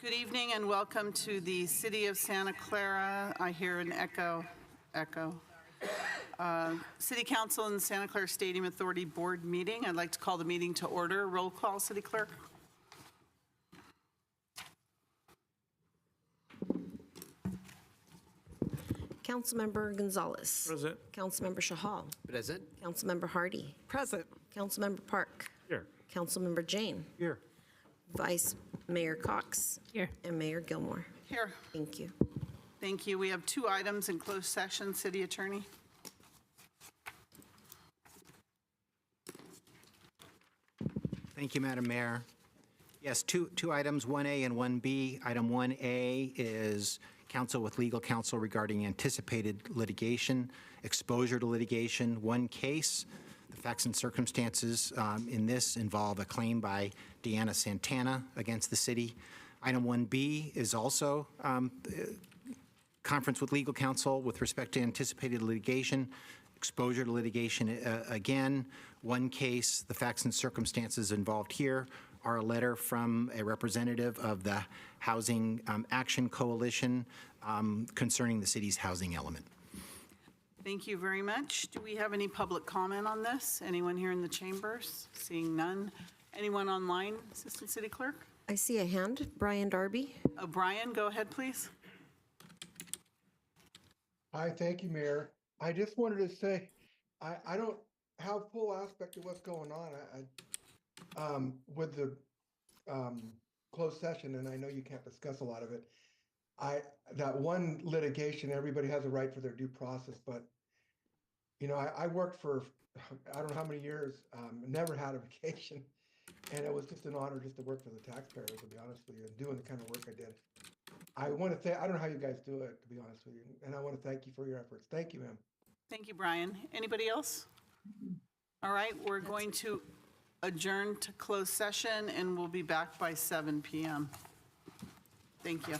Good evening and welcome to the City of Santa Clara. I hear an echo. City Council and Santa Clara Stadium Authority Board meeting. I'd like to call the meeting to order. Roll call, City Clerk. Councilmember Gonzalez. Present. Councilmember Shahal. Present. Councilmember Hardy. Present. Councilmember Park. Here. Councilmember Jane. Here. Vice Mayor Cox. Here. And Mayor Gilmore. Here. Thank you. Thank you. We have 2 items in closed session. City Attorney. Thank you, Madam Mayor. Yes, two items, 1A and 1B. Item 1A is counsel with legal counsel regarding anticipated litigation, exposure to litigation. One case, the facts and circumstances in this involve a claim by Deanna Santana against the city. Item 1B is also conference with legal counsel with respect to anticipated litigation, exposure to litigation. Again, one case, the facts and circumstances involved here are a letter from a representative of the Housing Action Coalition concerning the city's housing element. Thank you very much. Do we have any public comment on this? Anyone here in the chambers? Seeing none. Anyone online, Assistant City Clerk? I see a hand. Brian Darby. Brian, go ahead, please. Hi, thank you, Mayor. I just wanted to say, I don't have full aspect of what's going on with the closed session, and I know you can't discuss a lot of it. That one litigation, everybody has a right for their due process, but you know, I worked for I don't know how many years, never had a vacation, and it was just an honor just to work for the taxpayers, to be honest with you, and doing the kind of work I did. I want to say I don't know how you guys do it, to be honest with you, and I want to thank you for your efforts. Thank you, ma'am. Thank you, Brian. Anybody else? All right, we're going to adjourn to closed session, and we'll be back by 7 p.m. Thank you.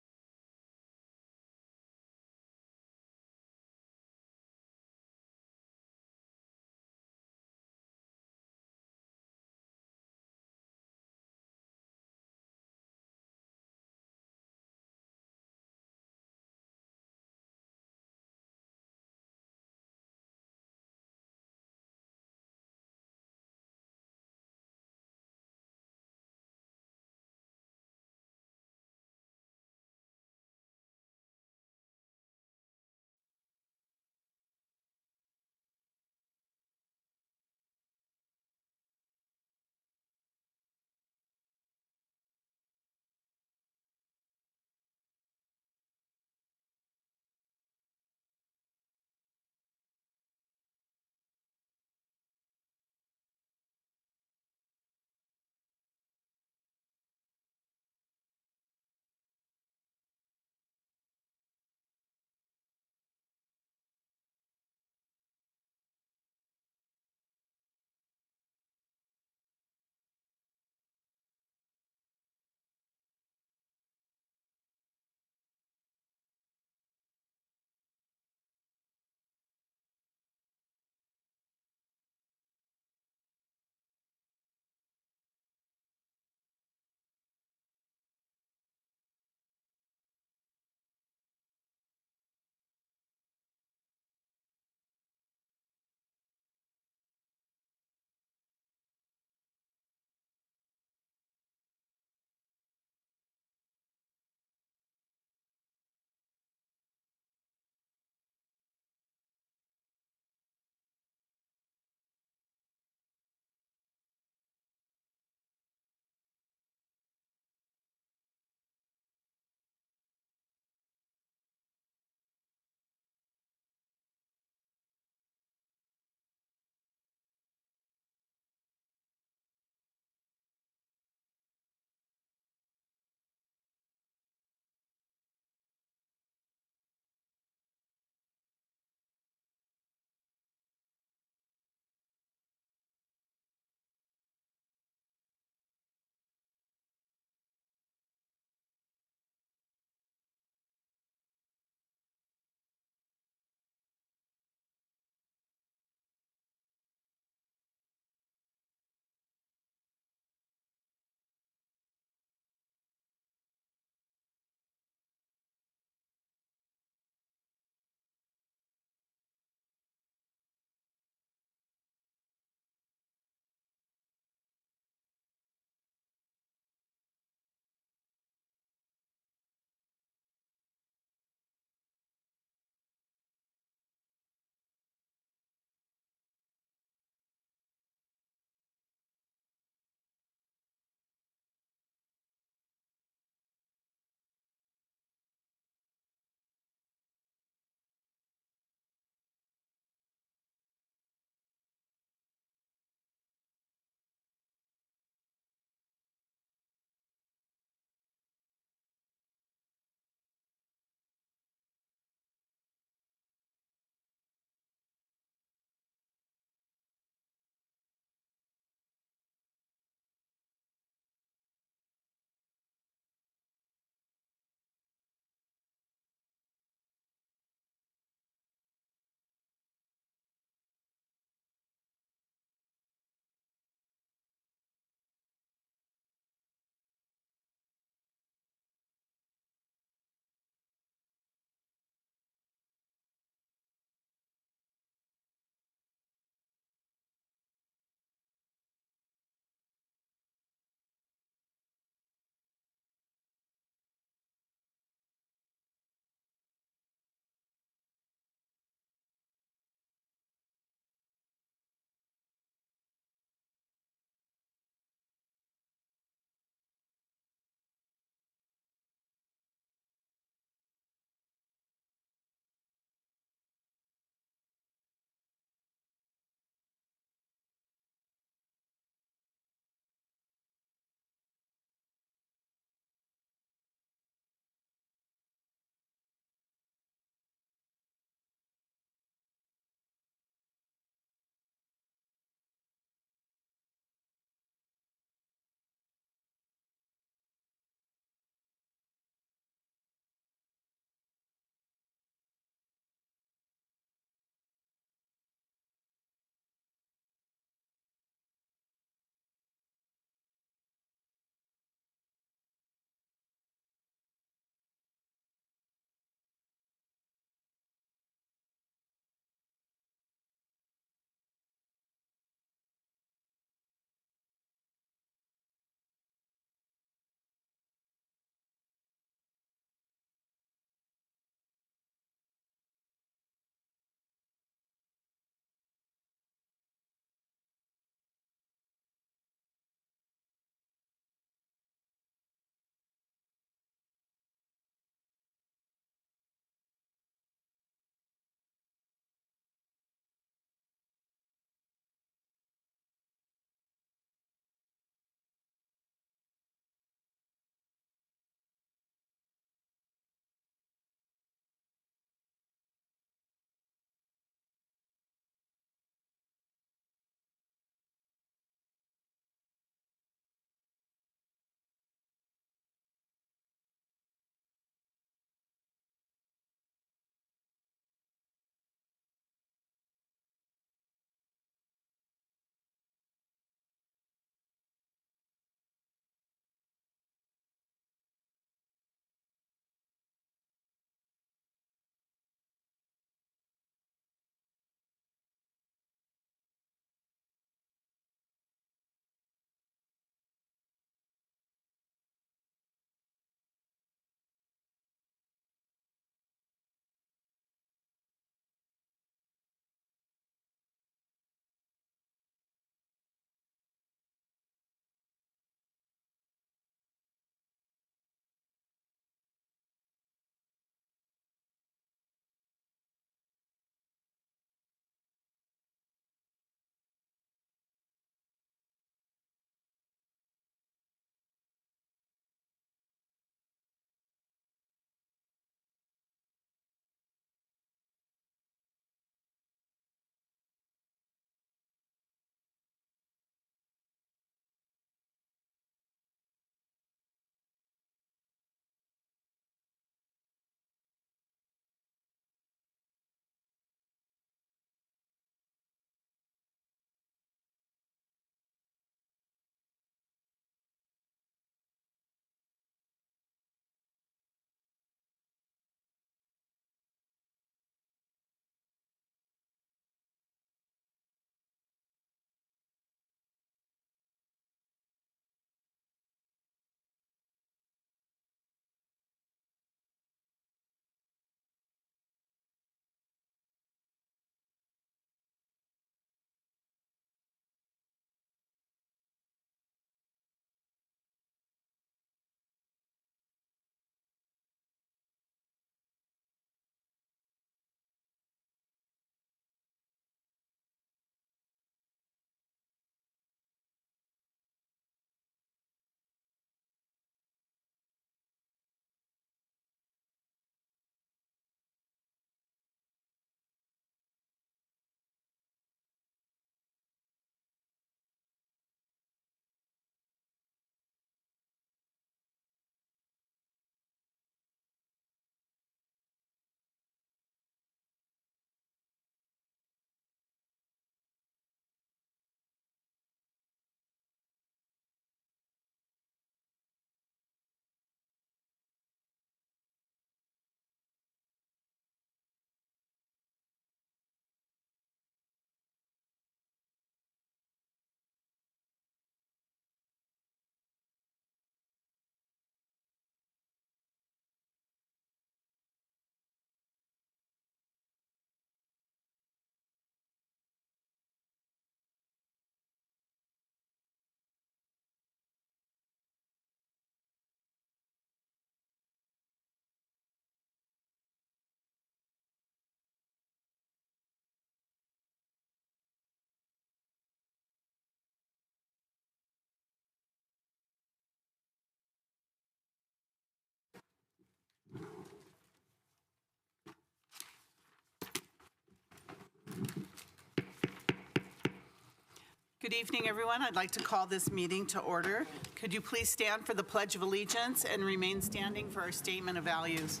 Good evening, everyone. I'd like to call this meeting to order. Could you please stand for the Pledge of Allegiance and remain standing for our statement of values?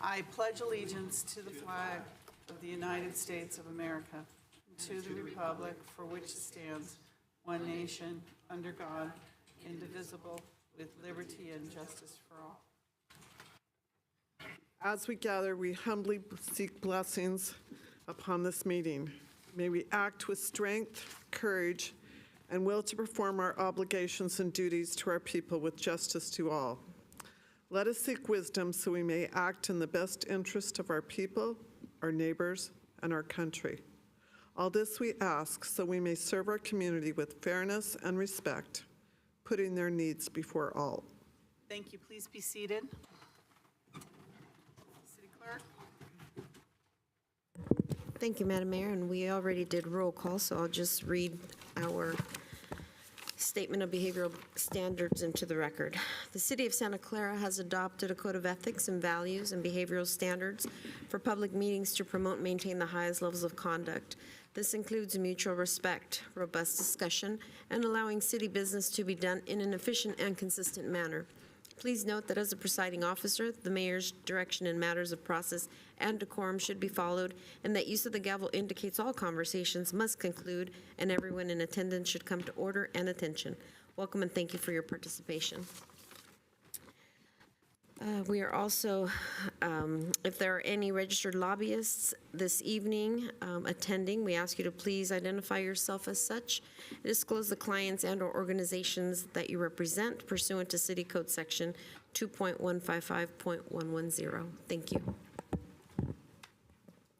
I pledge allegiance to the flag of the United States of America, to the republic for which it stands, one nation, under God, indivisible, with liberty and justice for all. As we gather, we humbly seek blessings upon this meeting. May we act with strength, courage, and will to perform our obligations and duties to our people with justice to all. Let us seek wisdom so we may act in the best interest of our people, our neighbors, and our country. All this we ask so we may serve our community with fairness and respect, putting their needs before all. Thank you. Please be seated. City Clerk? Thank you, Madam Mayor, and we already did roll call, so I'll just read our statement of behavioral standards into the record. The City of Santa Clara has adopted a code of ethics and values and behavioral standards for public meetings to promote and maintain the highest levels of conduct. This includes mutual respect, robust discussion, and allowing city business to be done in an efficient and consistent manner. Please note that as a presiding officer, the mayor's direction in matters of process and decorum should be followed, and that use of the gavel indicates all conversations must conclude, and everyone in attendance should come to order and attention. Welcome and thank you for your participation. We are also, if there are any registered lobbyists this evening attending, we ask you to please identify yourself as such, disclose the clients and/or organizations that you represent pursuant to City Code Section 2.155.110. Thank you.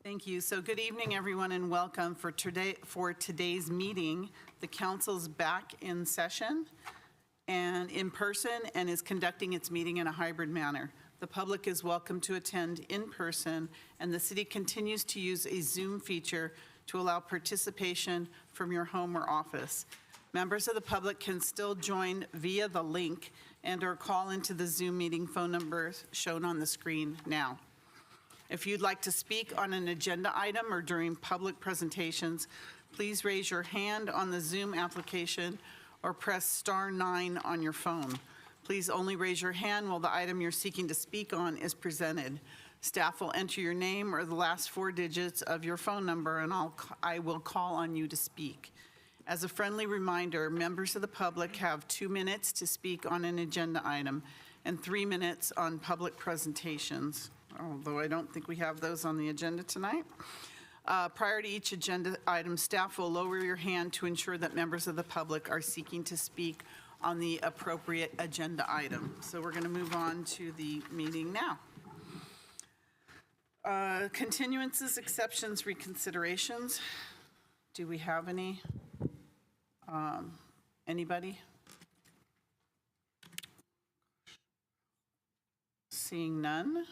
Thank you. So good evening, everyone, and welcome for today's meeting. The council's back in session and in person and is conducting its meeting in a hybrid manner. The public is welcome to attend in person, and the city continues to use a Zoom feature to allow participation from your home or office. Members of the public can still join via the link and/or call into the Zoom meeting phone number shown on the screen now. If you'd like to speak on an agenda item or during public presentations, please raise your hand on the Zoom application or press *9 on your phone. Please only raise your hand while the item you're seeking to speak on is presented. Staff will enter your name or the last 4 digits of your phone number, and I will call on you to speak. As a friendly reminder, members of the public have 2 minutes to speak on an agenda item and 3 minutes on public presentations, although I don't think we have those on the agenda tonight. Prior to each agenda item, staff will lower your hand to ensure that members of the public are seeking to speak on the appropriate agenda item. So we're going to move on to the meeting now. Continuances, exceptions, reconsiderations. Do we have any? Anybody? Seeing none.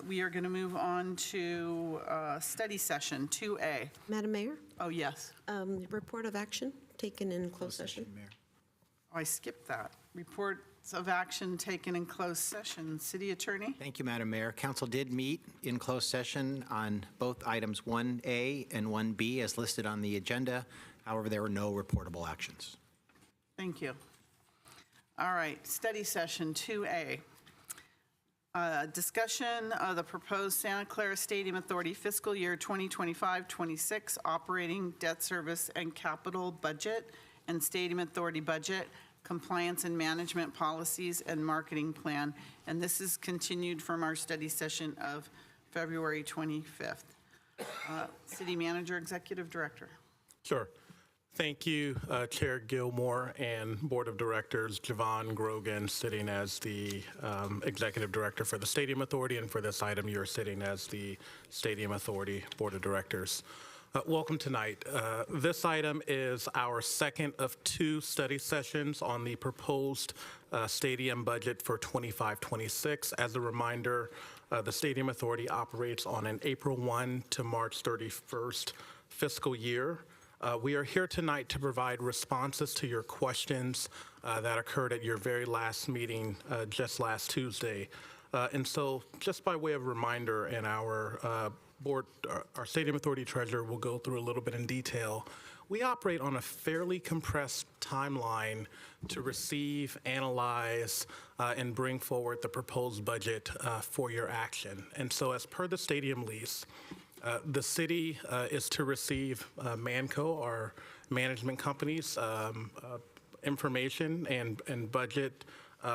We are going to move on to study session 2A. Madam Mayor, Oh, yes. report of action taken in closed session. Oh, I skipped that. Reports of action taken in closed session. City Attorney? Thank you, Madam Mayor. Council did meet in closed session on both items 1A and 1B as listed on the agenda. However, there were no reportable actions. Thank you. All right, study session 2A. Discussion of the proposed Santa Clara Stadium Authority fiscal year 2025-26 operating debt service and capital budget and Stadium Authority budget, compliance and management policies and marketing plan. And this is continued from our study session of February 25th. City Manager, Executive Director. Sure. Thank you, Chair Gilmore and Board of Directors Javon Grogan, sitting as the Executive Director for the Stadium Authority, and for this item, you're sitting as the Stadium Authority Board of Directors. Welcome tonight. This item is our second of 2 study sessions on the proposed stadium budget for 25-26. As a reminder, the Stadium Authority operates on an April 1 to March 31st fiscal year. We are here tonight to provide responses to your questions that occurred at your very last meeting just last Tuesday. And so just by way of reminder, in our our Stadium Authority treasurer will go through a little bit in detail, we operate on a fairly compressed timeline to receive, analyze, and bring forward the proposed budget for your action. And so as per the stadium lease, the city is to receive Manco, our management company's information and budget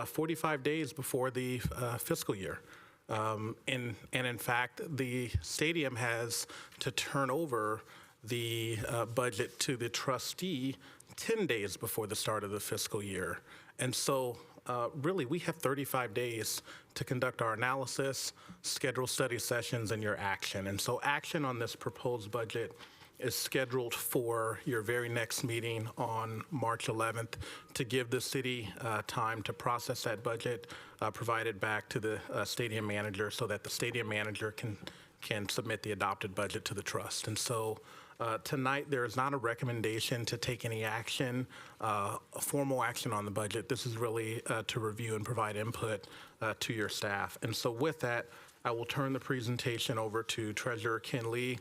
45 days before the fiscal year. And in fact, the stadium has to turn over the budget to the trustee 10 days before the start of the fiscal year. And so really, we have 35 days to conduct our analysis, schedule study sessions, and your action. And so action on this proposed budget is scheduled for your very next meeting on March 11th to give the city time to process that budget, provide it back to the stadium manager so that the stadium manager can submit the adopted budget to the trust. And so tonight, there is not a recommendation to take any action, a formal action on the budget. This is really to review and provide input to your staff. And so with that, I will turn the presentation over to Treasurer Ken Lee,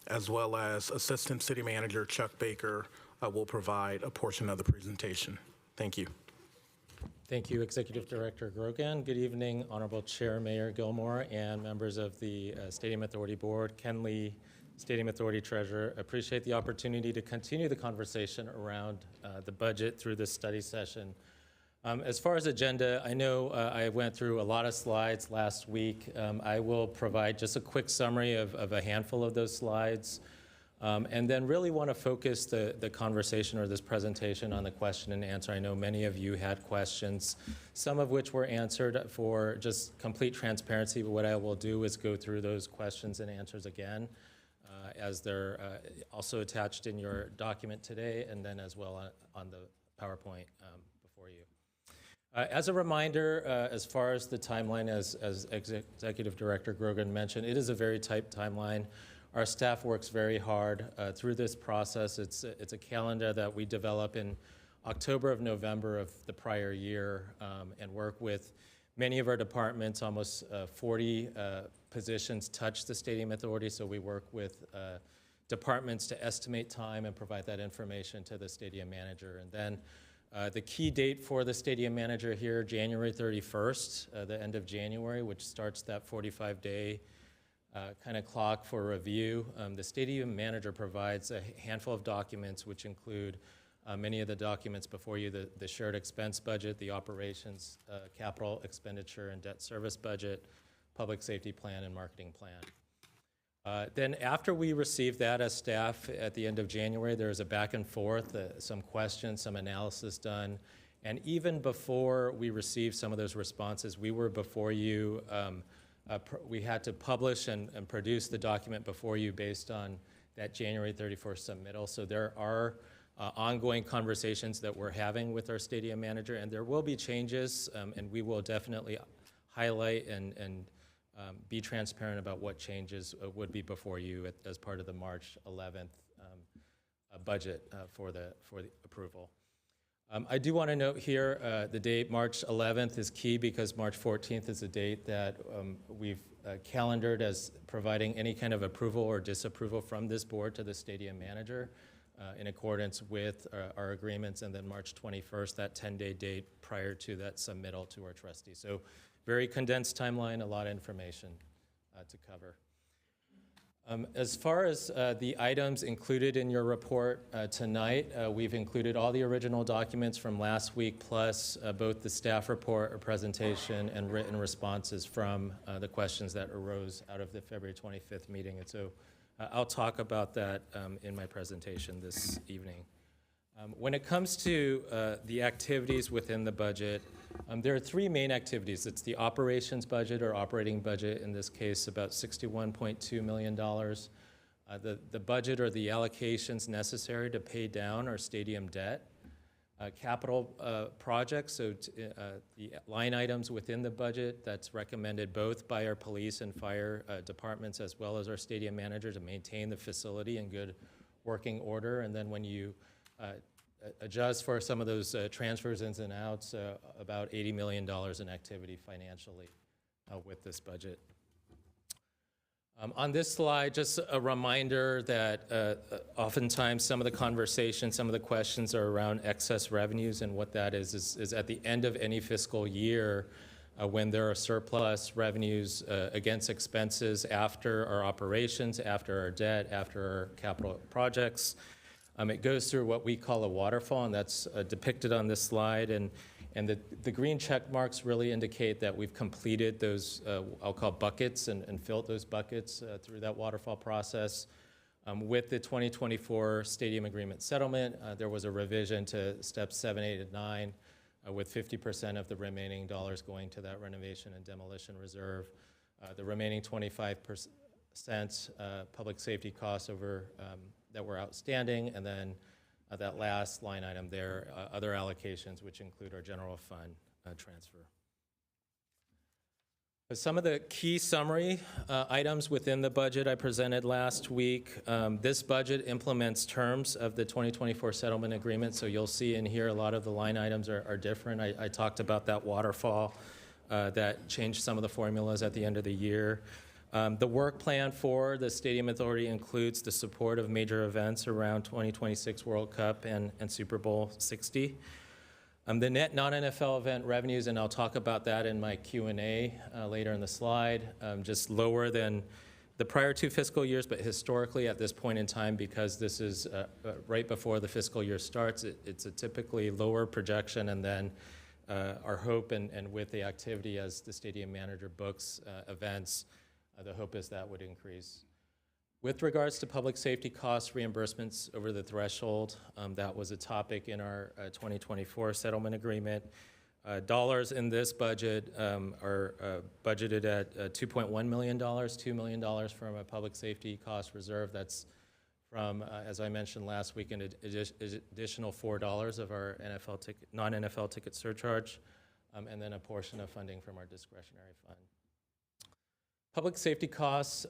as well as Assistant City Manager Chuck Baker will provide a portion of the presentation. Thank you. Thank you, Executive Director Grogan. Good evening, Honorable Chair Mayor Gilmore and members of the Stadium Authority Board. Ken Lee, Stadium Authority Treasurer. Appreciate the opportunity to continue the conversation around the budget through this study session. As far as agenda, I know I went through a lot of slides last week. I will provide just a quick summary of a handful of those slides, and then really want to focus the conversation or this presentation on the question and answer. I know many of you had questions, some of which were answered for just complete transparency, but what I will do is go through those questions and answers again, as they're also attached in your document today, and then as well on the PowerPoint before you. As a reminder, as far as the timeline, as Executive Director Grogan mentioned, it is a very tight timeline. Our staff works very hard through this process. It's a calendar that we develop in October of November of the prior year, and work with many of our departments. Almost 40 positions touch the Stadium Authority, so we work with departments to estimate time and provide that information to the stadium manager. And then the key date for the stadium manager here, January 31st, the end of January, which starts that 45-day kind of clock for review. The stadium manager provides a handful of documents, which include many of the documents before you, the shared expense budget, the operations, capital expenditure and debt service budget, public safety plan, and marketing plan. Then after we receive that as staff at the end of January, there's a back and forth, some questions, some analysis done. And even before we received some of those responses, we were before you, we had to publish and produce the document before you based on that January 31st submittal. So there are ongoing conversations that we're having with our stadium manager, and there will be changes, and we will definitely highlight and be transparent about what changes would be before you as part of the March 11th budget for the approval. I do want to note here the date March 11th is key because March 14th is a date that we've calendared as providing any kind of approval or disapproval from this board to the stadium manager in accordance with our agreements, and then March 21st, that 10-day date prior to that submittal to our trustees. So very condensed timeline, a lot of information to cover. As far as the items included in your report tonight, we've included all the original documents from last week, plus both the staff report or presentation and written responses from the questions that arose out of the February 25th meeting. And so I'll talk about that in my presentation this evening. When it comes to the activities within the budget, there are three main activities. It's the operations budget or operating budget, in this case about $61.2 million. The budget or the allocations necessary to pay down our stadium debt. Capital projects, so the line items within the budget that's recommended both by our police and fire departments as well as our stadium manager to maintain the facility in good working order. And then when you adjust for some of those transfers ins and outs, about $80 million in activity financially with this budget. On this slide, just a reminder that oftentimes some of the conversation, some of the questions are around excess revenues, and what that is at the end of any fiscal year, when there are surplus revenues against expenses after our operations, after our debt, after our capital projects. It goes through what we call a waterfall, and that's depicted on this slide. And the green check marks really indicate that we've completed those, I'll call buckets, and filled those buckets through that waterfall process. With the 2024 stadium agreement settlement, there was a revision to steps 7, 8, and 9, with 50% of the remaining dollars going to that renovation and demolition reserve. The remaining 25% public safety costs over that were outstanding, and then that last line item there, other allocations, which include our general fund transfer. Some of the key summary items within the budget I presented last week. This budget implements terms of the 2024 settlement agreement, so you'll see in here a lot of the line items are different. I talked about that waterfall that changed some of the formulas at the end of the year. The work plan for the Stadium Authority includes the support of major events around 2026 World Cup and Super Bowl 60. The net non-NFL event revenues, and I'll talk about that in my Q&A later in the slide, just lower than the prior 2 fiscal years, but historically at this point in time, because this is right before the fiscal year starts, it's a typically lower projection, and then our hope and with the activity as the stadium manager books events, the hope is that would increase. With regards to public safety cost reimbursements over the threshold, that was a topic in our 2024 settlement agreement. Dollars in this budget are budgeted at $2.1 million, $2 million from a public safety cost reserve. That's from, as I mentioned last week, an additional $4 of our non-NFL ticket surcharge, and then a portion of funding from our discretionary fund. Public safety costs,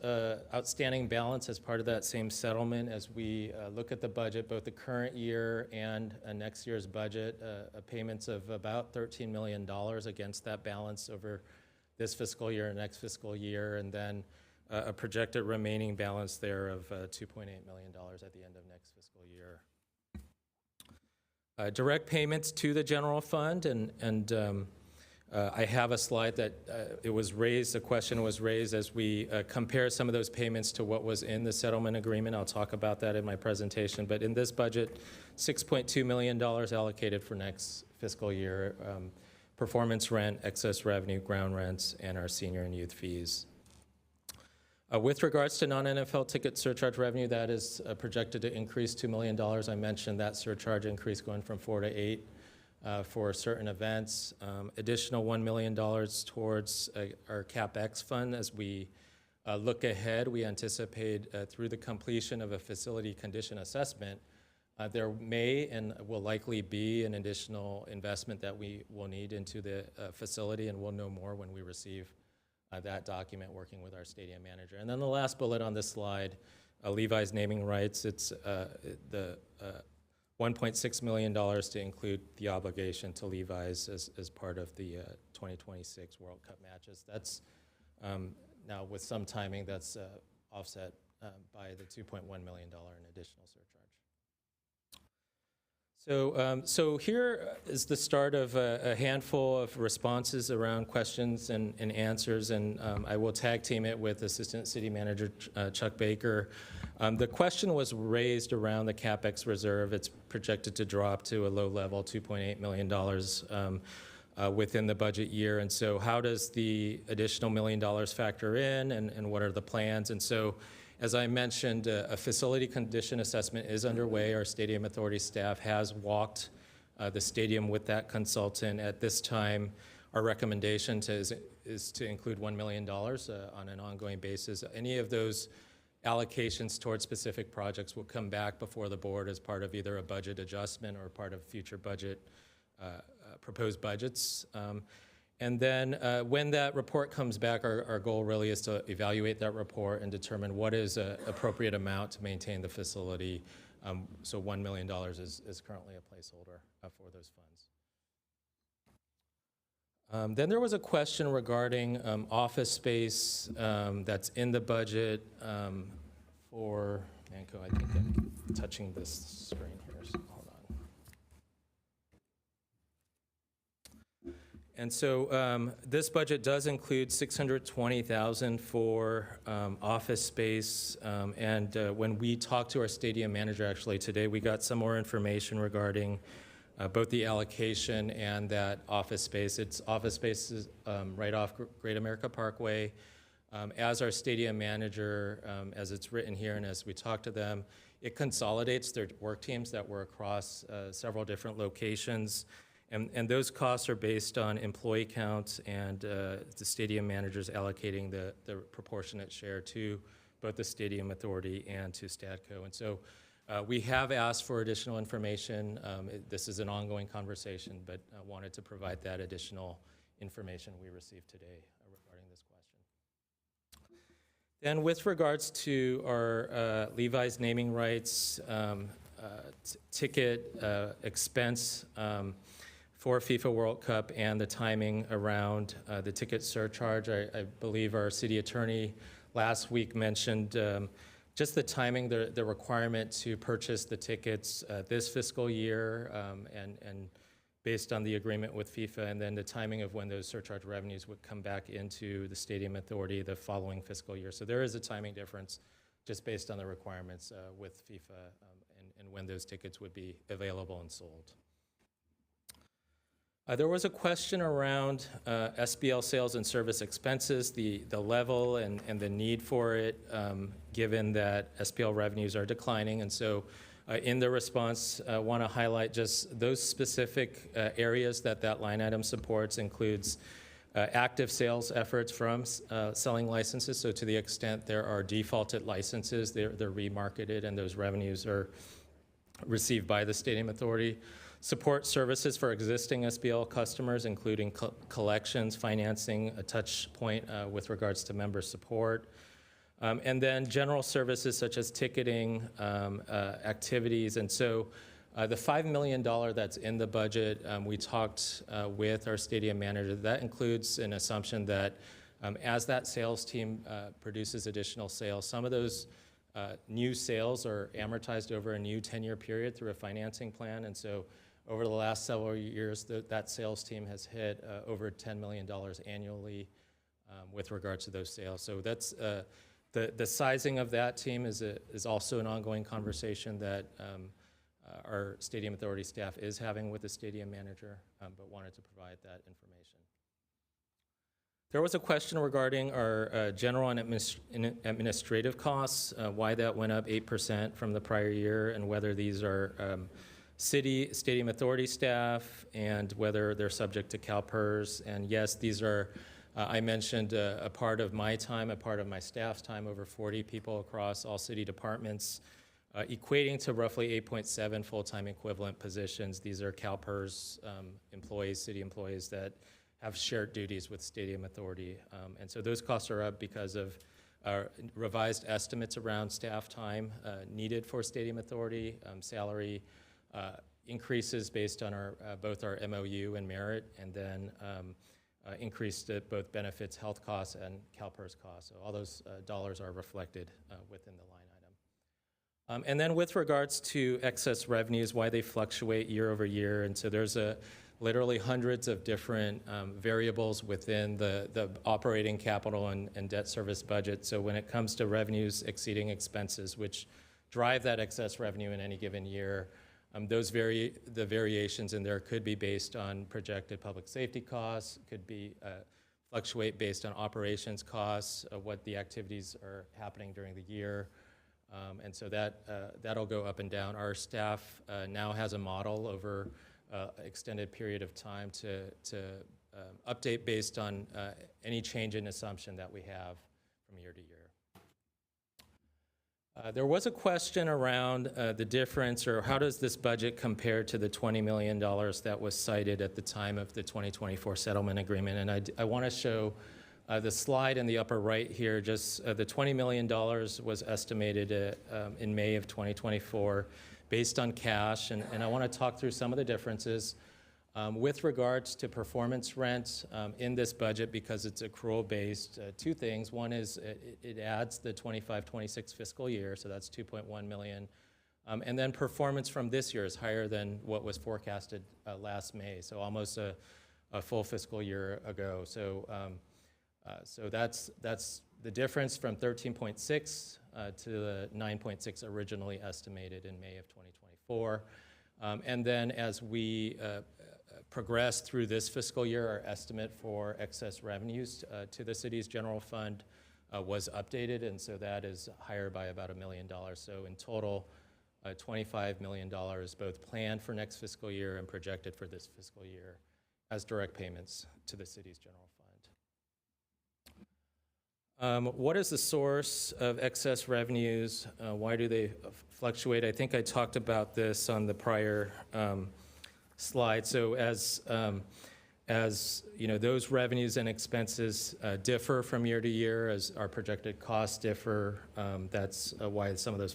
outstanding balance as part of that same settlement. As we look at the budget, both the current year and next year's budget, payments of about $13 million against that balance over this fiscal year and next fiscal year, and then a projected remaining balance there of $2.8 million at the end of next fiscal year. Direct payments to the general fund, and I have a slide that the question was raised as we compare some of those payments to what was in the settlement agreement. I'll talk about that in my presentation. But in this budget, $6.2 million allocated for next fiscal year, performance rent, excess revenue, ground rents, and our senior and youth fees. With regards to non-NFL ticket surcharge revenue, that is projected to increase $2 million. I mentioned that surcharge increase going from 4 to 8. For certain events, additional $1 million towards our CapEx fund. As we look ahead, we anticipate through the completion of a facility condition assessment, there may and will likely be an additional investment that we will need into the facility, and we'll know more when we receive that document working with our stadium manager. And then the last bullet on this slide, Levi's naming rights. It's the $1.6 million to include the obligation to Levi's as part of the 2026 World Cup matches. That's now with some timing that's offset by the $2.1 million in additional surcharge. So here is the start of a handful of responses around questions and answers, and I will tag team it with Assistant City Manager Chuck Baker. The question was raised around the CapEx reserve. It's projected to drop to a low level, $2.8 million within the budget year. And so how does the additional $1 million factor in, and what are the plans? And so, as I mentioned, a facility condition assessment is underway. Our Stadium Authority staff has walked the stadium with that consultant. At this time, our recommendation is to include $1 million on an ongoing basis. Any of those allocations towards specific projects will come back before the board as part of either a budget adjustment or part of future budget, proposed budgets. And then when that report comes back, our goal really is to evaluate that report and determine what is an appropriate amount to maintain the facility. So $1 million is currently a placeholder for those funds. Then there was a question regarding office space that's in the budget for Manco. I think I'm touching this screen here, so hold on. And so this budget does include $620,000 for office space. And when we talked to our stadium manager actually today, we got some more information regarding both the allocation and that office space. It's office spaces right off Great America Parkway. As our stadium manager, as it's written here and as we talk to them, it consolidates their work teams that were across several different locations. And those costs are based on employee counts and the stadium managers allocating the proportionate share to both the Stadium Authority and to Stadco. And so we have asked for additional information. This is an ongoing conversation, but I wanted to provide that additional information we received today regarding this question. Then with regards to our Levi's naming rights, ticket expense for FIFA World Cup and the timing around the ticket surcharge, I believe our city attorney last week mentioned just the timing, the requirement to purchase the tickets this fiscal year and based on the agreement with FIFA, and then the timing of when those surcharge revenues would come back into the Stadium Authority the following fiscal year. So there is a timing difference just based on the requirements with FIFA and when those tickets would be available and sold. There was a question around SBL sales and service expenses, the level and the need for it, given that SBL revenues are declining. And so in the response, I want to highlight just those specific areas that line item supports includes active sales efforts from selling licenses. So to the extent there are defaulted licenses, they're remarketed and those revenues are received by the Stadium Authority. Support services for existing SBL customers, including collections, financing, a touch point with regards to member support. And then general services such as ticketing, activities. And so the $5 million that's in the budget, we talked with our stadium manager. That includes an assumption that as that sales team produces additional sales, some of those new sales are amortized over a new 10-year period through a financing plan. And so over the last several years, that sales team has hit over $10 million annually with regards to those sales. So that's the sizing of that team is also an ongoing conversation that our Stadium Authority staff is having with the stadium manager, but wanted to provide that information. There was a question regarding our general and administrative costs, why that went up 8% from the prior year, and whether these are city Stadium Authority staff and whether they're subject to CalPERS. And yes, these are, I mentioned a part of my time, a part of my staff's time, over 40 people across all city departments, equating to roughly 8.7 full-time equivalent positions. These are CalPERS employees, city employees that have shared duties with Stadium Authority. And so those costs are up because of revised estimates around staff time needed for Stadium Authority, salary increases based on our both our MOU and merit, and then increased both benefits, health costs, and CalPERS costs. So all those dollars are reflected within the line item. And then with regards to excess revenues, why they fluctuate year over year, and so there's literally hundreds of different variables within the operating capital and debt service budget. So when it comes to revenues exceeding expenses, which drive that excess revenue in any given year, the variations in there could be based on projected public safety costs, could be fluctuate based on operations costs, what the activities are happening during the year. And so that'll go up and down. Our staff now has a model over extended period of time to update based on any change in assumption that we have from year to year. There was a question around the difference, or how does this budget compare to the $20 million that was cited at the time of the 2024 settlement agreement? And I want to show the slide in the upper right here. Just the $20 million was estimated in May of 2024 based on cash, and I want to talk through some of the differences. With regards to performance rent in this budget, because it's accrual-based, two things. One is it adds the 25-26 fiscal year, so that's $2.1 million. And then performance from this year is higher than what was forecasted last May, so almost a full fiscal year ago. So, so that's the difference from 13.6 to the 9.6 originally estimated in May of 2024. And then as we progress through this fiscal year, our estimate for excess revenues to the city's general fund was updated, and so that is higher by about $1 million. So in total, $25 million, both planned for next fiscal year and projected for this fiscal year as direct payments to the city's general fund. What is the source of excess revenues? Why do they fluctuate? I think I talked about this on the prior slide. So as you know, those revenues and expenses differ from year to year as our projected costs differ. That's why some of those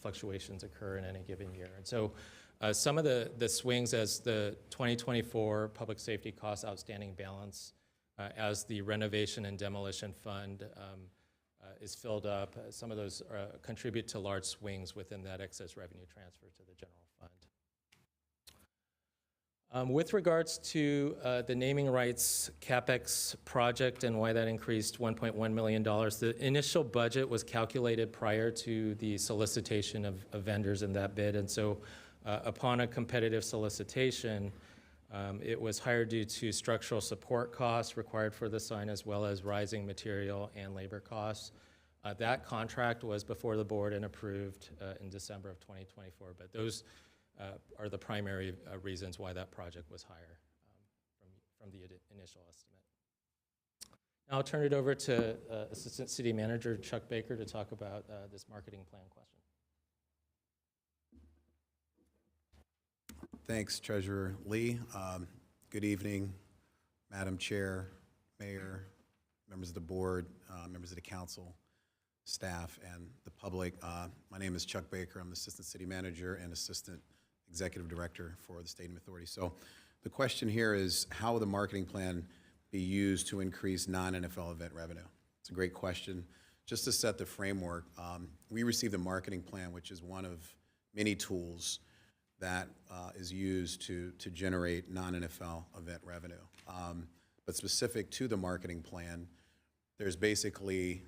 fluctuations occur in any given year. And so some of the swings as the 2024 public safety costs outstanding balance as the renovation and demolition fund is filled up, some of those contribute to large swings within that excess revenue transfer to the general fund. With regards to the naming rights CapEx project and why that increased $1.1 million, the initial budget was calculated prior to the solicitation of vendors in that bid. And so upon a competitive solicitation, it was higher due to structural support costs required for the sign, as well as rising material and labor costs. That contract was before the board and approved in December of 2024, but those are the primary reasons why that project was higher from the initial estimate. Now I'll turn it over to Assistant City Manager Chuck Baker to talk about this marketing plan question. Thanks, Treasurer Lee. Good evening, Madam Chair, Mayor, members of the board, members of the council, staff, and the public. My name is Chuck Baker. I'm the Assistant City Manager and Assistant Executive Director for the Stadium Authority. So the question here is, how will the marketing plan be used to increase non-NFL event revenue? It's a great question. Just to set the framework, we received a marketing plan, which is one of many tools that is used to generate non-NFL event revenue. But specific to the marketing plan, there's basically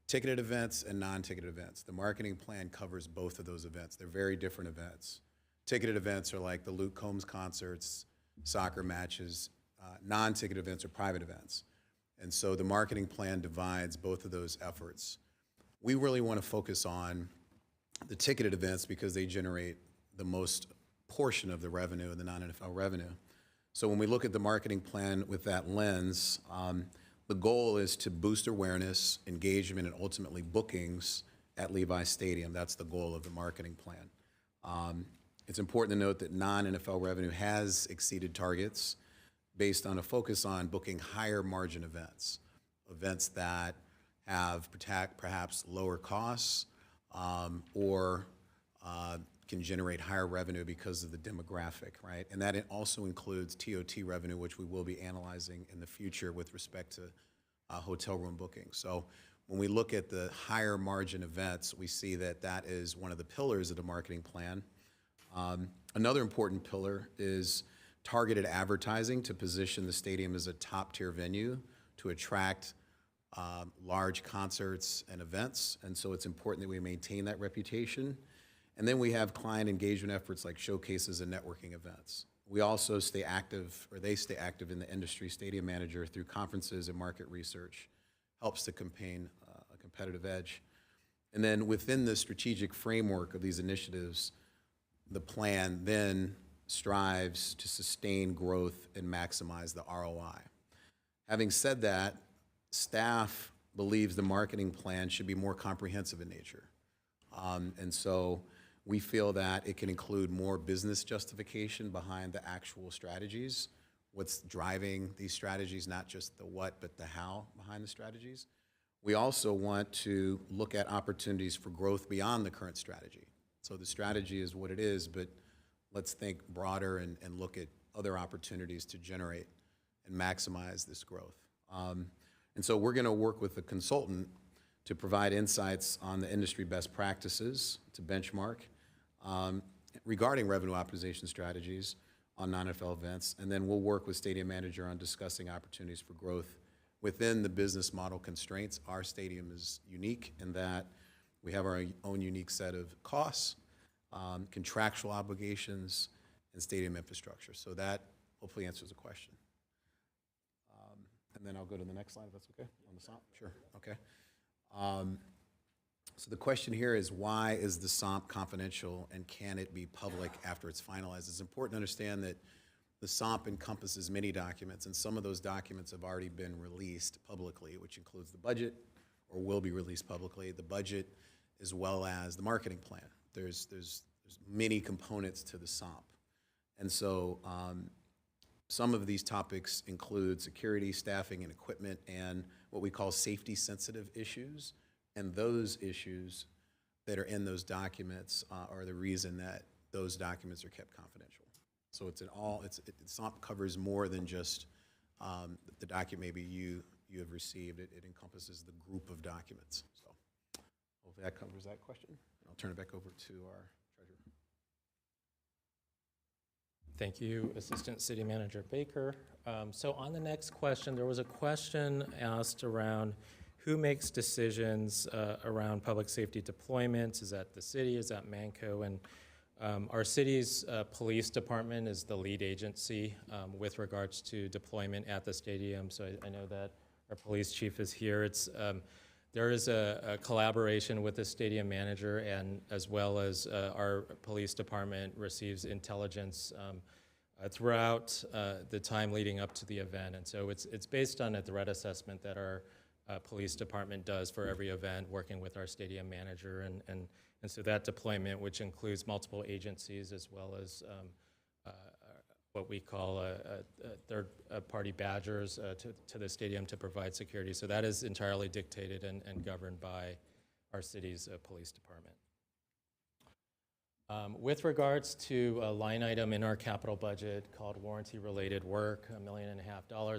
ticketed events and non-ticketed events. The marketing plan covers both of those events. They're very different events. Ticketed events are like the Luke Combs concerts, soccer matches. Non-ticketed events are private events. And so the marketing plan divides both of those efforts. We really want to focus on the ticketed events because they generate the most portion of the revenue and the non-NFL revenue. So when we look at the marketing plan with that lens, the goal is to boost awareness, engagement, and ultimately bookings at Levi's Stadium. That's the goal of the marketing plan. It's important to note that non-NFL revenue has exceeded targets based on a focus on booking higher margin events, events that have perhaps lower costs or can generate higher revenue because of the demographic, right? And that also includes TOT revenue, which we will be analyzing in the future with respect to hotel room bookings. So when we look at the higher margin events, we see that that is one of the pillars of the marketing plan. Another important pillar is targeted advertising to position the stadium as a top-tier venue to attract large concerts and events. And so it's important that we maintain that reputation. And then we have client engagement efforts like showcases and networking events. We also stay active, or they stay active in the industry. Stadium Manager, through conferences and market research, helps to campaign a competitive edge. And then within the strategic framework of these initiatives, the plan then strives to sustain growth and maximize the ROI. Having said that, staff believes the marketing plan should be more comprehensive in nature. And so we feel that it can include more business justification behind the actual strategies, what's driving these strategies, not just the what, but the how behind the strategies. We also want to look at opportunities for growth beyond the current strategy. So the strategy is what it is, but let's think broader and look at other opportunities to generate and maximize this growth. And so we're going to work with the consultant to provide insights on the industry best practices to benchmark regarding revenue optimization strategies on non-NFL events. And then we'll work with stadium manager on discussing opportunities for growth within the business model constraints. Our stadium is unique in that we have our own unique set of costs, contractual obligations, and stadium infrastructure. So that hopefully answers the question. And then I'll go to the next slide, if that's okay, on the SOMP? Sure, okay. So the question here is, why is the SOMP confidential and can it be public after it's finalized? It's important to understand that the SOMP encompasses many documents, and some of those documents have already been released publicly, which includes the budget, or will be released publicly, the budget, as well as the marketing plan. There's many components to the SOMP. And so some of these topics include security, staffing, and equipment, and what we call safety-sensitive issues. And those issues that are in those documents are the reason that those documents are kept confidential. So SOMP covers more than just the document maybe you have received. It encompasses the group of documents. So hopefully that covers that question. I'll turn it back over to our treasurer. Thank you, Assistant City Manager Baker. So on the next question, there was a question asked around who makes decisions around public safety deployments. Is that the city? Is that Manco? And our city's police department is the lead agency with regards to deployment at the stadium. So I know that our police chief is here. There is a collaboration with the stadium manager, and as well as our police department receives intelligence throughout the time leading up to the event. And so it's based on a threat assessment that our police department does for every event, working with our stadium manager. And so that deployment, which includes multiple agencies as well as what we call third-party badgers to the stadium to provide security. So that is entirely dictated and governed by our city's police department. With regards to a line item in our capital budget called warranty-related work, $1.5 million,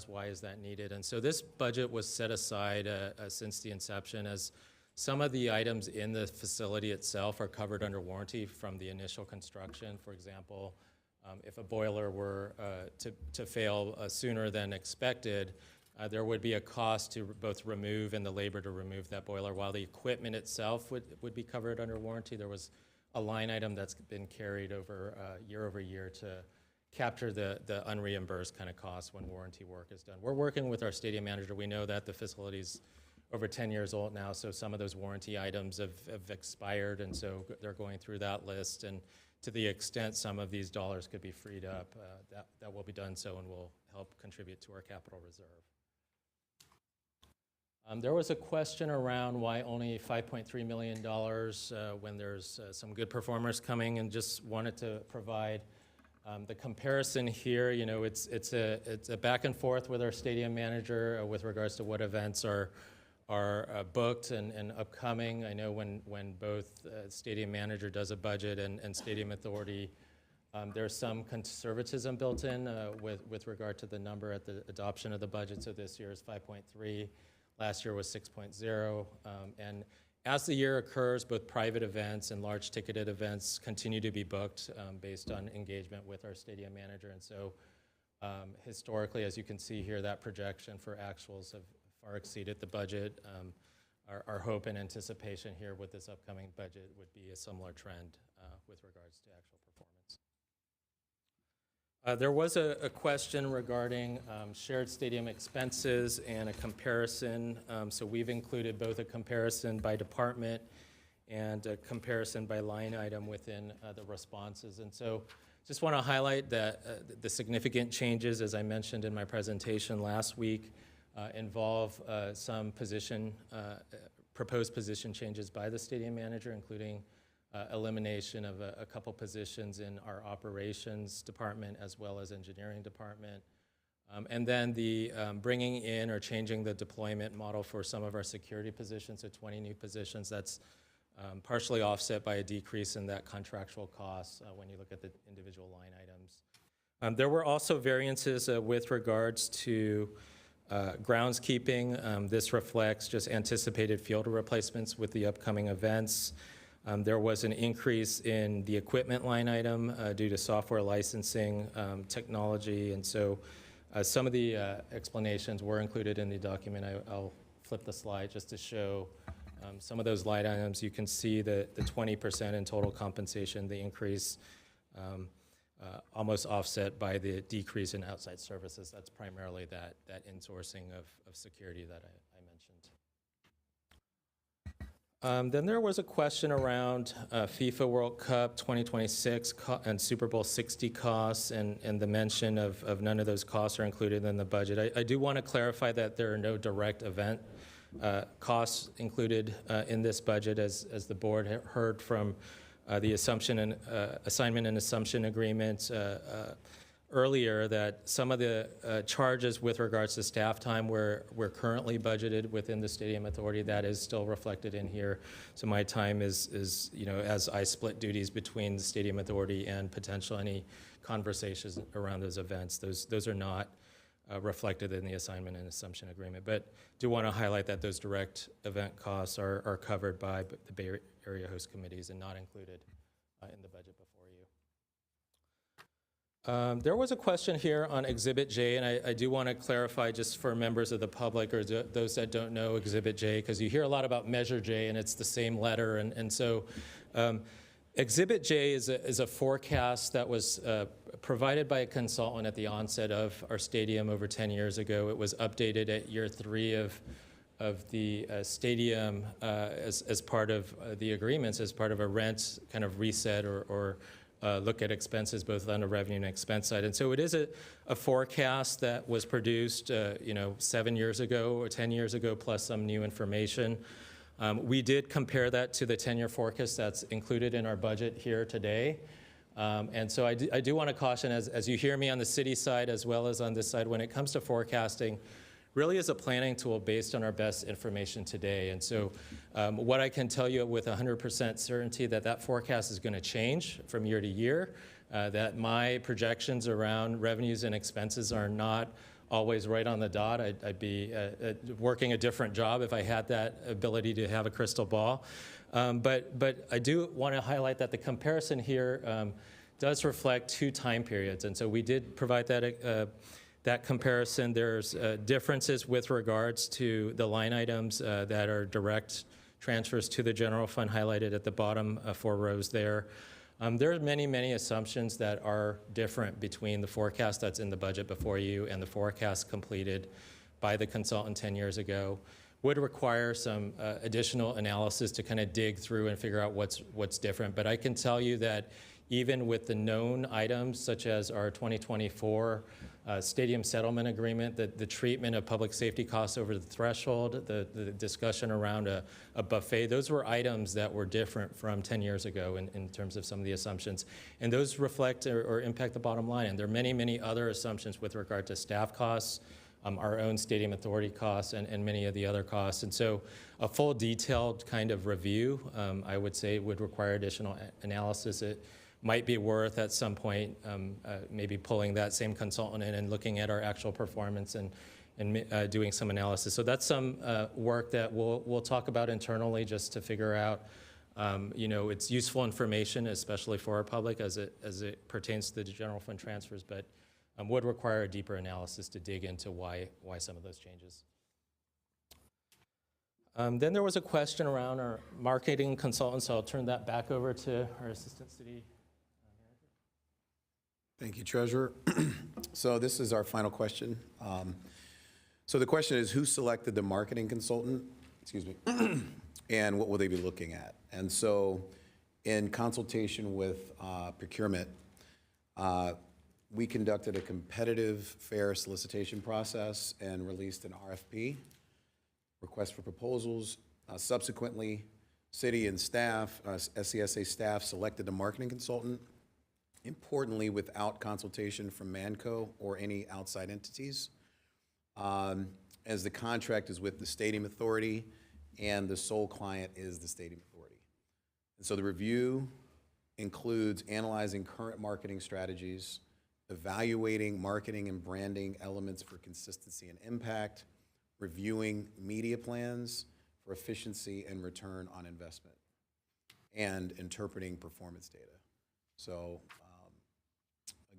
why is that needed? And so this budget was set aside since the inception, as some of the items in the facility itself are covered under warranty from the initial construction. For example, if a boiler were to fail sooner than expected, there would be a cost to both remove and the labor to remove that boiler. While the equipment itself would be covered under warranty, there was a line item that's been carried over year to capture the unreimbursed kind of costs when warranty work is done. We're working with our stadium manager. We know that the facility's over 10 years old now, so some of those warranty items have expired, and so they're going through that list. And to the extent some of these dollars could be freed up, that will be done so and will help contribute to our capital reserve. There was a question around why only $5.3 million when there's some good performers coming, and just wanted to provide the comparison here. You know, it's a back and forth with our stadium manager with regards to what events are booked and upcoming. I know when both stadium manager does a budget and stadium authority, there's some conservatism built in with regard to the number at the adoption of the budget. So this year is 5.3. Last year was 6.0. And as the year occurs, both private events and large ticketed events continue to be booked based on engagement with our stadium manager. And so historically, as you can see here, that projection for actuals have far exceeded the budget. Our hope and anticipation here with this upcoming budget would be a similar trend with regards to actual performance. There was a question regarding shared stadium expenses and a comparison. So we've included both a comparison by department and a comparison by line item within the responses. And so just want to highlight that the significant changes, as I mentioned in my presentation last week, involve some proposed position changes by the stadium manager, including elimination of a couple positions in our operations department as well as engineering department. And then the bringing in or changing the deployment model for some of our security positions, so 20 new positions. That's partially offset by a decrease in that contractual cost when you look at the individual line items. There were also variances with regards to groundskeeping. This reflects just anticipated field replacements with the upcoming events. There was an increase in the equipment line item due to software licensing technology, and so some of the explanations were included in the document. I'll flip the slide just to show some of those line items. You can see the 20% in total compensation, the increase almost offset by the decrease in outside services. That's primarily that insourcing of security that I mentioned. Then there was a question around FIFA World Cup 2026 and Super Bowl 60 costs, and the mention of none of those costs are included in the budget. I do want to clarify that there are no direct event costs included in this budget, as the board heard from the assignment and assumption agreement earlier, that some of the charges with regards to staff time we're currently budgeted within the Stadium Authority. That is still reflected in here. So my time is as I split duties between the Stadium Authority and potential any conversations around those events. Those are not reflected in the assignment and assumption agreement. But do want to highlight that those direct event costs are covered by the Bay Area host committees and not included in the budget before you. There was a question here on Exhibit J, and I do want to clarify just for members of the public or those that don't know Exhibit J, because you hear a lot about Measure J, and it's the same letter. And so Exhibit J is a forecast that was provided by a consultant at the onset of our stadium over 10 years ago. It was updated at year 3 of the stadium as part of the agreements, as part of a rent kind of reset or look at expenses both on the revenue and expense side. And so it is a forecast that was produced 7 years ago or 10 years ago, plus some new information. We did compare that to the 10-year forecast that's included in our budget here today. And so I do want to caution, as you hear me on the city side as well as on this side, when it comes to forecasting, really is a planning tool based on our best information today. And so what I can tell you with 100% certainty that forecast is going to change from year to year, that my projections around revenues and expenses are not always right on the dot. I'd be working a different job if I had that ability to have a crystal ball. But I do want to highlight that the comparison here does reflect 2 time periods. And so we did provide that comparison. There's differences with regards to the line items that are direct transfers to the general fund highlighted at the bottom 4 rows there. There are many, many assumptions that are different between the forecast that's in the budget before you and the forecast completed by the consultant 10 years ago. Would require some additional analysis to kind of dig through and figure out what's different. But I can tell you that even with the known items, such as our 2024 stadium settlement agreement, the treatment of public safety costs over the threshold, the discussion around a buffet, those were items that were different from 10 years ago in terms of some of the assumptions. And those reflect or impact the bottom line. And there are many, many other assumptions with regard to staff costs, our own Stadium Authority costs, and many of the other costs. And so a full detailed kind of review, I would say, would require additional analysis. It might be worth at some point maybe pulling that same consultant in and looking at our actual performance and doing some analysis. So that's some work that we'll talk about internally just to figure out, it's useful information, especially for our public as it pertains to the general fund transfers, but would require a deeper analysis to dig into why some of those changes. Then there was a question around our marketing consultants, so I'll turn that back over to our Assistant City Manager. Thank you, Treasurer. So this is our final question. So the question is, who selected the marketing consultant? Excuse me. And what will they be looking at? And so in consultation with procurement, we conducted a competitive, fair solicitation process and released an RFP, request for proposals. Subsequently, city and staff, SCSA staff selected the marketing consultant, importantly without consultation from Manco or any outside entities, as the contract is with the Stadium Authority and the sole client is the Stadium Authority. And so the review includes analyzing current marketing strategies, evaluating marketing and branding elements for consistency and impact, reviewing media plans for efficiency and return on investment, and interpreting performance data. So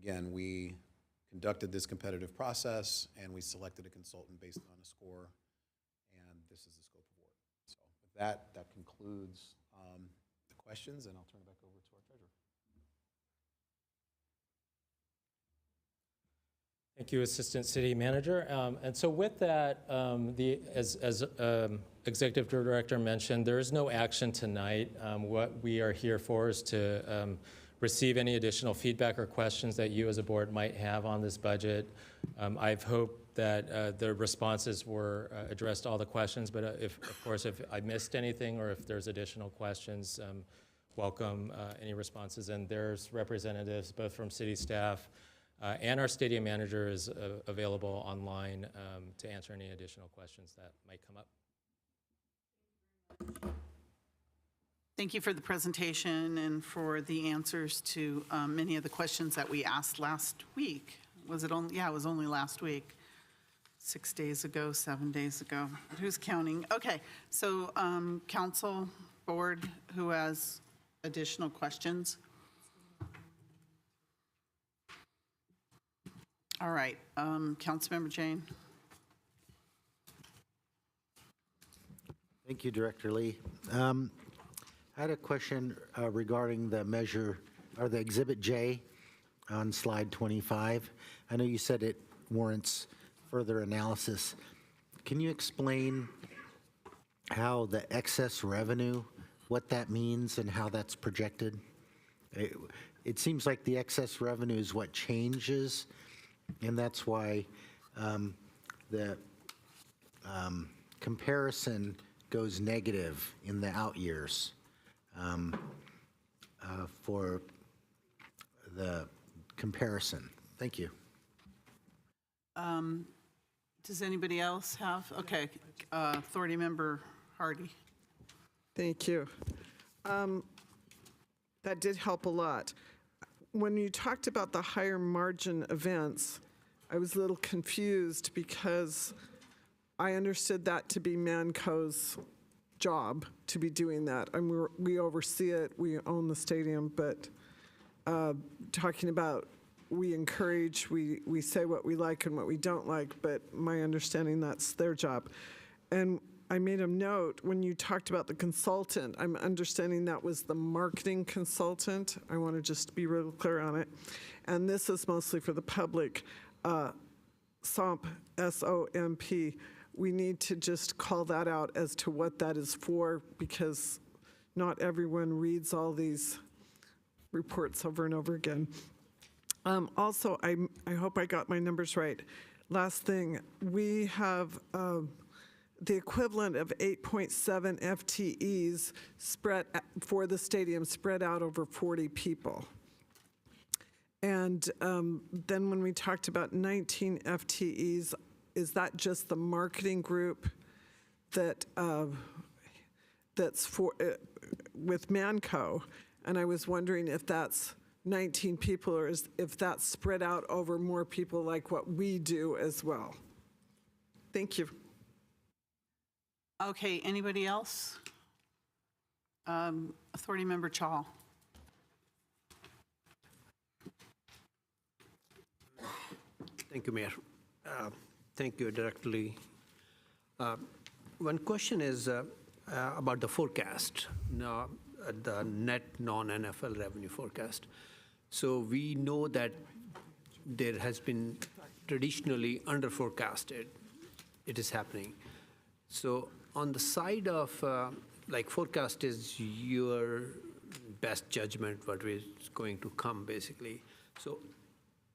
again, we conducted this competitive process and we selected a consultant based on a score, and this is the scope of work. So with that, that concludes the questions, and I'll turn it back over to our treasurer. Thank you, Assistant City Manager. And so with that, as Executive Director mentioned, there is no action tonight. What we are here for is to receive any additional feedback or questions that you as a board might have on this budget. I've hoped that the responses were addressed all the questions, but of course, if I missed anything or if there's additional questions, welcome any responses. And there's representatives both from city staff and our stadium manager is available online to answer any additional questions that might come up. Thank you for the presentation and for the answers to many of the questions that we asked last week. Was it only, yeah, it was only last week, 6 days ago, 7 days ago. Who's counting? Okay, so council, board, who has additional questions? All right, Councilmember Jane. Thank you, Director Lee. I had a question regarding the measure, or the Exhibit J on slide 25. I know you said it warrants further analysis. Can you explain how the excess revenue, what that means and how that's projected? It seems like the excess revenue is what changes, and that's why the comparison goes negative in the out years for the comparison. Thank you. Does anybody else have? Okay, Authority Member Hardy. Thank you. That did help a lot. When you talked about the higher margin events, I was a little confused because I understood that to be Manco's job to be doing that. I mean, we oversee it, we own the stadium, but talking about we encourage, we say what we like and what we don't like, but my understanding that's their job. And I made a note when you talked about the consultant, I'm understanding that was the marketing consultant. I want to just be real clear on it. And this is mostly for the public, SOMP, S-O-M-P. We need to just call that out as to what that is for, because not everyone reads all these reports over and over again. Also, I hope I got my numbers right. Last thing, we have the equivalent of 8.7 FTEs spread for the stadium, spread out over 40 people. And then when we talked about 19 FTEs, is that just the marketing group that that's for with Manco? And I was wondering if that's 19 people or if that's spread out over more people like what we do as well. Thank you. Okay, anybody else? Authority Member Chall. Thank you, Mayor. Thank you, Director Lee. One question is about the forecast, the net non-NFL revenue forecast. So we know that there has been traditionally under-forecasted. It is happening. So on the side of, like, forecast is your best judgment what is going to come, basically. So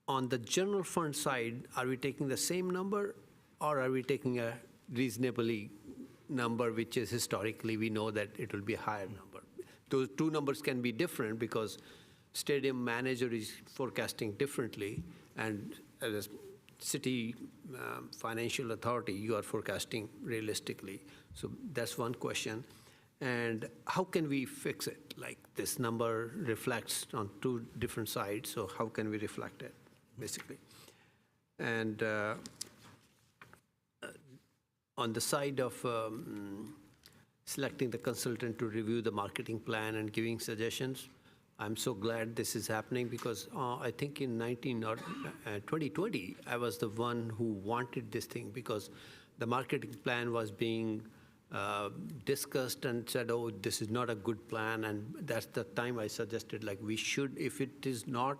on the general fund side, are we taking the same number, or are we taking a reasonably number which is historically we know that it will be a higher number? Those two numbers can be different because stadium manager is forecasting differently, and as a city financial authority, you are forecasting realistically. So that's one question. And how can we fix it? Like, this number reflects on two different sides, so how can we reflect it? basically. And on the side of selecting the consultant to review the marketing plan and giving suggestions, I'm so glad this is happening because I think in 2020, I was the one who wanted this thing because the marketing plan was being discussed and said, oh, this is not a good plan. And that's the time I suggested, like, we should, if it is not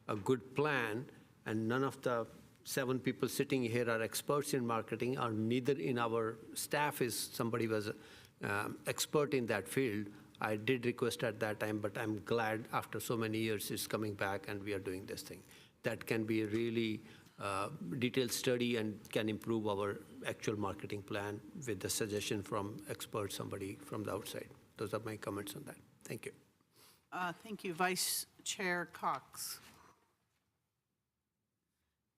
a good plan and none of the 7 people sitting here are experts in marketing, or neither in our staff is somebody was expert in that field. I did request at that time, but I'm glad after so many years it's coming back and we are doing this thing. That can be a really detailed study and can improve our actual marketing plan with the suggestion from experts, somebody from the outside. Those are my comments on that. Thank you. Thank you. Vice Chair Cox.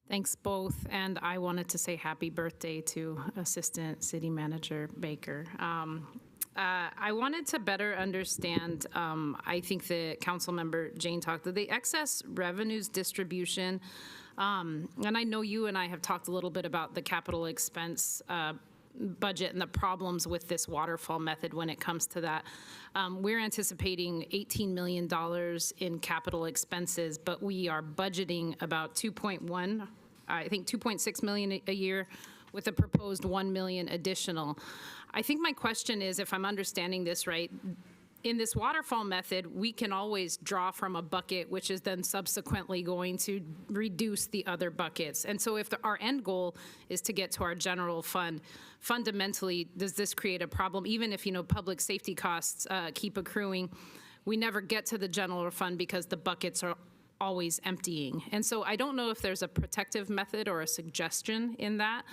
Thanks both, and I wanted to say happy birthday to Assistant City Manager Baker. I wanted to better understand, I think the council member Jane talked, the excess revenues distribution, and I know you and I have talked a little bit about the capital expense budget and the problems with this waterfall method when it comes to that. We're anticipating $18 million in capital expenses, but we are budgeting about 2.6 million a year with a proposed 1 million additional. I think my question is, if I'm understanding this right, in this waterfall method, we can always draw from a bucket, which is then subsequently going to reduce the other buckets. And so if our end goal is to get to our general fund, fundamentally, does this create a problem? Even if, public safety costs keep accruing, we never get to the general fund because the buckets are always emptying. And so I don't know if there's a protective method or a suggestion in that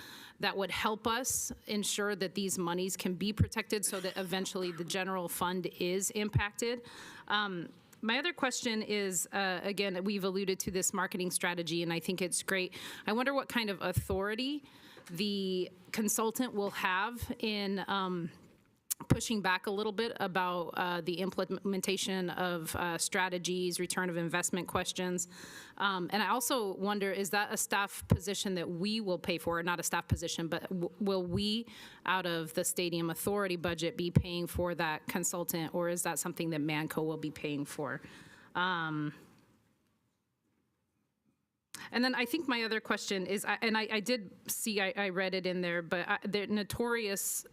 would help us ensure that these monies can be protected so that eventually the general fund is impacted. My other question is, again, we've alluded to this marketing strategy, and I think it's great. I wonder what kind of authority the consultant will have in pushing back a little bit about the implementation of strategies, return of investment questions. And I also wonder, is that a staff position that we will pay for, or not a staff position, but will we, out of the Stadium Authority budget, be paying for that consultant, or is that something that Manco will be paying for? And then I think my other question is, and I did see, I read it in there, but the notorious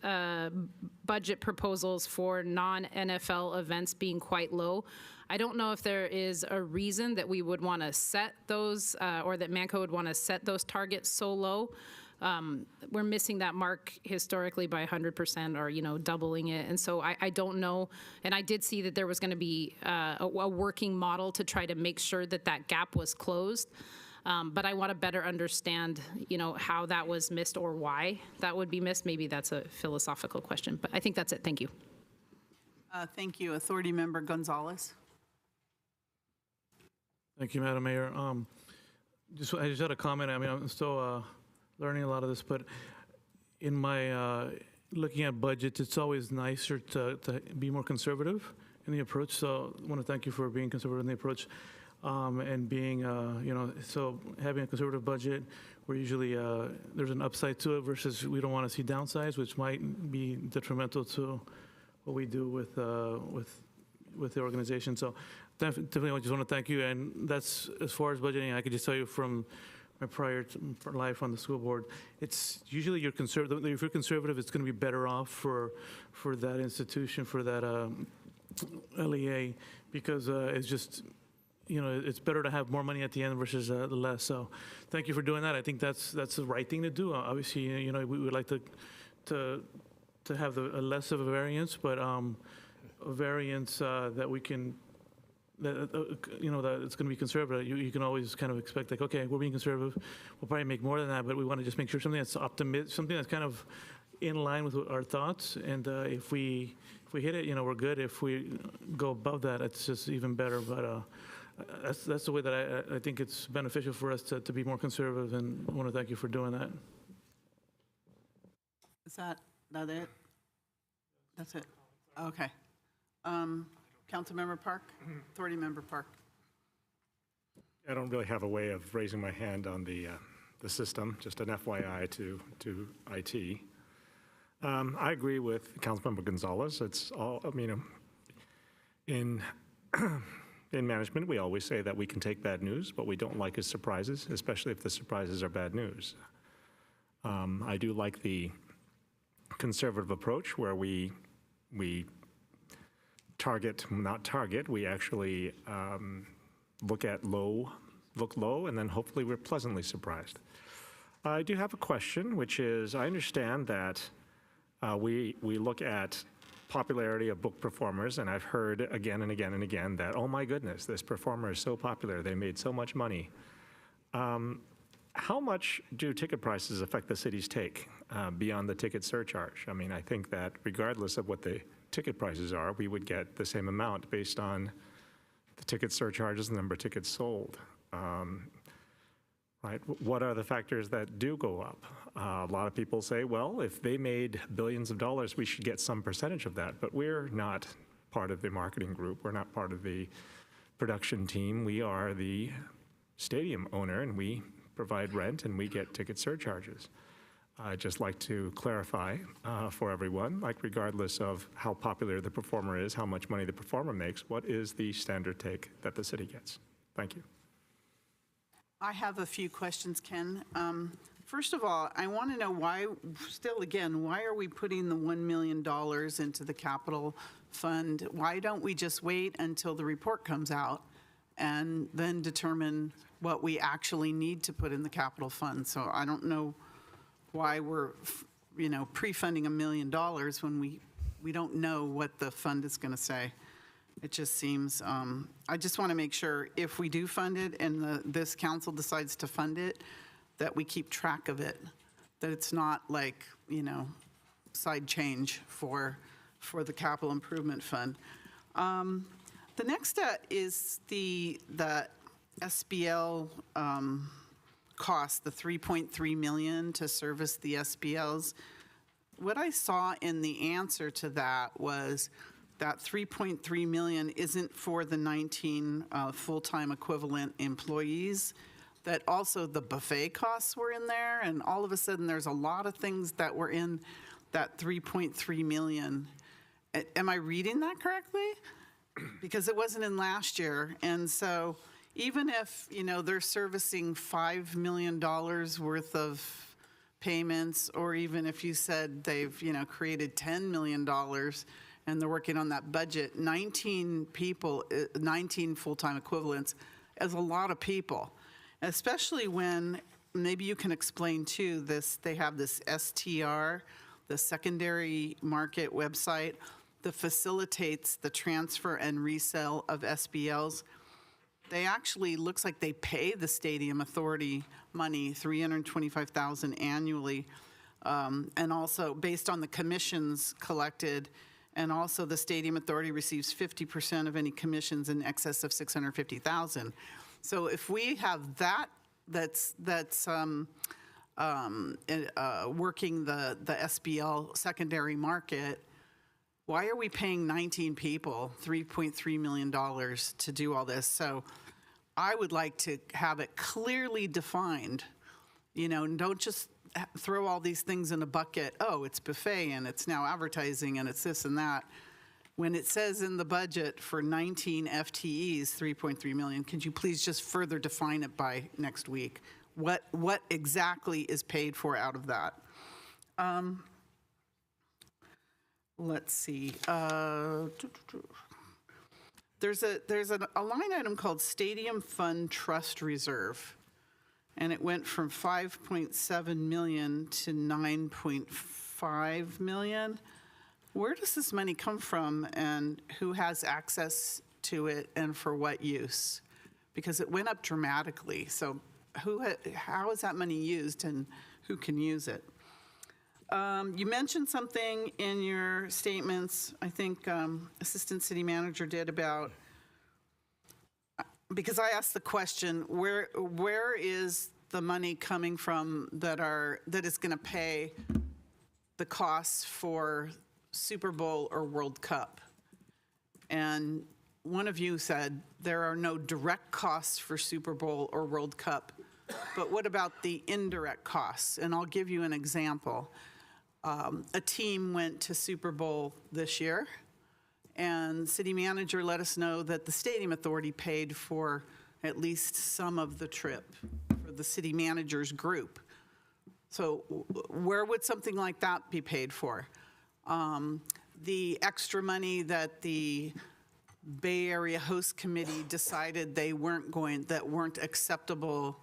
budget proposals for non-NFL events being quite low. I don't know if there is a reason that we would want to set those, or that Manco would want to set those targets so low. We're missing that mark historically by 100% or, doubling it. And so I don't know. And I did see that there was going to be a working model to try to make sure that that gap was closed. But I want to better understand, how that was missed or why that would be missed. Maybe that's a philosophical question, but I think that's it. Thank you. Thank you. Authority Member Gonzalez. Thank you, Madam Mayor. I just had a comment. I mean, I'm still learning a lot of this, but in my looking at budgets, it's always nicer to be more conservative in the approach. So I want to thank you for being conservative in the approach. And being, so having a conservative budget, we're usually, there's an upside to it versus we don't want to see downsides, which might be detrimental to what we do with the organization. So definitely I just want to thank you. And that's, as far as budgeting, I could just tell you from my prior life on the school board, it's usually you're conservative. If you're conservative, it's going to be better off for that institution, for that LEA, because it's just, it's better to have more money at the end versus the less. So thank you for doing that. I think that's the right thing to do. Obviously, we would like to have a less of a variance, but a variance that we can, that it's going to be conservative. You can always kind of expect, like, okay, we're being conservative. We'll probably make more than that, but we want to just make sure something that's something that's kind of in line with our thoughts. And if we hit it, we're good. If we go above that, it's just even better. But that's the way that I think it's beneficial for us to be more conservative, and I want to thank you for doing that. Is that it? That's it? Okay. Councilmember Park? Authority Member Park? I don't really have a way of raising my hand on the system, just an FYI to IT. I agree with Councilmember Gonzalez. It's all, I mean, in management, we always say that we can take bad news. What we don't like is surprises, especially if the surprises are bad news. I do like the conservative approach where we we actually look low, and then hopefully we're pleasantly surprised. I do have a question, which is, I understand that we look at popularity of book performers, and I've heard again and again and again that, oh my goodness, this performer is so popular, they made so much money. How much do ticket prices affect the city's take beyond the ticket surcharge? I mean, I think that regardless of what the ticket prices are, we would get the same amount based on the ticket surcharges and the number of tickets sold. Right? What are the factors that do go up? A lot of people say, well, if they made billions of dollars, we should get some percentage of that. But we're not part of the marketing group. We're not part of the production team. We are the stadium owner, and we provide rent, and we get ticket surcharges. I'd just like to clarify for everyone, like regardless of how popular the performer is, how much money the performer makes, what is the standard take that the city gets? Thank you. I have a few questions, Ken. First of all, I want to know why, still again, why are we putting the $1 million into the capital fund? Why don't we just wait until the report comes out and then determine what we actually need to put in the capital fund? So I don't know why we're, pre-funding $1 million when we don't know what the fund is going to say. It just seems, I just want to make sure if we do fund it and this council decides to fund it, that we keep track of it, that it's not like, side change for the capital improvement fund. The next is the SBL cost, the $3.3 million to service the SBLs. What I saw in the answer to that was that $3.3 million isn't for the 19 full-time equivalent employees, that also the buffet costs were in there, and all of a sudden there's a lot of things that were in that $3.3 million. Am I reading that correctly? Because it wasn't in last year, and so even if, they're servicing $5 million worth of payments, or even if you said they've, created $10 million and they're working on that budget, 19 people, 19 full-time equivalents is a lot of people, especially when, maybe you can explain too, they have this STR, the secondary market website that facilitates the transfer and resale of SBLs. They actually, looks like they pay the Stadium Authority money, $325,000 annually, and also based on the commissions collected, and also the Stadium Authority receives 50% of any commissions in excess of $650,000. So if we have that's working the SBL secondary market, why are we paying 19 people $3.3 million to do all this? So I would like to have it clearly defined, and don't just throw all these things in a bucket. Oh, it's buffet and it's now advertising and it's this and that. When it says in the budget for 19 FTEs, 3.3 million, could you please just further define it by next week? What exactly is paid for out of that? Let's see. There's a line item called Stadium Fund Trust Reserve, and it went from 5.7 million to 9.5 million. Where does this money come from, and who has access to it, and for what use? Because it went up dramatically. So how is that money used, and who can use it? You mentioned something in your statements, I think Assistant City Manager did, about, because I asked the question, where is the money coming from that is going to pay the costs for Super Bowl or World Cup? And one of you said there are no direct costs for Super Bowl or World Cup, but what about the indirect costs? And I'll give you an example. A team went to Super Bowl this year, and city manager let us know that the Stadium Authority paid for at least some of the trip for the city manager's group. So where would something like that be paid for? The extra money that the Bay Area Host Committee decided that weren't acceptable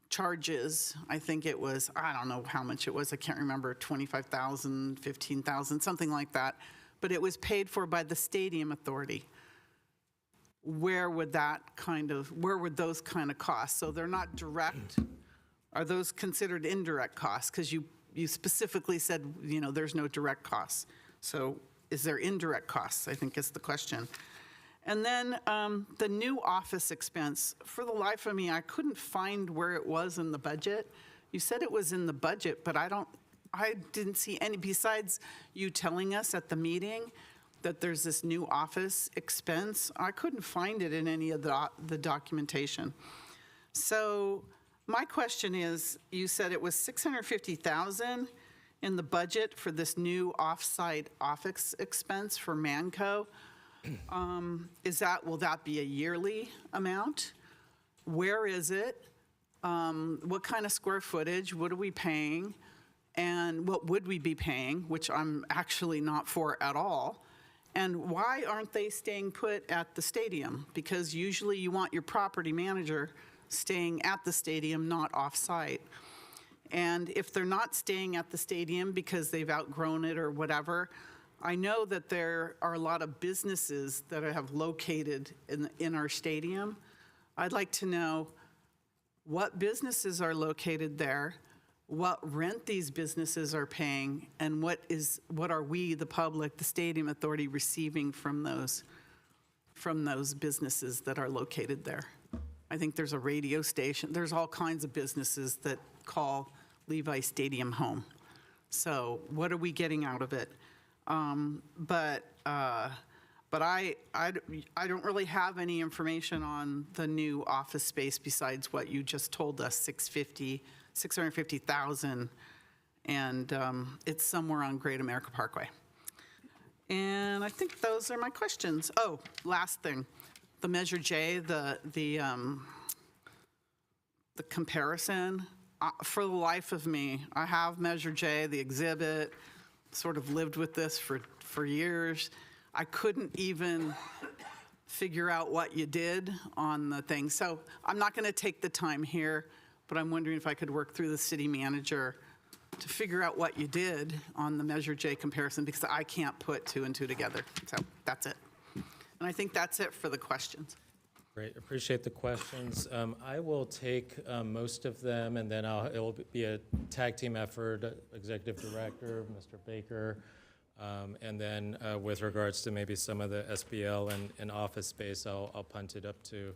charges. I think it was, I don't know how much it was, I can't remember, 25,000, 15,000, something like that. But it was paid for by the Stadium Authority. Where would those kind of costs? So they're not direct. Are those considered indirect costs? Because you specifically said, there's no direct costs. So is there indirect costs, I think is the question. And then the new office expense, for the life of me, I couldn't find where it was in the budget. You said it was in the budget, but I didn't see any, besides you telling us at the meeting that there's this new office expense. I couldn't find it in any of the documentation. So my question is, you said it was $650,000 in the budget for this new off-site office expense for Manco. Will that be a yearly amount? Where is it? What kind of square footage? What are we paying? And what would we be paying, which I'm actually not for at all? And why aren't they staying put at the stadium? Because usually you want your property manager staying at the stadium, not off-site. And if they're not staying at the stadium because they've outgrown it or whatever, I know that there are a lot of businesses that have located in our stadium. I'd like to know what businesses are located there, what rent these businesses are paying, and what are we, the public, the Stadium Authority, receiving from those businesses that are located there. I think there's a radio station. There's all kinds of businesses that call Levi Stadium home. So what are we getting out of it? But I don't really have any information on the new office space besides what you just told us, $650,000, and it's somewhere on Great America Parkway. And I think those are my questions. Oh, last thing, the Measure J, the comparison. For the life of me, I have Measure J, the exhibit. Sort of lived with this for years. I couldn't even figure out what you did on the thing. So I'm not going to take the time here, but I'm wondering if I could work through the city manager to figure out what you did on the Measure J comparison, because I can't put two and two together. So that's it. And I think that's it for the questions. Great, appreciate the questions. I will take most of them, and then it will be a tag team effort, Executive Director, Mr. Baker, and then with regards to maybe some of the SBL and office space, I'll punt it up to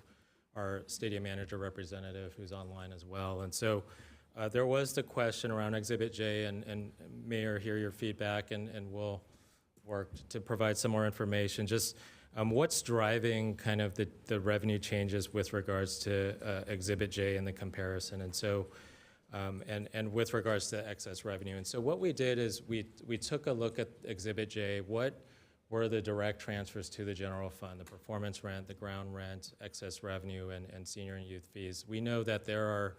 our stadium manager representative who's online as well. And so there was the question around Exhibit J, and Mayor, hear your feedback, and we'll work to provide some more information. Just what's driving kind of the revenue changes with regards to Exhibit J and the comparison? And so, and with regards to excess revenue. And so what we did is we took a look at Exhibit J. What were the direct transfers to the general fund, the performance rent, the ground rent, excess revenue, and senior and youth fees? We know that there are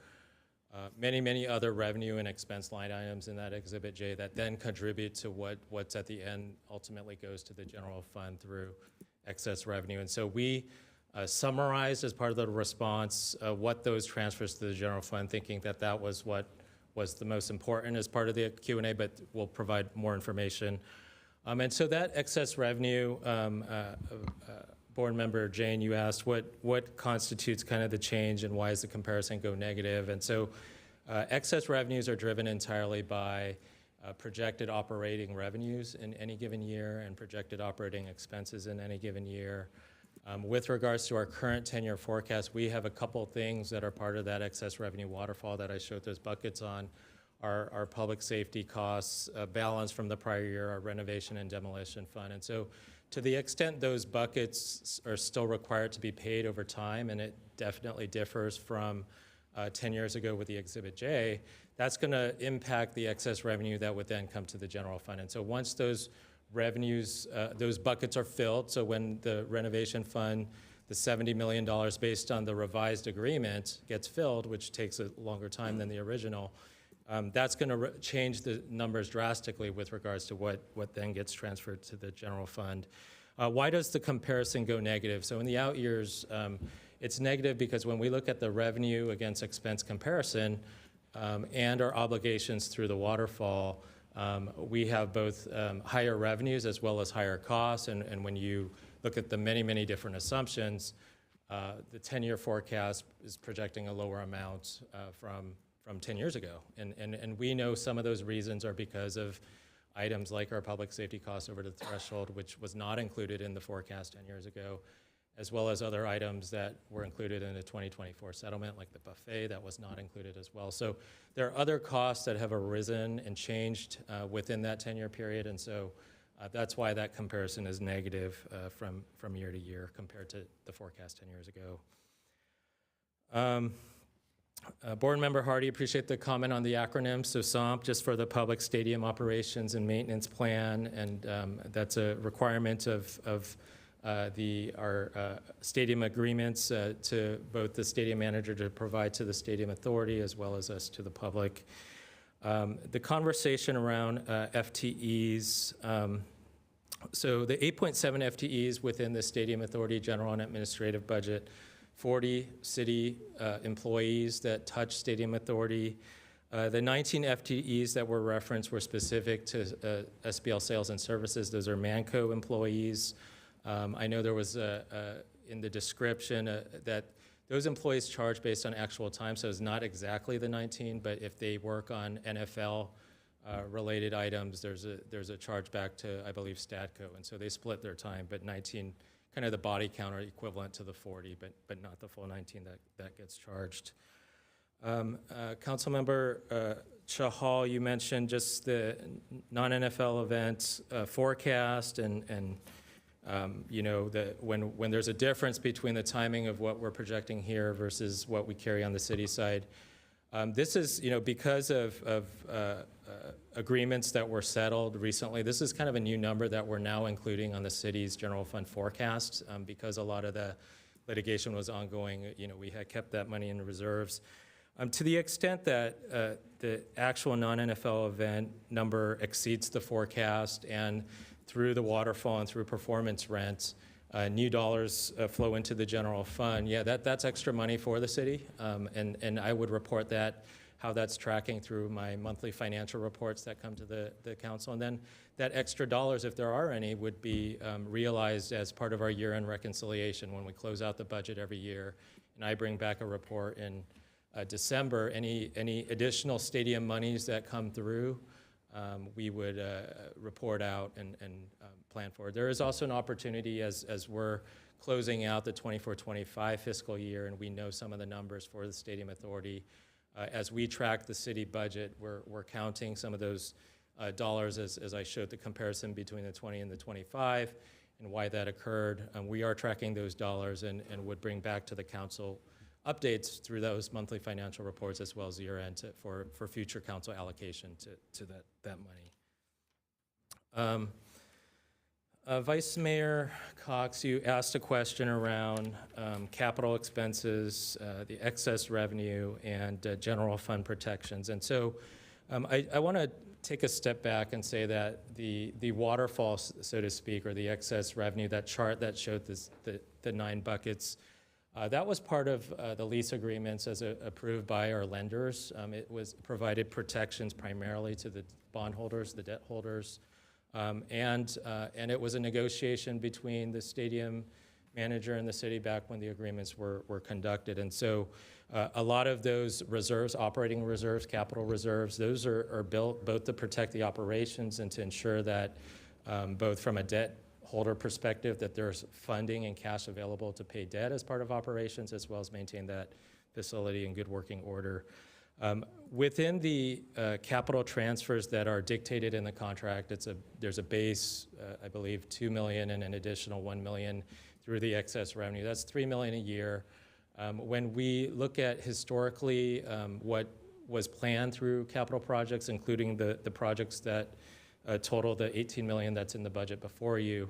many other revenue and expense line items in that Exhibit J that then contribute to what's at the end ultimately goes to the general fund through excess revenue. And so we summarized as part of the response what those transfers to the general fund, thinking that was what was the most important as part of the Q&A, but we'll provide more information. And so that excess revenue, Board Member Jane, you asked what constitutes kind of the change and why does the comparison go negative? And so excess revenues are driven entirely by projected operating revenues in any given year and projected operating expenses in any given year. With regards to our current 10-year forecast, we have a couple things that are part of that excess revenue waterfall that I showed those buckets on. Our public safety costs, balance from the prior year, our renovation and demolition fund. And so To the extent those buckets are still required to be paid over time, and it definitely differs from 10 years ago with the Exhibit J, that's going to impact the excess revenue that would then come to the general fund. And so once those revenues, those buckets are filled, so when the renovation fund, the $70 million based on the revised agreement gets filled, which takes a longer time than the original, that's going to change the numbers drastically with regards to what then gets transferred to the general fund. Why does the comparison go negative? So in the out years, it's negative because when we look at the revenue against expense comparison and our obligations through the waterfall, we have both higher revenues as well as higher costs. And when you look at the many, many different assumptions, the 10-year forecast is projecting a lower amount from 10 years ago. And we know some of those reasons are because of items like our public safety costs over the threshold, which was not included in the forecast 10 years ago, as well as other items that were included in the 2024 settlement, like the buffet that was not included as well. So there are other costs that have arisen and changed within that 10-year period, and so that's why that comparison is negative from year to year compared to the forecast 10 years ago. Board Member Hardy, appreciate the comment on the acronym. So SOMP, just for the Public Stadium Operations and Maintenance Plan, and that's a requirement of our stadium agreements to both the stadium manager to provide to the stadium authority as well as us to the public. The conversation around FTEs, so the 8.7 FTEs within the stadium authority general and administrative budget, 40 city employees that touch stadium authority. The 19 FTEs that were referenced were specific to SBL sales and services. Those are Manco employees. I know there was in the description that those employees charge based on actual time, so it's not exactly the 19, but if they work on NFL related items, there's a charge back to, I believe, Statco, and so they split their time, but 19, kind of the body count are equivalent to the 40, but not the full 19 that gets charged. Councilmember Chahal, you mentioned just the non-NFL events forecast and you know, when there's a difference between the timing of what we're projecting here versus what we carry on the city side. This is, you know, because of agreements that were settled recently, this is kind of a new number that we're now including on the city's general fund forecast because a lot of the litigation was ongoing. You know, we had kept that money in reserves. To the extent that the actual non-NFL event number exceeds the forecast and through the waterfall and through performance rent, new dollars flow into the general fund, yeah, that's extra money for the city. And I would report that, how that's tracking through my monthly financial reports that come to the council. And then that extra dollars, if there are any, would be realized as part of our year-end reconciliation when we close out the budget every year. And I bring back a report in December. Any additional stadium monies that come through, we would report out and plan for. There is also an opportunity as we're closing out the 24-25 fiscal year and we know some of the numbers for the Stadium Authority. As we track the city budget, we're counting some of those dollars as I showed the comparison between the 20 and the 25 and why that occurred. We are tracking those dollars and would bring back to the council updates through those monthly financial reports as well as year-end for future council allocation to that money. Vice Mayor Cox, you asked a question around capital expenses, the excess revenue, and general fund protections. And so I want to take a step back and say that the waterfall, so to speak, or the excess revenue, that chart that showed the 9 buckets, that was part of the lease agreements as approved by our lenders. It was provided protections primarily to the bondholders, the debt holders, and it was a negotiation between the stadium manager and the city back when the agreements were conducted. And so a lot of those reserves, operating reserves, capital reserves, those are built both to protect the operations and to ensure that both from a debt holder perspective that there's funding and cash available to pay debt as part of operations as well as maintain that facility in good working order. Within the capital transfers that are dictated in the contract, there's a base, I believe, $2 million and an additional $1 million through the excess revenue. That's $3 million a year. When we look at historically what was planned through capital projects, including the projects that total the $18 million that's in the budget before you,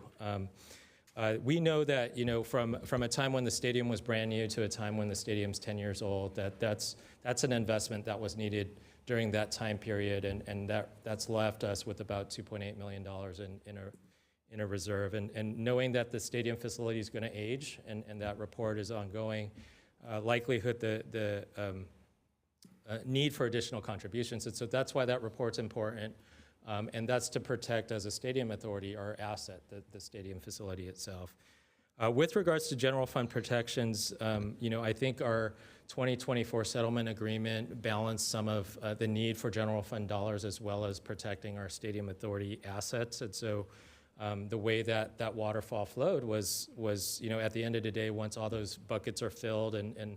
we know that, from a time when the stadium was brand new to a time when the stadium's 10 years old, that's an investment that was needed during that time period, and that's left us with about $2.8 million in a reserve. And knowing that the stadium facility is going to age, and that report is ongoing, likelihood the need for additional contributions. And so that's why that report's important. And that's to protect, as a stadium authority, our asset, the stadium facility itself. With regards to general fund protections, I think our 2024 settlement agreement balanced some of the need for general fund dollars as well as protecting our stadium authority assets. And so the way that waterfall flowed was at the end of the day, once all those buckets are filled and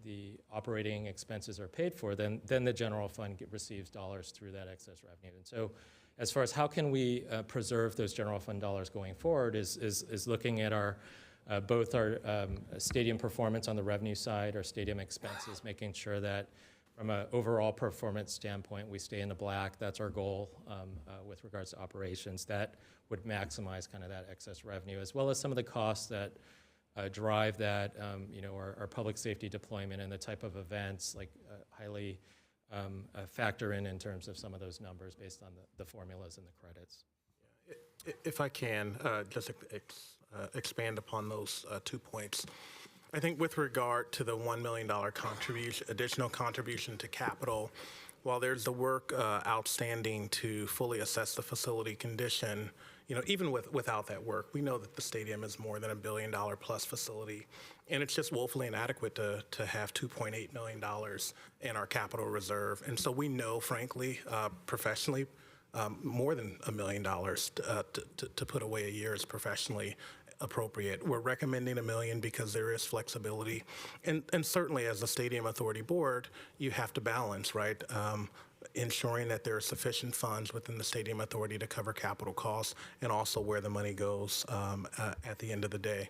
the operating expenses are paid for, then the general fund receives dollars through that excess revenue. And so as far as how can we preserve those general fund dollars going forward is looking at our both our stadium performance on the revenue side, our stadium expenses, making sure that from an overall performance standpoint, we stay in the black. That's our goal with regards to operations. That would maximize kind of that excess revenue, as well as some of the costs that drive that, our public safety deployment and the type of events, like highly factor in terms of some of those numbers based on the formulas and the credits. If I can, just expand upon those 2 points. I think with regard to the $1 million additional contribution to capital, while there's the work outstanding to fully assess the facility condition, even without that work, we know that the stadium is more than $1 billion plus facility, and it's just woefully inadequate to have $2.8 million in our capital reserve. And so we know, frankly, professionally, more than $1 million to put away a year is professionally appropriate. We're recommending $1 million because there is flexibility, and certainly as the Stadium Authority Board, you have to balance, right? Ensuring that there are sufficient funds within the Stadium Authority to cover capital costs, and also where the money goes at the end of the day.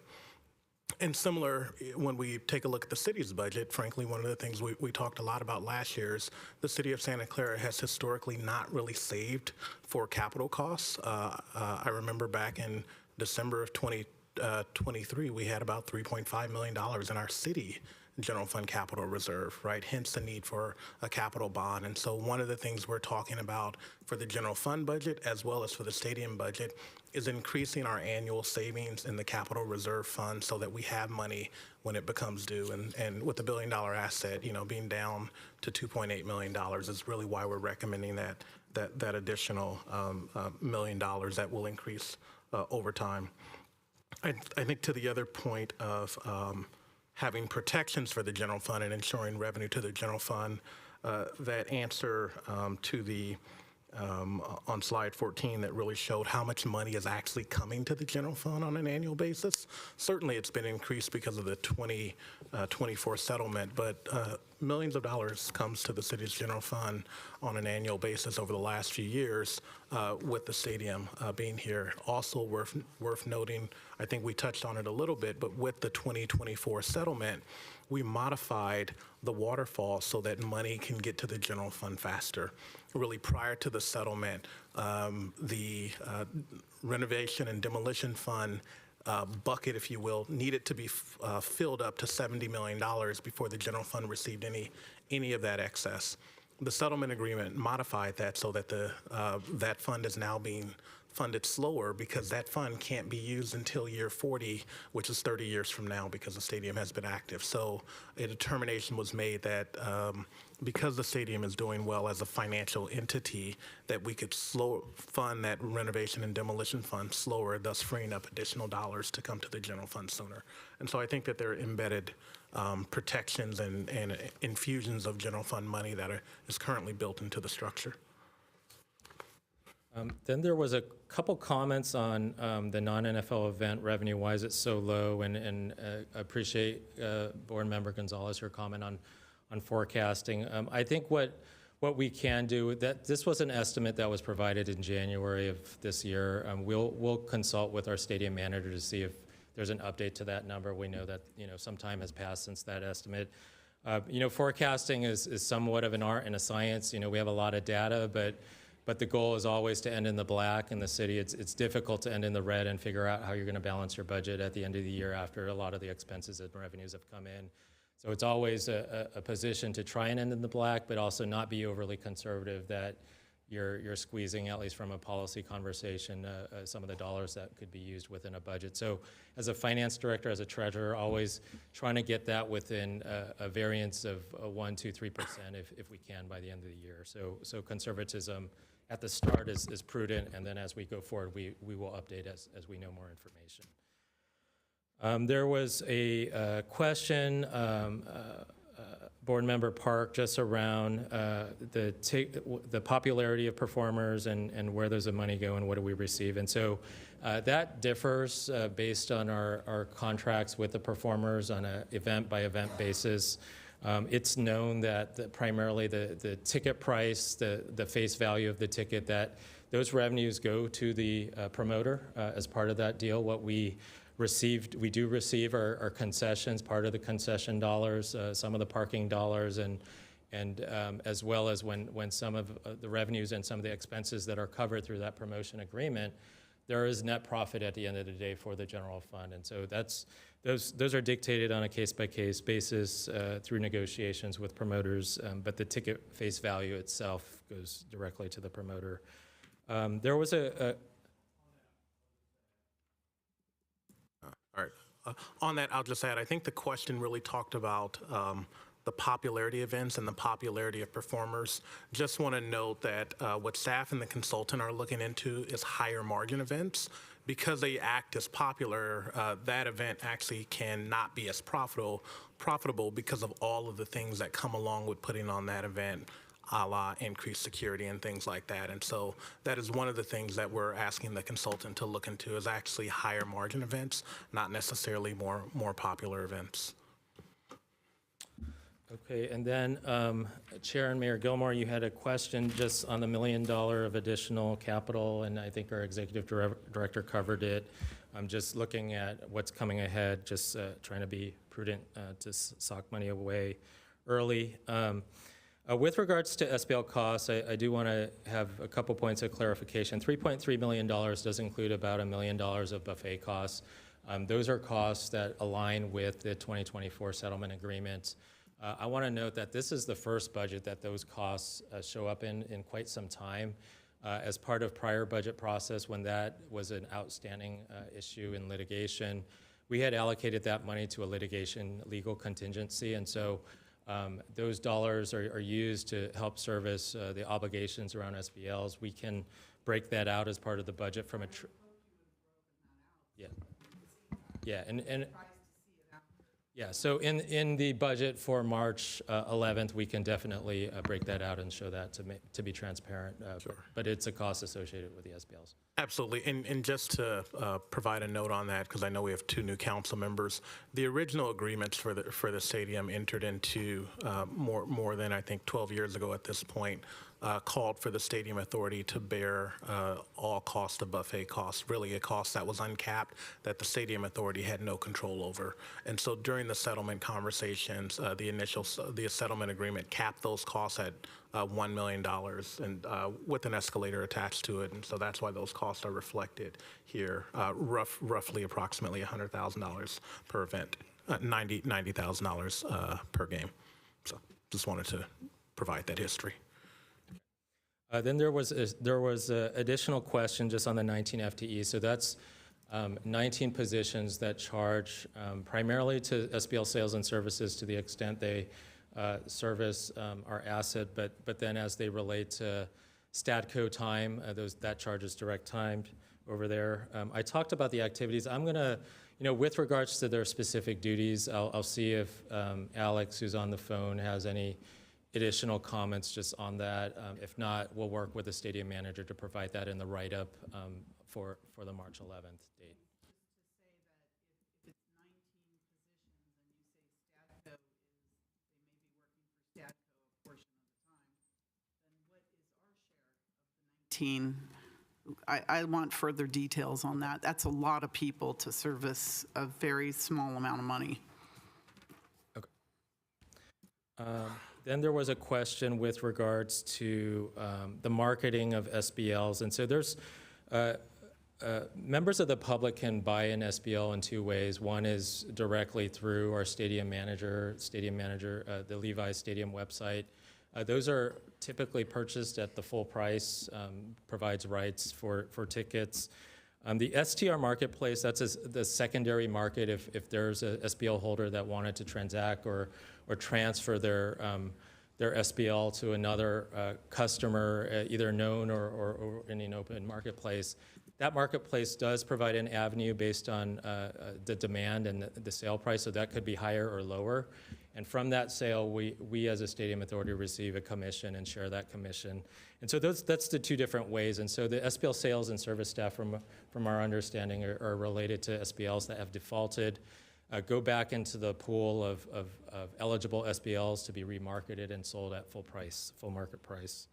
And similar, when we take a look at the city's budget, frankly, one of the things we talked a lot about last year is the city of Santa Clara has historically not really saved for capital costs. I remember back in December of 2023, we had about $3.5 million in our city general fund capital reserve, right? Hence the need for a capital bond. And so one of the things we're talking about for the general fund budget as well as for the stadium budget is increasing our annual savings in the capital reserve fund so that we have money when it becomes due. And with the $1 billion asset, being down to $2.8 million is really why we're recommending that additional $1 million that will increase over time. I think to the other point of having protections for the general fund and ensuring revenue to the general fund, that answer to the on slide 14 that really showed how much money is actually coming to the general fund on an annual basis. Certainly it's been increased because of the 2024 settlement, but millions of dollars comes to the city's general fund on an annual basis over the last few years with the stadium being here. Also worth noting, I think we touched on it a little bit, but with the 2024 settlement, we modified the waterfall so that money can get to the general fund faster. Really, prior to the settlement, the renovation and demolition fund bucket, if you will, needed to be filled up to $70 million before the general fund received any of that excess. The settlement agreement modified that so that that fund is now being funded slower because that fund can't be used until year 40, which is 30 years from now because the stadium has been active. So a determination was made that because the stadium is doing well as a financial entity, that we could fund that renovation and demolition fund slower, thus freeing up additional dollars to come to the general fund sooner. And so I think that there are embedded protections and infusions of general fund money that is currently built into the structure. Then there was a couple comments on the non-NFL event revenue. Why is it so low? And I appreciate Board Member Gonzalez, your comment on forecasting. I think what we can do, that this was an estimate that was provided in January of this year. We'll consult with our stadium manager to see if there's an update to that number. We know that, some time has passed since that estimate. Forecasting is somewhat of an art and a science. We have a lot of data, but the goal is always to end in the black in the city. It's difficult to end in the red and figure out how you're going to balance your budget at the end of the year after a lot of the expenses and revenues have come in. So it's always a position to try and end in the black, but also not be overly conservative that you're squeezing, at least from a policy conversation, some of the dollars that could be used within a budget. So as a finance director, as a treasurer, always trying to get that within a variance of 1%, 2%, 3% if we can by the end of the year. So conservatism at the start is prudent, and then as we go forward, we will update as we know more information. There was a question, Board Member Park, just around the popularity of performers and where does the money go and what do we receive. And so that differs based on our contracts with the performers on an event-by-event basis. It's known that primarily the ticket price, the face value of the ticket, that those revenues go to the promoter as part of that deal. What we do receive our concessions, part of the concession dollars, some of the parking dollars, and as well as when some of the revenues and some of the expenses that are covered through that promotion agreement, there is net profit at the end of the day for the general fund. And so those are dictated on a case-by-case basis through negotiations with promoters, but the ticket face value itself goes directly to the promoter. There was All right. On that, I'll just add, I think the question really talked about the popularity events and the popularity of performers. Just want to note that what staff and the consultant are looking into is higher margin events. Because they act as popular, that event actually cannot be as profitable because of all of the things that come along with putting on that event, a la increased security and things like that. And so that is one of the things that we're asking the consultant to look into, is actually higher margin events, not necessarily more popular events. Okay, and then Chair and Mayor Gilmore, you had a question just on the $1 million of additional capital, and I think our executive director covered it. I'm just looking at what's coming ahead, just trying to be prudent to sock money away early. With regards to SPL costs, I do want to have a couple points of clarification. $3.3 million does include about $1 million of buffet costs. Those are costs that align with the 2024 settlement agreement. I want to note that this is the first budget that those costs show up in quite some time. As part of prior budget process, when that was an outstanding issue in litigation, we had allocated that money to a litigation legal contingency, and so those dollars are used to help service the obligations around SBLs. We can break that out as part of the budget from a... Yeah, and yeah, so in the budget for March 11th, we can definitely break that out and show that to be transparent. Sure. But it's a cost associated with the SBLs. Absolutely, and just to provide a note on that, because I know we have 2 new council members, the original agreements for the stadium entered into more than, I think, 12 years ago at this point, called for the Stadium Authority to bear all cost of buffet costs, really a cost that was uncapped, that the Stadium Authority had no control over. And so during the settlement conversations, the settlement agreement capped those costs at $1 million and with an escalator attached to it. And so that's why those costs are reflected here, roughly approximately $100,000 per event, $90,000 per game. So just wanted to provide that history. Then there was a additional question just on the 19 FTE. So that's 19 positions that charge primarily to SBL sales and services to the extent they service our asset, but then as they relate to Statco time, that charge is direct timed over there. I talked about the activities. I'm gonna, with regards to their specific duties, I'll see if Alex, who's on the phone, has any additional comments just on that. If not, we'll work with the stadium manager to provide that in the write-up for the March 11th date. Just to say that if it's 19 positions and you say Statco is, they may be working for 2019. I want further details on that. That's a lot of people to service a very small amount of money. Then there was a question with regards to the marketing of SBLs. And so there's members of the public can buy an SBL in two ways. One is directly through our stadium manager, the Levi's Stadium website. Those are typically purchased at the full price, provides rights for tickets. The STR marketplace, that's the secondary market if there's a SBL holder that wanted to transact or transfer their SBL to another customer, either known or in an open marketplace. That marketplace does provide an avenue based on the demand and the sale price, so that could be higher or lower. And from that sale, we as a stadium authority receive a commission and share that commission. And so that's the two different ways. And so the SBL sales and service staff, from our understanding, are related to SBLs that have defaulted, go back into the pool of eligible SBLs to be remarketed and sold at full price, full market price.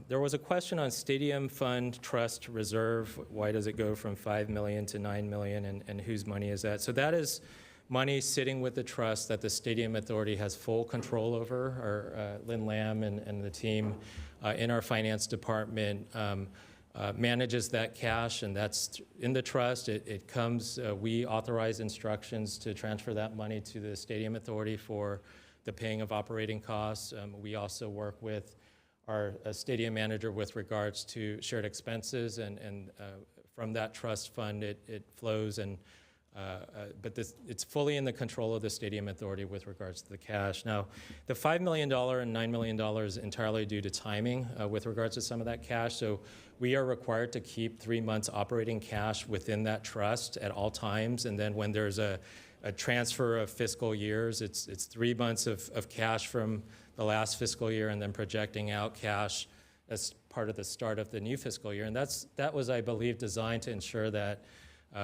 There was a question on Stadium Fund Trust Reserve. Why does it go from $5 million to $9 million, and whose money is that? So that is money sitting with the trust that the Stadium Authority has full control over. Lynn Lamb and the team in our finance department manages that cash, and that's in the trust. It comes, we authorize instructions to transfer that money to the Stadium Authority for the paying of operating costs. We also work with our stadium manager with regards to shared expenses, and from that trust fund, it flows, but it's fully in the control of the Stadium Authority with regards to the cash. Now, the $5 million and $9 million is entirely due to timing with regards to some of that cash. So we are required to keep 3 months operating cash within that trust at all times, and then when there's a transfer of fiscal years, it's 3 months of cash from the last fiscal year and then projecting out cash as part of the start of the new fiscal year. And that was, I believe, designed to ensure that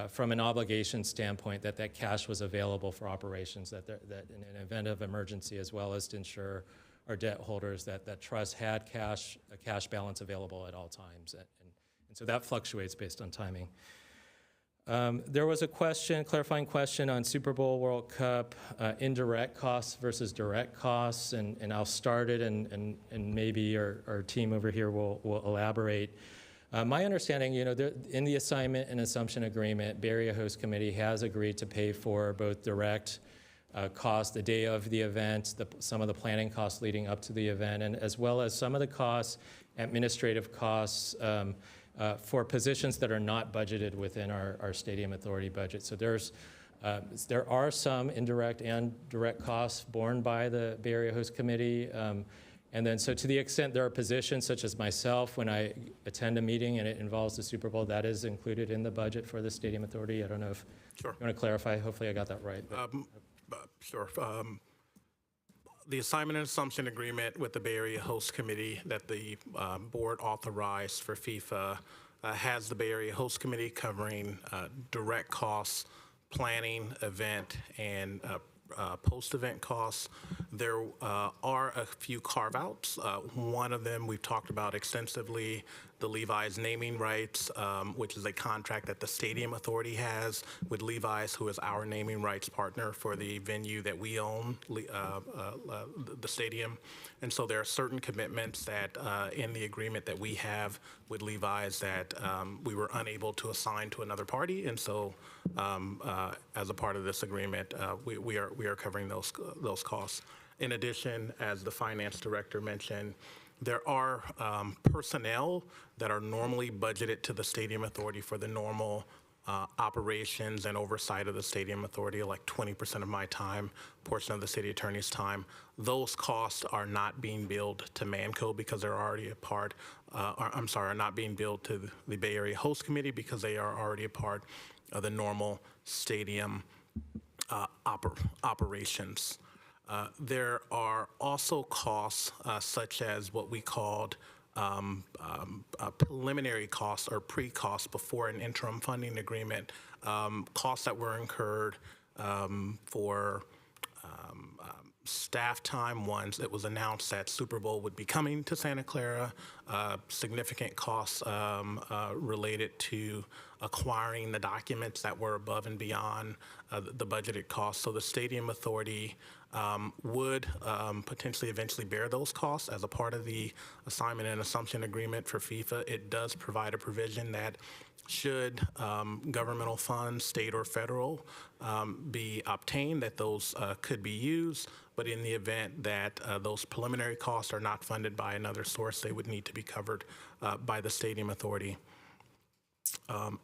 from an obligation standpoint, that cash was available for operations, that in an event of emergency, as well as to ensure our debt holders that trust had a cash balance available at all times. And so that fluctuates based on timing. There was a clarifying question on Super Bowl, World Cup, indirect costs versus direct costs, and I'll start it, and maybe our team over here will elaborate. My understanding, in the assignment and assumption agreement, Bay Area Host Committee has agreed to pay for both direct costs the day of the event, some of the planning costs leading up to the event, and as well as some of the costs, administrative costs, for positions that are not budgeted within our Stadium Authority budget. So there are some indirect and direct costs borne by the Bay Area Host Committee. And then so to the extent there are positions such as myself, when I attend a meeting and it involves the Super Bowl, that is included in the budget for the Stadium Authority. I don't know if you want to clarify. Hopefully I got that right. Sure. The assignment and assumption agreement with the Bay Area Host Committee that the board authorized for FIFA has the Bay Area Host Committee covering direct costs, planning, event, and post-event costs. There are a few carve-outs. One of them we've talked about extensively, the Levi's naming rights, which is a contract that the Stadium Authority has with Levi's, who is our naming rights partner for the venue that we own, the stadium. And so there are certain commitments that in the agreement that we have with Levi's that we were unable to assign to another party. And so as a part of this agreement, we are covering those costs. In addition, as the finance director mentioned, there are personnel that are normally budgeted to the Stadium Authority for the normal operations and oversight of the Stadium Authority, like 20% of my time, portion of the city attorney's time. Those costs are not being billed to Manco because they're already a part, are not being billed to the Bay Area Host Committee because they are already a part of the normal stadium operations. There are also costs such as what we called preliminary costs or pre-costs before an interim funding agreement, costs that were incurred for staff time once it was announced that Super Bowl would be coming to Santa Clara. Significant costs related to acquiring the documents that were above and beyond the budgeted costs. So the Stadium Authority would potentially eventually bear those costs as a part of the assignment and assumption agreement for FIFA. It does provide a provision that should governmental funds, state or federal, be obtained, that those could be used. But in the event that those preliminary costs are not funded by another source, they would need to be covered by the Stadium Authority.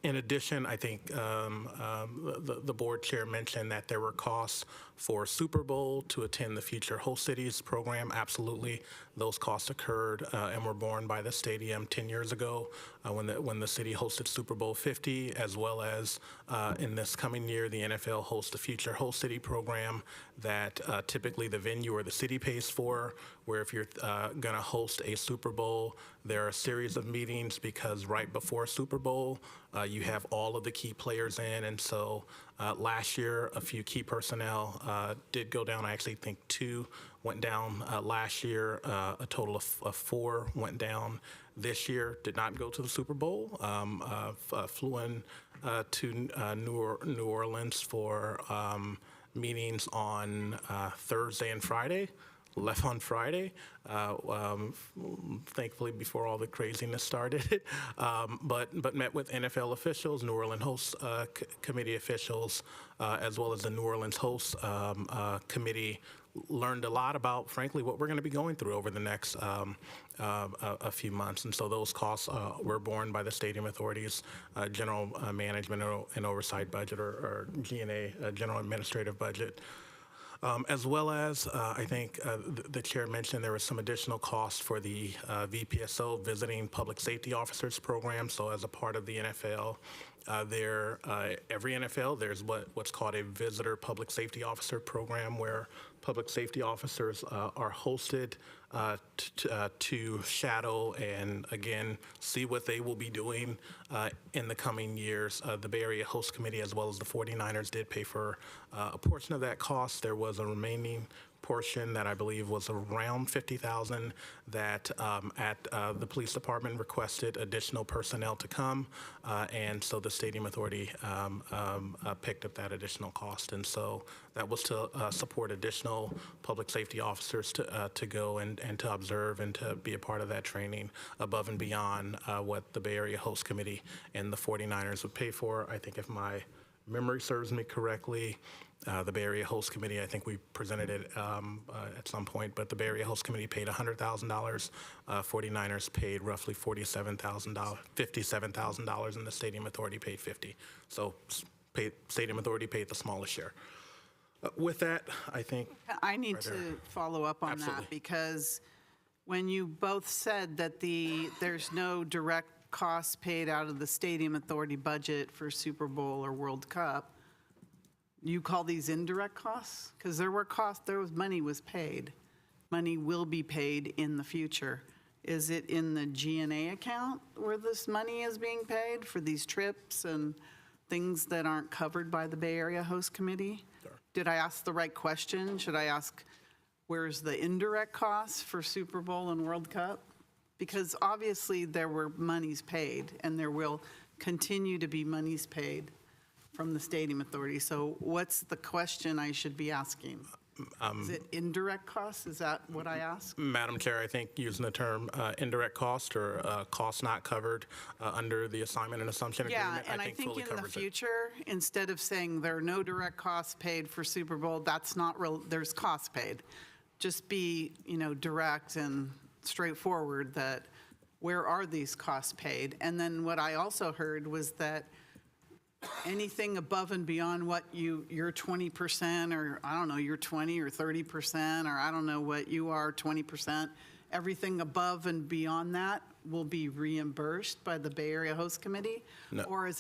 In addition, I think the board chair mentioned that there were costs for Super Bowl to attend the Future Host Cities program. Absolutely, those costs occurred and were borne by the stadium 10 years ago when the city hosted Super Bowl 50, as well as in this coming year, the NFL hosts the Future Host City program that typically the venue or the city pays for, where if you're going to host a Super Bowl, there are a series of meetings because right before Super Bowl, you have all of the key players in. And so last year, a few key personnel did go down. I actually think 2 went down last year. A total of 4 went down this year, did not go to the Super Bowl. Flew in to New Orleans for meetings on Thursday and Friday. Left on Friday, thankfully before all the craziness started, but met with NFL officials, New Orleans Host Committee officials, as well as the New Orleans Host Committee. Learned a lot about, frankly, what we're going to be going through over the next a few months. And so those costs were borne by the Stadium Authority's general management and oversight budget, or G&A, general administrative budget. As well as, I think the chair mentioned there was some additional costs for the VPSO, Visiting Public Safety Officers Program. So as a part of the NFL, every NFL, there's what's called a Visitor Public Safety Officer Program, where public safety officers are hosted to shadow and, again, see what they will be doing in the coming years. The Bay Area Host Committee, as well as the 49ers, did pay for a portion of that cost. There was a remaining portion that I believe was around $50,000 that at the police department requested additional personnel to come, and so the Stadium Authority picked up that additional cost. And so that was to support additional public safety officers to go and to observe and to be a part of that training above and beyond what the Bay Area Host Committee and the 49ers would pay for. I think if my memory serves me correctly, the Bay Area Host Committee, I think we presented it at some point, but the Bay Area Host Committee paid $100,000. 49ers paid roughly $57,000, and the Stadium Authority paid $50,000. So Stadium Authority paid the smallest share. With that, I think I need to follow up on Absolutely. that, because when you both said that there's no direct costs paid out of the Stadium Authority budget for Super Bowl or World Cup, you call these indirect costs? Because there were costs, money was paid. Money will be paid in the future. Is it in the G&A account where this money is being paid for these trips and things that aren't covered by the Bay Area Host Committee? Sure. Did I ask the right question? Should I ask, where's the indirect costs for Super Bowl and World Cup? Because obviously there were monies paid, and there will continue to be monies paid from the Stadium Authority. So what's the question I should be asking? Is it indirect costs? Is that what I asked? Madam Chair, I think using the term indirect cost or cost not covered under the assignment and assumption agreement, Yeah, and I think fully in the covers it. future, instead of saying there are no direct costs paid for Super Bowl, that's not real, there's costs paid. Just be, direct and straightforward that where are these costs paid? And then what I also heard was that anything above and beyond what you're 20%, or I don't know, you're 20 or 30%, or I don't know what you are, 20%, everything above and beyond that will be reimbursed by the Bay Area Host Committee? No. Or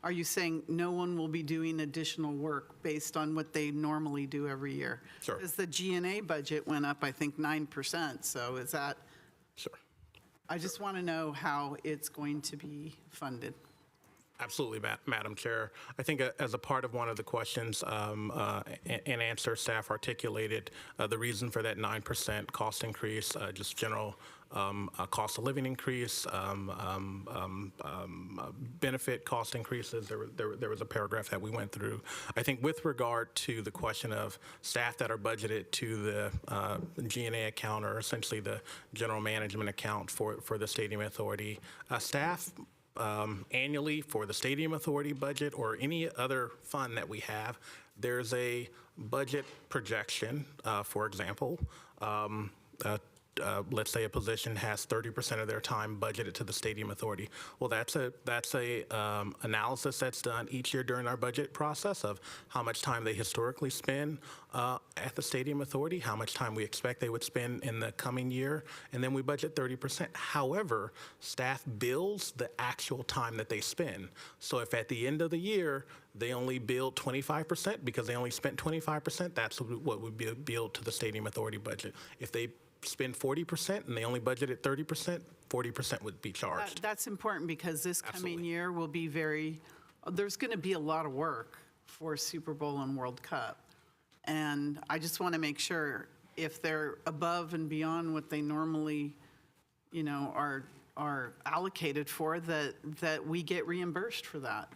are you saying no one will be doing additional work based on what they normally do every year? Sure. Because the G&A budget went up, I think, 9%, so is that, Sure. I just want to know how it's going to be funded. Absolutely, Madam Chair. I think as a part of one of the questions and answer, staff articulated the reason for that 9% cost increase, just general cost of living increase, benefit cost increases. There was a paragraph that we went through. I think with regard to the question of staff that are budgeted to the G&A account, or essentially the general management account for the Stadium Authority, staff annually for the Stadium Authority budget or any other fund that we have, there's a budget projection. For example, let's say a position has 30% of their time budgeted to the Stadium Authority. Well, that's a analysis that's done each year during our budget process of how much time they historically spend at the Stadium Authority, how much time we expect they would spend in the coming year, and then we budget 30%. However, staff bills the actual time that they spend. So if at the end of the year they only billed 25% because they only spent 25%, that's what would be billed to the Stadium Authority budget. If they spend 40% and they only budgeted 30%, 40% would be charged. That's important because this coming Absolutely. year will be there's going to be a lot of work for Super Bowl and World Cup. And I just want to make sure if they're above and beyond what they normally, are allocated for, that we get reimbursed for that.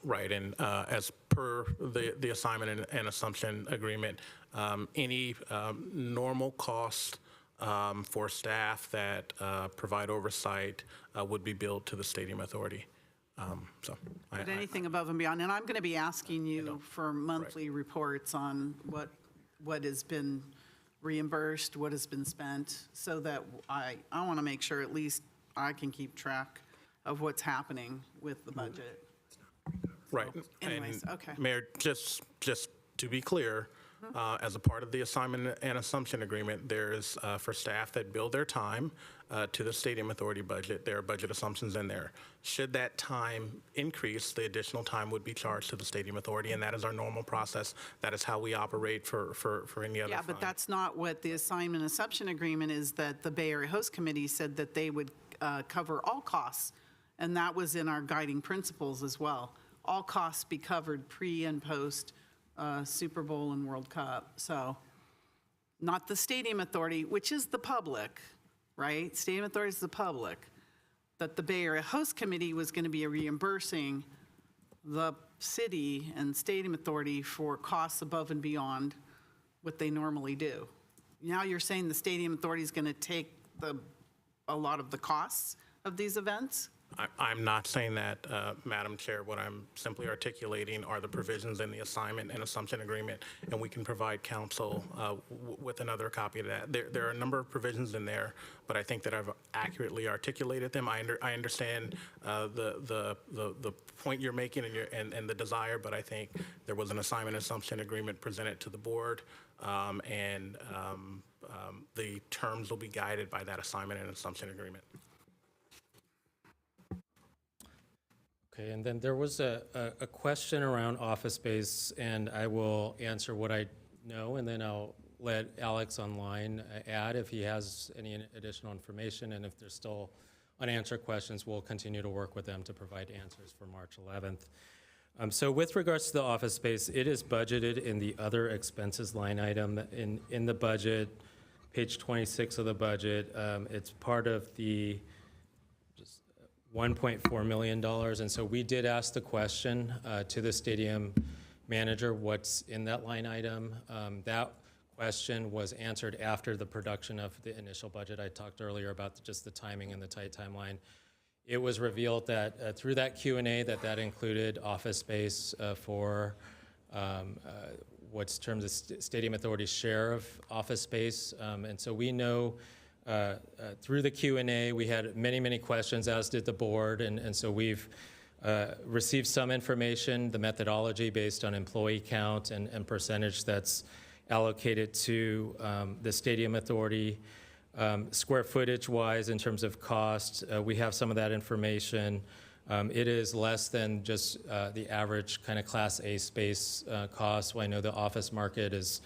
Right, and as per the assignment and assumption agreement, any normal cost for staff that provide oversight would be billed to the Stadium Authority. But anything above and beyond, and I'm going to be asking you for monthly reports on what has been reimbursed, what has been spent, so that I want to make sure at least I can keep track of what's happening with the budget. Right. Anyways, And okay. Mayor, just to be clear, as a part of the assignment and assumption agreement, there's, for staff that bill their time to the Stadium Authority budget, there are budget assumptions in there. Should that time increase, the additional time would be charged to the Stadium Authority, and that is our normal process. That is how we operate for any other Yeah, fund. but that's not what the assignment assumption agreement is, that the Bay Area Host Committee said that they would cover all costs, and that was in our guiding principles as well. All costs be covered pre and post Super Bowl and World Cup. So not the Stadium Authority, which is the public, right? Stadium Authority is the public. That the Bay Area Host Committee was going to be reimbursing the city and Stadium Authority for costs above and beyond what they normally do. Now you're saying the Stadium Authority is going to take a lot of the costs of these events? I'm not saying that, Madam Chair. What I'm simply articulating are the provisions in the assignment and assumption agreement, and we can provide council with another copy of that. There are a number of provisions in there, but I think that I've accurately articulated them. I understand the point you're making and the desire, but I think there was an assignment assumption agreement presented to the board, and the terms will be guided by that assignment and assumption agreement. Okay, and then there was a question around office space, and I will answer what I know, and then I'll let Alex online add if he has any additional information, and if there's still unanswered questions, we'll continue to work with them to provide answers for March 11th. So with regards to the office space, it is budgeted in the other expenses line item in the budget, page 26 of the budget. It's part of the $1.4 million, and so we did ask the question to the stadium manager, what's in that line item? That question was answered after the production of the initial budget. I talked earlier about just the timing and the tight timeline. It was revealed that through that Q&A that included office space for what's termed the Stadium Authority's share of office space, and so we know through the Q&A, we had many questions, as did the board, and so we've received some information, the methodology based on employee count and percentage that's allocated to the Stadium Authority. Square footage-wise, in terms of cost, we have some of that information. It is less than just the average kind of Class A space cost. I know the office market is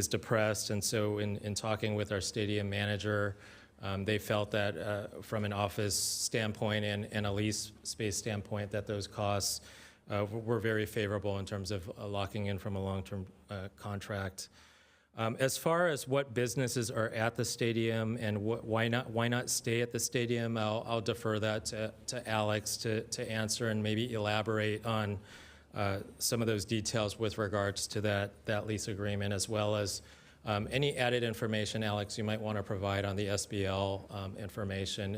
depressed, and so in talking with our stadium manager, They felt that from an office standpoint and a lease space standpoint, that those costs were very favorable in terms of locking in from a long-term contract. As far as what businesses are at the stadium and why not stay at the stadium, I'll defer that to Alex to answer and maybe elaborate on some of those details with regards to that lease agreement, as well as any added information, Alex, you might want to provide on the SBL information.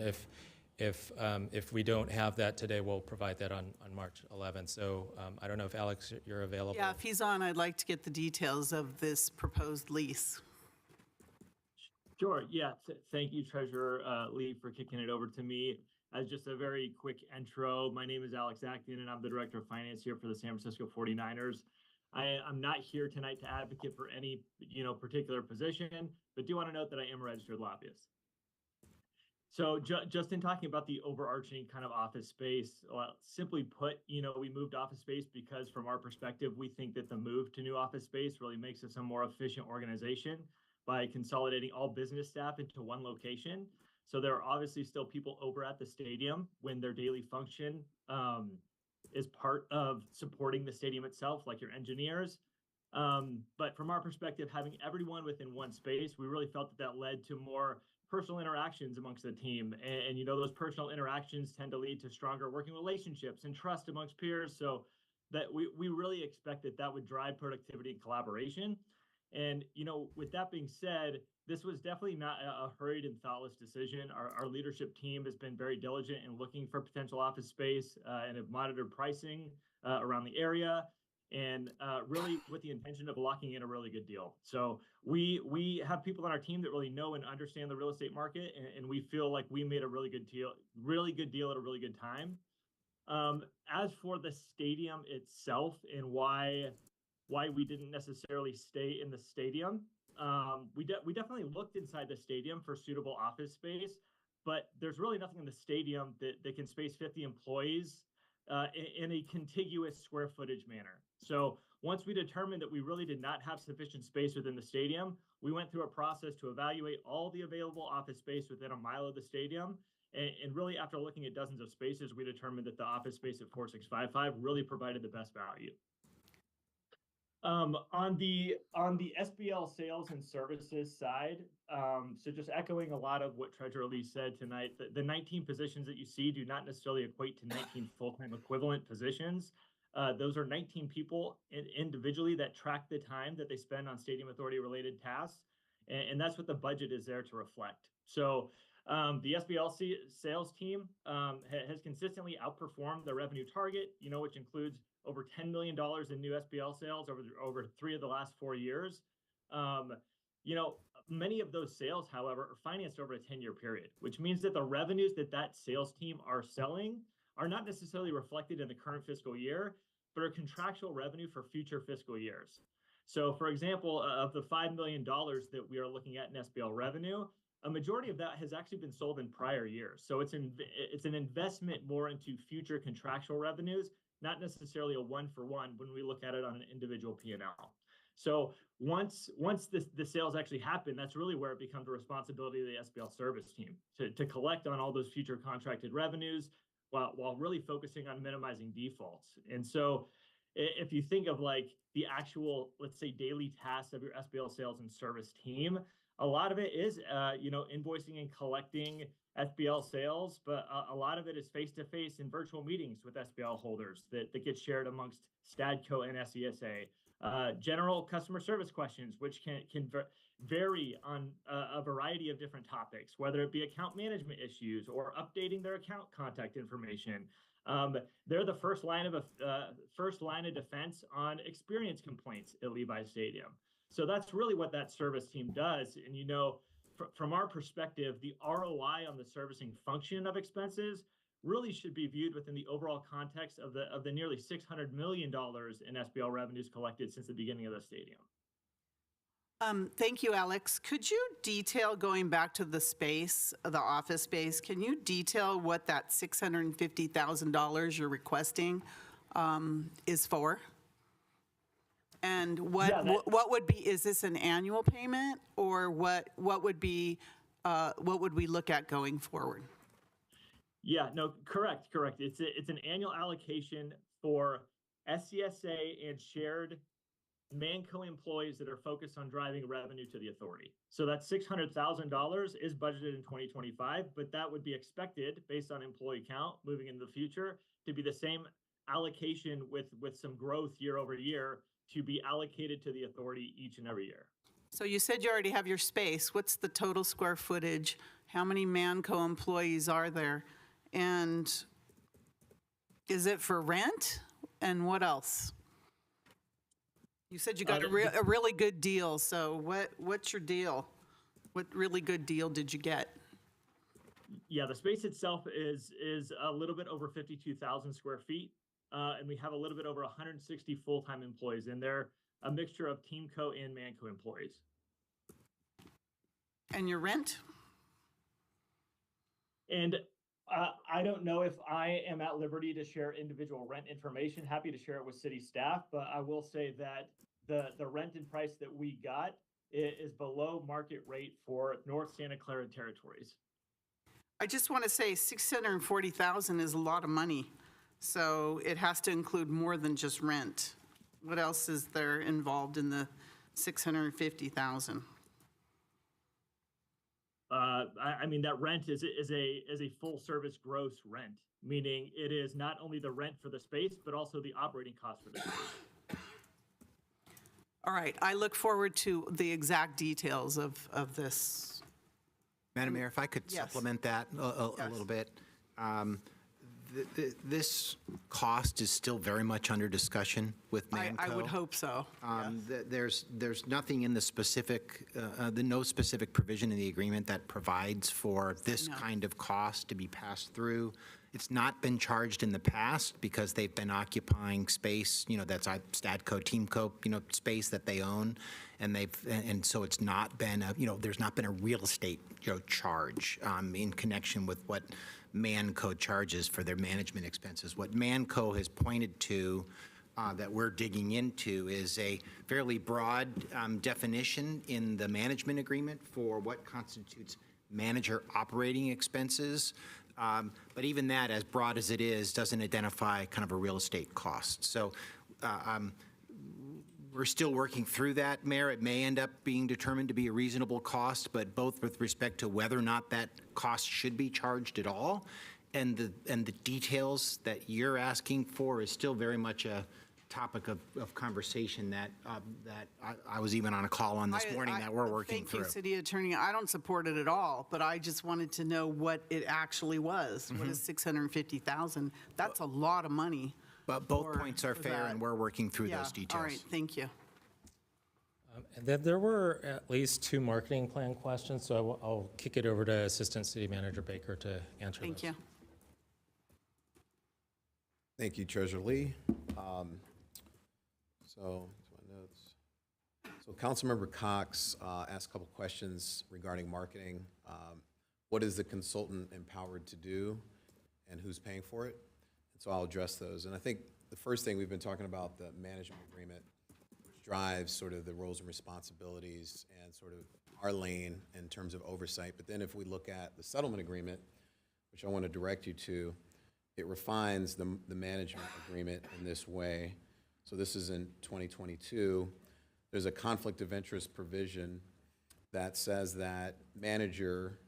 If we don't have that today, we'll provide that on March 11th. So I don't know if, Alex, you're available. Yeah, if he's on, I'd like to get the details of this proposed lease. Sure, yeah. Thank you, Treasurer Lee, for kicking it over to me. As just a very quick intro, my name is Alex Acton, and I'm the Director of Finance here for the San Francisco 49ers. I'm not here tonight to advocate for any particular position, but do want to note that I am a registered lobbyist. So just in talking about the overarching kind of office space, simply put, we moved office space because from our perspective, we think that the move to new office space really makes us a more efficient organization by consolidating all business staff into one location. So there are obviously still people over at the stadium when their daily function is part of supporting the stadium itself, like your engineers. But from our perspective, having everyone within one space, we really felt that led to more personal interactions amongst the team. And those personal interactions tend to lead to stronger working relationships and trust amongst peers. So that we really expect that would drive productivity and collaboration. And, with that being said, this was definitely not a hurried and thoughtless decision. Our leadership team has been very diligent in looking for potential office space and have monitored pricing around the area, and really with the intention of locking in a really good deal. So we have people on our team that really know and understand the real estate market, and we feel like we made a really good deal at a really good time. As for the stadium itself and why we didn't necessarily stay in the stadium, we definitely looked inside the stadium for suitable office space, but there's really nothing in the stadium that can space 50 employees in a contiguous square footage manner. So once we determined that we really did not have sufficient space within the stadium, we went through a process to evaluate all the available office space within a mile of the stadium. And really, after looking at dozens of spaces, we determined that the office space at 4655 really provided the best value. On the SBL sales and services side, so just echoing a lot of what Treasurer Lee said tonight, the 19 positions that you see do not necessarily equate to 19 full-time equivalent positions. Those are 19 people individually that track the time that they spend on Stadium Authority related tasks. And that's what the budget is there to reflect. So the SBL sales team has consistently outperformed the revenue target, which includes over $10 million in new SBL sales over 3 of the last 4 years. Many of those sales, however, are financed over a 10-year period, which means that the revenues that sales team are selling are not necessarily reflected in the current fiscal year, but are contractual revenue for future fiscal years. So, for example, of the $5 million that we are looking at in SBL revenue, a majority of that has actually been sold in prior years. So it's an investment more into future contractual revenues, not necessarily a one-for-one when we look at it on an individual P&L. So once the sales actually happen, that's really where it becomes a responsibility of the SBL service team to collect on all those future contracted revenues while really focusing on minimizing defaults. And so if you think of like the actual, let's say, daily tasks of your SBL sales and service team, a lot of it is, invoicing and collecting SBL sales, but a lot of it is face-to-face and virtual meetings with SBL holders that get shared amongst STADCO and SESA. General customer service questions, which can vary on a variety of different topics, whether it be account management issues or updating their account contact information. They're the first line of defense on experience complaints at Levi Stadium. So that's really what that service team does. And from our perspective, the ROI on the servicing function of expenses really should be viewed within the overall context of the nearly $600 million in SBL revenues collected since the beginning of the stadium. Thank you, Alex. Could you detail, going back to the space, the office space, can you detail what that $650,000 you're requesting is for? And what would be, is this an annual payment, or what would be what would we look at going forward? Yeah, no, correct. It's an annual allocation for SCSA and shared Manco employees that are focused on driving revenue to the authority. So that $600,000 is budgeted in 2025, but that would be expected based on employee count moving into the future to be the same allocation with some growth year over year to be allocated to the authority each and every year. So you said you already have your space. What's the total square footage? How many Manco employees are there? And is it for rent? And what else? You said you got a really good deal, so what's your deal? What really good deal did you get? Yeah, the space itself is a little bit over 52,000 square feet, and we have a little bit over 160 full-time employees in there, a mixture of Teamco and Manco employees. And your rent? And I don't know if I am at liberty to share individual rent information. Happy to share it with city staff, but I will say that the rent and price that we got is below market rate for North Santa Clara territories. I just want to say $640,000 is a lot of money, so it has to include more than just rent. What else is there involved in the $650,000? I mean, that rent is a full service gross rent, meaning it is not only the rent for the space, but also the operating cost for the space. All right, I look forward to the exact details of this. Madam Mayor, if I could Yes. supplement that a little bit. This cost is still very much under discussion with Manco. I would hope so. There's nothing in the specific, no specific provision in the agreement that provides for this kind of cost to be passed through. It's not been charged in the past because they've been occupying space, that's Stadco, Teamco, space that they own. And so it's not been, there's not been a real estate, charge in connection with what Manco charges for their management expenses. What Manco has pointed to that we're digging into is a fairly broad definition in the management agreement for what constitutes manager operating expenses. But even that, as broad as it is, doesn't identify kind of a real estate cost. So we're still working through that, Mayor. It may end up being determined to be a reasonable cost, but both with respect to whether or not that cost should be charged at all, and the details that you're asking for is still very much a topic of conversation that I was even on a call on this morning that we're working through. Thank you, City Attorney. I don't support it at all, but I just wanted to know what it actually was. What is $650,000? That's a lot of money. But both points are fair, and we're working through those details. All right, thank you. And then there were at least 2 marketing plan questions, so I'll kick it over to Assistant City Manager Baker to answer those. Thank you. Thank you, Treasurer Lee. So my notes. So Councilmember Cox asked a couple questions regarding marketing. What is the consultant empowered to do, and who's paying for it? And so I'll address those. And I think the first thing, we've been talking about the management agreement, which drives sort of the roles and responsibilities and sort of our lane in terms of oversight. But then if we look at the settlement agreement, which I want to direct you to, it refines the management agreement in this way. So this is in 2022. There's a conflict of interest provision that says that manager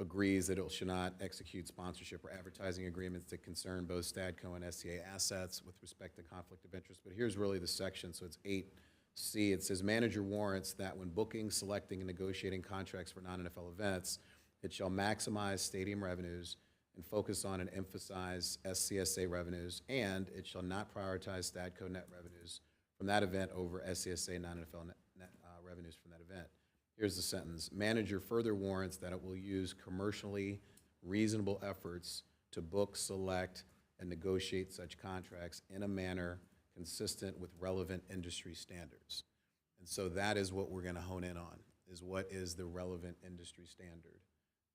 agrees that it should not execute sponsorship or advertising agreements that concern both Stadco and SCA assets with respect to conflict of interest. But here's really the section. So it's 8C. It says manager warrants that when booking, selecting, and negotiating contracts for non-NFL events, it shall maximize stadium revenues and focus on and emphasize SCSA revenues, and it shall not prioritize Stadco net revenues from that event over SCSA non-NFL net revenues from that event. Here's the sentence. Manager further warrants that it will use commercially reasonable efforts to book, select, and negotiate such contracts in a manner consistent with relevant industry standards. And so that is what we're going to hone in on, is what is the relevant industry standard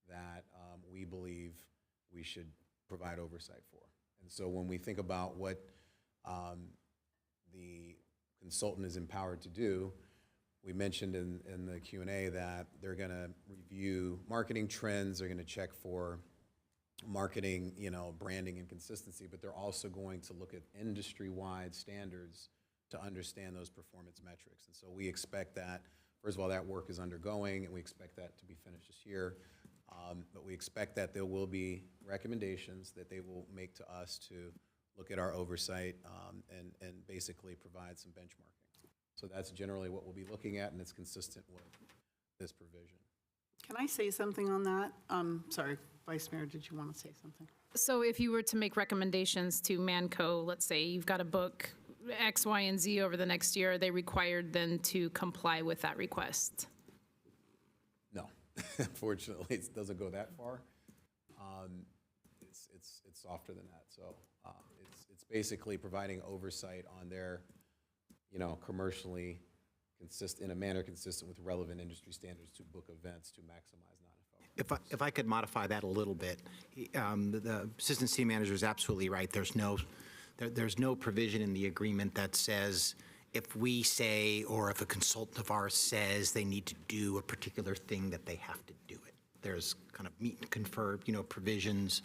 that we believe we should provide oversight for. And so when we think about what the consultant is empowered to do, We mentioned in the Q&A that they're going to review marketing trends, they're going to check for marketing, branding and consistency, but they're also going to look at industry-wide standards to understand those performance metrics. And so we expect that, first of all, that work is undergoing, and we expect that to be finished this year. But we expect that there will be recommendations that they will make to us to look at our oversight and basically provide some benchmarking. So that's generally what we'll be looking at, and it's consistent with this provision. Can I say something on that? Sorry, Vice Mayor, did you want to say something? So if you were to make recommendations to Manco, let's say you've got to book X, Y, and Z over the next year, are they required then to comply with that request? No, unfortunately, it doesn't go that far. It's softer than that. So it's basically providing oversight on their, commercially in a manner consistent with relevant industry standards to book events to maximize non-FO. If I could modify that a little bit, the assistant city manager is absolutely right. There's no provision in the agreement that says if we say or if a consultant of ours says they need to do a particular thing that they have to do it. There's kind of meet and confer, provisions.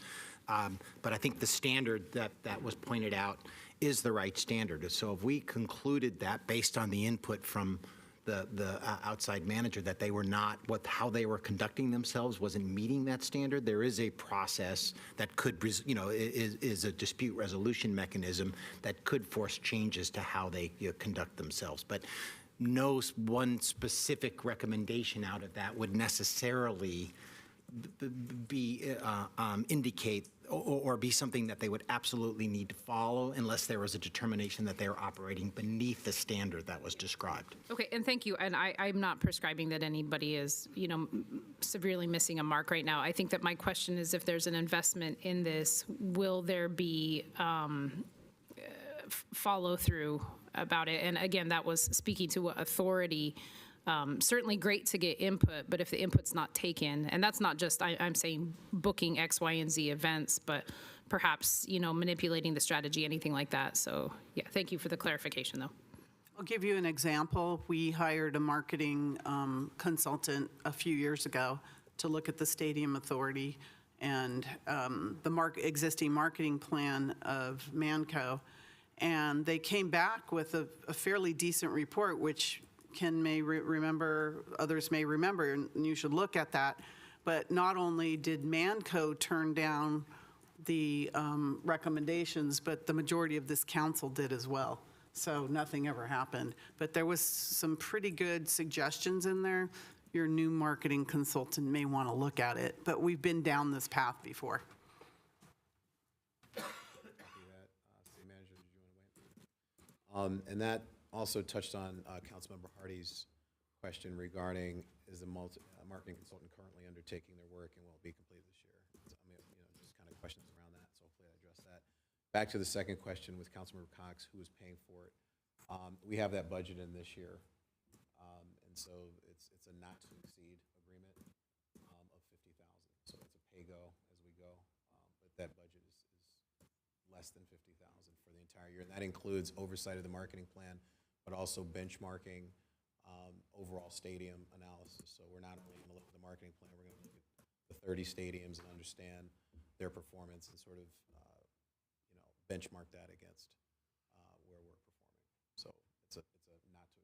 But I think the standard that was pointed out is the right standard. So if we concluded that based on the input from the outside manager that they were not, how they were conducting themselves wasn't meeting that standard, there is a process that could, is a dispute resolution mechanism that could force changes to how they conduct themselves. But no one specific recommendation out of that would necessarily be indicate or be something that they would absolutely need to follow unless there was a determination that they were operating beneath the standard that was described. Okay, and thank you. And I'm not prescribing that anybody is, severely missing a mark right now. I think that my question is if there's an investment in this, will there be follow through about it? And again, that was speaking to what authority. Certainly great to get input, but if the input's not taken, and that's not just, I'm saying booking X, Y, and Z events, but perhaps, manipulating the strategy, anything like that. So yeah, thank you for the clarification though. I'll give you an example. We hired a marketing consultant a few years ago to look at the Stadium Authority and the existing marketing plan of Manco. And they came back with a fairly decent report, which Ken may remember, others may remember, and you should look at that. But not only did Manco turn down the recommendations, but the majority of this council did as well. So nothing ever happened. But there was some pretty good suggestions in there. Your new marketing consultant may want to look at it, but we've been down this path before. City Manager, did you want to weigh in? And that also touched on Councilmember Hardy's question regarding is the marketing consultant currently undertaking their work and will it be completed this year? So, just kind of questions around that. So hopefully I addressed that. Back to the second question with Councilmember Cox, who is paying for it. We have that budget in this year, and so it's a not to exceed agreement of $50,000. So it's a pay go as we go, but that budget is less than $50,000 for the entire year, and that includes oversight of the marketing plan, but also benchmarking, overall stadium analysis. So we're not only going to look at the marketing plan, we're going to look at the 30 stadiums and understand their performance and sort of, benchmark that against where we're performing. So it's a not to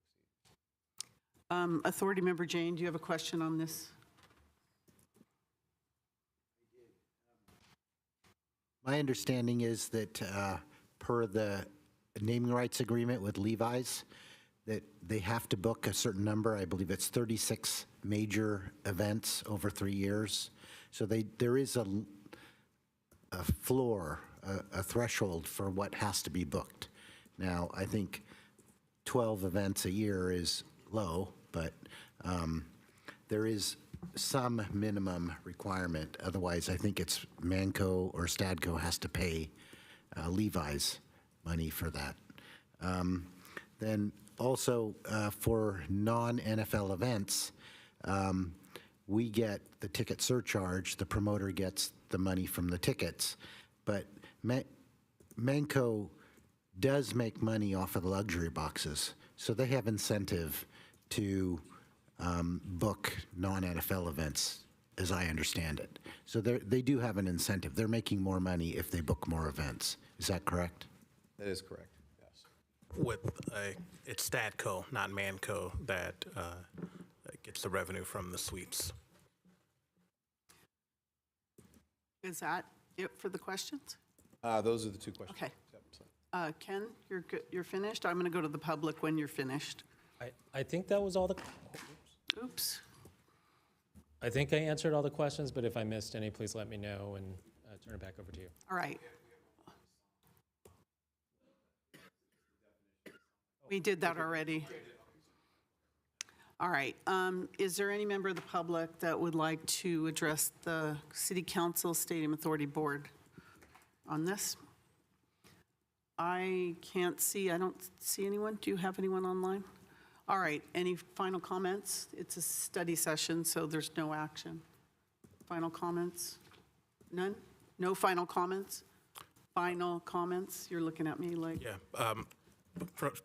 exceed. Authority Member Jane, do you have a question on this? My understanding is that per the naming rights agreement with Levi's, that they have to book a certain number. I believe it's 36 major events over 3 years. So there is a floor, a threshold for what has to be booked. Now, I think 12 events a year is low, but there is some minimum requirement. Otherwise, I think it's Manco or Stadco has to pay Levi's money for that. Then also for non-NFL events, we get the ticket surcharge, the promoter gets the money from the tickets, but Manco does make money off of the luxury boxes, so they have incentive to book non-NFL events, as I understand it. So they do have an incentive. They're making more money if they book more events. Is that correct? That is correct, yes. It's Stadco, not Manco, that gets the revenue from the suites. Is that it for the questions? Those are the two questions. Okay. Yep, so. Ken, you're good, you're finished? I'm going to go to the public when you're finished. I think that was all the, Oops. I think I answered all the questions, but if I missed any, please let me know and turn it back over to you. All right. We did that already. All right. Is there any member of the public that would like to address the City Council Stadium Authority Board on this? I can't see, I don't see anyone. Do you have anyone online? All right, any final comments? It's a study session, so there's no action. Final comments? None? No final comments? Final comments? You're looking at me like... Yeah.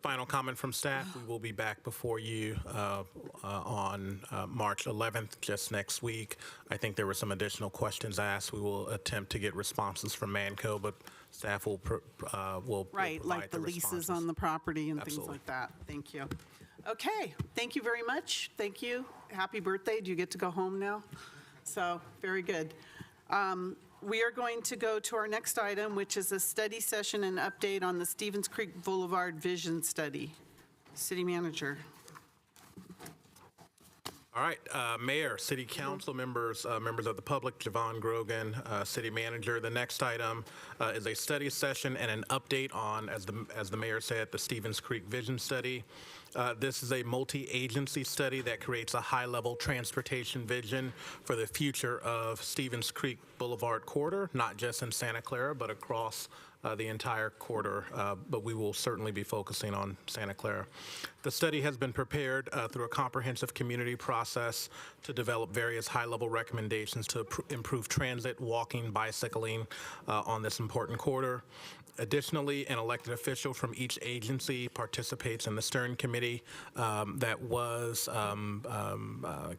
Final comment from staff, we will be back before you on March 11th, just next week. I think there were some additional questions asked. We will attempt to get responses from Manco, but staff will Right, like the leases responses. on the property and Absolutely. things like that. Thank you. Okay, thank you very much. Thank you. Happy birthday. Do you get to go home now? So, very good. We are going to go to our next item, which is a study session and update on the Stevens Creek Boulevard Vision Study. City Manager. All right, Mayor, City Council members, members of the public, Javon Grogan, City Manager. The next item is a study session and an update on, as the Mayor said, the Stevens Creek Vision Study. This is a multi-agency study that creates a high-level transportation vision for the future of Stevens Creek Boulevard corridor, not just in Santa Clara, but across the entire corridor, but we will certainly be focusing on Santa Clara. The study has been prepared through a comprehensive community process to develop various high-level recommendations to improve transit, walking, bicycling on this important corridor. Additionally, an elected official from each agency participates in the steering committee that was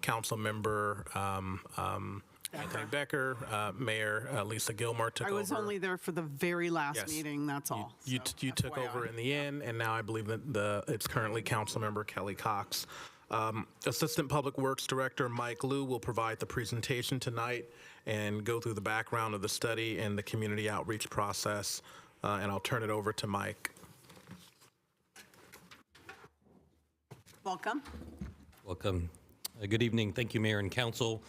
Council Member Anthony Becker, Mayor Lisa Gilmore took over. I was only there for the very last Yes. meeting, that's all. You So, took FYI. over in the end, and now I believe that it's currently Councilmember Kelly Cox. Assistant Public Works Director Mike Liu will provide the presentation tonight and go through the background of the study and the community outreach process, and I'll turn it over to Mike. Welcome. Welcome. Good evening. Thank you, Mayor and Council.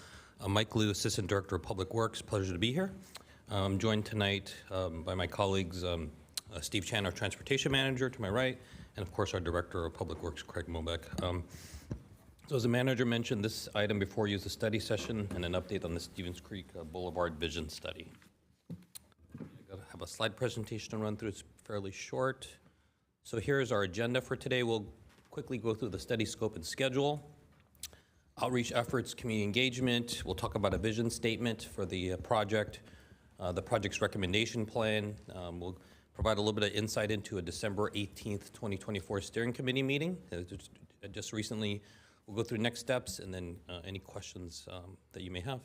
Mike Liu, Assistant Director of Public Works. Pleasure to be here. I'm joined tonight by my colleagues, Steve Chan, our Transportation Manager to my right, and of course our Director of Public Works, Craig Mobeck. So as the manager mentioned, this item before you is a study session and an update on the Stevens Creek Boulevard Vision Study. I have a slide presentation to run through. It's fairly short. So here's our agenda for today. We'll quickly go through the study scope and schedule. Outreach efforts, community engagement. We'll talk about a vision statement for the project, the project's recommendation plan. We'll provide a little bit of insight into a December 18th, 2024 steering committee meeting. Just recently, we'll go through next steps and then any questions that you may have.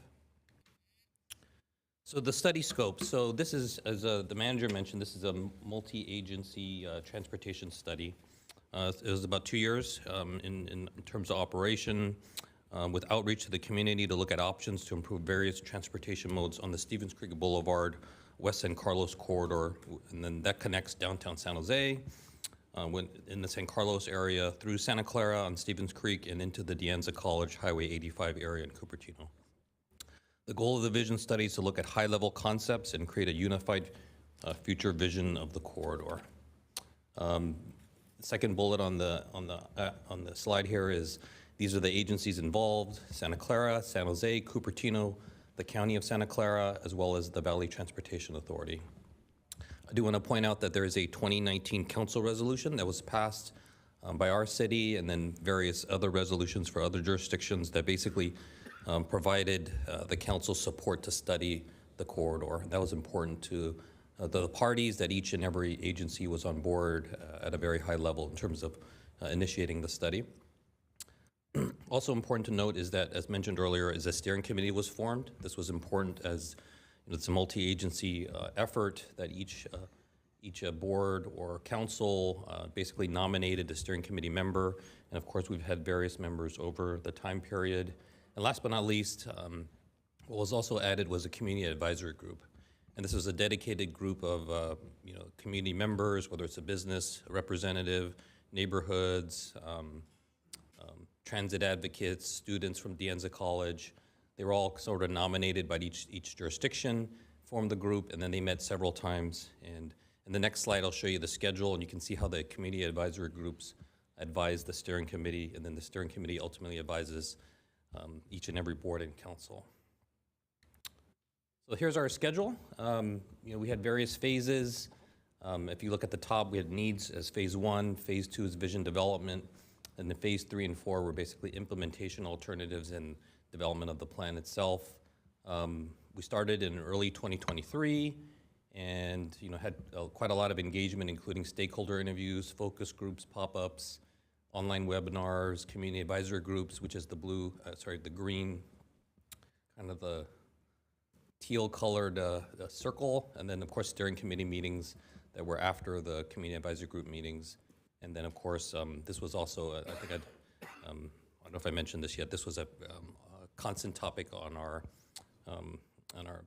So the study scope. So this is, as the manager mentioned, this is a multi-agency transportation study. It was about 2 years in terms of operation. With outreach to the community to look at options to improve various transportation modes on the Stevens Creek Boulevard, West San Carlos corridor, and then that connects downtown San Jose, in the San Carlos area, through Santa Clara on Stevens Creek, and into the De Anza College Highway 85 area in Cupertino. The goal of the vision study is to look at high-level concepts and create a unified future vision of the corridor. The second bullet on the slide here is these are the agencies involved: Santa Clara, San Jose, Cupertino, the County of Santa Clara, as well as the Valley Transportation Authority. I do want to point out that there is a 2019 council resolution that was passed by our city, and then various other resolutions for other jurisdictions that basically provided the council support to study the corridor. That was important to the parties, that each and every agency was on board at a very high level in terms of initiating the study. Also important to note is that, as mentioned earlier, is a steering committee was formed. This was important as it's a multi-agency effort that each board or council basically nominated a steering committee member. And of course, we've had various members over the time period. And last but not least, what was also added was a community advisory group. And this was a dedicated group of community members, whether it's a business, a representative, neighborhoods, transit advocates, students from De Anza College. They were all sort of nominated by each jurisdiction, formed the group, and then they met several times. And in the next slide, I'll show you the schedule, and you can see how the community advisory groups advise the steering committee, and then the steering committee ultimately advises each and every board and council. So here's our schedule. We had various phases. If you look at the top, we had needs as phase 1, phase 2 is vision development, and then phase 3 and 4 were basically implementation alternatives and development of the plan itself. We started in early 2023 and had quite a lot of engagement, including stakeholder interviews, focus groups, pop-ups, online webinars, community advisory groups, which is the green, kind of the teal-colored circle, and then of course steering committee meetings that were after the community advisory group meetings. And then of course, this was also, I don't know if I mentioned this yet, this was a constant topic on our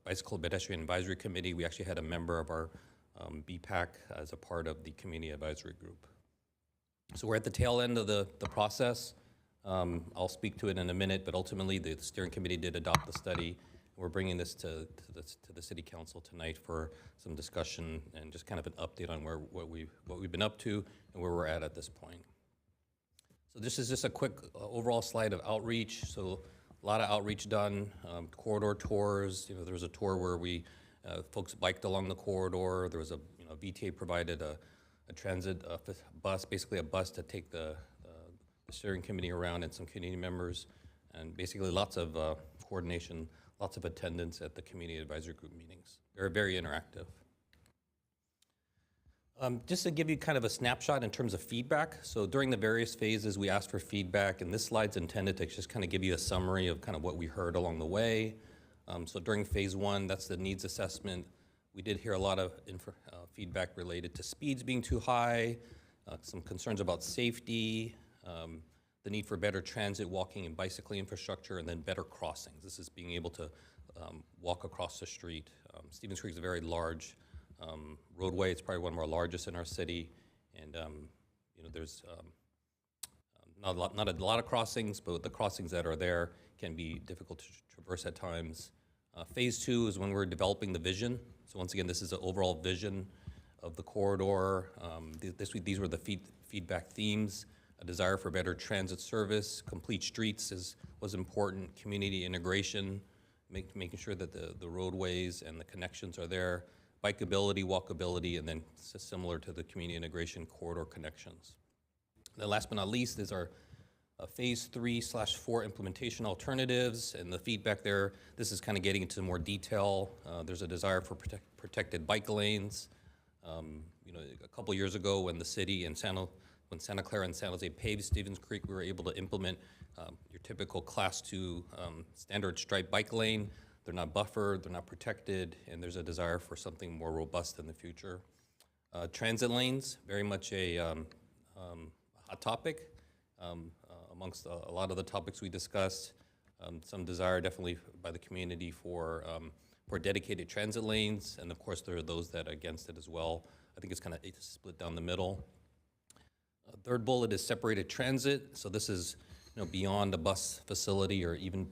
Bicycle Pedestrian Advisory Committee. We actually had a member of our BPAC as a part of the community advisory group. So we're at the tail end of the process. I'll speak to it in a minute, but ultimately the steering committee did adopt the study. We're bringing this to the City Council tonight for some discussion and just kind of an update on what we've been up to and where we're at this point. So this is just a quick overall slide of outreach. So a lot of outreach done, corridor tours. There was a tour where folks biked along the corridor. There was a VTA provided a transit bus, basically a bus to take the steering committee around and some community members, and basically lots of coordination, lots of attendance at the community advisory group meetings. They're very interactive. Just to give you kind of a snapshot in terms of feedback. So during the various phases, we asked for feedback, and this slide's intended to just kind of give you a summary of kind of what we heard along the way. So during phase 1, that's the needs assessment. We did hear a lot of feedback related to speeds being too high, some concerns about safety, the need for better transit, walking, and bicycling infrastructure, and then better crossings. This is being able to walk across the street. Stevens Creek is a very large roadway. It's probably one of our largest in our city, and there's not a lot of crossings, but the crossings that are there can be difficult to traverse at times. Phase 2 is when we're developing the vision. So once again, this is an overall vision of the corridor. These were the feedback themes. A desire for better transit service, complete streets was important, community integration, making sure that the roadways and the connections are there, bikeability, walkability, and then similar to the community integration, corridor connections. And then last but not least is our phase 3/4 implementation alternatives, and the feedback there. This is kind of getting into more detail. There's a desire for protected bike lanes. A couple years ago when the city and when Santa Clara and San Jose paved Stevens Creek, we were able to implement your typical Class 2 standard striped bike lane. They're not buffered, they're not protected, and there's a desire for something more robust in the future. Transit lanes, very much a hot topic amongst a lot of the topics we discussed. Some desire definitely by the community for dedicated transit lanes, and of course there are those that are against it as well. I think it's kind of split down the middle. Third bullet is separated transit. So this is beyond a bus facility or even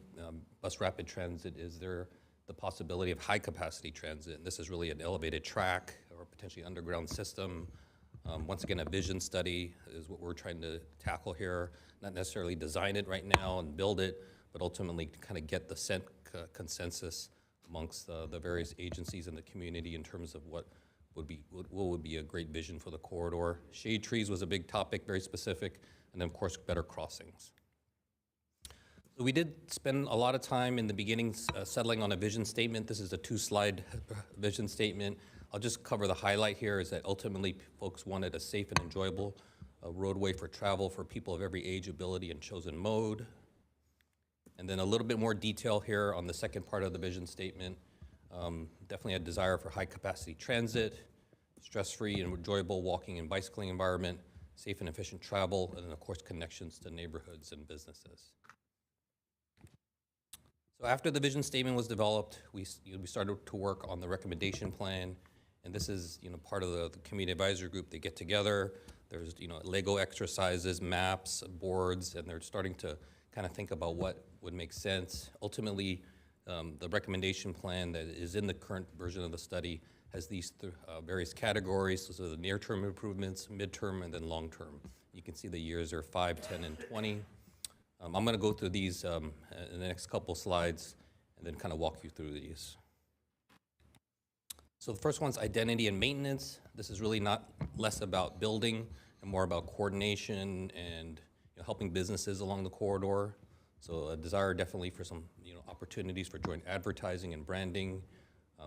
bus rapid transit. Is there the possibility of high capacity transit? And this is really an elevated track or potentially underground system. Once again, a vision study is what we're trying to tackle here. Not necessarily design it right now and build it, but ultimately kind of get the consensus amongst the various agencies in the community in terms of what would be a great vision for the corridor. Shade trees was a big topic, very specific, and then of course better crossings. So we did spend a lot of time in the beginning settling on a vision statement. This is a 2-slide vision statement. I'll just cover the highlight here is that ultimately folks wanted a safe and enjoyable roadway for travel for people of every age, ability, and chosen mode. And then a little bit more detail here on the second part of the vision statement. Definitely a desire for high-capacity transit, stress-free and enjoyable walking and bicycling environment, safe and efficient travel, and then, of course, connections to neighborhoods and businesses. So after the vision statement was developed, we started to work on the recommendation plan, and this is part of the community advisory group. They get together. There's Lego exercises, maps, boards, and they're starting to kind of think about what would make sense. Ultimately, the recommendation plan that is in the current version of the study has these various categories. So the near-term improvements, mid-term, and then long-term. You can see the years are 5, 10, and 20. I'm going to go through these in the next couple slides and then kind of walk you through these. So the first one's identity and maintenance. This is really not less about building and more about coordination and helping businesses along the corridor. So a desire definitely for some opportunities for joint advertising and branding,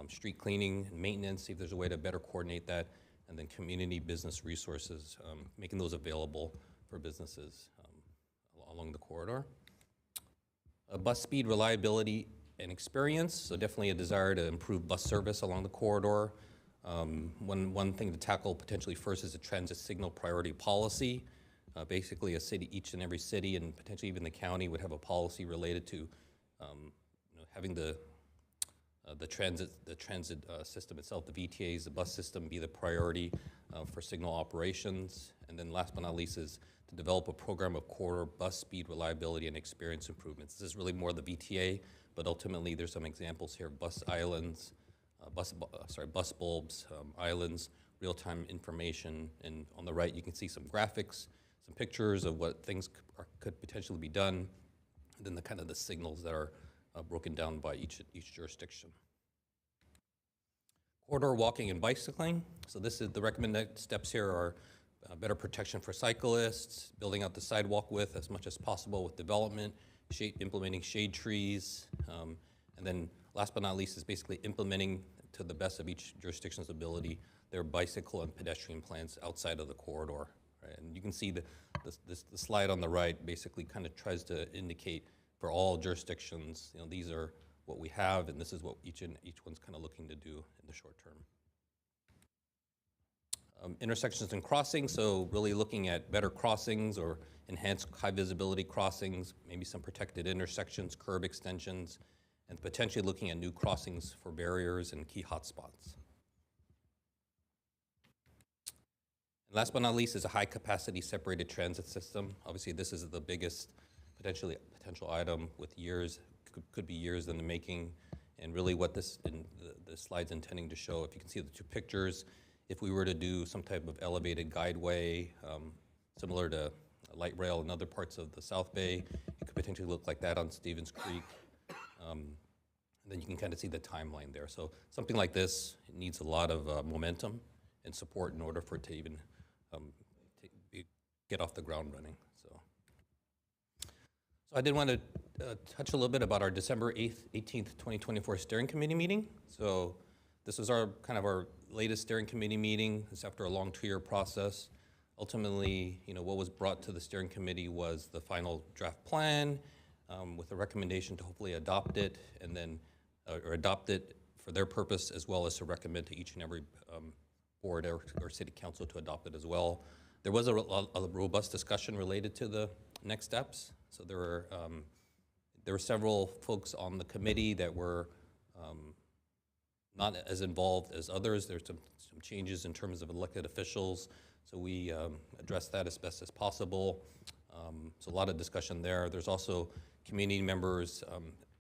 street cleaning and maintenance, see if there's a way to better coordinate that, and then community business resources, making those available for businesses along the corridor. Bus speed, reliability, and experience, so definitely a desire to improve bus service along the corridor. One thing to tackle potentially first is a transit signal priority policy. Basically, each and every city, and potentially even the county, would have a policy related to having the transit system itself, the VTAs, the bus system, be the priority for signal operations. And then last but not least is to develop a program of corridor bus speed, reliability, and experience improvements. This is really more the VTA, but ultimately there's some examples here: bus islands, bus bulbs, islands, real-time information, and on the right you can see some graphics, some pictures of what things could potentially be done, and then the signals that are broken down by each jurisdiction. Corridor walking and bicycling. So this is the recommended steps here are better protection for cyclists, building out the sidewalk width as much as possible with development, implementing shade trees, and then last but not least is basically implementing to the best of each jurisdiction's ability their bicycle and pedestrian plans outside of the corridor. Right? And you can see the slide on the right basically kind of tries to indicate for all jurisdictions, these are what we have, and this is what each one's kind of looking to do in the short term. Intersections and crossings, so really looking at better crossings or enhanced high visibility crossings, maybe some protected intersections, curb extensions, and potentially looking at new crossings for barriers and key hotspots. And last but not least is a high capacity separated transit system. Obviously this is the biggest potential item with years, could be years in the making, and really what the slide's intending to show, if you can see the two pictures, if we were to do some type of elevated guideway, similar to light rail in other parts of the South Bay, it could potentially look like that on Stevens Creek. And then you can kind of see the timeline there. So something like this needs a lot of momentum and support in order for it to even get off the ground running. So I did want to touch a little bit about our December 18th, 2024 steering committee meeting. So this was our latest steering committee meeting. It's after a long 2-year process. Ultimately, what was brought to the steering committee was the final draft plan with a recommendation to hopefully adopt it, and then or adopt it for their purpose, as well as to recommend to each and every board or city council to adopt it as well. There was a robust discussion related to the next steps. So there were several folks on the committee that were not as involved as others. There's some changes in terms of elected officials, so we addressed that as best as possible. So a lot of discussion there. There's also community members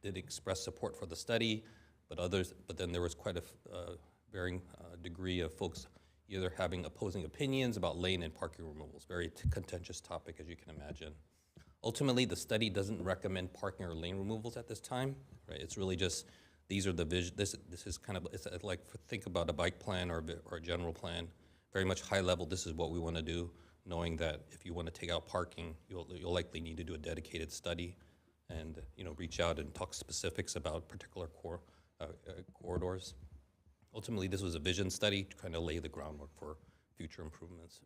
did express support for the study, but then there was quite a varying degree of folks either having opposing opinions about lane and parking removals. Very contentious topic, as you can imagine. Ultimately, the study doesn't recommend parking or lane removals at this time. Right? It's really just these are the vision. This is kind of, it's like think about a bike plan or a general plan. Very much high level. This is what we want to do, knowing that if you want to take out parking, you'll likely need to do a dedicated study, and reach out and talk specifics about particular corridors. Ultimately, this was a vision study to kind of lay the groundwork for future improvements.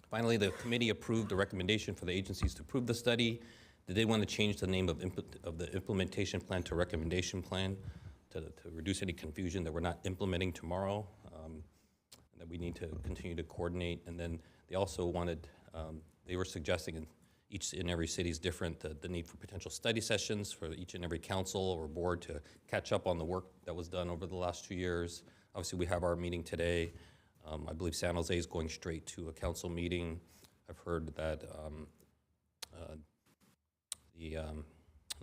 Finally, the committee approved the recommendation for the agencies to approve the study. Did they want to change the name of the implementation plan to recommendation plan to reduce any confusion that we're not implementing tomorrow? And that we need to continue to coordinate. And then they also wanted, they were suggesting in each and every city is different, the need for potential study sessions for each and every council or board to catch up on the work that was done over the last 2 years. Obviously, we have our meeting today. I believe San Jose is going straight to a council meeting. I've heard that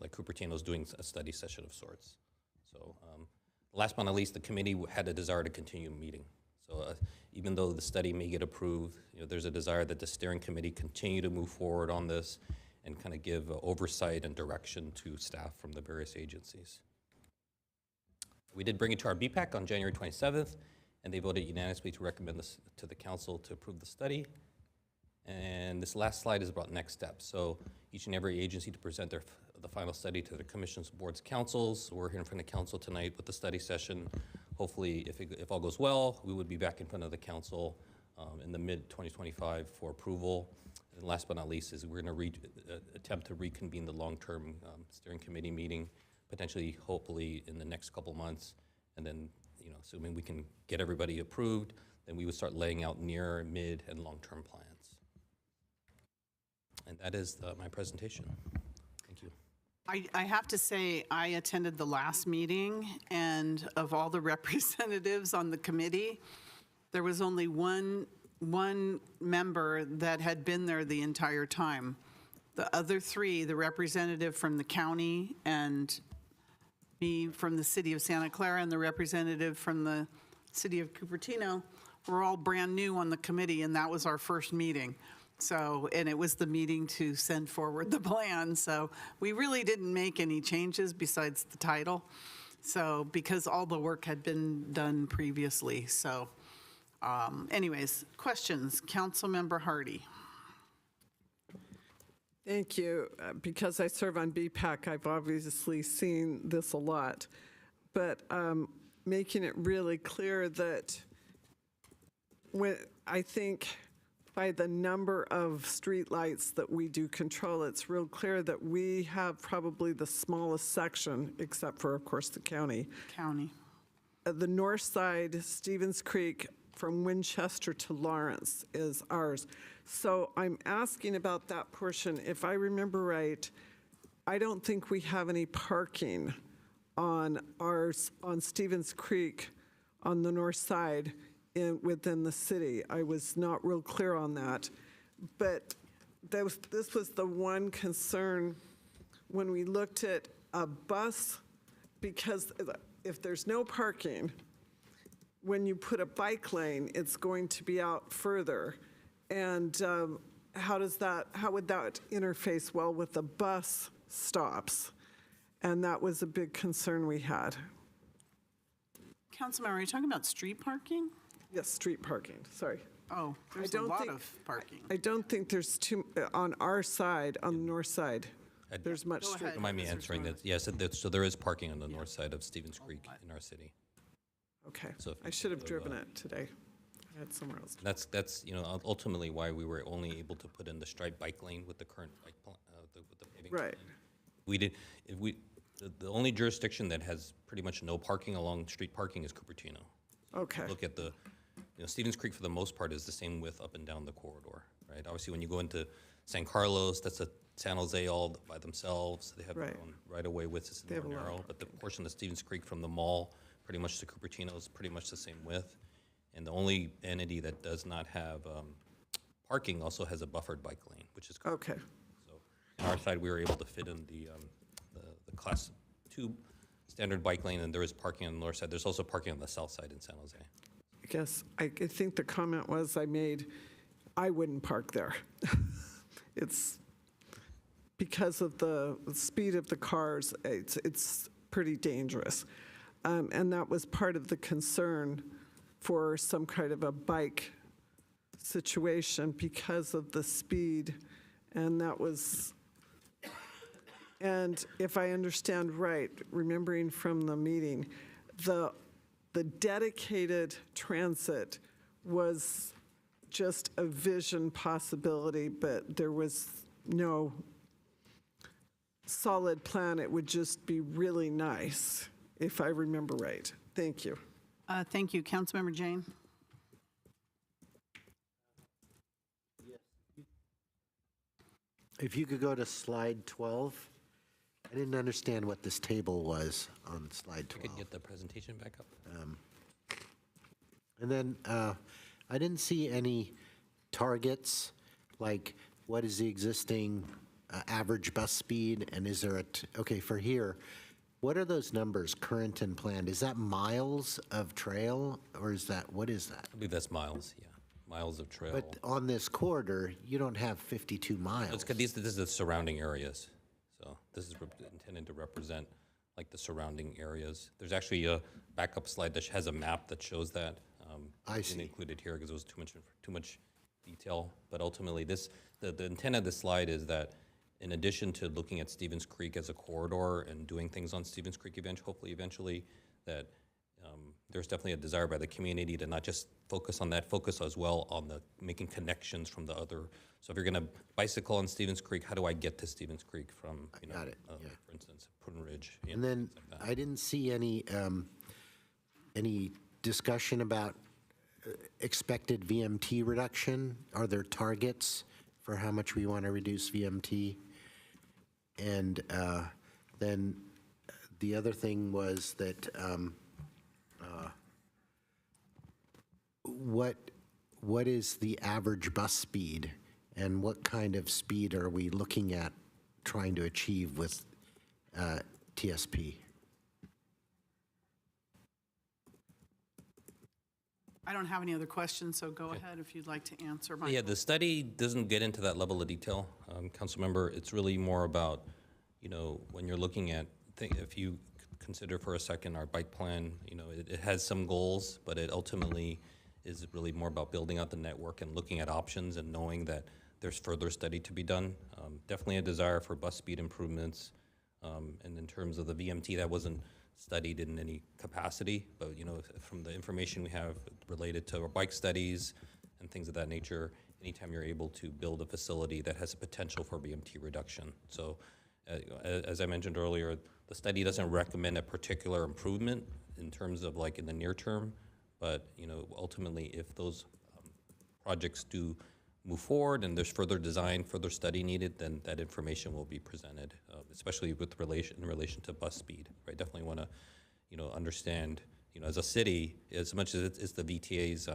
like Cupertino is doing a study session of sorts. So last but not least, the committee had a desire to continue meeting. So even though the study may get approved, there's a desire that the steering committee continue to move forward on this and kind of give oversight and direction to staff from the various agencies. We did bring it to our BPAC on January 27th, and they voted unanimously to recommend this to the council to approve the study. And this last slide is about next steps. So each and every agency to present the final study to the commissions, boards, councils. We're here in front of council tonight with the study session. Hopefully, if all goes well, we would be back in front of the council in the mid-2025 for approval. And last but not least is we're going to attempt to reconvene the long-term steering committee meeting, potentially, hopefully, in the next couple months. And then, assuming we can get everybody approved, then we would start laying out near, mid, and long-term plans. And that is my presentation. Thank you. I have to say, I attended the last meeting, and of all the representatives on the committee, there was only one member that had been there the entire time. The other three, the representative from the county and me from the city of Santa Clara and the representative from the city of Cupertino, were all brand new on the committee, and that was our first meeting. So, and it was the meeting to send forward the plan. So we really didn't make any changes besides the title. So, because all the work had been done previously. So anyways, questions? Councilmember Hardy. Thank you. Because I serve on BPAC, I've obviously seen this a lot. But making it really clear that when I think by the number of streetlights that we do control, it's real clear that we have probably the smallest section, except for, of course, the county. The north side, Stevens Creek, from Winchester to Lawrence is ours. So I'm asking about that portion. If I remember right, I don't think we have any parking on Stevens Creek on the north side within the city. I was not real clear on that. But this was the one concern when we looked at a bus, because if there's no parking, when you put a bike lane, it's going to be out further. And how would that interface well with the bus stops? And that was a big concern we had. Councilmember, are you talking about street parking? Yes, street parking, sorry. Oh, there's a lot of parking. I don't think there's on our side, on the north side, there's much street. Don't mind me answering that. Yes, so there is parking on the north side of Stevens Creek in our city. Okay, So I should have driven it today. I had somewhere else. That's ultimately why we were only able to put in the striped bike lane with the current bike with the paving. Right. The only jurisdiction that has pretty much no parking along street parking is Cupertino. Okay. Look at Stevens Creek for the most part is the same width up and down the corridor, right? Obviously, when you go into San Carlos, that's a San Jose all by themselves. They have their own right-of-way width, it's more narrow. But the portion of Stevens Creek from the mall, pretty much to Cupertino, is pretty much the same width. And the only entity that does not have parking also has a buffered bike lane, which is Cupertino. Okay. So on our side, we were able to fit in the class 2 standard bike lane, and there is parking on the north side. There's also parking on the south side in San Jose. I guess, I think the comment was I made, I wouldn't park there. It's because of the speed of the cars, it's pretty dangerous. And that was part of the concern for some kind of a bike situation because of the speed. And that was, and if I understand right, remembering from the meeting, the dedicated transit was just a vision possibility, but there was no solid plan, it would just be really nice, if I remember right. Thank you. Thank you. Councilmember Jane? If you could go to slide 12, I didn't understand what this table was on slide 12. Could get the presentation back up. And then I didn't see any targets, like what is the existing average bus speed, and is there okay, for here, what are those numbers, current and planned? Is that miles of trail, or is that, what is that? I believe that's miles, yeah. Miles of trail. But on this corridor, you don't have 52 miles. It's 'cause this is the surrounding areas. So this is intended to represent like the surrounding areas. There's actually a backup slide that has a map that shows that. I see. Didn't include it here because it was too much detail. But ultimately, the intent of this slide is that in addition to looking at Stevens Creek as a corridor and doing things on Stevens Creek hopefully eventually, that there's definitely a desire by the community to not just focus on that, focus as well on the making connections from the other. So if you're going to bicycle on Stevens Creek, how do I get to Stevens Creek from, Got it, yeah. for instance, Pruden Ridge? And then I didn't see any discussion about expected VMT reduction. Are there targets for how much we want to reduce VMT? And then the other thing was that what is the average bus speed, and what kind of speed are we looking at trying to achieve with TSP? I don't have any other questions, so go ahead if you'd like to answer. Yeah, the study doesn't get into that level of detail, Councilmember. It's really more about, when you're looking at, if you consider for a second our bike plan, it has some goals, but it ultimately is really more about building out the network and looking at options and knowing that there's further study to be done. Definitely a desire for bus speed improvements. And in terms of the VMT, that wasn't studied in any capacity, but from the information we have related to our bike studies and things of that nature, anytime you're able to build a facility that has a potential for VMT reduction. So as I mentioned earlier, the study doesn't recommend a particular improvement in terms of like in the near term, but ultimately if those projects do move forward and there's further design, further study needed, then that information will be presented, especially with in relation to bus speed, right? Definitely want to, understand, as a city, as much as it's the VTA's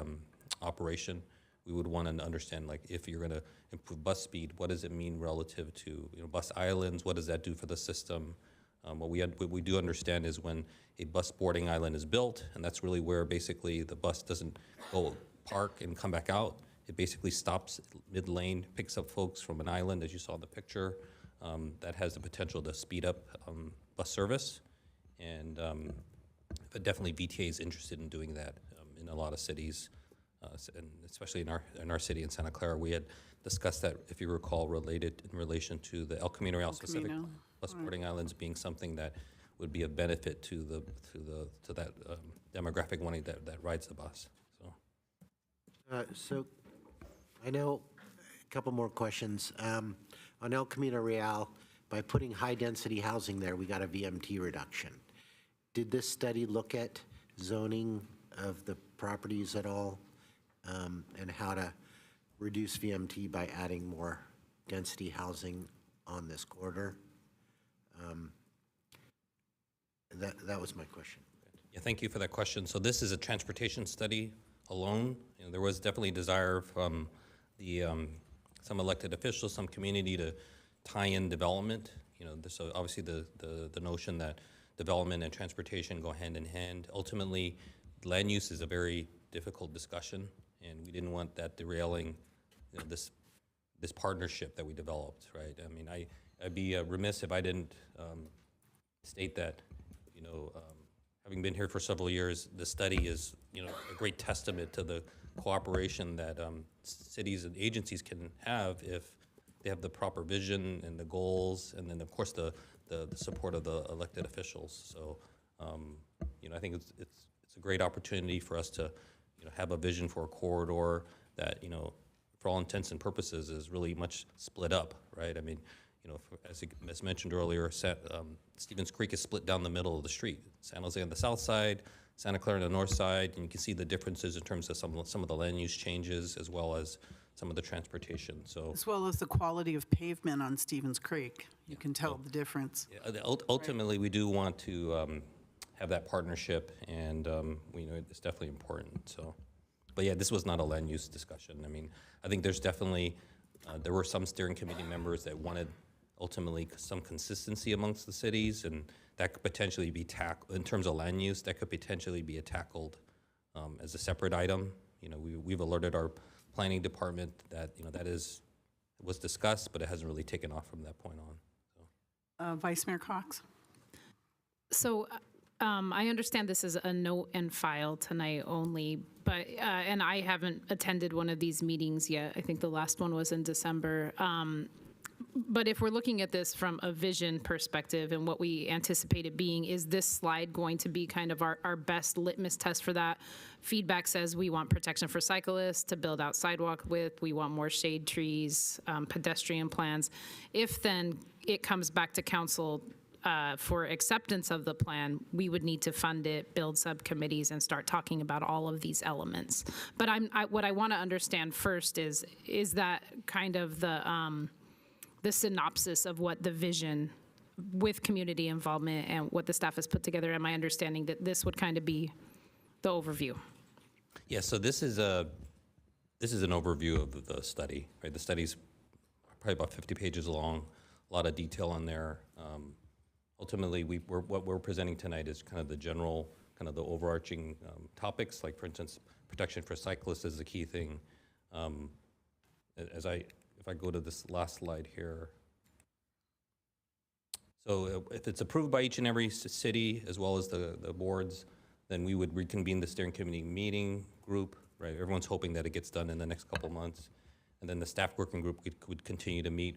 operation, we would want to understand, like, if you're going to improve bus speed, what does it mean relative to, bus islands? What does that do for the system? What we do understand is when a bus boarding island is built, and that's really where basically the bus doesn't go park and come back out. It basically stops mid-lane, picks up folks from an island, as you saw in the picture, that has the potential to speed up bus service. And but definitely VTA is interested in doing that in a lot of cities, and especially in our city in Santa Clara. We had discussed that, if you recall, in relation to the El Camino Real specific bus boarding islands being something that would be a benefit to that demographic wanting that rides the bus. So I know a couple more questions. On El Camino Real, by putting high-density housing there, we got a VMT reduction. Did this study look at zoning of the properties at all, and how to reduce VMT by adding more density housing on this corridor? That was my question. Yeah, thank you for that question. So this is a transportation study alone. There was definitely a desire from the some elected officials, some community to tie in development. So obviously the notion that development and transportation go hand in hand. Ultimately, land use is a very difficult discussion, and we didn't want that derailing this partnership that we developed, right? I mean, I'd be remiss if I didn't state that, having been here for several years, the study is, a great testament to the cooperation that cities and agencies can have if they have the proper vision and the goals, and then of course the support of the elected officials. So, I think it's a great opportunity for us to, have a vision for a corridor that, for all intents and purposes, is really much split up, right? I mean, as mentioned earlier, Stevens Creek is split down the middle of the street. San Jose on the south side, Santa Clara on the north side, and you can see the differences in terms of some of the land use changes as well as some of the transportation. So As well as the quality of pavement on Stevens Creek. You can tell the difference. ultimately, we do want to have that partnership, and we know it's definitely important. So, but yeah, this was not a land use discussion. I mean, I think there's definitely there were some steering committee members that wanted ultimately some consistency amongst the cities, and that could potentially be tackled in terms of land use. That could potentially be tackled as a separate item. We've alerted our planning department that that was discussed, but it hasn't really taken off from that point on. Vice Mayor Cox? So I understand this is a note and file tonight only, but, and I haven't attended one of these meetings yet. I think the last one was in December. But if we're looking at this from a vision perspective and what we anticipate it being, is this slide going to be kind of our best litmus test for that? Feedback says we want protection for cyclists, to build out sidewalk width, we want more shade trees, pedestrian plans. If then it comes back to council for acceptance of the plan, we would need to fund it, build subcommittees, and start talking about all of these elements. But what I want to understand first is that kind of the synopsis of what the vision with community involvement and what the staff has put together. Am I understanding that this would kind of be the overview? Yeah, so this is an overview of the study, right? The study's probably about 50 pages long, a lot of detail on there. Ultimately, what we're presenting tonight is kind of the general, kind of the overarching topics, like for instance, protection for cyclists is the key thing. If I go to this last slide here. So if it's approved by each and every city, as well as the boards, then we would reconvene the steering committee meeting group, right? Everyone's hoping that it gets done in the next couple months. And then the staff working group would continue to meet.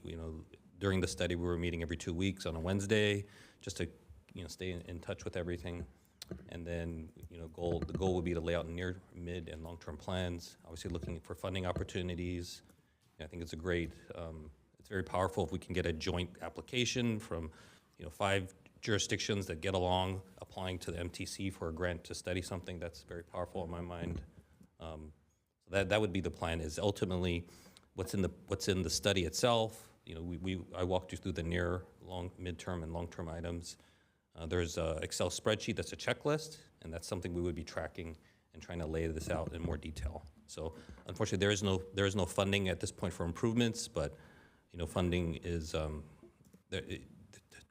During the study, we were meeting every 2 weeks on a Wednesday, just to stay in touch with everything. And then the goal would be to lay out near, mid, and long-term plans, obviously looking for funding opportunities. I think it's it's very powerful if we can get a joint application from 5 jurisdictions that get along, applying to the MTC for a grant to study something. That's very powerful in my mind. So that would be the plan, is ultimately what's in the study itself. I walked you through the near, long, midterm, and long-term items. There's an Excel spreadsheet that's a checklist, and that's something we would be tracking and trying to lay this out in more detail. So unfortunately, there is no funding at this point for improvements, but funding is to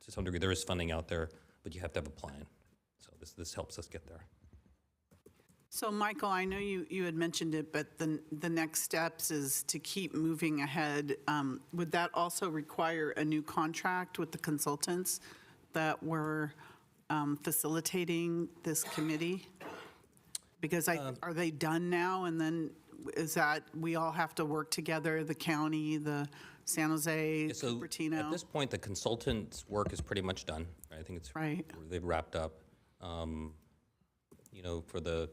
some degree there is funding out there, but you have to have a plan. So this helps us get there. So Michael, I know you had mentioned it, but the next steps is to keep moving ahead. Would that also require a new contract with the consultants that were facilitating this committee? Because are they done now? And then is that we all have to work together, the county, the San Jose, Cupertino? At this point, the consultant's work is pretty much done. Right? I think they've wrapped up. For the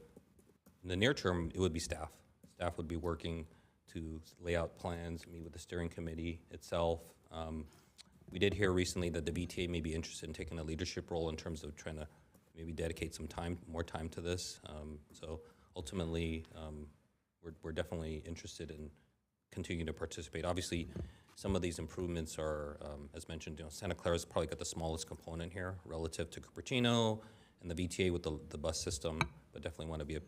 near term, it would be staff. Staff would be working to lay out plans, meet with the steering committee itself. We did hear recently that the VTA may be interested in taking a leadership role in terms of trying to maybe dedicate some more time to this. So ultimately, we're definitely interested in continuing to participate. Obviously, some of these improvements are, as mentioned, Santa Clara's probably got the smallest component here relative to Cupertino and the VTA with the bus system, but definitely want to be a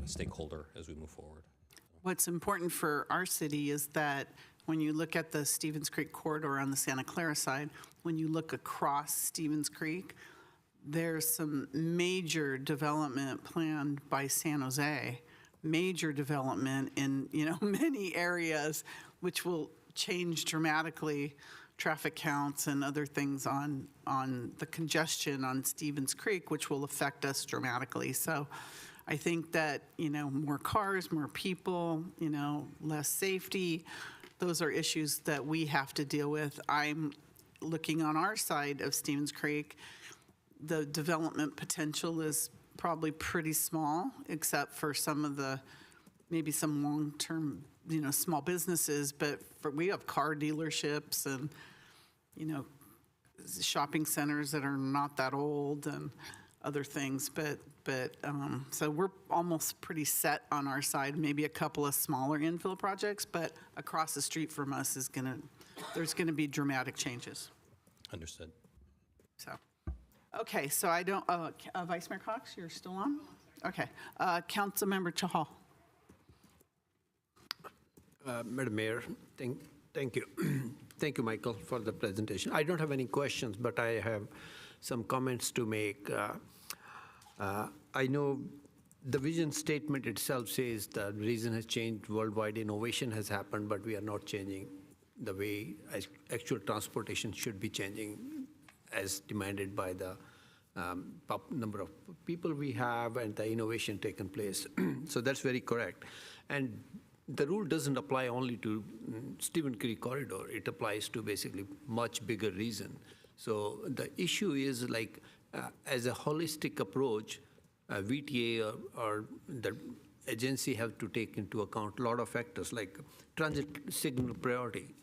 stakeholder as we move forward. What's important for our city is that when you look at the Stevens Creek corridor on the Santa Clara side, when you look across Stevens Creek, there's some major development planned by San Jose, major development in many areas, which will change dramatically traffic counts and other things on the congestion on Stevens Creek, which will affect us dramatically. So I think that more cars, more people, less safety, those are issues that we have to deal with. I'm looking on our side of Stevens Creek. The development potential is probably pretty small, except for maybe some long-term, small businesses, but we have car dealerships and shopping centers that are not that old and other things. So we're almost pretty set on our side, maybe a couple of smaller infill projects, but across the street from us there's going to be dramatic changes. Understood. So, okay, so I don't, Vice Mayor Cox, you're still on? Okay. Councilmember Chahal. Madam Mayor, thank you. Thank you, Michael, for the presentation. I don't have any questions, but I have some comments to make. I know the vision statement itself says the reason has changed, worldwide innovation has happened, but we are not changing the way actual transportation should be changing as demanded by the number of people we have and the innovation taken place. So that's very correct. And the rule doesn't apply only to Stephen Creek Corridor. It applies to basically much bigger reason. So the issue is like, as a holistic approach, VTA or the agency have to take into account a lot of factors like transit signal priority.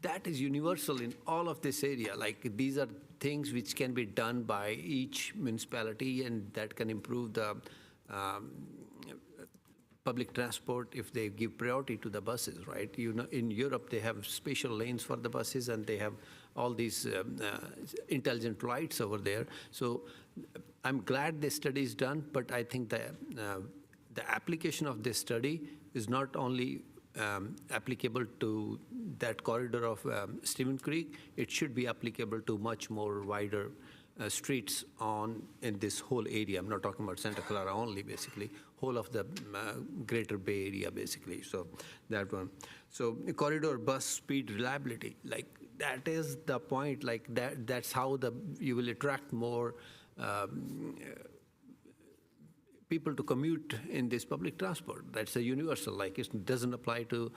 That is universal in all of this area. Like these are things which can be done by each municipality and that can improve the public transport if they give priority to the buses, right? In Europe, they have special lanes for the buses and they have all these intelligent lights over there. So I'm glad this study is done, but I think the application of this study is not only applicable to that corridor of Stephen Creek, it should be applicable to much more wider streets in this whole area. I'm not talking about Santa Clara only, basically, whole of the greater Bay Area, basically. So that one. So corridor bus speed reliability, like that is the point. Like that's how you will attract more people to commute in this public transport. That's a universal, like it doesn't apply to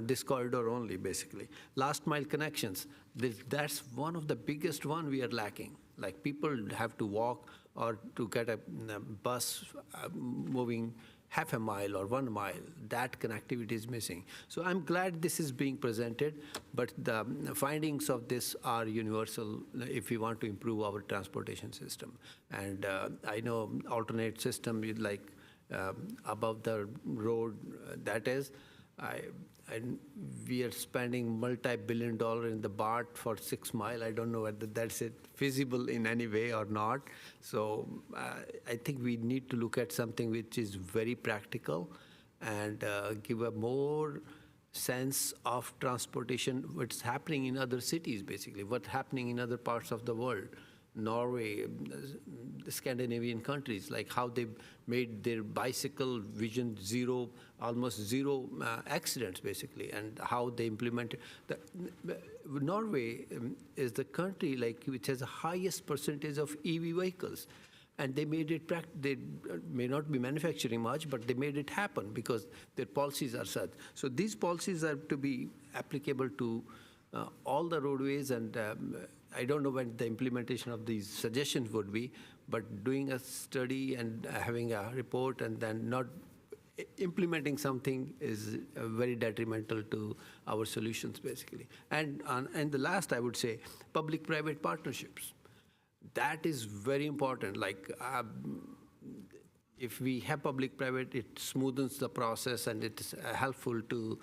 this corridor only, basically. Last mile connections, that's one of the biggest one we are lacking. Like people have to walk or to get a bus moving half a mile or 1 mile, that connectivity is missing. So I'm glad this is being presented, but the findings of this are universal if we want to improve our transportation system. And I know alternate system like above the road, that is, we are spending multi-billion dollar in the BART for 6 mile. I don't know whether that's feasible in any way or not. So I think we need to look at something which is very practical and give a more sense of transportation, what's happening in other cities, basically, what's happening in other parts of the world. Norway, the Scandinavian countries, like how they made their bicycle vision zero, almost zero accidents, basically, and how they implemented. Norway is the country which has the highest percentage of EV vehicles. And they made it, they may not be manufacturing much, but they made it happen because their policies are such. So these policies are to be applicable to all the roadways, and I don't know when the implementation of these suggestions would be, but doing a study and having a report and then not implementing something is very detrimental to our solutions, basically. And the last, I would say, public-private partnerships. That is very important. Like, if we have public-private, it smoothens the process and it's helpful to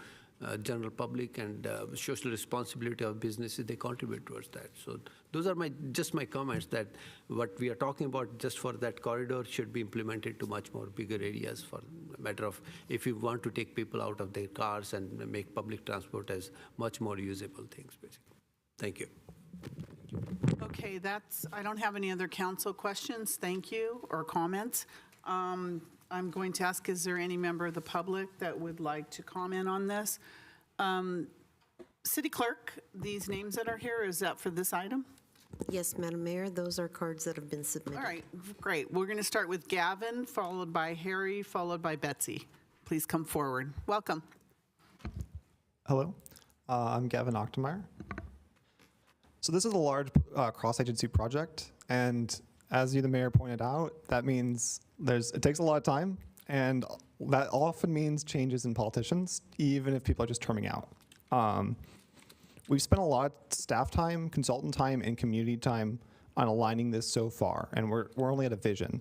general public and social responsibility of businesses, they contribute towards that. So those are just my comments that what we are talking about just for that corridor should be implemented to much more bigger areas for a matter of if you want to take people out of their cars and make public transport as much more usable things, basically. Thank you. Okay, I don't have any other council questions, thank you, or comments. I'm going to ask, is there any member of the public that would like to comment on this? City Clerk, these names that are here, is that for this item? Yes, Madam Mayor, those are cards that have been submitted. All right, great. We're going to start with Gavin, followed by Harry, followed by Betsy. Please come forward. Welcome. Hello, I'm Gavin Ochtemeyer. So this is a large cross-agency project, and as you, the mayor, pointed out, that means it takes a lot of time, and that often means changes in politicians, even if people are just terming out. we've spent a lot of staff time, consultant time, and community time on aligning this so far, and we're only at a vision.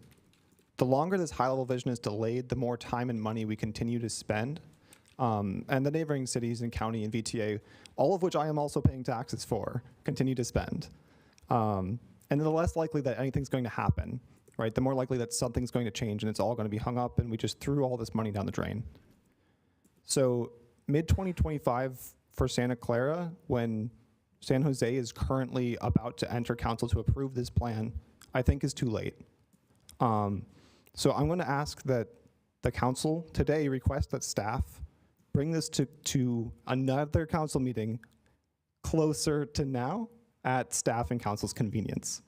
The longer this high-level vision is delayed, the more time and money we continue to spend. And the neighboring cities and county and VTA, all of which I am also paying taxes for, continue to spend. And the less likely that anything's going to happen, right? The more likely that something's going to change and it's all going to be hung up and we just threw all this money down the drain. So mid-2025 for Santa Clara, when San Jose is currently about to enter council to approve this plan, I think is too late. So I'm going to ask that the council today request that staff bring this to another council meeting closer to now at staff and council's convenience.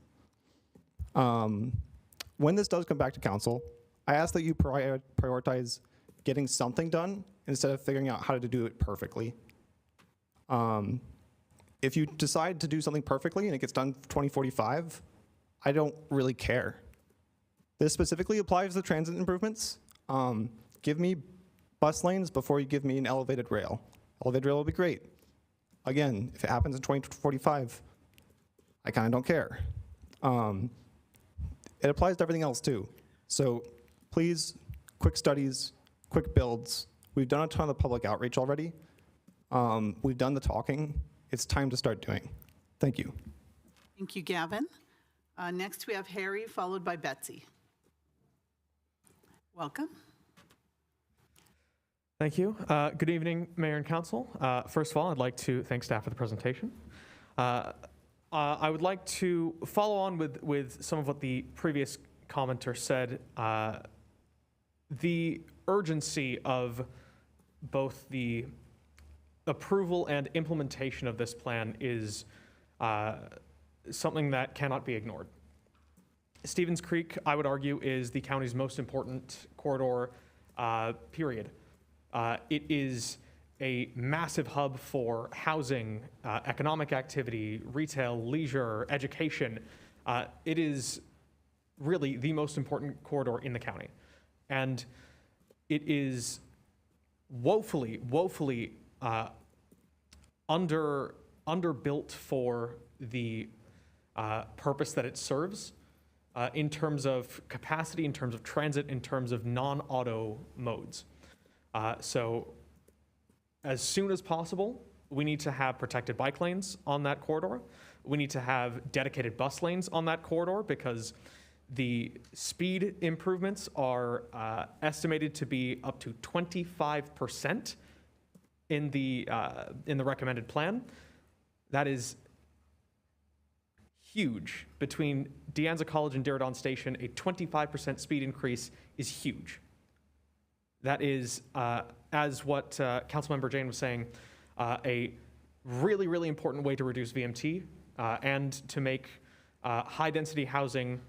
When this does come back to council, I ask that you prioritize getting something done instead of figuring out how to do it perfectly. If you decide to do something perfectly and it gets done 2045, I don't really care. This specifically applies to transit improvements. Give me bus lanes before you give me an elevated rail. Elevated rail will be great. Again, if it happens in 2045, I kind of don't care. It applies to everything else too. So please, quick studies, quick builds. We've done a ton of public outreach already. We've done the talking. It's time to start doing. Thank you. Thank you, Gavin. Next, we have Harry, followed by Betsy. Welcome. Thank you. Good evening, Mayor and Council. First of all, I'd like to thank staff for the presentation. I would like to follow on with some of what the previous commenter said. The urgency of both the approval and implementation of this plan is something that cannot be ignored. Stevens Creek, I would argue, is the county's most important corridor, period. It is a massive hub for housing, economic activity, retail, leisure, education. It is really the most important corridor in the county. And it is woefully underbuilt for the purpose that it serves in terms of capacity, in terms of transit, in terms of non-auto modes. So as soon as possible, we need to have protected bike lanes on that corridor. We need to have dedicated bus lanes on that corridor because the speed improvements are estimated to be up to 25% in the recommended plan. That is huge. Between De Anza College and Diridon Station, a 25% speed increase is huge. That is, as what Councilmember Jane was saying, a really important way to reduce VMT and to make high-density housing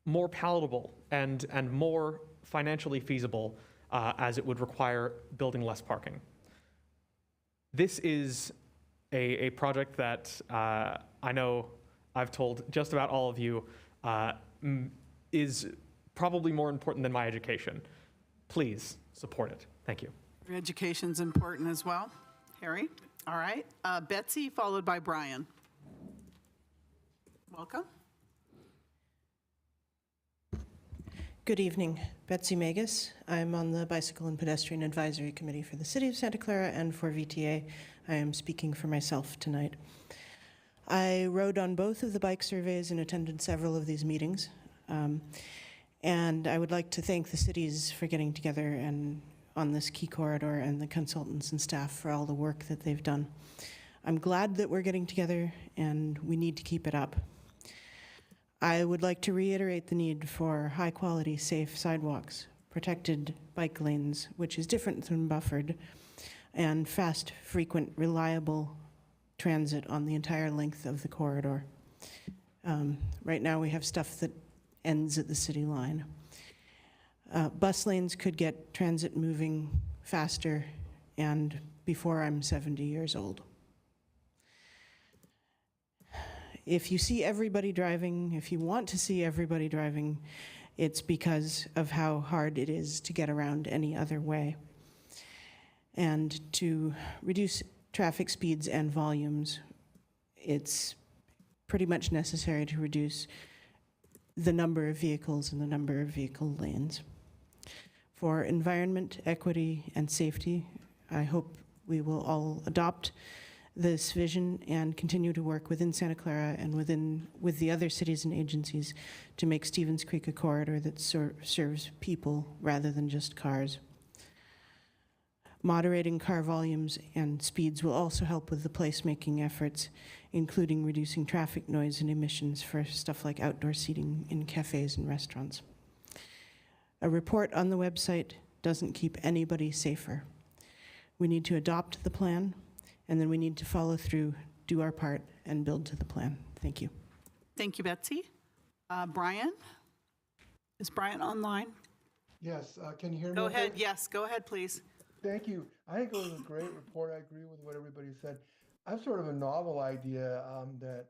more palatable and more financially feasible as it would require building less parking. This is a project that I know I've told just about all of you is probably more important than my education. Please support it. Thank you. Your education's important as well. Harry? All right. Betsy, followed by Brian. Welcome. Good evening. Betsy Magus. I'm on the Bicycle and Pedestrian Advisory Committee for the City of Santa Clara and for VTA. I am speaking for myself tonight. I rode on both of the bike surveys and attended several of these meetings. And I would like to thank the cities for getting together and on this key corridor and the consultants and staff for all the work that they've done. I'm glad that we're getting together and we need to keep it up. I would like to reiterate the need for high-quality, safe sidewalks, protected bike lanes, which is different than buffered, and fast, frequent, reliable transit on the entire length of the corridor. Right now, we have stuff that ends at the city line. Bus lanes could get transit moving faster and before I'm 70 years old. If you see everybody driving, if you want to see everybody driving, it's because of how hard it is to get around any other way. And to reduce traffic speeds and volumes, it's pretty much necessary to reduce the number of vehicles and the number of vehicle lanes. For environment, equity, and safety, I hope we will all adopt this vision and continue to work within Santa Clara and with the other cities and agencies to make Stevens Creek a corridor that serves people rather than just cars. Moderating car volumes and speeds will also help with the placemaking efforts, including reducing traffic noise and emissions for stuff like outdoor seating in cafes and restaurants. A report on the website doesn't keep anybody safer. We need to adopt the plan, and then we need to follow through, do our part, and build to the plan. Thank you. Thank you, Betsy. Brian? Is Brian online? Yes, can you hear me? Go okay? ahead. Yes, go ahead, please. Thank you. I think it was a great report. I agree with what everybody said. I have sort of a novel idea that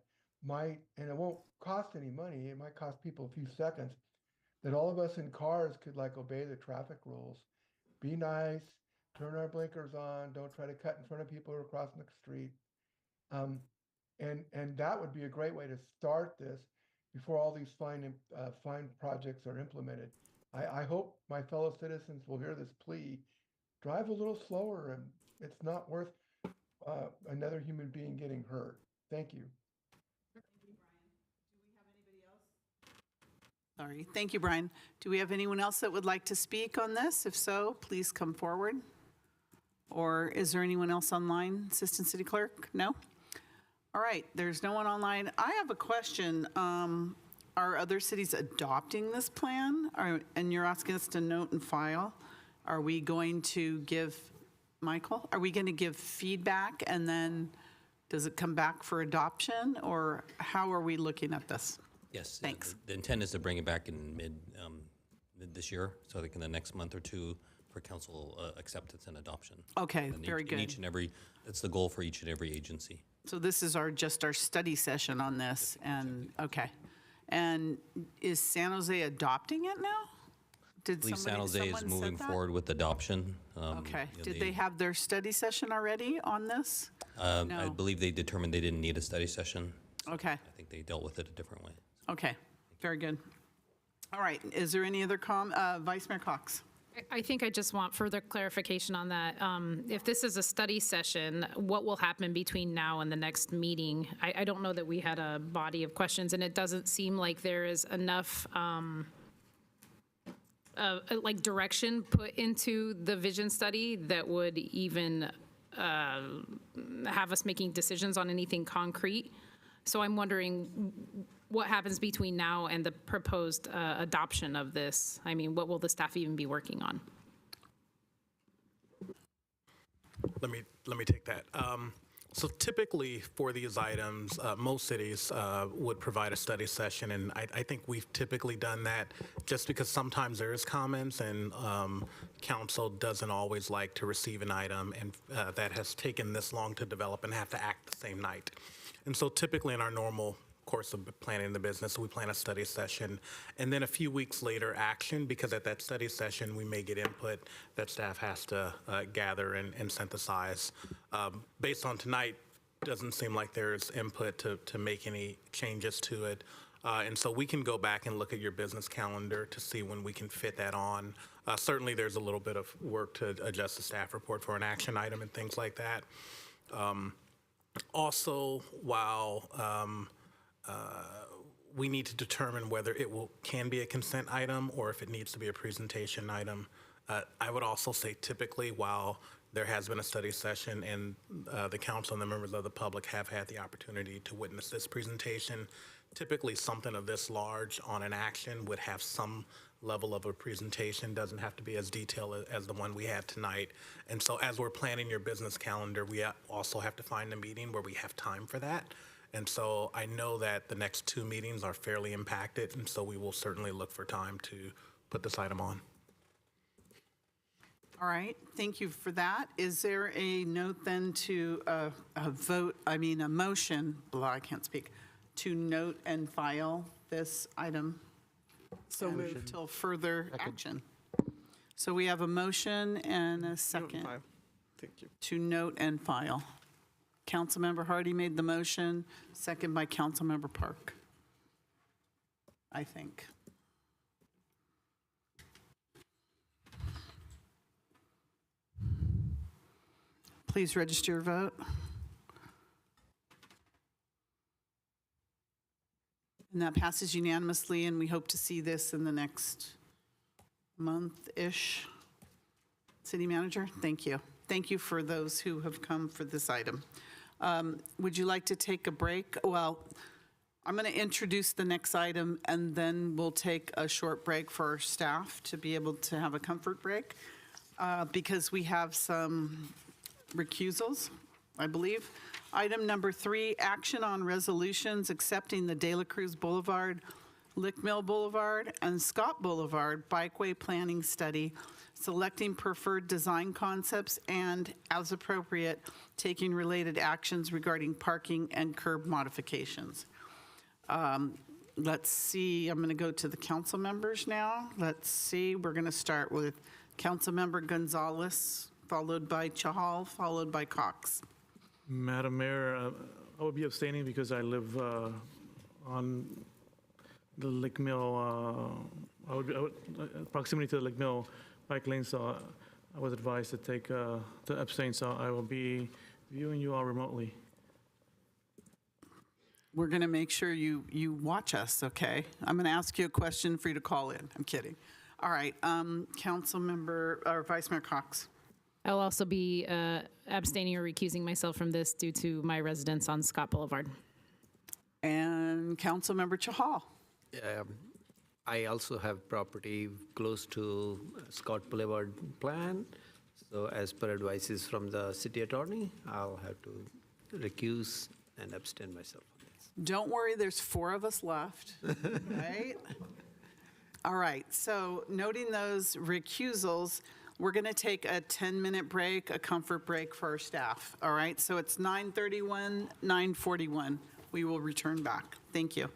might, and it won't cost any money, it might cost people a few seconds, that all of us in cars could like obey the traffic rules. Be nice, turn our blinkers on, don't try to cut in front of people who are crossing the street. And that would be a great way to start this before all these fine projects are implemented. I hope my fellow citizens will hear this plea. Drive a little slower, and it's not worth another human being getting hurt. Thank you. Sorry. Thank you, Brian. Do we have anyone else that would like to speak on this? If so, please come forward. Or is there anyone else online, Assistant City Clerk? No? All right, there's no one online. I have a question. Are other cities adopting this plan? And you're asking us to note and file. Are we going to give, Michael, are we going to give feedback and then does it come back for adoption? Or how are we looking at this? Yes. Thanks. The intent is to bring it back in mid this year, so like in the next month or two for council acceptance and adoption. Okay, And very in good. each and every, that's the goal for each and every agency. So this is just our study session on this, and, okay. And is San Jose adopting it now? I believe San Jose is someone moving said that? forward with adoption. Okay. you know, Did they have their study session already on this? I No. believe they determined they didn't need a study session. Okay, I think they dealt with it a different way. okay, very good. All right, is there any other Vice Mayor Cox? I think I just want further clarification on that. If this is a study session, what will happen between now and the next meeting? I don't know that we had a body of questions, and it doesn't seem like there is enough like direction put into the vision study that would even have us making decisions on anything concrete. So I'm wondering what happens between now and the proposed adoption of this? I mean, what will the staff even be working on? Let me take that. So typically for these items, most cities would provide a study session, and I think we've typically done that just because sometimes there is comments and council doesn't always like to receive an item, and that has taken this long to develop and have to act the same night. And so typically in our normal course of planning the business, we plan a study session, and then a few weeks later action, because at that study session we may get input that staff has to gather and synthesize. Based on tonight, doesn't seem like there's input to make any changes to it. And so we can go back and look at your business calendar to see when we can fit that on. Certainly there's a little bit of work to adjust the staff report for an action item and things like that. Also, while we need to determine whether it can be a consent item or if it needs to be a presentation item. I would also say typically while there has been a study session and the council and the members of the public have had the opportunity to witness this presentation, typically something of this large on an action would have some level of a presentation, doesn't have to be as detailed as the one we had tonight. And so as we're planning your business calendar, we also have to find a meeting where we have time for that. And so I know that the next two meetings are fairly impacted, and so we will certainly look for time to put this item on. All right, thank you for that. Is there a note then to a motion, I can't speak, to note and file this item? So moved. Until further action. So we have a motion and a second. Thank you. To note and file. Councilmember Hardy made the motion, second by Councilmember Park, I think. Please register your vote. And that passes unanimously, and we hope to see this in the next month-ish. City Manager, thank you. Thank you for those who have come for this item. Would you like to take a break? Well, I'm going to introduce the next item, and then we'll take a short break for our staff to be able to have a comfort break, because we have some recusals, I believe. Item number 3, action on resolutions accepting the De La Cruz Boulevard, Lick Mill Boulevard, and Scott Boulevard Bikeway Planning Study, selecting preferred design concepts, and, as appropriate, taking related actions regarding parking and curb modifications. Let's see, I'm going to go to the council members now. Let's see, we're going to start with Councilmember Gonzalez, followed by Chahal, followed by Cox. Madam Mayor, I will be abstaining because I live on the Lick Mill, proximity to the Lick Mill bike lane, so I was advised to take, to abstain, so I will be viewing you all remotely. We're going to make sure you watch us, okay? I'm going to ask you a question for you to call in. I'm kidding. All right, Councilmember, or Vice Mayor Cox. I'll also be abstaining or recusing myself from this due to my residence on Scott Boulevard. And Councilmember Chahal. I also have property close to Scott Boulevard plan. So as per advices from the city attorney, I'll have to recuse and abstain myself on this. Don't worry, there's 4 of us left, right? All right, so noting those recusals, we're going to take a 10-minute break, a comfort break for our staff. All right, so it's 9:31, 9:41. We will return back. Thank you.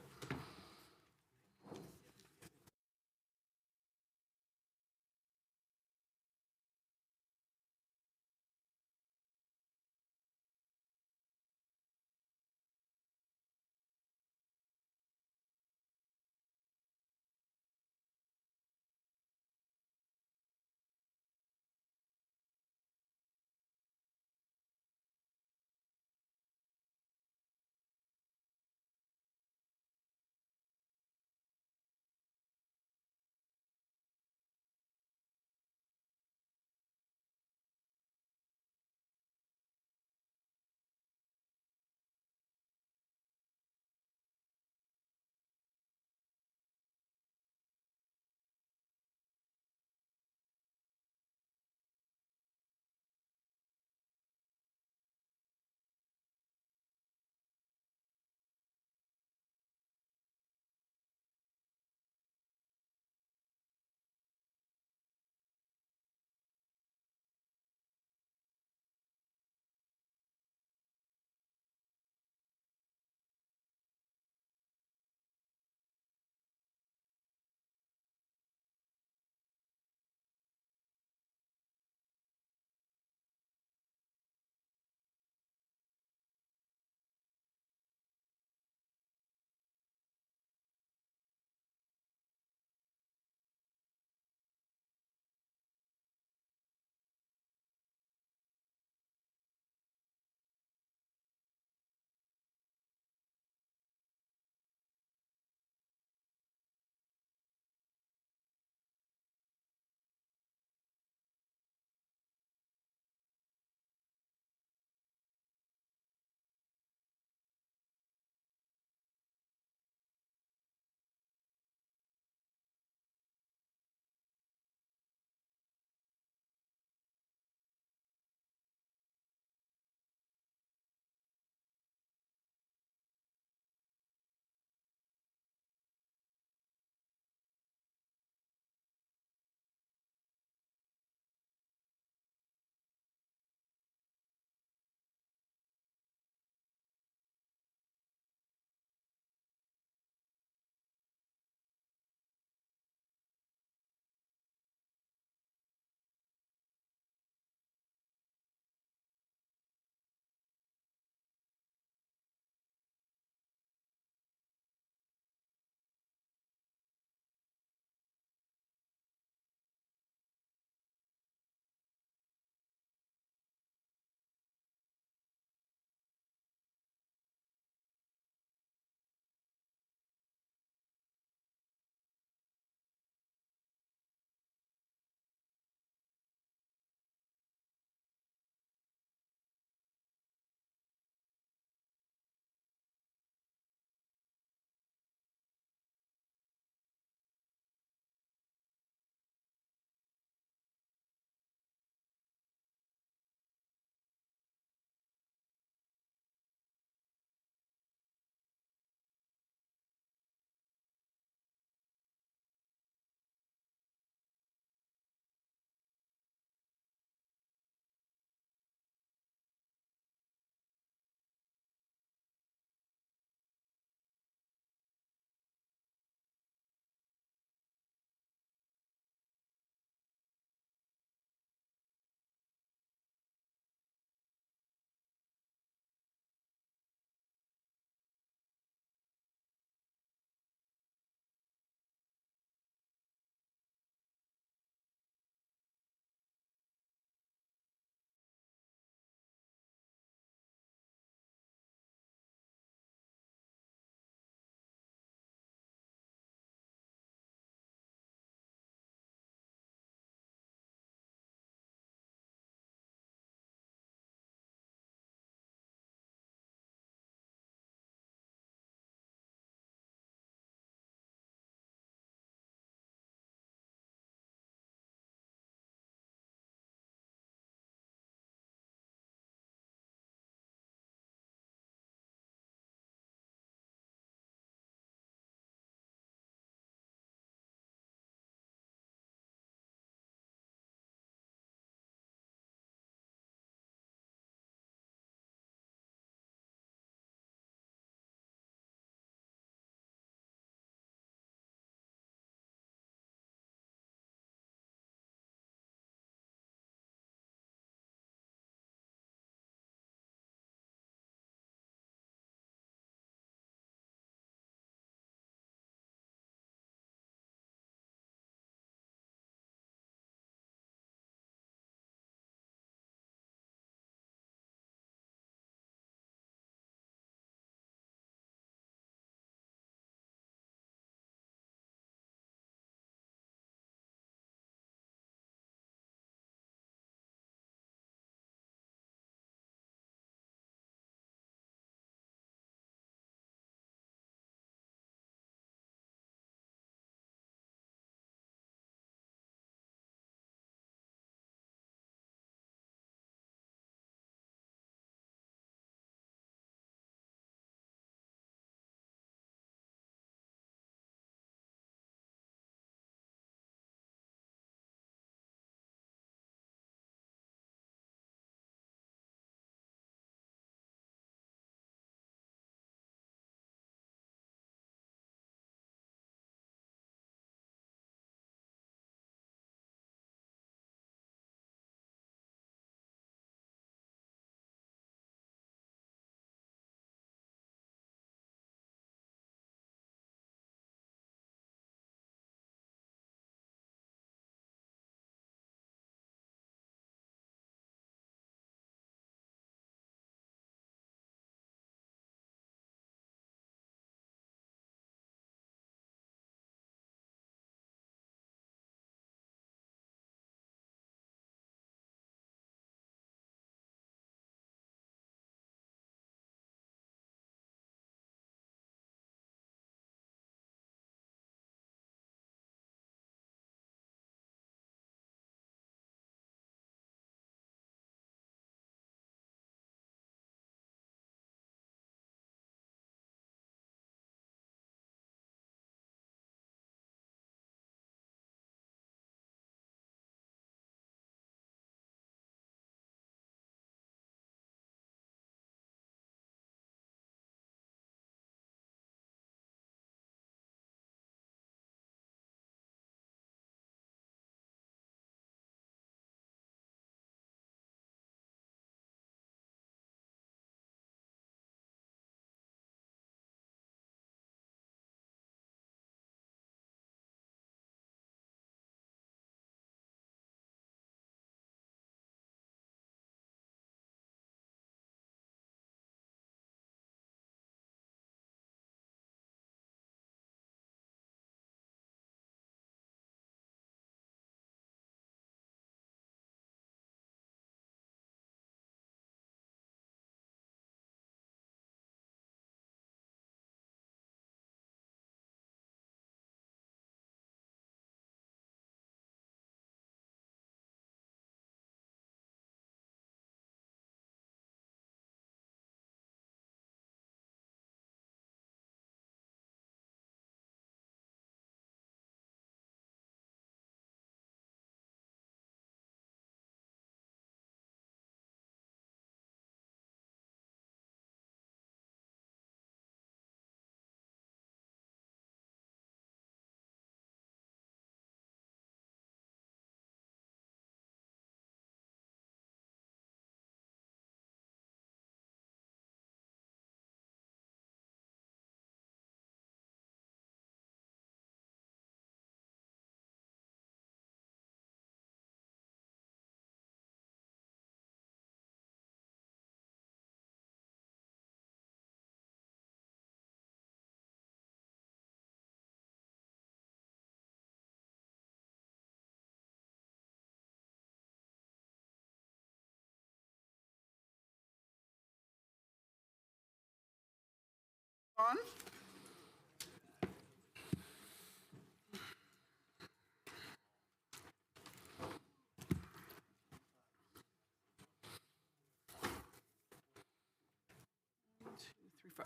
On.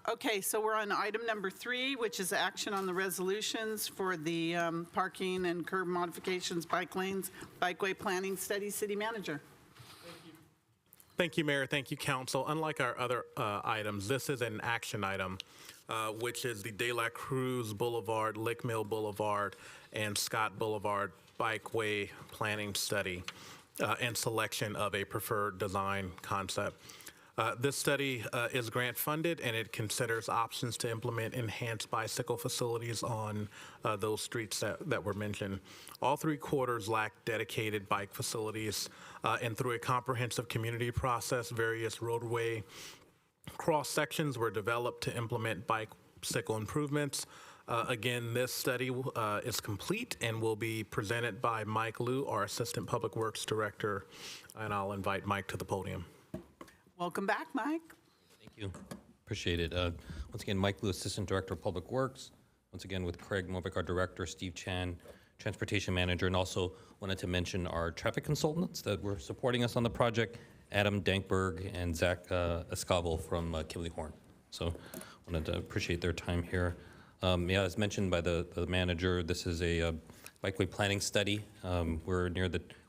Okay, so we're on item number 3, which is action on the resolutions for the parking and curb modifications, bike lanes, bikeway planning study. City Manager. Thank you, Mayor. Thank you, Council. Unlike our other items, this is an action item, which is the De La Cruz Boulevard, Lick Mill Boulevard, and Scott Boulevard Bikeway Planning Study and selection of a preferred design concept. This study is grant funded, and it considers options to implement enhanced bicycle facilities on those streets that were mentioned. All 3 quarters lack dedicated bike facilities, and through a comprehensive community process, various roadway cross sections were developed to implement bicycle improvements. Again, this study is complete and will be presented by Mike Liu, our Assistant Public Works Director, and I'll invite Mike to the podium. Welcome back, Mike. Thank you. Appreciate it. Once again, Mike Liu, Assistant Director of Public Works. Once again, with Craig Movick, our Director, Steve Chan, Transportation Manager, and also wanted to mention our traffic consultants that were supporting us on the project, Adam Dankberg and Zach Escabel from Kimley Horn. So wanted to appreciate their time here. Yeah, as mentioned by the manager, this is a bikeway planning study. We're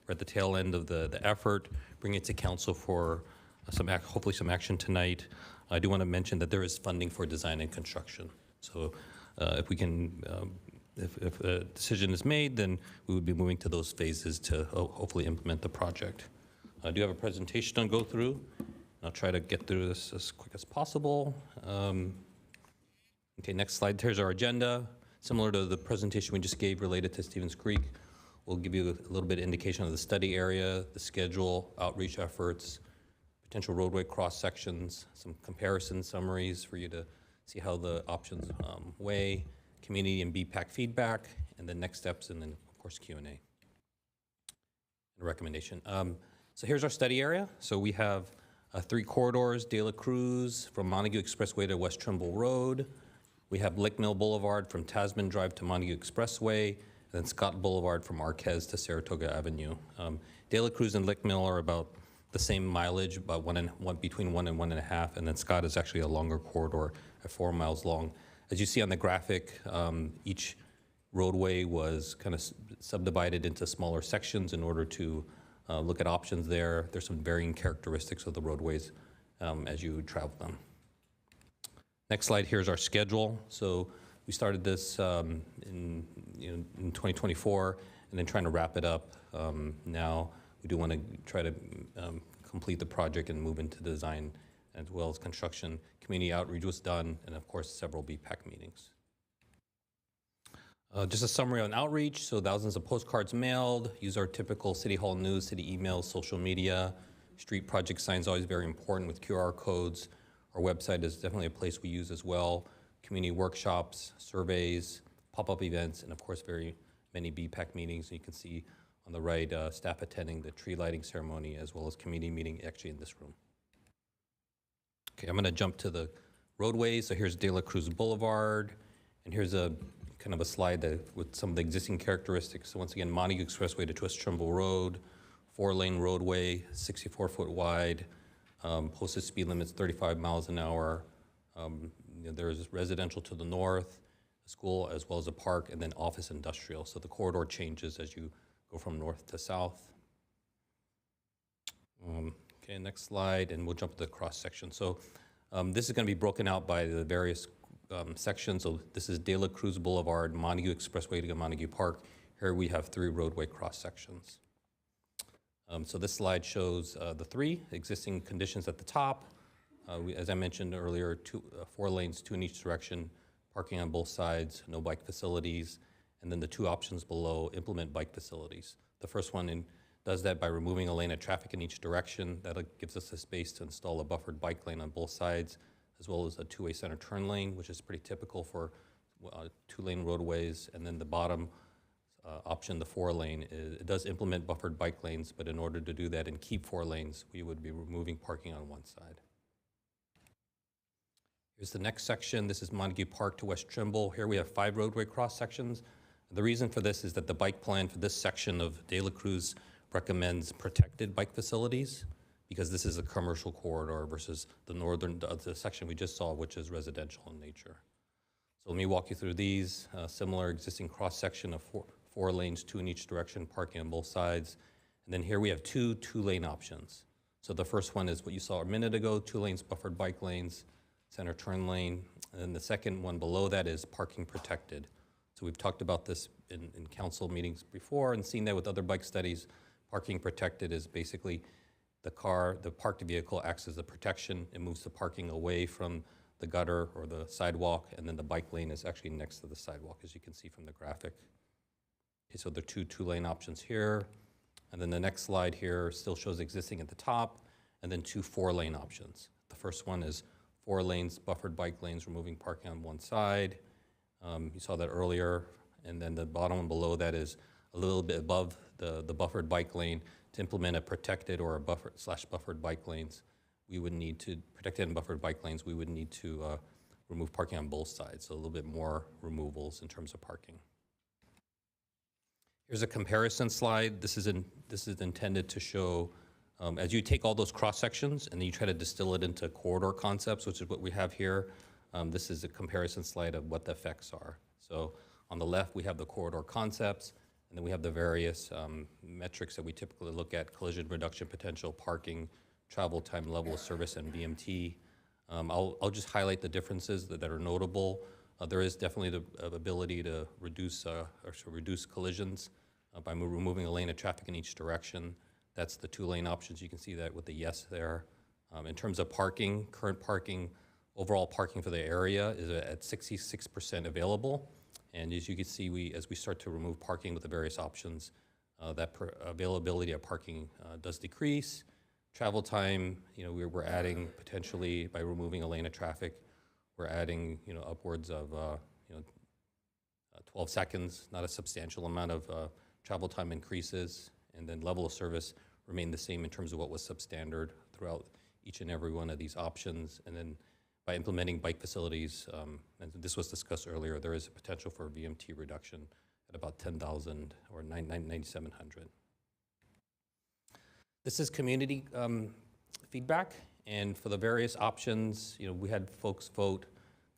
at the tail end of the effort, bringing it to council for hopefully some action tonight. I do want to mention that there is funding for design and construction. So if we can, if a decision is made, then we would be moving to those phases to hopefully implement the project. I do have a presentation to go through. I'll try to get through this as quick as possible. Okay, next slide. Here's our agenda. Similar to the presentation we just gave related to Stevens Creek, we'll give you a little bit of indication of the study area, the schedule, outreach efforts, potential roadway cross sections, some comparison summaries for you to see how the options weigh, community and BPAC feedback, and then next steps, and then of course Q&A and a recommendation. So here's our study area. So we have 3 corridors: De La Cruz from Montague Expressway to West Trimble Road. We have Lick Mill Boulevard from Tasman Drive to Montague Expressway, and then Scott Boulevard from Arquez to Saratoga Avenue. De La Cruz and Lick Mill are about the same mileage, about between 1 and 1.5, and then Scott is actually a longer corridor at 4 miles long. As you see on the graphic, each roadway was kind of subdivided into smaller sections in order to look at options there. There's some varying characteristics of the roadways as you travel them. Next slide, here's our schedule. So we started this in 2024, and then trying to wrap it up now. We do want to try to complete the project and move into design as well as construction. Community outreach was done, and of course, several BPAC meetings. Just a summary on outreach. So thousands of postcards mailed, use our typical City Hall news, city emails, social media. Street project signs always very important with QR codes. Our website is definitely a place we use as well. Community workshops, surveys, pop-up events, and of course, very many BPAC meetings. You can see on the right, staff attending the tree lighting ceremony as well as community meeting actually in this room. Okay, I'm gonna jump to the roadways. So here's De La Cruz Boulevard, and here's a kind of a slide with some of the existing characteristics. So once again, Montague Expressway to West Trimble Road, 4-lane roadway, 64-foot wide, posted speed limits 35 miles an hour. There's residential to the north, a school as well as a park, and then office industrial. So the corridor changes as you go from north to south. Okay, next slide, and we'll jump to the cross section. So this is going to be broken out by the various sections. So this is De La Cruz Boulevard, Montague Expressway to Montague Park. Here we have 3 roadway cross sections. So this slide shows the 3 existing conditions at the top. As I mentioned earlier, 4 lanes, 2 in each direction, parking on both sides, no bike facilities, and then the 2 options below, implement bike facilities. The first one does that by removing a lane of traffic in each direction. That gives us the space to install a buffered bike lane on both sides, as well as a 2-way center turn lane, which is pretty typical for 2-lane roadways. And then the bottom option, the 4-lane, it does implement buffered bike lanes, but in order to do that and keep 4 lanes, we would be removing parking on one side. Here's the next section. This is Montague Park to West Trimble. Here we have 5 roadway cross sections. The reason for this is that the bike plan for this section of De La Cruz recommends protected bike facilities because this is a commercial corridor versus the section we just saw, which is residential in nature. So let me walk you through these. Similar existing cross section of four lanes, 2 in each direction, parking on both sides. And then here we have 2 two-lane options. So the first one is what you saw a minute ago, 2 lanes, buffered bike lanes, center turn lane. And then the second one below that is parking protected. So we've talked about this in council meetings before and seen that with other bike studies. Parking protected is basically the parked vehicle acts as a protection. It moves the parking away from the gutter or the sidewalk, and then the bike lane is actually next to the sidewalk, as you can see from the graphic. Okay, so there are 2 two-lane options here. And then the next slide here still shows existing at the top, and then 2 4-lane options. The first one is 4 lanes, buffered bike lanes, removing parking on one side. You saw that earlier. And then the bottom one below that is a little bit above the buffered bike lane. To implement a protected or a buffered bike lanes, we would need to, protected and buffered bike lanes, we would need to remove parking on both sides. So a little bit more removals in terms of parking. Here's a comparison slide. This is intended to show, as you take all those cross sections and then you try to distill it into corridor concepts, which is what we have here. This is a comparison slide of what the effects are. So on the left, we have the corridor concepts, and then we have the various metrics that we typically look at: collision reduction potential, parking, travel time, level of service, and BMT. I'll just highlight the differences that are notable. There is definitely the ability to reduce collisions by removing a lane of traffic in each direction. That's the 2-lane options. You can see that with the yes there. In terms of parking, current parking, overall parking for the area is at 66% available. And as you can see, as we start to remove parking with the various options, that availability of parking does decrease. Travel time, we're adding potentially, by removing a lane of traffic, we're adding, upwards of 12 seconds, not a substantial amount of travel time increases. And then level of service remained the same in terms of what was substandard throughout each and every one of these options. And then by implementing bike facilities, and this was discussed earlier, there is a potential for a VMT reduction at about 10,000 or 9,700. This is community feedback, and for the various options, we had folks vote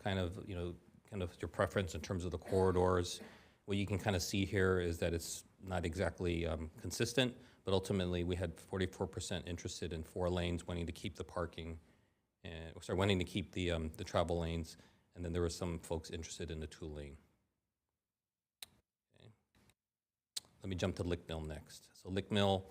kind of your preference in terms of the corridors. What you can kind of see here is that it's not exactly consistent, but ultimately we had 44% interested in 4 lanes, wanting to keep the parking, and wanting to keep the travel lanes, and then there were some folks interested in the 2-lane. Okay. Let me jump to Lick Mill next. So Lick Mill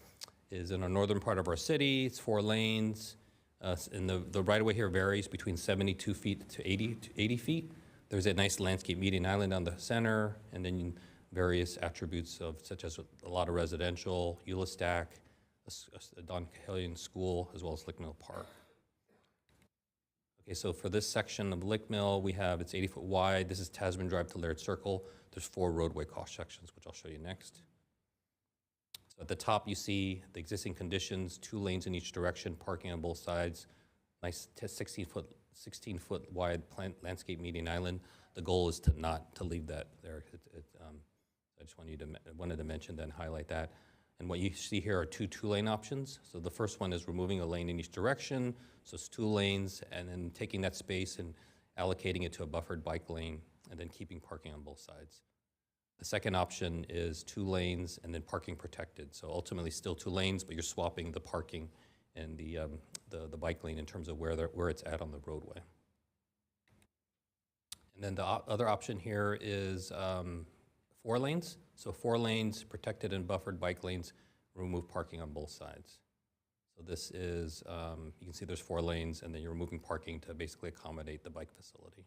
is in our northern part of our city. It's 4 lanes, and the right-of-way here varies between 72 feet to 80 feet. There's a nice landscape median island on the center, and then various attributes such as a lot of residential, Eulastack, a Don Cahellion School, as well as Lick Mill Park. Okay, so for this section of Lick Mill, it's 80 foot wide. This is Tasman Drive to Laird Circle. There's 4 roadway cross sections, which I'll show you next. So at the top, you see the existing conditions, 2 lanes in each direction, parking on both sides, nice 16 foot wide landscape median island. The goal is to leave that there. I just wanted to mention that and highlight that. And what you see here are 2 two-lane options. So the first one is removing a lane in each direction. So it's 2 lanes, and then taking that space and allocating it to a buffered bike lane, and then keeping parking on both sides. The second option is 2 lanes and then parking protected. So ultimately still 2 lanes, but you're swapping the parking and the bike lane in terms of where it's at on the roadway. And then the other option here is 4 lanes. So 4 lanes, protected and buffered bike lanes, remove parking on both sides. So this is, you can see there's 4 lanes, and then you're removing parking to basically accommodate the bike facility.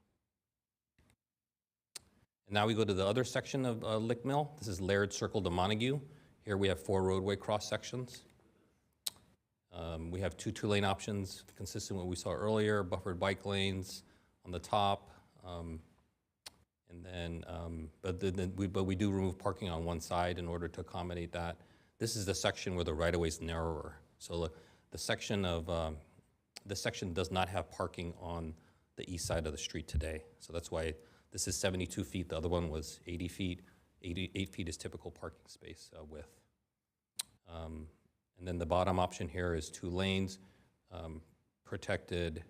And now we go to the other section of Lick Mill. This is Laird Circle to Montague. Here we have 4 roadway cross sections. We have 2 two-lane options, consistent with what we saw earlier, buffered bike lanes on the top. And then, but we do remove parking on one side in order to accommodate that. This is the section where the right-of-way is narrower. So the section of, this section does not have parking on the east side of the street today. So that's why this is 72 feet. The other one was 80 feet. 88 feet is typical parking space width. And then the bottom option here is 2 lanes, protected,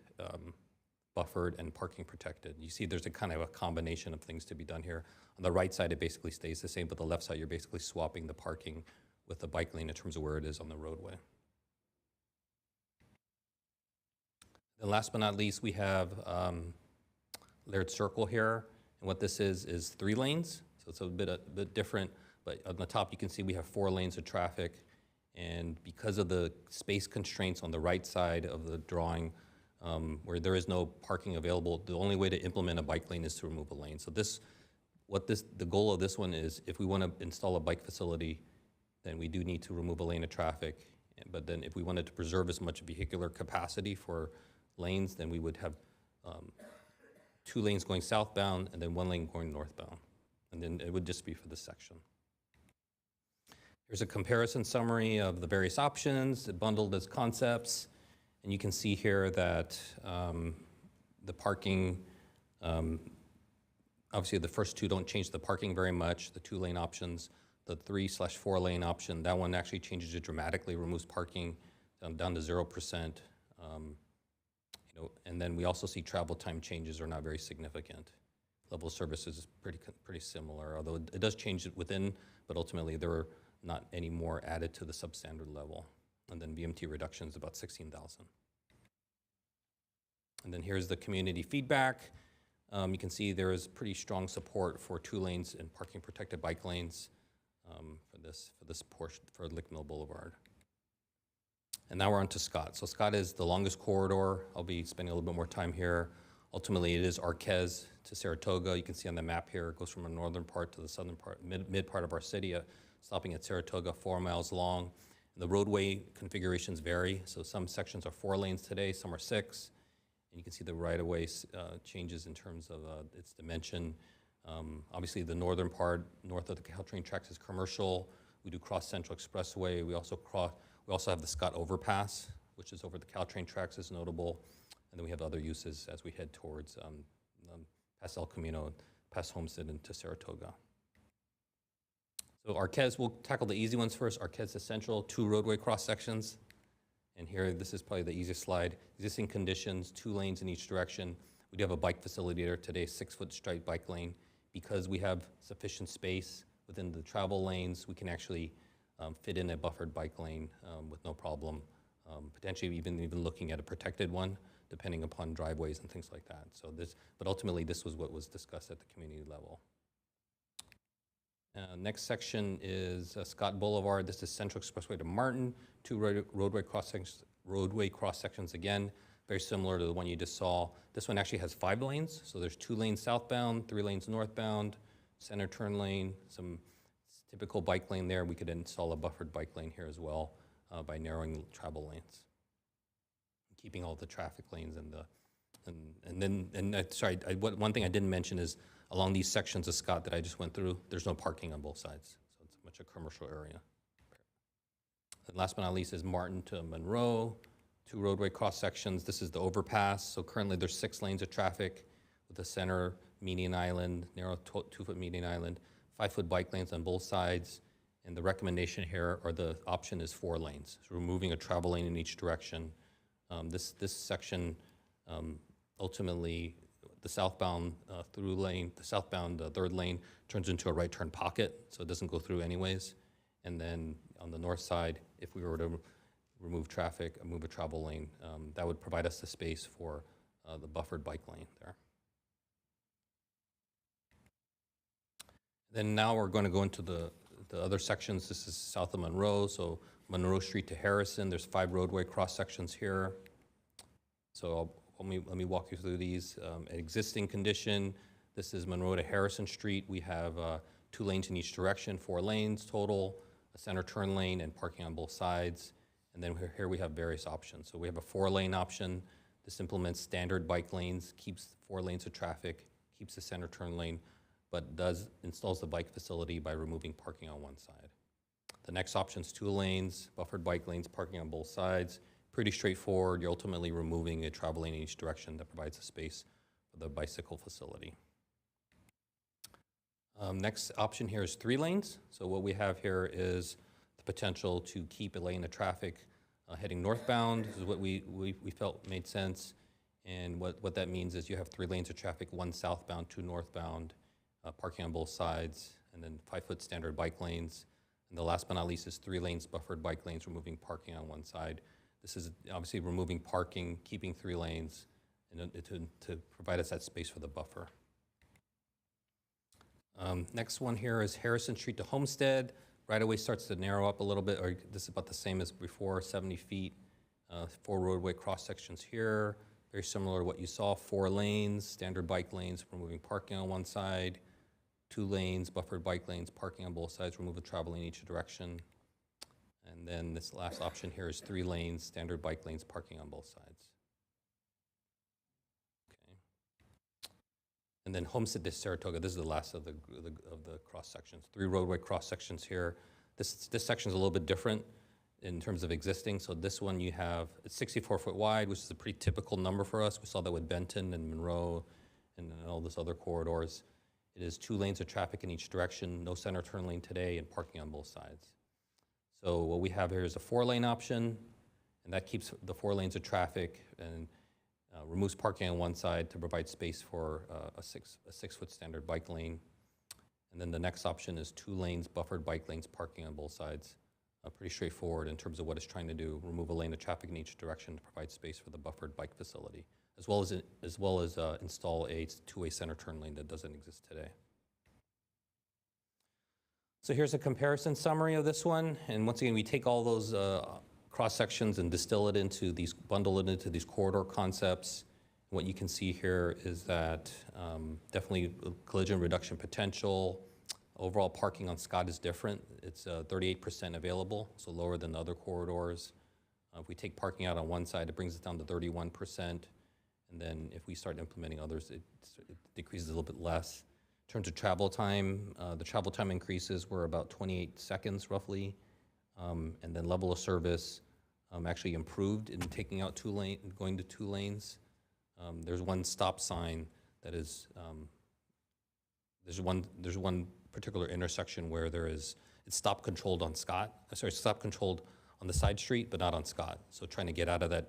buffered, and parking protected. You see there's a kind of a combination of things to be done here. On the right side, it basically stays the same, but the left side, you're basically swapping the parking with the bike lane in terms of where it is on the roadway. And last but not least, we have Laird Circle here. And what this is 3 lanes. So it's a bit different, but on the top, you can see we have 4 lanes of traffic. And because of the space constraints on the right side of the drawing, where there is no parking available, the only way to implement a bike lane is to remove a lane. So the goal of this one is, if we want to install a bike facility, then we do need to remove a lane of traffic. But then if we wanted to preserve as much vehicular capacity for lanes, then we would have 2 lanes going southbound and then 1 lane going northbound. And then it would just be for this section. Here's a comparison summary of the various options bundled as concepts. And you can see here that the parking, obviously the first 2 don't change the parking very much, the 2 lane options. The 3/4 lane option, that one actually changes it dramatically, removes parking down to 0%. And then we also see travel time changes are not very significant. Level of service is pretty similar, although it does change it within, but ultimately there are not any more added to the substandard level. And then VMT reduction is about 16,000. And then here's the community feedback. You can see there is pretty strong support for 2 lanes and parking protected bike lanes for this portion for Lick Mill Boulevard. And now we're on to Scott. So Scott is the longest corridor. I'll be spending a little bit more time here. Ultimately, it is Arquez to Saratoga. You can see on the map here, it goes from the northern part to the southern part, mid part of our city, stopping at Saratoga, 4 miles long. And the roadway configurations vary. So some sections are 4 lanes today, some are 6. And you can see the right-of-way changes in terms of its dimension. Obviously, the northern part, north of the Caltrain tracks, is commercial. We do Cross Central Expressway. We also have the Scott Overpass, which is over the Caltrain tracks, is notable. And then we have other uses as we head towards past El Camino, past Homestead, into Saratoga. So Arquez, we'll tackle the easy ones first. Arquez is central, 2 roadway cross sections. And here, this is probably the easiest slide. Existing conditions, 2 lanes in each direction. We do have a bike facility there today, 6-foot straight bike lane. Because we have sufficient space within the travel lanes, we can actually fit in a buffered bike lane with no problem. Potentially even looking at a protected one, depending upon driveways and things like that. So but ultimately this was what was discussed at the community level. Next section is Scott Boulevard. This is Central Expressway to Martin, 2 roadway cross sections again, very similar to the one you just saw. This one actually has 5 lanes. So there's 2 lanes southbound, 3 lanes northbound, center turn lane, some typical bike lane there. We could install a buffered bike lane here as well by narrowing travel lanes, keeping all the traffic lanes one thing I didn't mention is along these sections of Scott that I just went through, there's no parking on both sides. So it's much a commercial area. And last but not least is Martin to Monroe, 2 roadway cross sections. This is the overpass. So currently there's 6 lanes of traffic with a center median island, narrow 2-foot median island, 5-foot bike lanes on both sides. And the recommendation here, or the option, is 4 lanes. So removing a travel lane in each direction. This section, ultimately, the southbound through lane, the southbound 3rd lane turns into a right turn pocket, so it doesn't go through anyways. And then on the north side, if we were to remove traffic, move a travel lane, that would provide us the space for the buffered bike lane there. Then now we're going to go into the other sections. This is south of Monroe, so Monroe Street to Harrison. There's 5 roadway cross sections here. So let me walk you through these. Existing condition, this is Monroe to Harrison Street. We have 2 lanes in each direction, 4 lanes total, a center turn lane, and parking on both sides. And then here we have various options. So we have a 4-lane option. This implements standard bike lanes, keeps 4 lanes of traffic, keeps the center turn lane, but installs the bike facility by removing parking on one side. The next option is 2 lanes, buffered bike lanes, parking on both sides. Pretty straightforward. You're ultimately removing a travel lane in each direction that provides a space for the bicycle facility. Next option here is 3 lanes. So what we have here is the potential to keep a lane of traffic heading northbound. This is what we felt made sense. And what that means is you have 3 lanes of traffic, 1 southbound, 2 northbound, parking on both sides, and then 5-foot standard bike lanes. And the last but not least is 3 lanes buffered bike lanes, removing parking on one side. This is obviously removing parking, keeping 3 lanes, and to provide us that space for the buffer. Next one here is Harrison Street to Homestead. Right-of-way starts to narrow up a little bit, or this is about the same as before, 70 feet. 4 roadway cross sections here. Very similar to what you saw, 4 lanes, standard bike lanes, removing parking on one side, 2 lanes, buffered bike lanes, parking on both sides, remove a travel lane in each direction. And then this last option here is 3 lanes, standard bike lanes, parking on both sides. Okay. And then Homestead to Saratoga, this is the last of the cross sections. 3 roadway cross sections here. This section is a little bit different in terms of existing. So this one you have, it's 64 foot wide, which is a pretty typical number for us. We saw that with Benton and Monroe and all those other corridors. It is 2 lanes of traffic in each direction, no center turn lane today, and parking on both sides. So what we have here is a 4-lane option, and that keeps the 4 lanes of traffic and removes parking on one side to provide space for a 6-foot standard bike lane. And then the next option is 2 lanes, buffered bike lanes, parking on both sides. Pretty straightforward in terms of what it's trying to do, remove a lane of traffic in each direction to provide space for the buffered bike facility, as well as install a 2-way center turn lane that doesn't exist today. So here's a comparison summary of this one, and once again, we take all those cross sections and bundle it into these corridor concepts. What you can see here is that definitely collision reduction potential. Overall parking on Scott is different. It's 38% available, so lower than the other corridors. If we take parking out on one side, it brings it down to 31%. And then if we start implementing others, it decreases a little bit less. In terms of travel time, the travel time increases were about 28 seconds roughly. And then level of service actually improved in taking out going to 2 lanes. There's one stop sign that is, there's one particular intersection where it's stop controlled on Scott. Stop controlled on the side street, but not on Scott. So trying to get out of that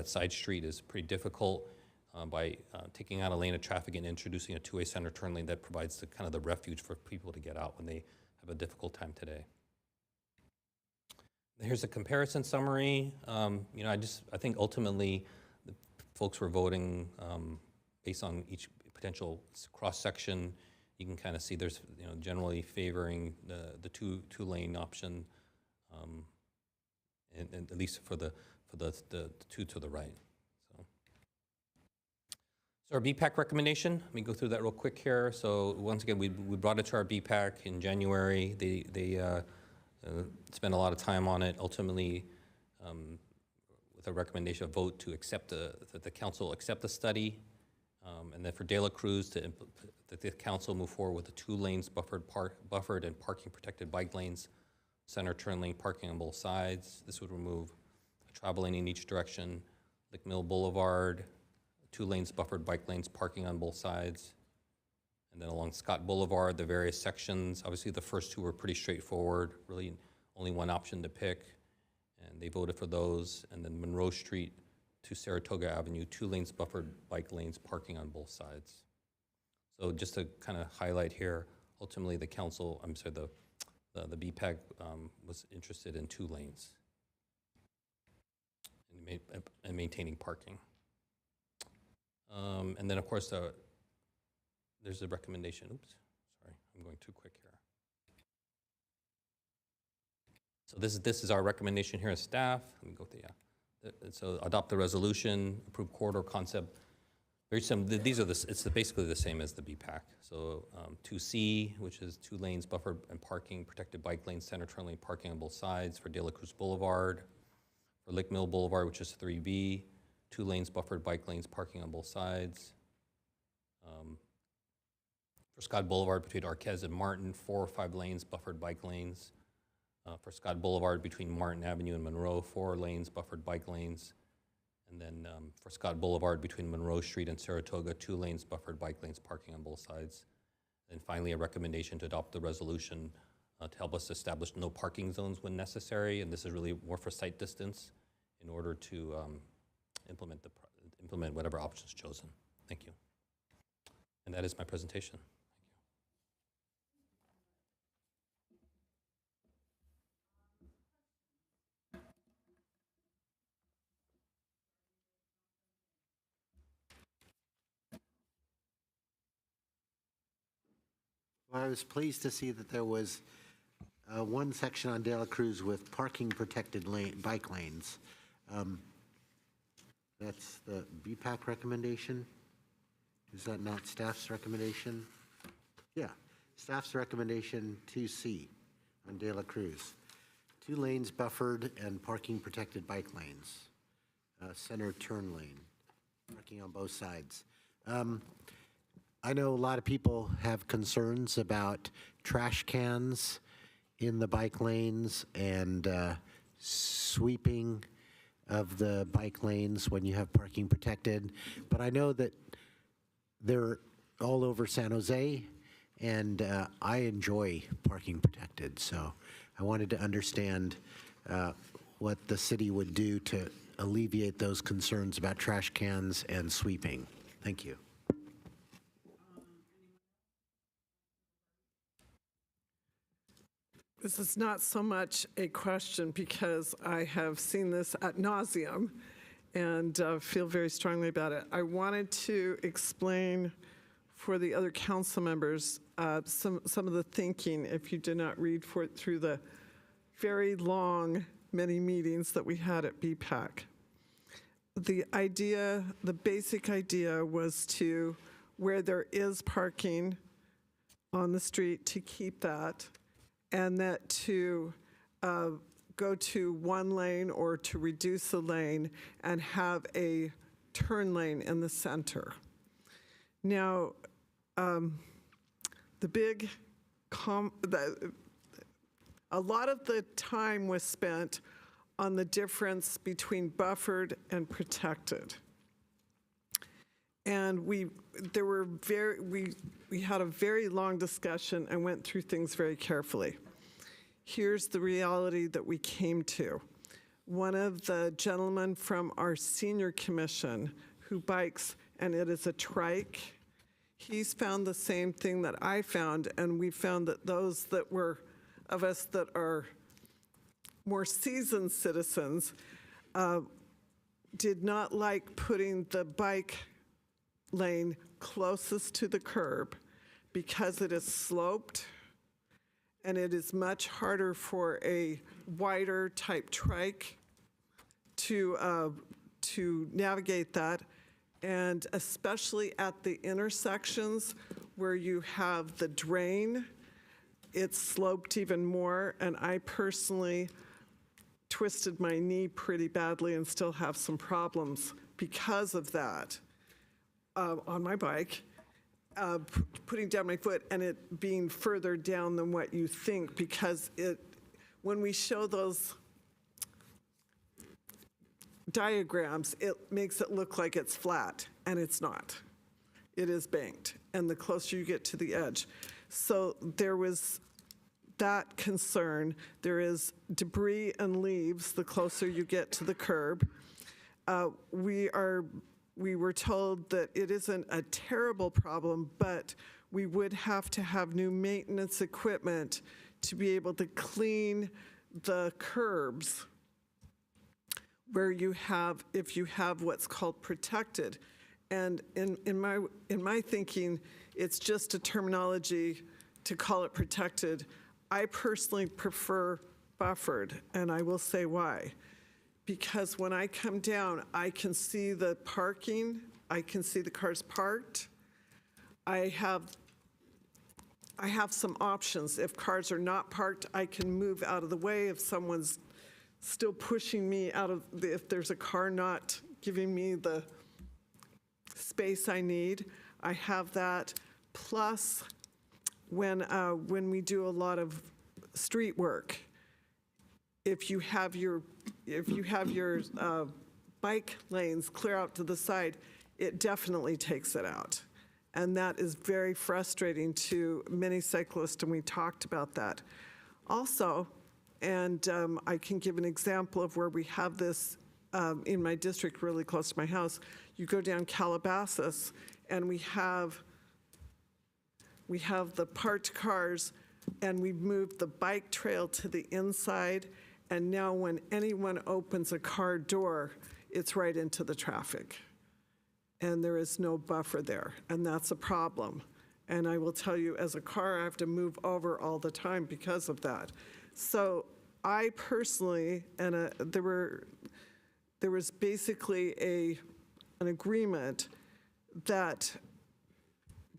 side street is pretty difficult by taking out a lane of traffic and introducing a 2-way center turn lane that provides the refuge for people to get out when they have a difficult time today. Here's a comparison summary. I think ultimately the folks were voting based on each potential cross section. You can kind of see there's generally favoring the two-lane option, and at least for the 2 to the right. So our BPAC recommendation. Let me go through that real quick here. So once again, we brought it to our BPAC in January. They spent a lot of time on it. Ultimately, with a recommendation, a vote to accept that the council accept the study. And then for De La Cruz, that the council move forward with the 2 lanes buffered and parking protected bike lanes, center turn lane parking on both sides. This would remove a travel lane in each direction. Lick Mill Boulevard, 2 lanes buffered bike lanes parking on both sides. And then along Scott Boulevard, the various sections. Obviously, the first 2 were pretty straightforward, really only one option to pick, and they voted for those. And then Monroe Street to Saratoga Avenue, 2 lanes buffered bike lanes, parking on both sides. So just to kind of highlight here, ultimately the council, the BPAC was interested in 2 lanes and maintaining parking. And then of course, there's a recommendation, oops, sorry, I'm going too quick here. So this is our recommendation here as staff. Let me go through, So adopt the resolution, approve corridor concept. Very similar. It's basically the same as the BPAC. So 2C, which is 2 lanes buffered and parking, protected bike lanes, center turn lane parking on both sides for De La Cruz Boulevard. For Lick Mill Boulevard, which is 3B, 2 lanes buffered bike lanes parking on both sides. For Scott Boulevard between Arquez and Martin, 4 or 5 lanes buffered bike lanes. For Scott Boulevard between Martin Avenue and Monroe, 4 lanes buffered bike lanes. And then for Scott Boulevard between Monroe Street and Saratoga, 2 lanes, buffered bike lanes, parking on both sides. And finally, a recommendation to adopt the resolution to help us establish no parking zones when necessary. And this is really more for site distance in order to implement whatever options chosen. Thank you. And that is my presentation. Well, I was pleased to see that there was one section on De La Cruz with parking protected bike lanes. That's the BPAC recommendation? Is that not staff's recommendation? Yeah, staff's recommendation 2C on De La Cruz. 2 lanes buffered and parking protected bike lanes. Center turn lane, parking on both sides. I know a lot of people have concerns about trash cans in the bike lanes and sweeping of the bike lanes when you have parking protected. But I know that they're all over San Jose, and I enjoy parking protected. So I wanted to understand what the city would do to alleviate those concerns about trash cans and sweeping. Thank you. This is not so much a question because I have seen this ad nauseum and feel very strongly about it. I wanted to explain for the other council members some of the thinking, if you did not read through the very long, many meetings that we had at BPAC. The basic idea was to, where there is parking on the street, to keep that, and that to go to 1 lane or to reduce a lane and have a turn lane in the center. Now, a lot of the time was spent on the difference between buffered and protected. And we had a very long discussion and went through things very carefully. Here's the reality that we came to. One of the gentlemen from our senior commission who bikes, and it is a trike, he's found the same thing that I found, and we found that those of us that are more seasoned citizens did not like putting the bike lane closest to the curb because it is sloped and it is much harder for a wider type trike to navigate that, and especially at the intersections where you have the drain, it's sloped even more, and I personally twisted my knee pretty badly and still have some problems because of that. On my bike, putting down my foot and it being further down than what you think, because when we show those diagrams, it makes it look like it's flat, and it's not. It is banked, and the closer you get to the edge. So there was that concern. There is debris and leaves the closer you get to the curb. We were told that it isn't a terrible problem, but we would have to have new maintenance equipment to be able to clean the curbs where if you have what's called protected. And in my thinking, it's just a terminology to call it protected. I personally prefer buffered, and I will say why. Because when I come down, I can see the parking, I can see the cars parked. I have some options. If cars are not parked, I can move out of the way. If someone's still pushing me if there's a car not giving me the space I need, I have that. Plus, when we do a lot of street work, if you have your bike lanes clear out to the side, it definitely takes it out. And that is very frustrating to many cyclists, and we talked about that. Also, and I can give an example of where we have this in my district really close to my house. You go down Calabasas, and we have the parked cars, and we've moved the bike trail to the inside, and now when anyone opens a car door, it's right into the traffic. And there is no buffer there, and that's a problem. And I will tell you, as a car, I have to move over all the time because of that. So I personally, and there was basically an agreement that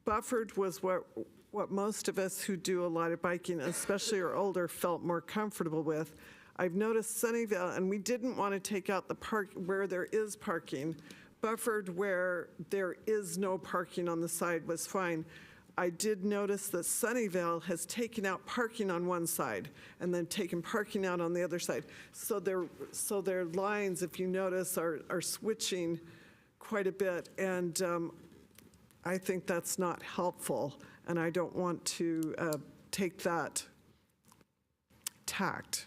buffered was what most of us who do a lot of biking, especially our older, felt more comfortable with. I've noticed Sunnyvale, and we didn't want to take out the park where there is parking. Buffered where there is no parking on the side was fine. I did notice that Sunnyvale has taken out parking on one side and then taken parking out on the other side. So their lines, if you notice, are switching quite a bit. And I think that's not helpful. And I don't want to take that tact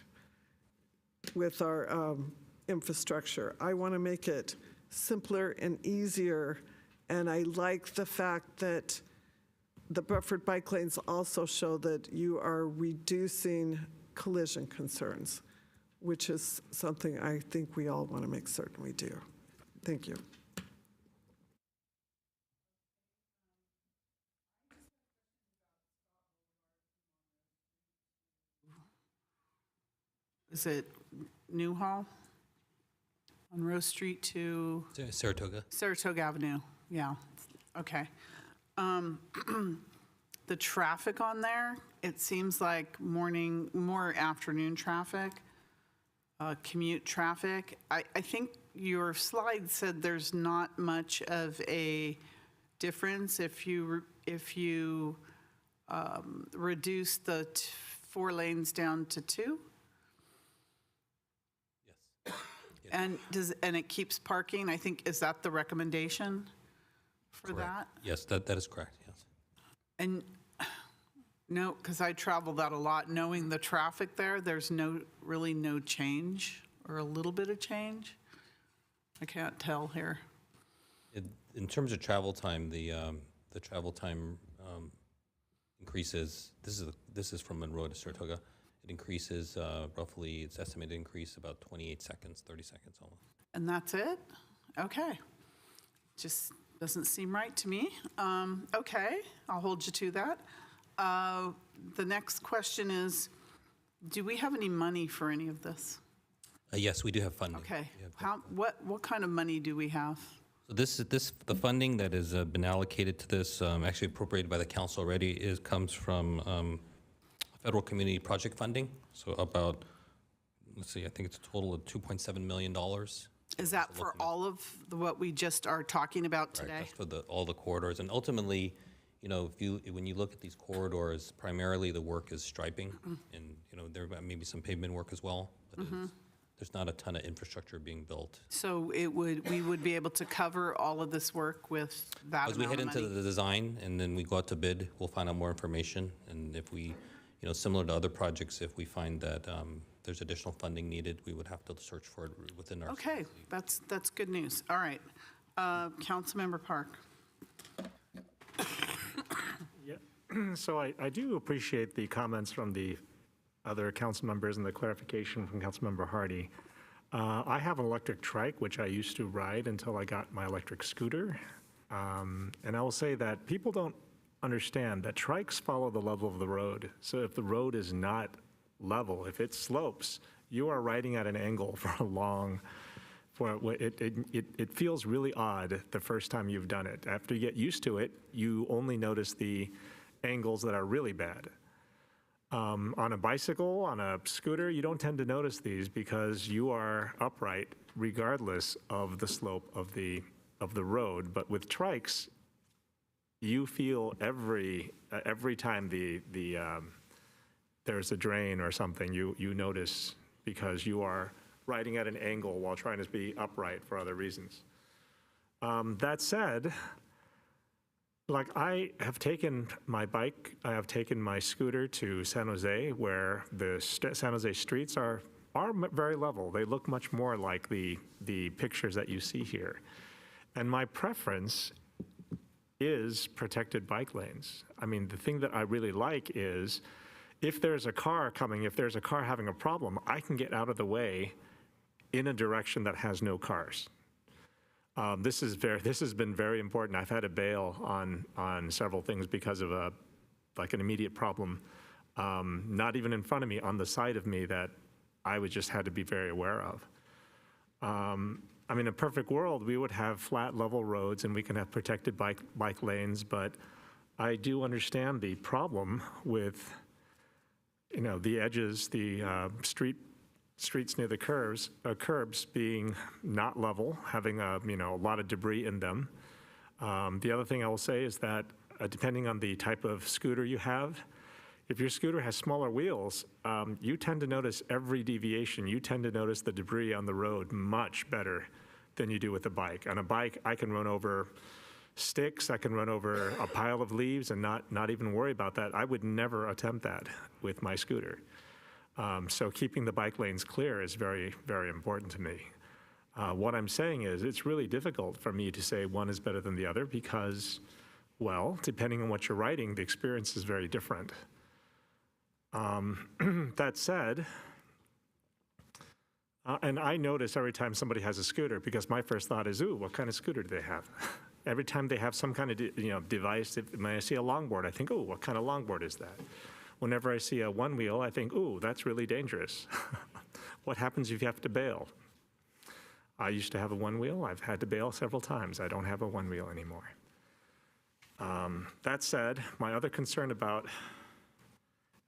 with our infrastructure. I want to make it simpler and easier. And I like the fact that the buffered bike lanes also show that you are reducing collision concerns, which is something I think we all want to make certain we do. Thank you. Is it Newhall? On Rose Street to? Saratoga. Saratoga Avenue, yeah, okay. The traffic on there, it seems like more afternoon traffic, commute traffic. I think your slide said there's not much of a difference if you reduce the 4 lanes down to 2? And it keeps parking, I think, is that the recommendation for that? Yes, that is correct, yes. And no, because I travel that a lot, knowing the traffic there, there's really no change or a little bit of change? I can't tell here. In terms of travel time, the travel time increases, this is from Monroe to Saratoga. It increases roughly, it's estimated to increase about 28 seconds, 30 seconds almost. And that's it? Okay. Just doesn't seem right to me. Okay, I'll hold you to that. The next question is, do we have any money for any of this? Yes, we do have funding. Okay. What kind of money do we have? So the funding that has been allocated to this, actually appropriated by the council already, comes from federal community project funding. So about, let's see, I think it's a total of $2.7 million. Is that for all of what we just are talking about today? Right, that's for all the corridors. And ultimately, when you look at these corridors, primarily the work is striping, and there may be some pavement work as well, but there's not a ton of infrastructure being built. So we would be able to cover all of this work with that As we amount head of into money? the design and then we go out to bid, we'll find out more information. And if we, similar to other projects, if we find that there's additional funding needed, we would have to search for it within our. Okay, that's good news. All right. Councilmember Park. Yeah, so I do appreciate the comments from the other council members and the clarification from Councilmember Hardy. I have an electric trike, which I used to ride until I got my electric scooter. And I will say that people don't understand that trikes follow the level of the road. So if the road is not level, if it slopes, you are riding at an angle for a long, it feels really odd the first time you've done it. After you get used to it, you only notice the angles that are really bad. On a bicycle, on a scooter, you don't tend to notice these because you are upright regardless of the slope of the road. But with trikes, you feel every time there's a drain or something, you notice because you are riding at an angle while trying to be upright for other reasons. That said, like I have taken my bike, I have taken my scooter to San Jose, where the San Jose streets are very level. They look much more like the pictures that you see here. And my preference is protected bike lanes. I mean, the thing that I really like is if there's a car coming, if there's a car having a problem, I can get out of the way in a direction that has no cars. This has been very important. I've had to bail on several things because of an immediate problem, not even in front of me, on the side of me, that I would just had to be very aware of. I mean, in a perfect world, we would have flat, level roads and we can have protected bike lanes, but I do understand the problem with, the edges, the streets near the curbs being not level, having a lot of debris in them. The other thing I will say is that depending on the type of scooter you have, if your scooter has smaller wheels, you tend to notice every deviation. You tend to notice the debris on the road much better than you do with a bike. On a bike, I can run over sticks, I can run over a pile of leaves and not even worry about that. I would never attempt that with my scooter. So keeping the bike lanes clear is very, very important to me. What I'm saying is it's really difficult for me to say one is better than the other because, well, depending on what you're riding, the experience is very different. That said, and I notice every time somebody has a scooter, because my first thought is, ooh, what kind of scooter do they have? Every time they have some kind of device, when I see a longboard, I think, ooh, what kind of longboard is that? Whenever I see a one wheel, I think, ooh, that's really dangerous. What happens if you have to bail? I used to have a one wheel. I've had to bail several times. I don't have a one wheel anymore. That said, my other concern about,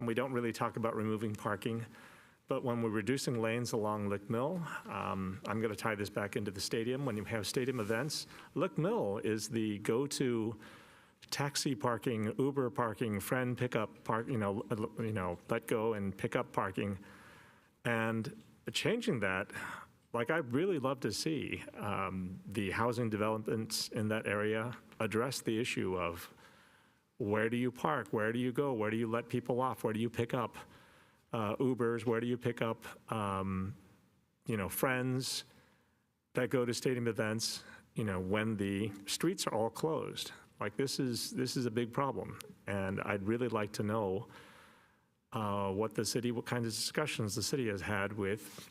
and we don't really talk about removing parking, but when we're reducing lanes along Lick Mill, I'm going to tie this back into the stadium. When you have stadium events, Lick Mill is the go-to taxi parking, Uber parking, friend pickup park, let go and pick up parking. And changing that, like I'd really love to see the housing developments in that area address the issue of where do you park, where do you go, where do you let people off, where do you pick up Ubers, where do you pick up friends that go to stadium events, when the streets are all closed. Like this is a big problem, and I'd really like to know what kinds of discussions the city has had with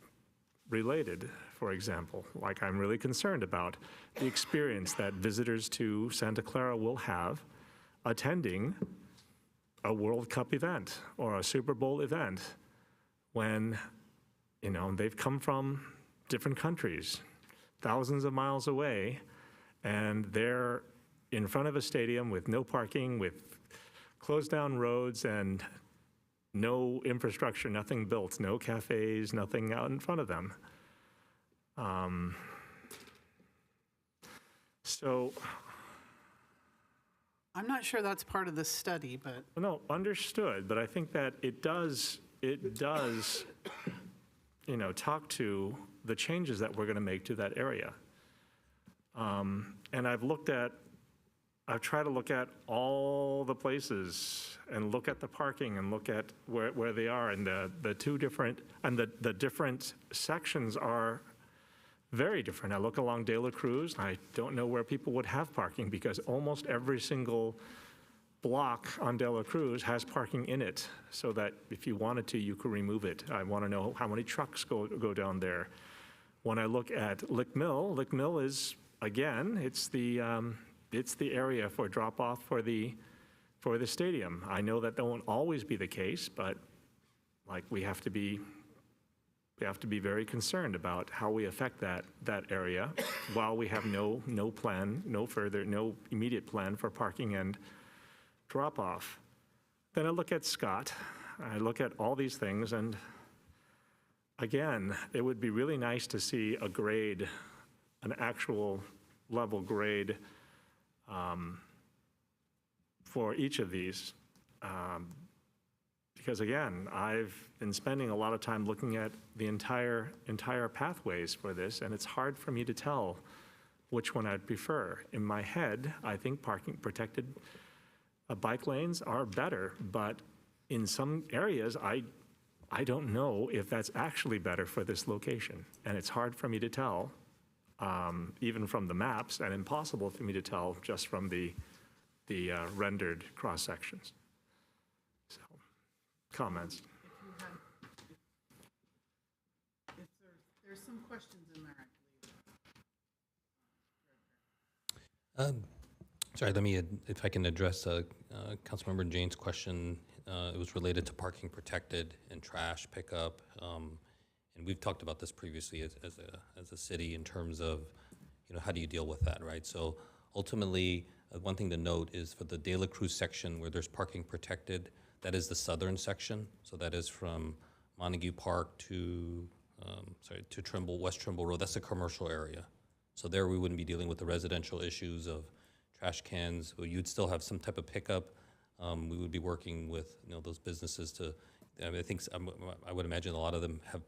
Related, for example. Like I'm really concerned about the experience that visitors to Santa Clara will have attending a World Cup event or a Super Bowl event when, they've come from different countries, thousands of miles away, and they're in front of a stadium with no parking, with closed down roads and no infrastructure, nothing built, no cafes, nothing out in front of them. So I'm not sure that's part of the study, but. No, understood, but I think that it does, talk to the changes that we're going to make to that area. And I've tried to look at all the places and look at the parking and look at where they are, and the different sections are very different. I look along De La Cruz, and I don't know where people would have parking because almost every single block on De La Cruz has parking in it, so that if you wanted to, you could remove it. I want to know how many trucks go down there. When I look at Lick Mill is, again, it's the area for drop-off for the stadium. I know that won't always be the case, but like we have to be very concerned about how we affect that area while we have no immediate plan for parking and drop-off. Then I look at Scott. I look at all these things, and again, it would be really nice to see a grade, an actual level grade for each of these, because again, I've been spending a lot of time looking at the entire pathways for this, and it's hard for me to tell which one I'd prefer. In my head, I think parking protected bike lanes are better, but in some areas, I don't know if that's actually better for this location. And it's hard for me to tell, even from the maps, and impossible for me to tell just from the rendered cross-sections. So, comments? There's some questions in there, Sorry, if I can address Councilmember Jane's question. It was related to parking protected and trash pickup. And we've talked about this previously as a city in terms of, how do you deal with that, right? So ultimately, one thing to note is for the De La Cruz section where there's parking protected, that is the southern section. So that is from Montague Park to West Trimble Road. That's a commercial area. So there we wouldn't be dealing with the residential issues of trash cans. You'd still have some type of pickup. We would be working with those businesses to. I would imagine a lot of them have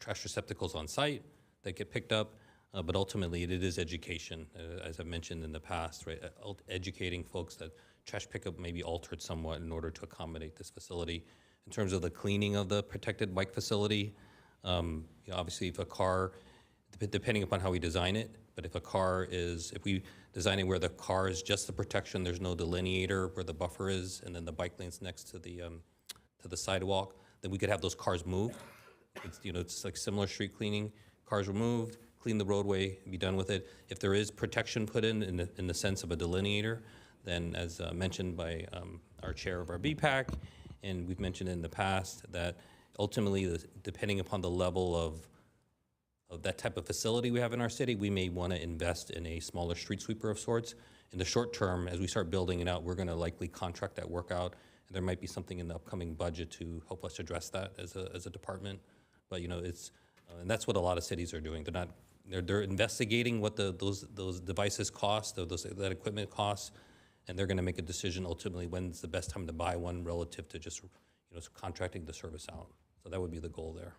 trash receptacles on site that get picked up. But ultimately, it is education, as I've mentioned in the past, right? Educating folks that trash pickup may be altered somewhat in order to accommodate this facility. In terms of the cleaning of the protected bike facility, obviously, if a car, depending upon how we design it, but if we design it where the car is just the protection, there's no delineator where the buffer is, and then the bike lane's next to the sidewalk, then we could have those cars moved. It's like similar street cleaning. Cars removed, clean the roadway, and be done with it. If there is protection put in the sense of a delineator, then as mentioned by our chair of our BPAC, and we've mentioned in the past that ultimately, depending upon the level of that type of facility we have in our city, we may want to invest in a smaller street sweeper of sorts. In the short term, as we start building it out, we're going to likely contract that work out. And there might be something in the upcoming budget to help us address that as a department. But it's and that's what a lot of cities are doing. They're investigating what those devices cost, that equipment costs, and they're going to make a decision ultimately when's the best time to buy one relative to just contracting the service out. So that would be the goal there.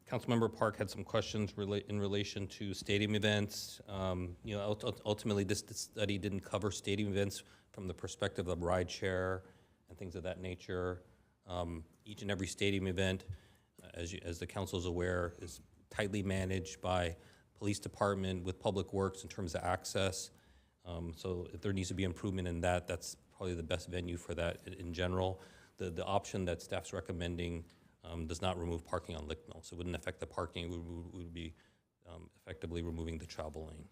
Councilmember Park had some questions in relation to stadium events. Ultimately, this study didn't cover stadium events from the perspective of ride share and things of that nature. Each and every stadium event, as the council is aware, is tightly managed by police department with public works in terms of access. So if there needs to be improvement in that, that's probably the best venue for that in general. The option that staff's recommending does not remove parking on Lick Mill, so it wouldn't affect the parking. It would be effectively removing the travel lane.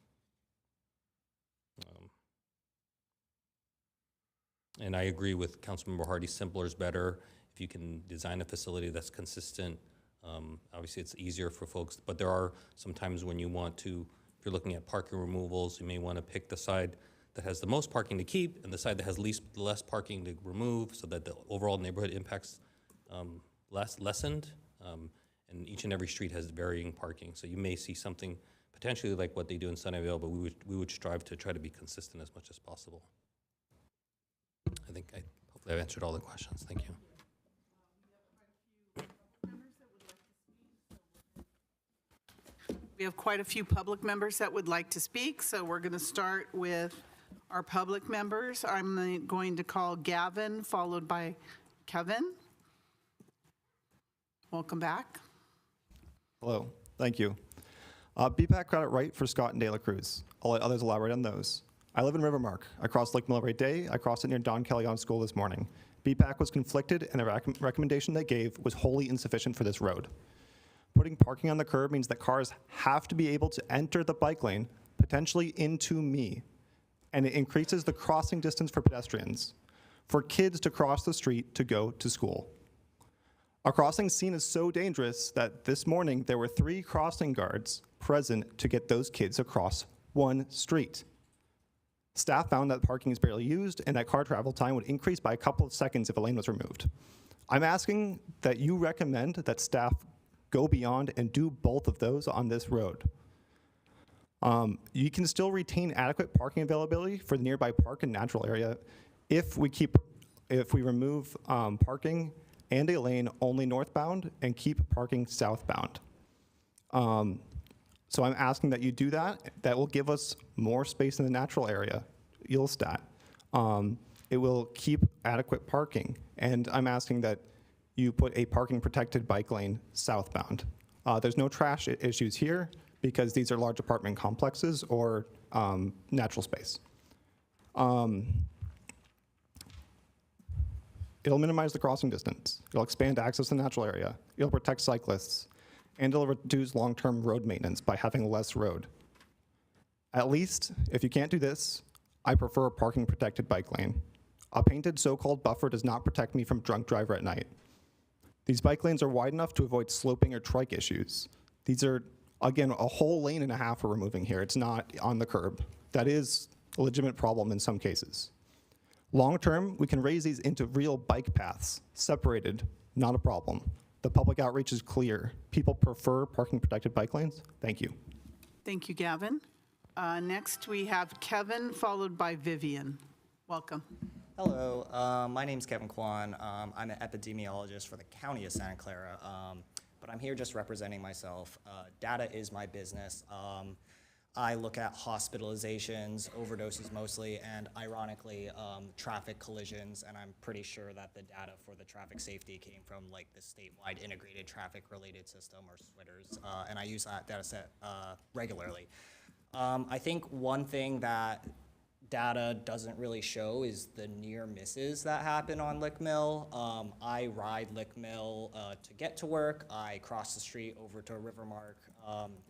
And I agree with Councilmember Hardy, simpler is better. If you can design a facility that's consistent, obviously it's easier for folks, but there are some times when you want to, if you're looking at parking removals, you may want to pick the side that has the most parking to keep and the side that has less parking to remove so that the overall neighborhood impacts lessened, and each and every street has varying parking. So you may see something potentially like what they do in Sunnyvale, but we would strive to try to be consistent as much as possible. Hopefully I've answered all the questions. Thank you. We have quite a few public members that would like to speak, so we're going to start with our public members. I'm going to call Gavin, followed by Kevin. Welcome back. Hello, thank you. BPAC got it right for Scott and De La Cruz. I'll let others elaborate on those. I live in Rivermark. I cross Lake Mill every day. I crossed it near Don Kelly on school this morning. BPAC was conflicted, and the recommendation they gave was wholly insufficient for this road. Putting parking on the curb means that cars have to be able to enter the bike lane, potentially into me, and it increases the crossing distance for pedestrians, for kids to cross the street to go to school. A crossing seen as so dangerous that this morning there were 3 crossing guards present to get those kids across one street. Staff found that parking is barely used and that car travel time would increase by a couple of seconds if a lane was removed. I'm asking that you recommend that staff go beyond and do both of those on this road. You can still retain adequate parking availability for the nearby park and natural area if we keep if we remove parking and a lane only northbound and keep parking southbound. So I'm asking that you do that. That will give us more space in the natural area, Eelstat. It will keep adequate parking. And I'm asking that you put a parking protected bike lane southbound. There's no trash issues here because these are large apartment complexes or natural space. It'll minimize the crossing distance. It'll expand access to the natural area. It'll protect cyclists. And it'll reduce long-term road maintenance by having less road. At least, if you can't do this, I prefer a parking protected bike lane. A painted so-called buffer does not protect me from drunk driver at night. These bike lanes are wide enough to avoid sloping or trike issues. These are, again, a whole lane and a half we're removing here. It's not on the curb. That is a legitimate problem in some cases. Long-term, we can raise these into real bike paths, separated, not a problem. The public outreach is clear. People prefer parking protected bike lanes. Thank you. Thank you, Gavin. Next, we have Kevin, followed by Vivian. Welcome. Hello, my name's Kevin Kwan. I'm an epidemiologist for the County of Santa Clara, but I'm here just representing myself. Data is my business. I look at hospitalizations, overdoses mostly, and ironically, traffic collisions, and I'm pretty sure that the data for the traffic safety came from like the statewide integrated traffic related system, or SWITRS, and I use that data set regularly. I think one thing that data doesn't really show is the near misses that happen on Lick Mill. I ride Lick Mill to get to work. I cross the street over to Rivermark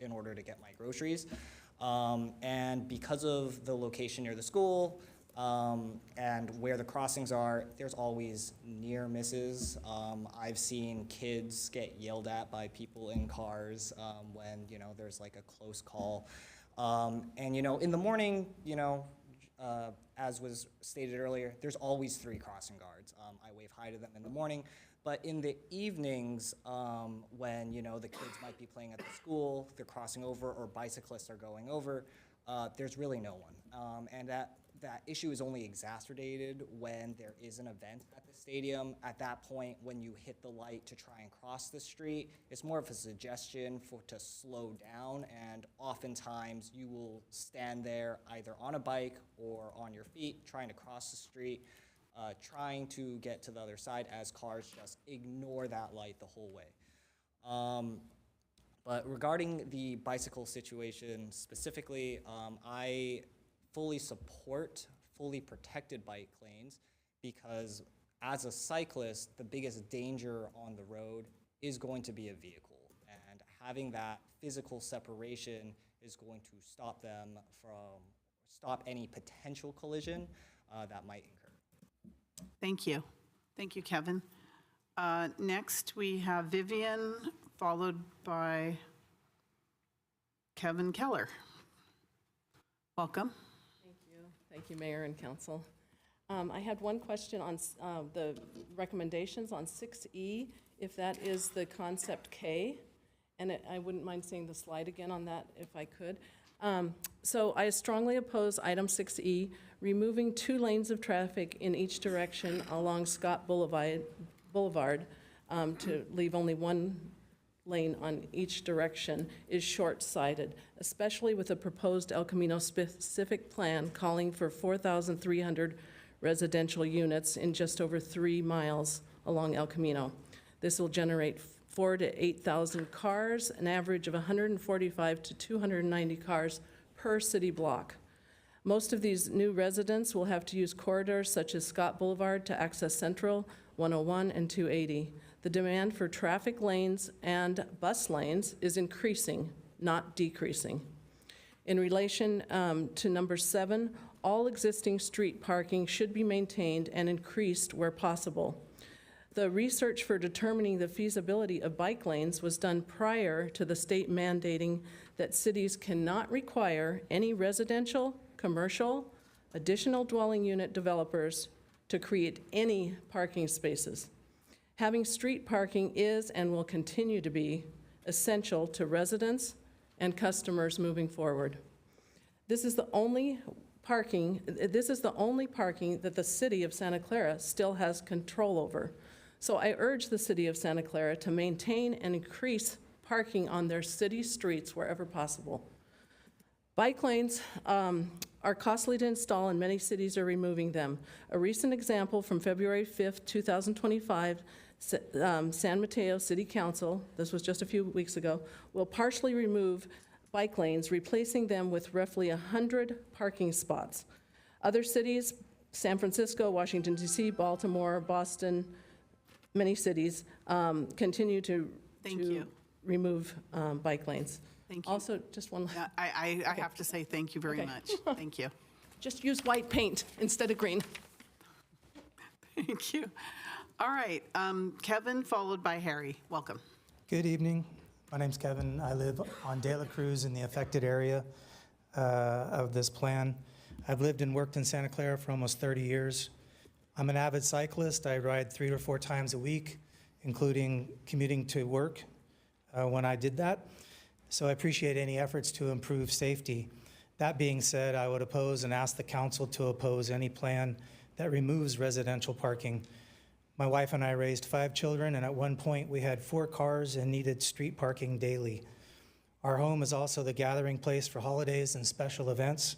in order to get my groceries. And because of the location near the school and where the crossings are, there's always near misses. I've seen kids get yelled at by people in cars when, you know, there's like a close call. And, you know, in the morning, you know, as was stated earlier, there's always 3 crossing guards. I wave hi to them in the morning. But in the evenings, when, you know, the kids might be playing at the school, they're crossing over, or bicyclists are going over, there's really no one. And that issue is only exacerbated when there is an event at the stadium. At that point, when you hit the light to try and cross the street, it's more of a suggestion to slow down, and oftentimes you will stand there either on a bike or on your feet trying to cross the street, trying to get to the other side as cars just ignore that light the whole way. But regarding the bicycle situation specifically, I fully support fully protected bike lanes because as a cyclist, the biggest danger on the road is going to be a vehicle. And having that physical separation is going to stop any potential collision that might incur. Thank you. Thank you, Kevin. Next, we have Vivian, followed by Kevin Keller. Welcome. Thank you, Mayor and Council. I had one question on the recommendations on 6E, if that is the concept K, and I wouldn't mind seeing the slide again on that if I could. So I strongly oppose item 6E, removing 2 lanes of traffic in each direction along Scott Boulevard to leave only 1 lane on each direction is short-sighted, especially with a proposed El Camino specific plan calling for 4,300 residential units in just over 3 miles along El Camino. This will generate 4,000 to 8,000 cars, an average of 145 to 290 cars per city block. Most of these new residents will have to use corridors such as Scott Boulevard to access Central, 101, and 280. The demand for traffic lanes and bus lanes is increasing, not decreasing. In relation to number 7, all existing street parking should be maintained and increased where possible. The research for determining the feasibility of bike lanes was done prior to the state mandating that cities cannot require any residential, commercial, additional dwelling unit developers to create any parking spaces. Having street parking is and will continue to be essential to residents and customers moving forward. This is the only parking, this is the only parking that the city of Santa Clara still has control over. So I urge the city of Santa Clara to maintain and increase parking on their city streets wherever possible. Bike lanes are costly to install, and many cities are removing them. A recent example from February 5th, 2025, San Mateo City Council, this was just a few weeks ago, will partially remove bike lanes, replacing them with roughly 100 parking spots. Other cities, San Francisco, Washington, D.C., Baltimore, Boston, many cities continue to remove bike lanes. Thank you. Also, just one. I have to say thank you very much. Thank you. Just use white paint instead of green. Thank you. All right, Kevin, followed by Harry. Welcome. Good evening. My name's Kevin. I live on De La Cruz in the affected area of this plan. I've lived and worked in Santa Clara for almost 30 years. I'm an avid cyclist. I ride 3 or 4 times a week, including commuting to work when I did that. So I appreciate any efforts to improve safety. That being said, I would oppose and ask the council to oppose any plan that removes residential parking. My wife and I raised 5 children, and at one point we had 4 cars and needed street parking daily. Our home is also the gathering place for holidays and special events.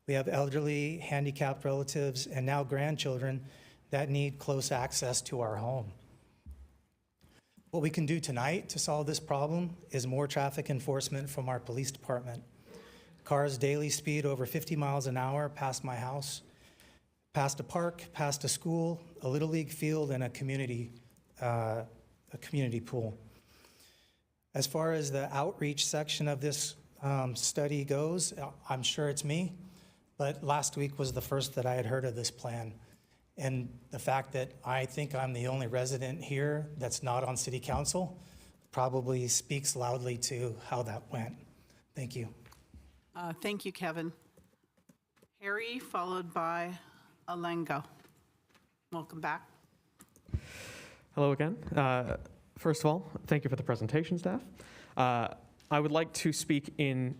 We have elderly, handicapped relatives, and now grandchildren that need close access to our home. What we can do tonight to solve this problem is more traffic enforcement from our police department. Cars daily speed over 50 miles an hour past my house, past a park, past a school, a Little League field, and a community pool. As far as the outreach section of this study goes, I'm sure it's me, but last week was the first that I had heard of this plan. And the fact that I think I'm the only resident here that's not on city council probably speaks loudly to how that went. Thank you. Thank you, Kevin. Harry, followed by Alengo. Welcome back. Hello again. First of all, thank you for the presentation, staff. I would like to speak in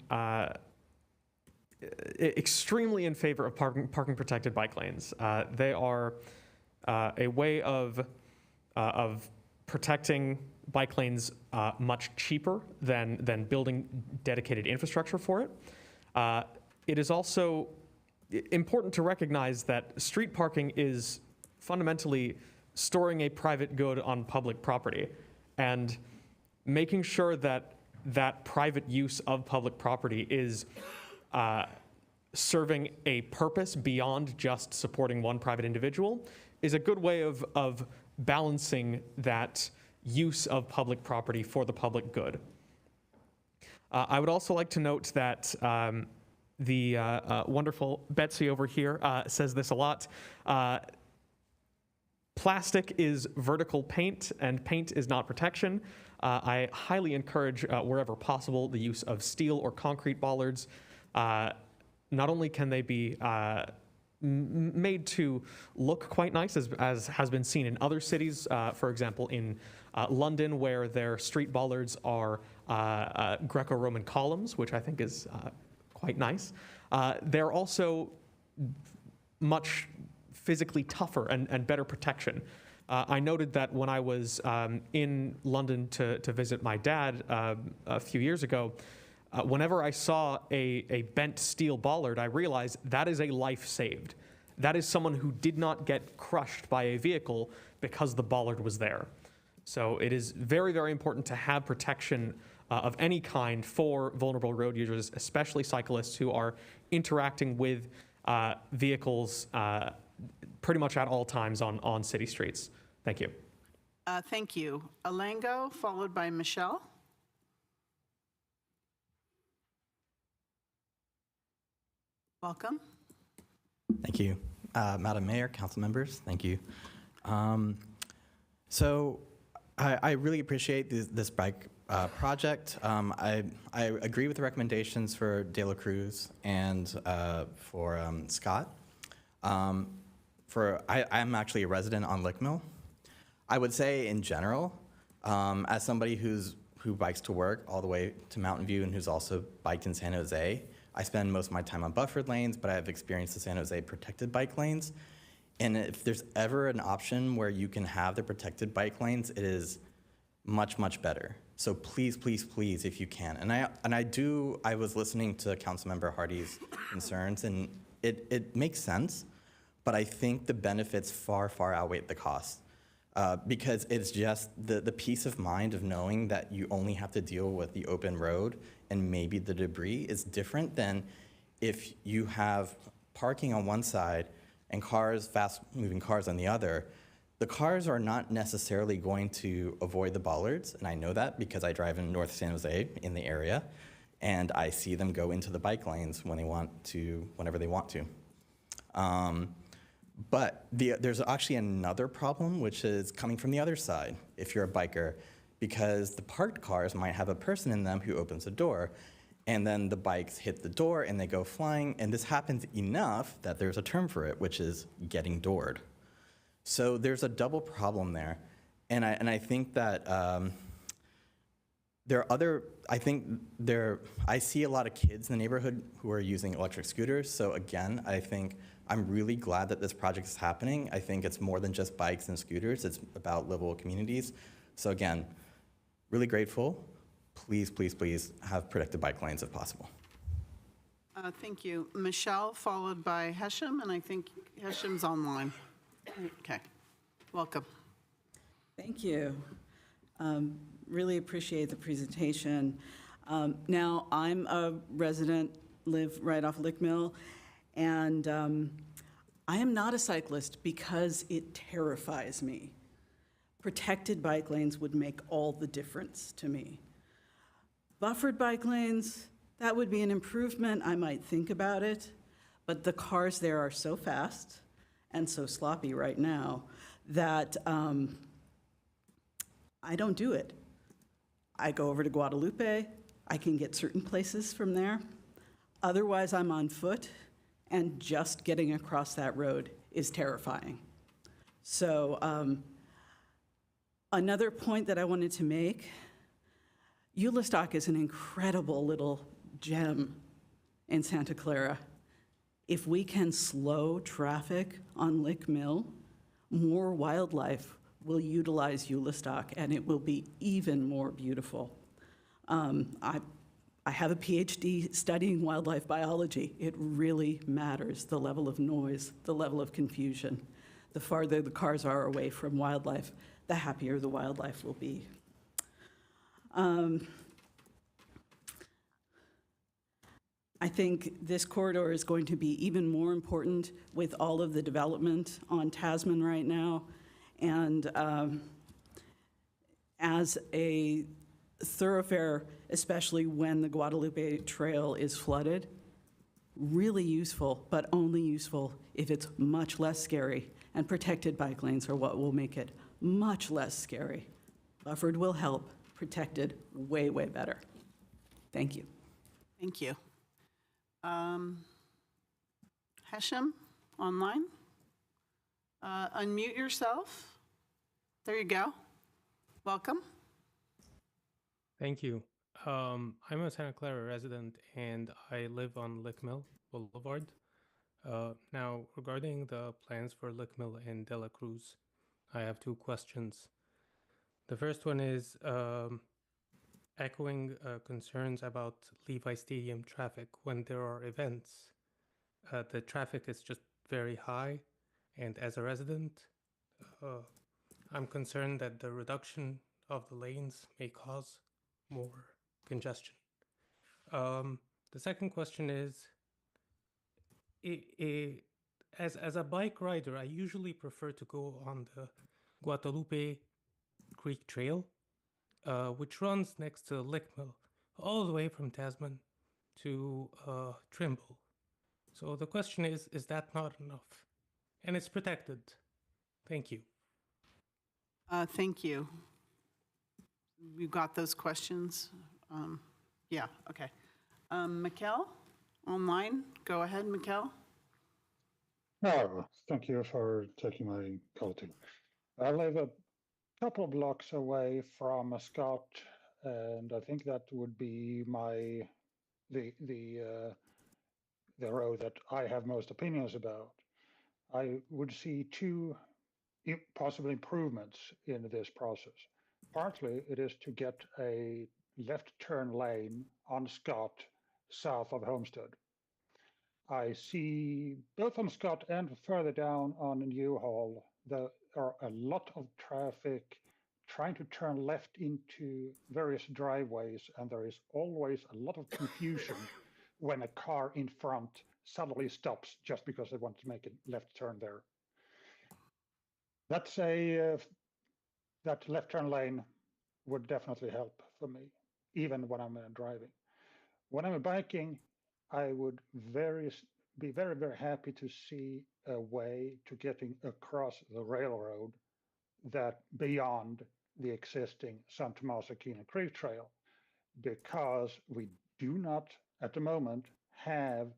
extremely in favor of parking protected bike lanes. They are a way of protecting bike lanes much cheaper than building dedicated infrastructure for it. It is also important to recognize that street parking is fundamentally storing a private good on public property, and making sure that that private use of public property is serving a purpose beyond just supporting one private individual is a good way of balancing that use of public property for the public good. I would also like to note that the wonderful Betsy over here says this a lot. Plastic is vertical paint, and paint is not protection. I highly encourage, wherever possible, the use of steel or concrete bollards. Not only can they be made to look quite nice, as has been seen in other cities, for example, in London, where their street bollards are Greco-Roman columns, which I think is quite nice. They're also much physically tougher and better protection. I noted that when I was in London to visit my dad a few years ago, whenever I saw a bent steel bollard, I realized that is a life saved. That is someone who did not get crushed by a vehicle because the bollard was there. So it is very, very important to have protection of any kind for vulnerable road users, especially cyclists who are interacting with vehicles pretty much at all times on city streets. Thank you. Thank you. Alengo, followed by Michelle. Welcome. Thank you. Madam Mayor, council members, thank you. So I really appreciate this bike project. I agree with the recommendations for De La Cruz and for Scott. I'm actually a resident on Lick Mill. I would say in general, as somebody who bikes to work all the way to Mountain View and who's also biked in San Jose, I spend most of my time on buffered lanes, but I have experienced the San Jose protected bike lanes. And if there's ever an option where you can have the protected bike lanes, it is much, much better. So please, please, please, if you can. I was listening to Councilmember Hardy's concerns, and it makes sense, but I think the benefits far, far outweigh the costs. Because it's just the peace of mind of knowing that you only have to deal with the open road and maybe the debris is different than if you have parking on one side and cars, fast-moving cars on the other. The cars are not necessarily going to avoid the bollards, and I know that because I drive in North San Jose in the area, and I see them go into the bike lanes when they want to, whenever they want to. But there's actually another problem, which is coming from the other side, if you're a biker, because the parked cars might have a person in them who opens the door, and then the bikes hit the door and they go flying, and this happens enough that there's a term for it, which is getting doored. So there's a double problem there, and I think that I see a lot of kids in the neighborhood who are using electric scooters. So again, I think I'm really glad that this project is happening. I think it's more than just bikes and scooters. It's about livable communities. So again, really grateful. Please, please, please have protected bike lanes if possible. Thank you. Michelle, followed by Hesham, and I think Hesham's online. Okay, welcome. Thank you. Really appreciate the presentation. Now, I'm a resident, live right off Lick Mill, and I am not a cyclist because it terrifies me. Protected bike lanes would make all the difference to me. Buffered bike lanes, that would be an improvement. I might think about it, but the cars there are so fast and so sloppy right now that I don't do it. I go over to Guadalupe. I can get certain places from there. Otherwise, I'm on foot, and just getting across that road is terrifying. So another point that I wanted to make, Ulistock is an incredible little gem in Santa Clara. If we can slow traffic on Lick Mill, more wildlife will utilize Ulistock, and it will be even more beautiful. I have a PhD studying wildlife biology. It really matters, the level of noise, the level of confusion. The farther the cars are away from wildlife, the happier the wildlife will be. I think this corridor is going to be even more important with all of the development on Tasman right now. And as a thoroughfare, especially when the Guadalupe Trail is flooded, really useful, but only useful if it's much less scary. And protected bike lanes are what will make it much less scary. Buffered will help, protected way, way better. Thank you. Thank you. Hesham, online. Unmute yourself. There you go. Welcome. Thank you. I'm a Santa Clara resident and I live on Lick Mill Boulevard. Now, regarding the plans for Lick Mill and De La Cruz, I have two questions. The first one is echoing concerns about Levi Stadium traffic when there are events. The traffic is just very high, and as a resident, I'm concerned that the reduction of the lanes may cause more congestion. The second question is, as a bike rider, I usually prefer to go on the Guadalupe Creek Trail, which runs next to Lick Mill, all the way from Tasman to Trimble. So the question is that not enough? And it's protected. Thank you. Thank you. You got those questions? Yeah, okay. Mikkel, online. Go ahead, Mikkel. Oh, thank you for taking my call too. I live a couple blocks away from a Scott, and I think that would be the the road that I have most opinions about, I would see two possible improvements in this process. Partly, it is to get a left turn lane on Scott south of Homestead. I see both on Scott and further down on Newhall, there are a lot of traffic trying to turn left into various driveways, and there is always a lot of confusion when a car in front suddenly stops just because they want to make a left turn there. That's that left turn lane would definitely help for me, even when I'm driving. When I'm biking, I would be very, very happy to see a way to getting across the railroad that beyond the existing San Tomas Aquino Creek Trail, because we do not at the moment have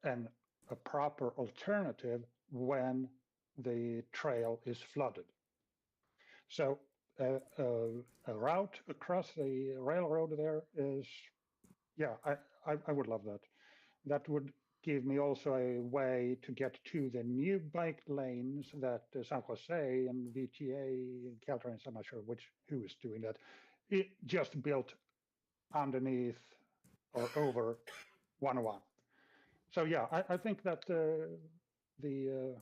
a proper alternative when the trail is flooded. So a route across the railroad there is, yeah, I would love that. That would give me also a way to get to the new bike lanes that San Jose and VTA and Caltrans, I'm not sure who is doing that, it just built underneath or over 101. So yeah, I think that the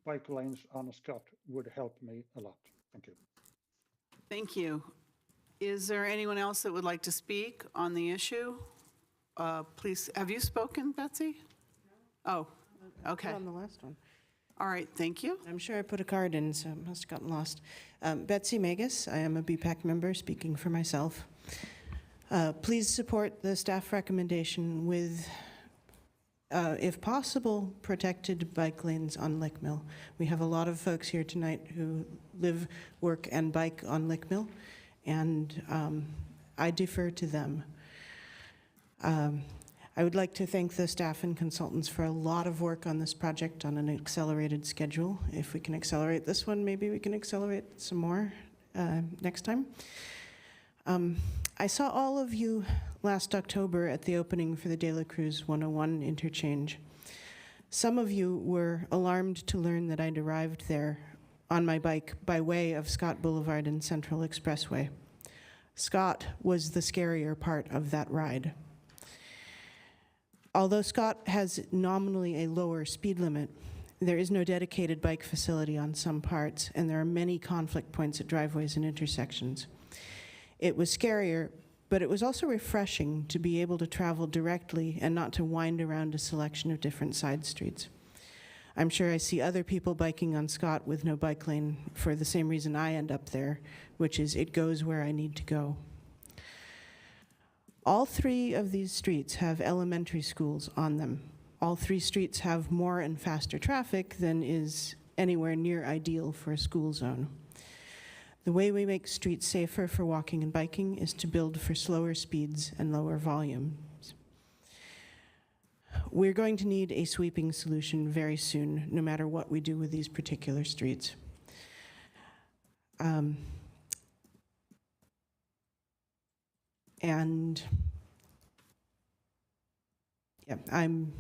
bike lanes on Scott would help me a lot. Thank you. Thank you. Is there anyone else that would like to speak on the issue? Please, have you spoken, Betsy? Oh, okay. On the last one. All right, thank you. I'm sure I put a card in, so it must have gotten lost. Betsy Magus, I am a BPAC member speaking for myself. Please support the staff recommendation with, if possible, protected bike lanes on Lick Mill. We have a lot of folks here tonight who live, work, and bike on Lick Mill, and I defer to them. I would like to thank the staff and consultants for a lot of work on this project on an accelerated schedule. If we can accelerate this one, maybe we can accelerate some more next time. I saw all of you last October at the opening for the De La Cruz 101 interchange. Some of you were alarmed to learn that I'd arrived there on my bike by way of Scott Boulevard and Central Expressway. Scott was the scarier part of that ride. Although Scott has nominally a lower speed limit, there is no dedicated bike facility on some parts, and there are many conflict points at driveways and intersections. It was scarier, but it was also refreshing to be able to travel directly and not to wind around a selection of different side streets. I'm sure I see other people biking on Scott with no bike lane for the same reason I end up there, which is it goes where I need to go. All three of these streets have elementary schools on them. All three streets have more and faster traffic than is anywhere near ideal for a school zone. The way we make streets safer for walking and biking is to build for slower speeds and lower volumes. We're going to need a sweeping solution very soon, no matter what we do with these particular streets. And yeah, I'm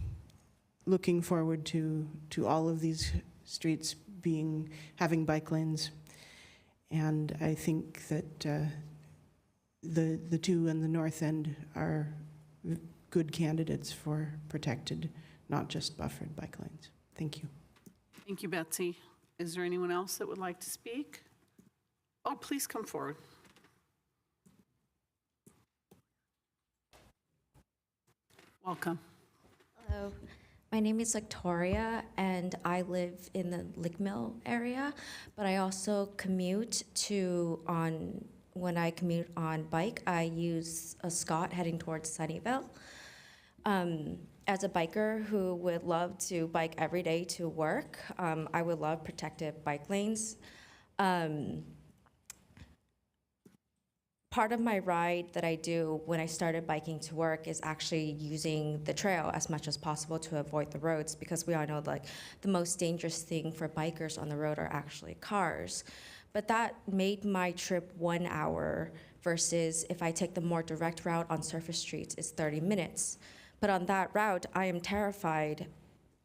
looking forward to all of these streets having bike lanes. And I think that the two on the north end are good candidates for protected, not just buffered bike lanes. Thank you. Thank you, Betsy. Is there anyone else that would like to speak? Oh, please come forward. Welcome. Hello, my name is Victoria, and I live in the Lick Mill area, but I also commute when I commute on bike, I use a Scott heading towards Sunnyvale. As a biker who would love to bike every day to work, I would love protected bike lanes. Part of my ride that I do when I started biking to work is actually using the trail as much as possible to avoid the roads, because we all know like the most dangerous thing for bikers on the road are actually cars. But that made my trip 1 hour versus if I take the more direct route on surface streets, it's 30 minutes. But on that route, I am terrified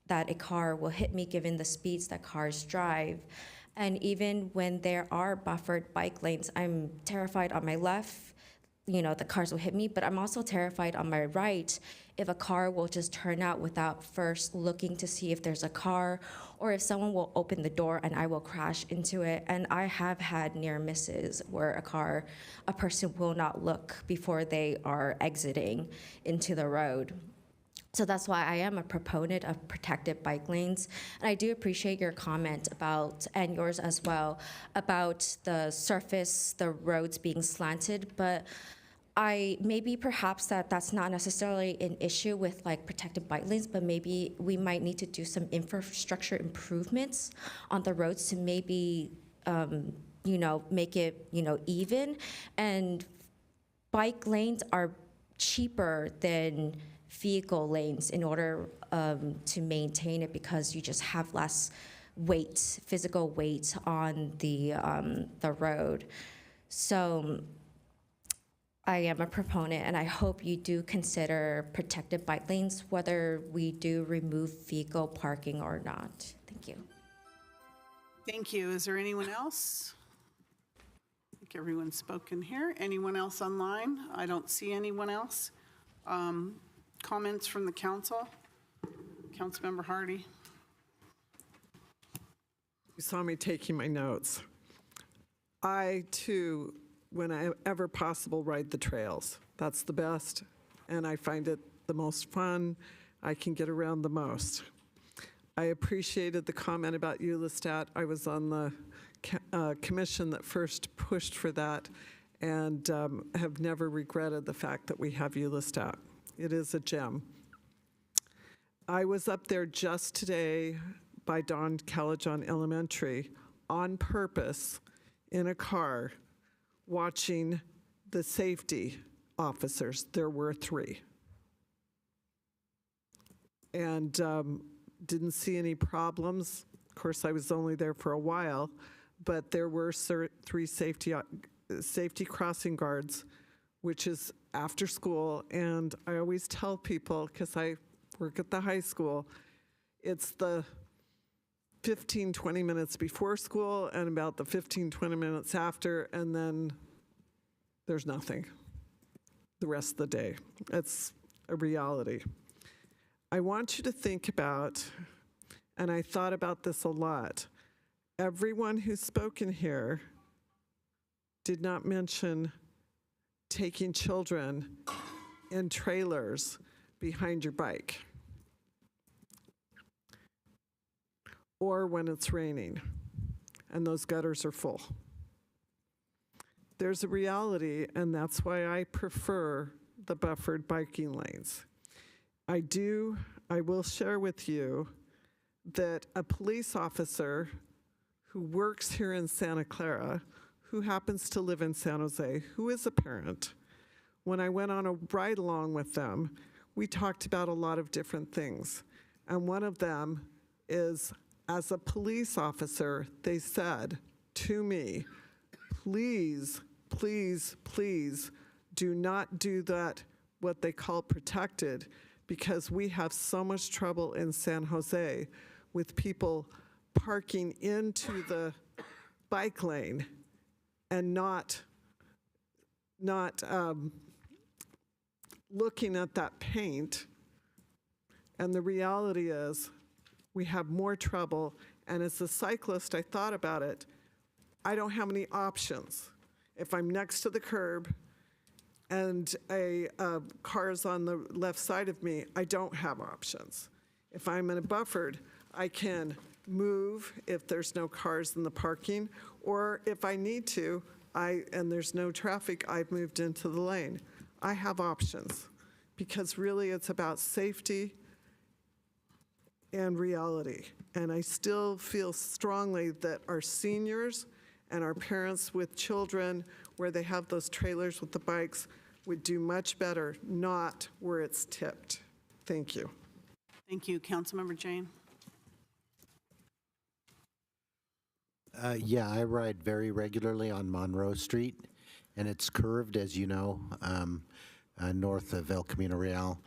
that a car will hit me given the speeds that cars drive. And even when there are buffered bike lanes, I'm terrified on my left, the cars will hit me, but I'm also terrified on my right if a car will just turn out without first looking to see if there's a car, or if someone will open the door and I will crash into it. And I have had near misses where a person will not look before they are exiting into the road. So that's why I am a proponent of protected bike lanes. And I do appreciate your comment about, and yours as well, about the surface, the roads being slanted, but maybe perhaps that's not necessarily an issue with like protected bike lanes, but maybe we might need to do some infrastructure improvements on the roads to maybe, make it, even. And bike lanes are cheaper than vehicle lanes in order to maintain it, because you just have less weight, physical weight on the road. So I am a proponent, and I hope you do consider protected bike lanes, whether we do remove vehicle parking or not. Thank you. Thank you. Is there anyone else? I think everyone's spoken here. Anyone else online? I don't see anyone else. Comments from the council? Councilmember Hardy. You saw me taking my notes. I, too, whenever possible, ride the trails. That's the best, and I find it the most fun. I can get around the most. I appreciated the comment about Eulistat. I was on the commission that first pushed for that, and have never regretted the fact that we have Eulistat. It is a gem. I was up there just today by Don Calajon Elementary on purpose in a car watching the safety officers. There were 3. And didn't see any problems. Of course, I was only there for a while, but there were 3 safety crossing guards, which is after school. And I always tell people, because I work at the high school, it's the 15, 20 minutes before school and about the 15, 20 minutes after, and then there's nothing the rest of the day. It's a reality. I want you to think about, and I thought about this a lot, everyone who's spoken here did not mention taking children in trailers behind your bike, or when it's raining and those gutters are full. There's a reality, and that's why I prefer the buffered biking lanes. I will share with you that a police officer who works here in Santa Clara, who happens to live in San Jose, who is a parent, when I went on a ride along with them, we talked about a lot of different things. And one of them is, as a police officer, they said to me, please, please, please do not do that, what they call protected, because we have so much trouble in San Jose with people parking into the bike lane and not looking at that paint. And the reality is we have more trouble. And as a cyclist, I thought about it. I don't have any options. If I'm next to the curb and a car is on the left side of me, I don't have options. If I'm in a buffered, I can move if there's no cars in the parking, or if I need to, and there's no traffic, I've moved into the lane. I have options, because really it's about safety and reality. And I still feel strongly that our seniors and our parents with children, where they have those trailers with the bikes, would do much better, not where it's tipped. Thank you. Thank you. Councilmember Jane. Yeah, I ride very regularly on Monroe Street, and it's curved, as you know, north of El Camino Real.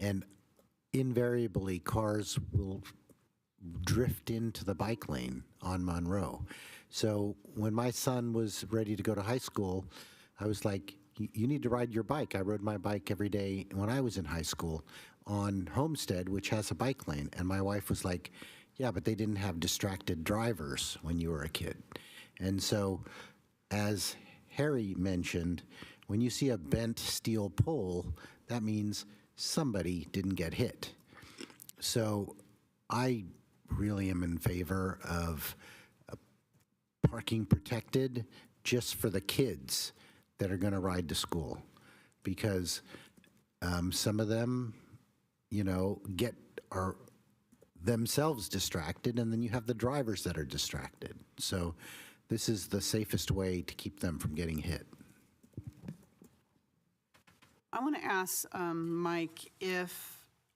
and invariably cars will drift into the bike lane on Monroe. So when my son was ready to go to high school, I was like, you need to ride your bike. I rode my bike every day when I was in high school on Homestead, which has a bike lane. And my wife was like, yeah, but they didn't have distracted drivers when you were a kid. And so, as Harry mentioned, when you see a bent steel pole, that means somebody didn't get hit. So I really am in favor of parking protected just for the kids that are going to ride to school, because some of them, are themselves distracted, and then you have the drivers that are distracted. So this is the safest way to keep them from getting hit. I want to ask Mike,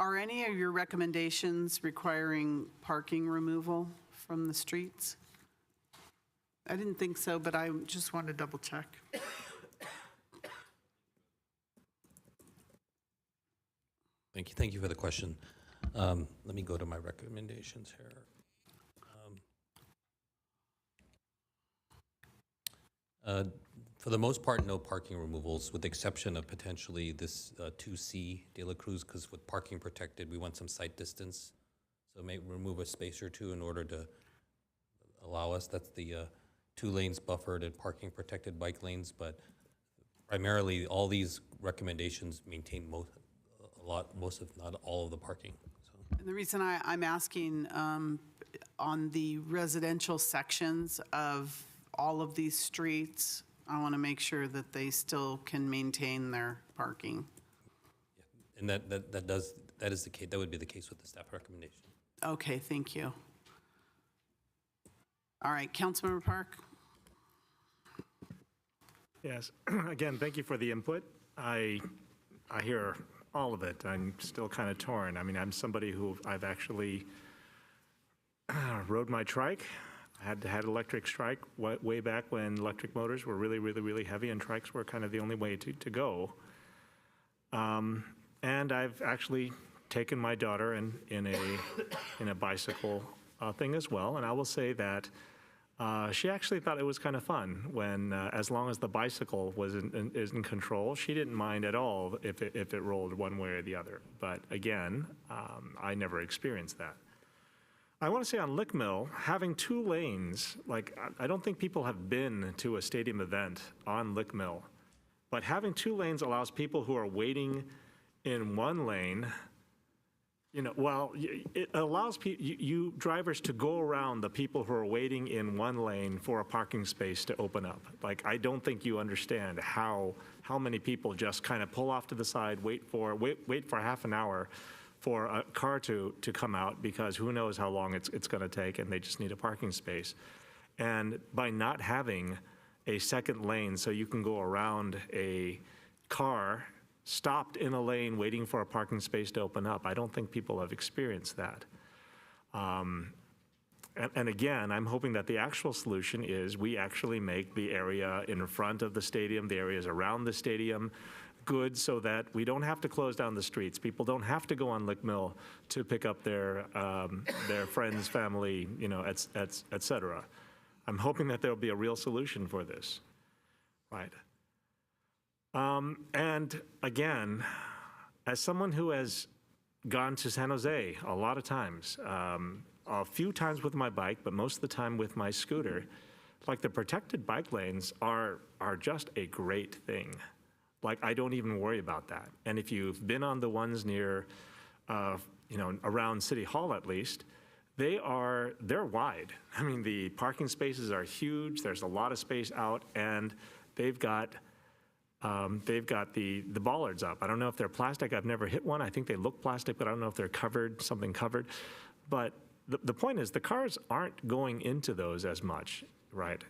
are any of your recommendations requiring parking removal from the streets? I didn't think so, but I just wanted to double check. Thank you for the question. Let me go to my recommendations here. For the most part, no parking removals, with the exception of potentially this 2C De La Cruz, because with parking protected, we want some sight distance. So may remove a space or two in order to allow us. That's the 2 lanes buffered and parking protected bike lanes. But primarily, all these recommendations maintain most, if not all, of the parking. And the reason I'm asking on the residential sections of all of these streets, I want to make sure that they still can maintain their parking. And that is the case. That would be the case with the staff recommendation. Okay, thank you. All right, Councilmember Park. Yes, again, thank you for the input. I hear all of it. I'm still kind of torn. I mean, I'm somebody who I've actually rode my trike. I had electric trike way back when electric motors were really, really, really heavy, and trikes were kind of the only way to go. And I've actually taken my daughter in a bicycle thing as well. And I will say that she actually thought it was kind of fun when, as long as the bicycle is in control, she didn't mind at all if it rolled one way or the other. But again, I never experienced that. I want to say on Lick Mill, having 2 lanes, like I don't think people have been to a stadium event on Lick Mill, but having 2 lanes allows people who are waiting in 1 lane, it allows you drivers to go around the people who are waiting in 1 lane for a parking space to open up. Like, I don't think you understand how many people just kind of pull off to the side, wait for half an hour for a car to come out, because who knows how long it's going to take, and they just need a parking space. And by not having a second lane so you can go around a car stopped in a lane waiting for a parking space to open up, I don't think people have experienced that. And again, I'm hoping that the actual solution is we actually make the area in front of the stadium, the areas around the stadium, good, so that we don't have to close down the streets. People don't have to go on Lick Mill to pick up their friends, family, et cetera. I'm hoping that there'll be a real solution for this, right? And again, as someone who has gone to San Jose a lot of times, a few times with my bike, but most of the time with my scooter, like, the protected bike lanes are just a great thing. Like, I don't even worry about that. And if you've been on the ones near, around City Hall at least, they're wide. I mean, the parking spaces are huge. There's a lot of space out, and they've got the bollards up. I don't know if they're plastic. I've never hit one. I think they look plastic, but I don't know if they're something covered. But the point is, the cars aren't going into those as much, right?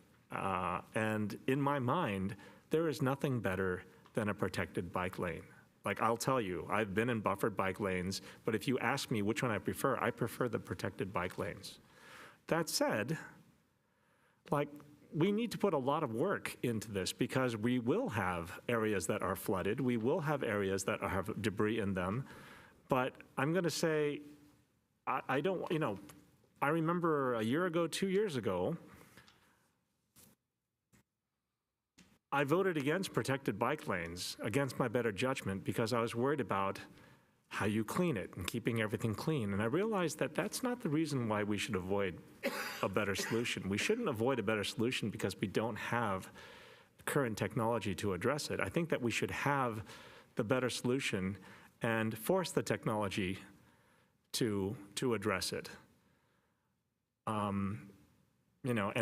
And in my mind, there is nothing better than a protected bike lane. Like, I'll tell you, I've been in buffered bike lanes, but if you ask me which one I prefer the protected bike lanes. That said, like, we need to put a lot of work into this, because we will have areas that are flooded. We will have areas that have debris in them. But I'm going to say, I don't, I remember a year ago, 2 years ago, I voted against protected bike lanes, against my better judgment, because I was worried about how you clean it and keeping everything clean. And I realized that that's not the reason why we should avoid a better solution. We shouldn't avoid a better solution because we don't have current technology to address it. I think that we should have the better solution and force the technology to address it. And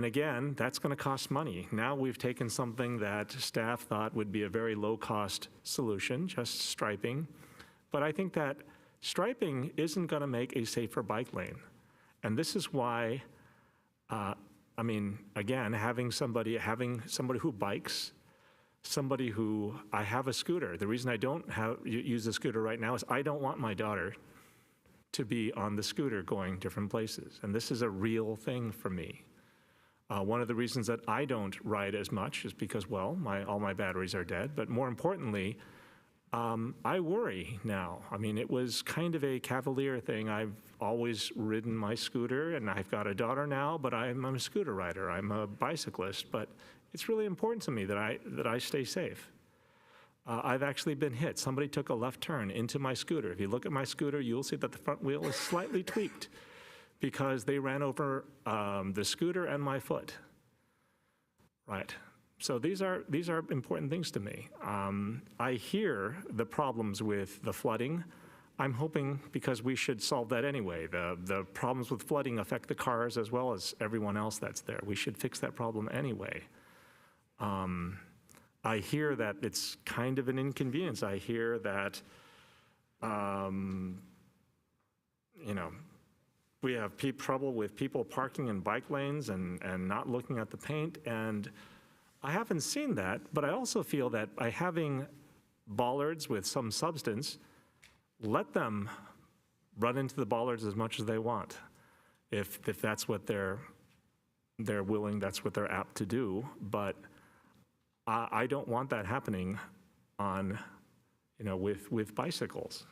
again, that's going to cost money. Now we've taken something that staff thought would be a very low-cost solution, just striping. But I think that striping isn't going to make a safer bike lane. And this is why, again, having somebody who bikes, somebody who, I have a scooter. The reason I don't use the scooter right now is I don't want my daughter to be on the scooter going different places. And this is a real thing for me. One of the reasons that I don't ride as much is because, well, all my batteries are dead. But more importantly, I worry now. It was kind of a cavalier thing. I've always ridden my scooter, and I've got a daughter now, but I'm a scooter rider. I'm a bicyclist, but it's really important to me that I stay safe. I've actually been hit. Somebody took a left turn into my scooter. If you look at my scooter, you'll see that the front wheel is slightly tweaked because they ran over the scooter and my foot. Right. So these are important things to me. I hear the problems with the flooding. I'm hoping, because we should solve that anyway. The problems with flooding affect the cars as well as everyone else that's there. We should fix that problem anyway. I hear that it's kind of an inconvenience. I hear that, we have trouble with people parking in bike lanes and not looking at the paint. And I haven't seen that, but I also feel that by having bollards with some substance, let them run into the bollards as much as they want. If that's what they're willing, that's what they're apt to do. But I don't want that happening on, with bicycles.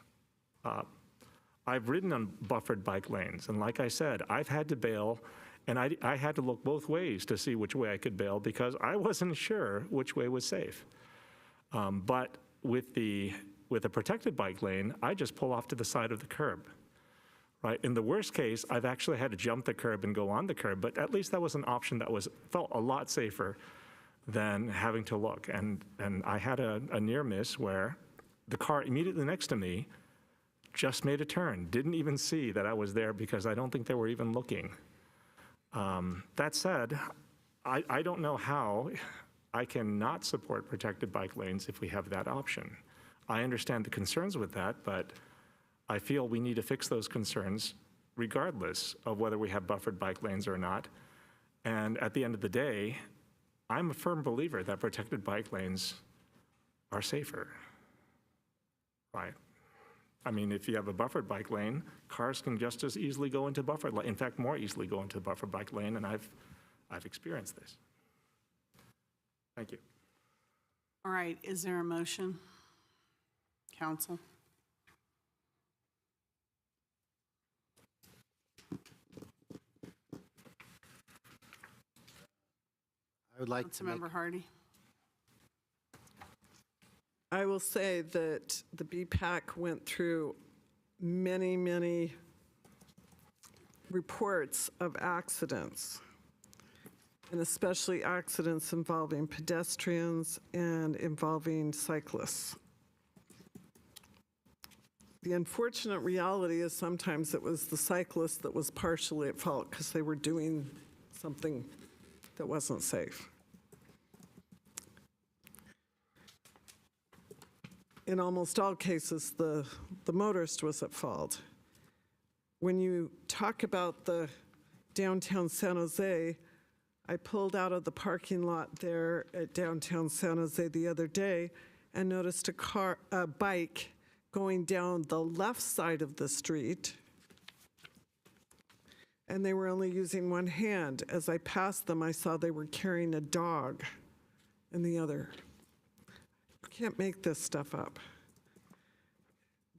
I've ridden on buffered bike lanes, and like I said, I've had to bail, and I had to look both ways to see which way I could bail because I wasn't sure which way was safe. But with a protected bike lane, I just pull off to the side of the curb. Right? In the worst case, I've actually had to jump the curb and go on the curb, but at least that was an option that felt a lot safer than having to look. And I had a near miss where the car immediately next to me just made a turn, didn't even see that I was there because I don't think they were even looking. That said, I don't know how I can not support protected bike lanes if we have that option. I understand the concerns with that, but I feel we need to fix those concerns regardless of whether we have buffered bike lanes or not. And at the end of the day, I'm a firm believer that protected bike lanes are safer, right? If you have a buffered bike lane, cars can just as easily go into buffered lane. In fact, more easily go into the buffered bike lane, and I've experienced this. Thank you. All right, is there a motion? Council? I would like to make, Councilmember Hardy? I will say that the BPAC went through many, many reports of accidents, and especially accidents involving pedestrians and involving cyclists. The unfortunate reality is sometimes it was the cyclist that was partially at fault because they were doing something that wasn't safe. In almost all cases, the motorist was at fault. When you talk about the downtown San Jose, I pulled out of the parking lot there at downtown San Jose the other day and noticed a bike going down the left side of the street, and they were only using one hand. As I passed them, I saw they were carrying a dog in the other. You can't make this stuff up.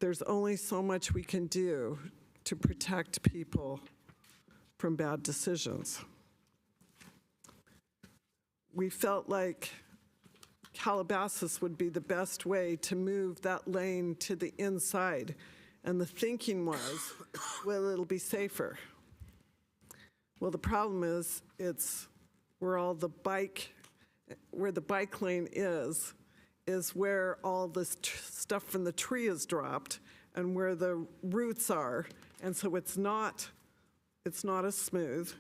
there's only so much we can do to protect people from bad decisions. We felt like Calabasas would be the best way to move that lane to the inside. And the thinking was, well, it'll be safer. Well, the problem is, it's where the bike lane is where all this stuff from the tree is dropped and where the roots are. And so it's not as smooth.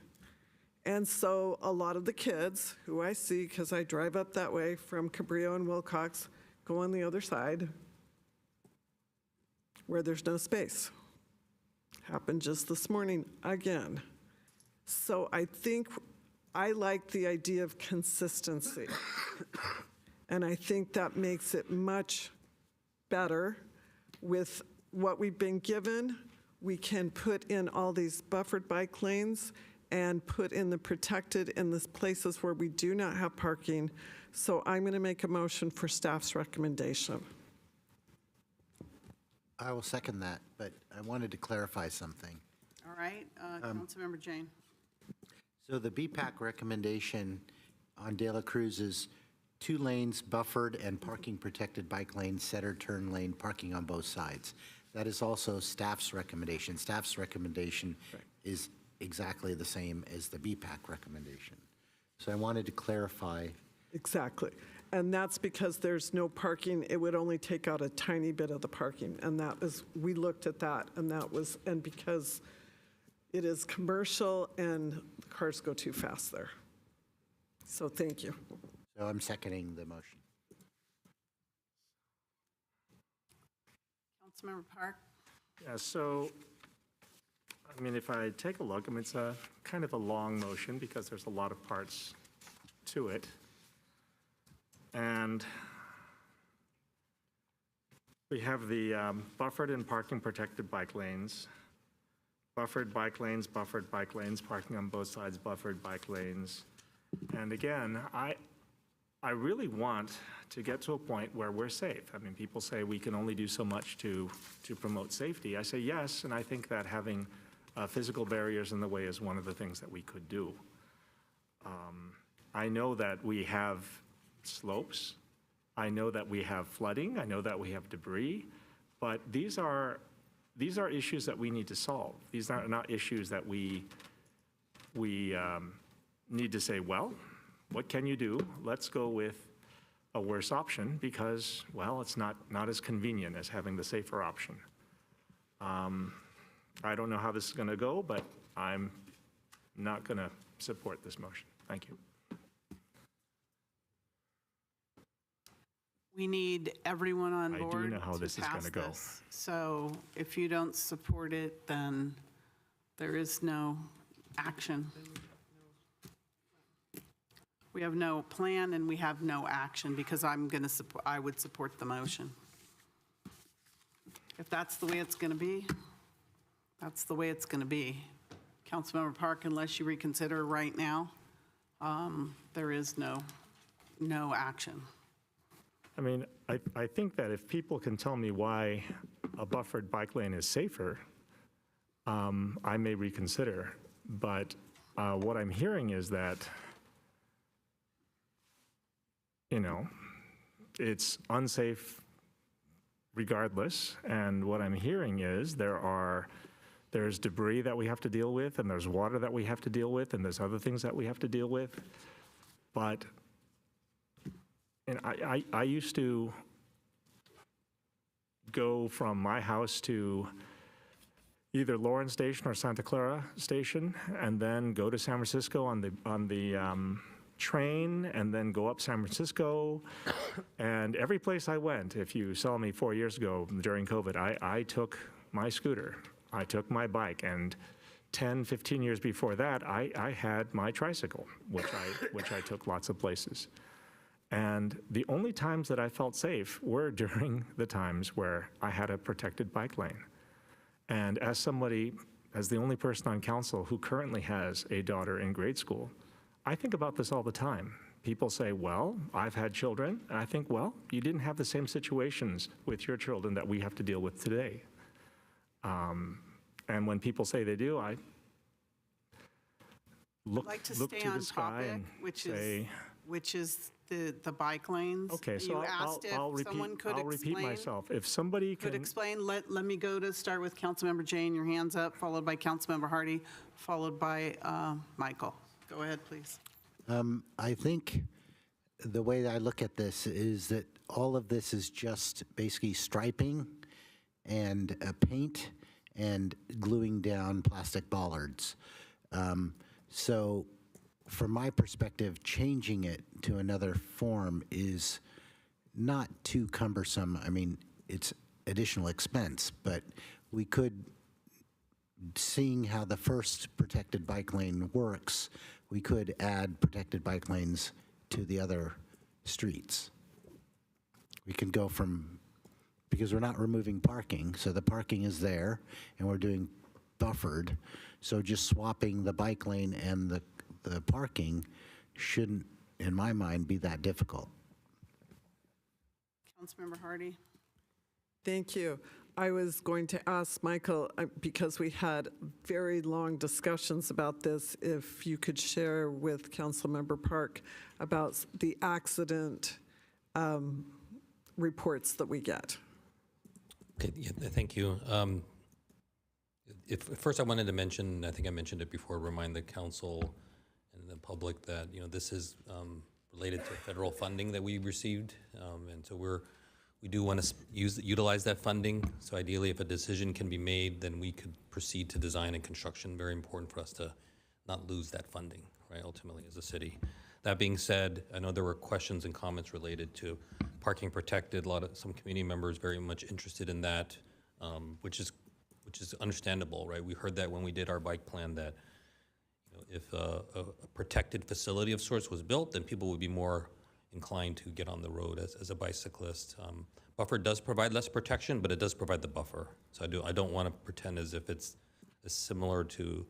And so a lot of the kids who I see, because I drive up that way from Cabrillo and Wilcox, go on the other side where there's no space. Happened just this morning again. So I think I like the idea of consistency. And I think that makes it much better with what we've been given. We can put in all these buffered bike lanes and put in the protected in the places where we do not have parking. So I'm going to make a motion for staff's recommendation. I will second that, but I wanted to clarify something. All right, Councilmember Jane. So the BPAC recommendation on De La Cruz is 2 lanes buffered and parking protected bike lanes, center turn lane, parking on both sides. That is also staff's recommendation. Staff's recommendation is exactly the same as the BPAC recommendation. So I wanted to clarify. Exactly. And that's because there's no parking. It would only take out a tiny bit of the parking. And that is, we looked at that, and because it is commercial and the cars go too fast there. So thank you. So I'm seconding the motion. Councilmember Park. Yeah, so, I mean, if I take a look, I mean, it's a kind of a long motion because there's a lot of parts to it. And we have the buffered and parking protected bike lanes, buffered bike lanes, parking on both sides, buffered bike lanes. And again, I really want to get to a point where we're safe. I mean, people say we can only do so much to promote safety. I say yes, and I think that having physical barriers in the way is one of the things that we could do. I know that we have slopes. I know that we have flooding. I know that we have debris. But these are issues that we need to solve. These are not issues that we need to say, well, what can you do? Let's go with a worse option because, well, it's not as convenient as having the safer option. I don't know how this is going to go, but I'm not going to support this motion. Thank you. We need everyone on board. I do know how this is going to go. So if you don't support it, then there is no action. We have no plan and we have no action because I would support the motion. If that's the way it's going to be, that's the way it's going to be. Councilmember Park, unless you reconsider right now, there is no action. I mean, I think that if people can tell me why a buffered bike lane is safer, I may reconsider. But what I'm hearing is that, you know, it's unsafe regardless. And what I'm hearing is there's debris that we have to deal with, and there's water that we have to deal with, and there's other things that we have to deal with. But and I used to go from my house to either Lawrence Station or Santa Clara Station, and then go to San Francisco on the train, and then go up San Francisco. And every place I went, if you saw me 4 years ago during COVID, I took my scooter, I took my bike, and 10, 15 years before that, I had my tricycle, which I took lots of places. And the only times that I felt safe were during the times where I had a protected bike lane. And as the only person on council who currently has a daughter in grade school, I think about this all the time people say, well, I've had children, and I think, well, you didn't have the same situations with your children that we have to deal with today. And when people say they do, I look, I'd like to look stay to on the sky topic, and which say, is the bike lanes. okay, so You asked if someone could I'll repeat explain. myself. If somebody Could can, explain, let me go to start with Councilmember Jane, your hands up, followed by Councilmember Hardy, followed by Michael. Go ahead, please. I think the way that I look at this is that all of this is just basically striping and paint and gluing down plastic bollards. So from my perspective, changing it to another form is not too cumbersome. I mean, it's additional expense, but we could, seeing how the first protected bike lane works, we could add protected bike lanes to the other streets. We can go from, because we're not removing parking, so the parking is there, and we're doing buffered, so just swapping the bike lane and the parking shouldn't, in my mind, be that difficult. Councilmember Hardy. Thank you. I was going to ask Michael, because we had very long discussions about this, if you could share with Councilmember Park about the accident reports that we get. Okay, yeah, thank you. First, I wanted to mention, I think I mentioned it before, remind the council and the public that, you know, this is related to federal funding that we received, and so we do want to utilize that funding. So ideally, if a decision can be made, then we could proceed to design and construction. Very important for us to not lose that funding, right, ultimately, as a city. That being said, I know there were questions and comments related to parking protected. Some community members very much interested in that, which is understandable, right? We heard that when we did our bike plan that, you know, if a protected facility of sorts was built, then people would be more inclined to get on the road as a bicyclist. Buffer does provide less protection, but it does provide the buffer. So I don't want to pretend as if it's similar to,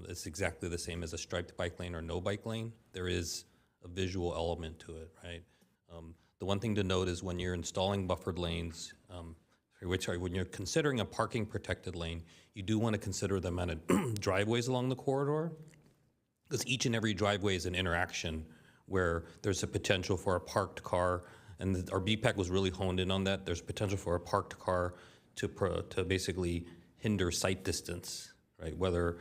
it's exactly the same as a striped bike lane or no bike lane. There is a visual element to it, right? The one thing to note is when you're installing buffered lanes, when you're considering a parking protected lane, you do want to consider the amount of driveways along the corridor, because each and every driveway is an interaction where there's a potential for a parked car, and our BPAC was really honed in on that. There's potential for a parked car to basically hinder sight distance, right? Whether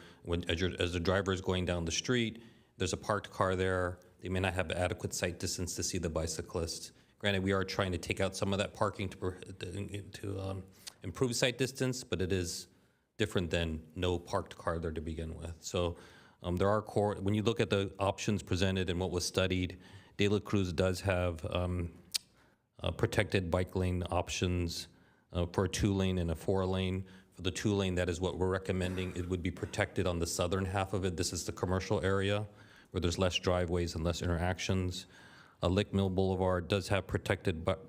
as the driver is going down the street, there's a parked car there, they may not have adequate sight distance to see the bicyclist. Granted, we are trying to take out some of that parking to improve sight distance, but it is different than no parked car there to begin with. So there are when you look at the options presented and what was studied, De La Cruz does have protected bike lane options for a 2-lane and a 4-lane. For the 2-lane, that is what we're recommending. It would be protected on the southern half of it. This is the commercial area where there's less driveways and less interactions. Lick Mill Boulevard does have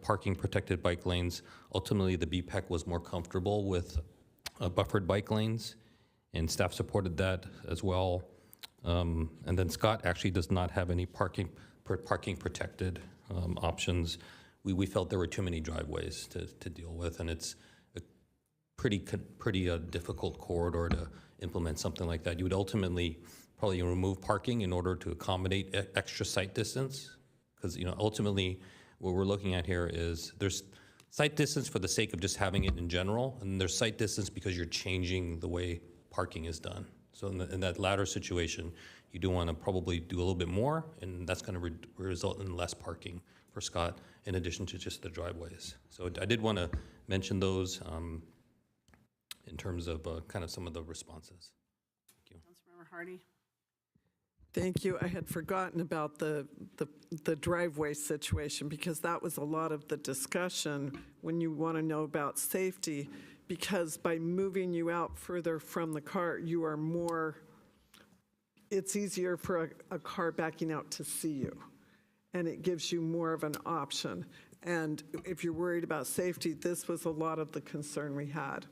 parking protected bike lanes. Ultimately, the BPAC was more comfortable with buffered bike lanes, and staff supported that as well. And then Scott actually does not have any parking protected options. We felt there were too many driveways to deal with, and it's a pretty difficult corridor to implement something like that. You would ultimately probably remove parking in order to accommodate extra sight distance. Because, you know, ultimately what we're looking at here is there's sight distance for the sake of just having it in general, and there's sight distance because you're changing the way parking is done. So in that latter situation, you do want to probably do a little bit more, and that's going to result in less parking for Scott, in addition to just the driveways. So I did want to mention those in terms of kind of some of the responses. Thank you. Councilmember Hardy. Thank you. I had forgotten about the driveway situation, because that was a lot of the discussion when you want to know about safety, because by moving you out further from the car, you are more, it's easier for a car backing out to see you, and it gives you more of an option. And if you're worried about safety, this was a lot of the concern we had.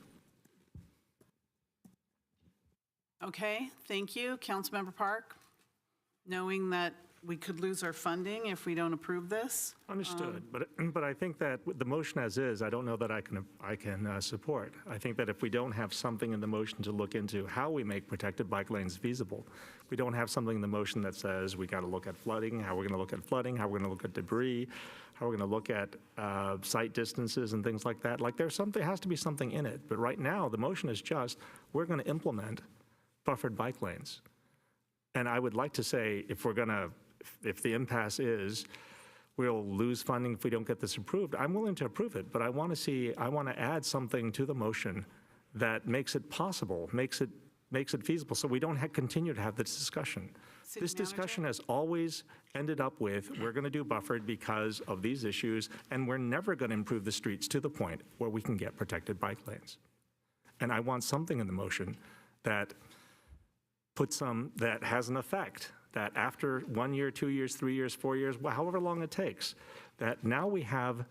Okay, thank you. Councilmember Park. Knowing that we could lose our funding if we don't approve this. Understood, but I think that with the motion as is, I don't know that I can support. I think that if we don't have something in the motion to look into how we make protected bike lanes feasible, we don't have something in the motion that says we got to look at flooding, how we're going to look at flooding, how we're going to look at debris, how we're going to look at site distances and things like that. Like there's something, has to be something in it. But right now, the motion is just, we're going to implement buffered bike lanes. And I would like to say, if the impasse is, we'll lose funding if we don't get this approved, I'm willing to approve it, but I want to add something to the motion that makes it possible, makes it feasible, so we don't continue to have this discussion. This discussion has always ended up with, we're going to do buffered because of these issues, and we're never going to improve the streets to the point where we can get protected bike lanes. And I want something in the motion that that has an effect, that after 1 year, 2 years, 3 years, 4 years, however long it takes, that now we have,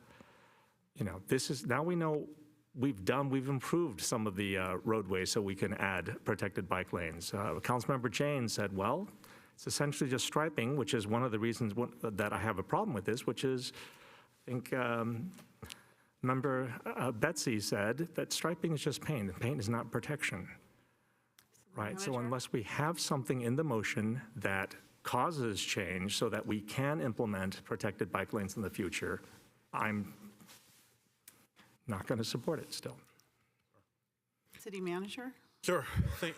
now we know we've improved some of the roadways so we can add protected bike lanes. Councilmember Jane said, well, it's essentially just striping, which is one of the reasons that I have a problem with this, which is, I think, Member Betsy said that striping is just paint, and paint is not protection. Right, so unless we have something in the motion that causes change so that we can implement protected bike lanes in the future, I'm not going to support it still. City Manager? Sure.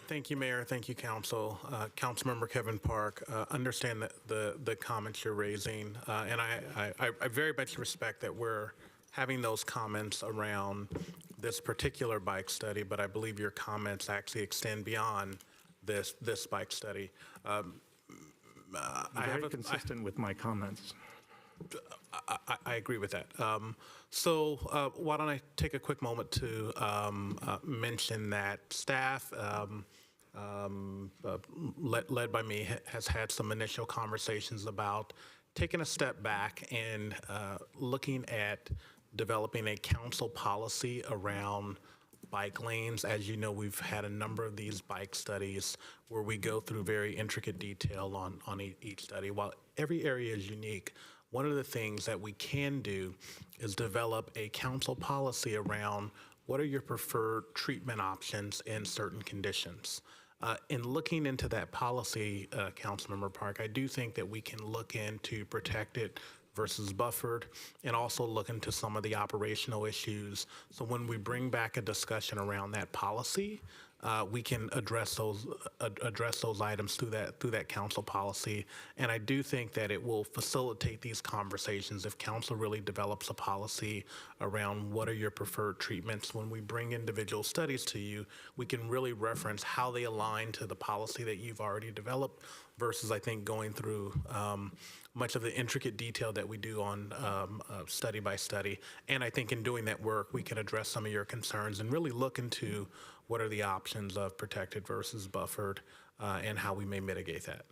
Thank you, Mayor. Thank you, Council. Councilmember Kevin Park, understand the comments you're raising, and I very much respect that we're having those comments around this particular bike study, but I believe your comments actually extend beyond this bike study. Very consistent with my comments. I agree with that. So why don't I take a quick moment to mention that staff, led by me, has had some initial conversations about taking a step back and looking at developing a council policy around bike lanes. As you know, we've had a number of these bike studies where we go through very intricate detail on each study. While every area is unique, one of the things that we can do is develop a council policy around what are your preferred treatment options in certain conditions. In looking into that policy, Councilmember Park, I do think that we can look into protected versus buffered, and also look into some of the operational issues. So when we bring back a discussion around that policy, we can address those items through that council policy. And I do think that it will facilitate these conversations if council really develops a policy around what are your preferred treatments. When we bring individual studies to you, we can really reference how they align to the policy that you've already developed versus, I think, going through much of the intricate detail that we do on study by study. And I think in doing that work, we can address some of your concerns and really look into what are the options of protected versus buffered and how we may mitigate that.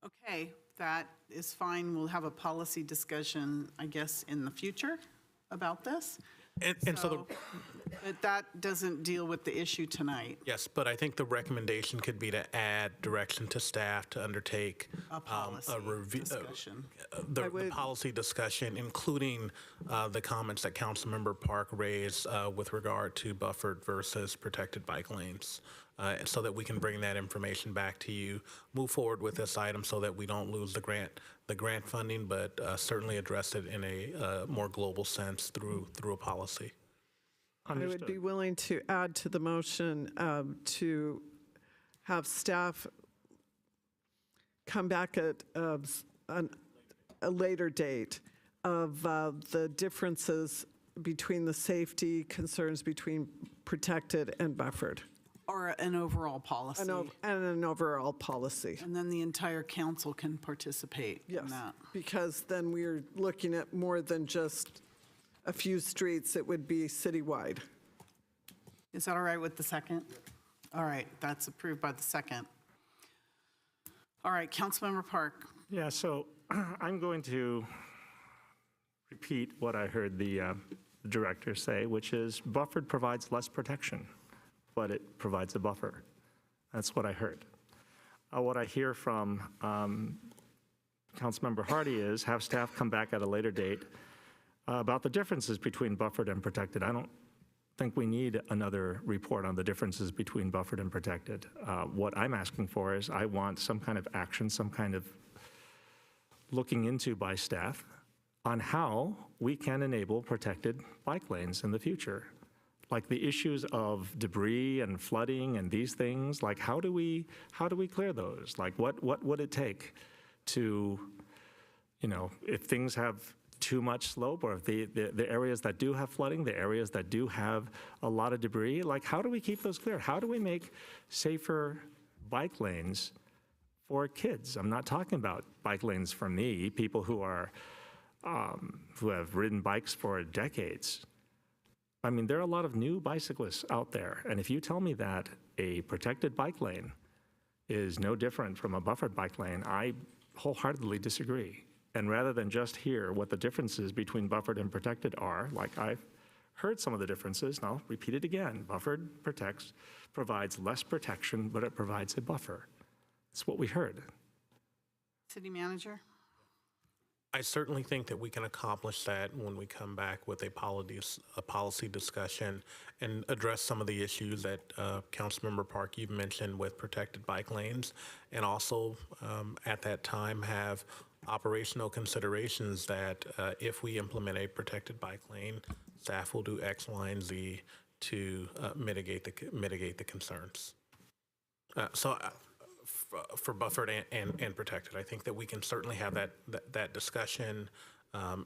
Okay, that is fine. We'll have a policy discussion, I guess, in the future about this. But that doesn't deal with the issue tonight. Yes, but I think the recommendation could be to add direction to staff to undertake a policy discussion. The policy discussion, including the comments that Councilmember Park raised with regard to buffered versus protected bike lanes, so that we can bring that information back to you, move forward with this item so that we don't lose the grant funding, but certainly address it in a more global sense through a policy. Understood. I would be willing to add to the motion to have staff come back at a later date of the differences between the safety concerns between protected and buffered. Or an overall policy. And an overall policy. And then the entire council can participate in that. Because then we're looking at more than just a few streets. It would be citywide. Is that all right with the second? All right, that's approved by the second. All right, Councilmember Park. Yeah, so I'm going to repeat what I heard the director say, which is buffered provides less protection, but it provides a buffer. That's what I heard. what I hear from Councilmember Hardy is have staff come back at a later date about the differences between buffered and protected. I don't think we need another report on the differences between buffered and protected. What I'm asking for is I want some kind of action, some kind of looking into by staff on how we can enable protected bike lanes in the future. Like the issues of debris and flooding and these things, like how do we clear those? Like what would it take to, if things have too much slope, or if the areas that do have flooding, the areas that do have a lot of debris, like how do we keep those clear? How do we make safer bike lanes for kids? I'm not talking about bike lanes for me, people who are, who have ridden bikes for decades. I mean, there are a lot of new bicyclists out there, and if you tell me that a protected bike lane is no different from a buffered bike lane, I wholeheartedly disagree. And rather than just hear what the differences between buffered and protected are, like I've heard some of the differences, and I'll repeat it again. Buffered provides less protection, but it provides a buffer. That's what we heard. City Manager? I certainly think that we can accomplish that when we come back with a policy discussion and address some of the issues that Councilmember Park, you've mentioned with protected bike lanes, and also at that time have operational considerations that if we implement a protected bike lane, staff will do X, Y, and Z to mitigate the concerns. For buffered and protected, I think that we can certainly have that discussion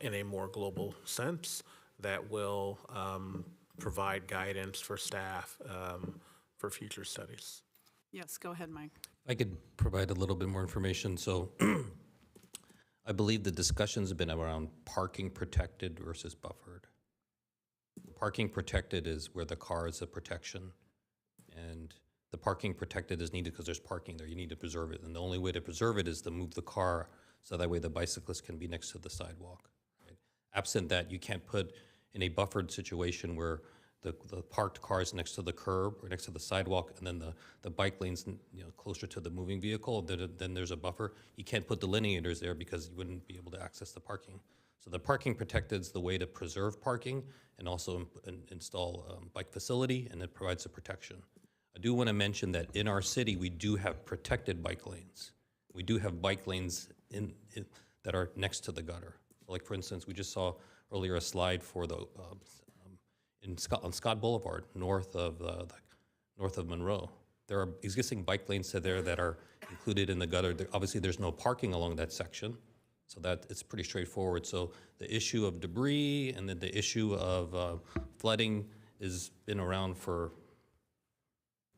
in a more global sense that will provide guidance for staff for future studies. Yes, go ahead, Mike. I could provide a little bit more information. So I believe the discussions have been around parking protected versus buffered. Parking protected is where the car is a protection, and the parking protected is needed because there's parking there. You need to preserve it. And the only way to preserve it is to move the car so that way the bicyclist can be next to the sidewalk. Right? Absent that, you can't put in a buffered situation where the parked car is next to the curb or next to the sidewalk, and then the bike lane's closer to the moving vehicle, then there's a buffer. You can't put delineators there because you wouldn't be able to access the parking. So the parking protected is the way to preserve parking and also install a bike facility, and it provides a protection. I do want to mention that in our city, we do have protected bike lanes. We do have bike lanes that are next to the gutter. So like, for instance, we just saw earlier a slide for the on Scott Boulevard, north of Monroe. There are existing bike lanes there that are included in the gutter. Obviously, there's no parking along that section, so that it's pretty straightforward. So the issue of debris and then the issue of flooding has been around for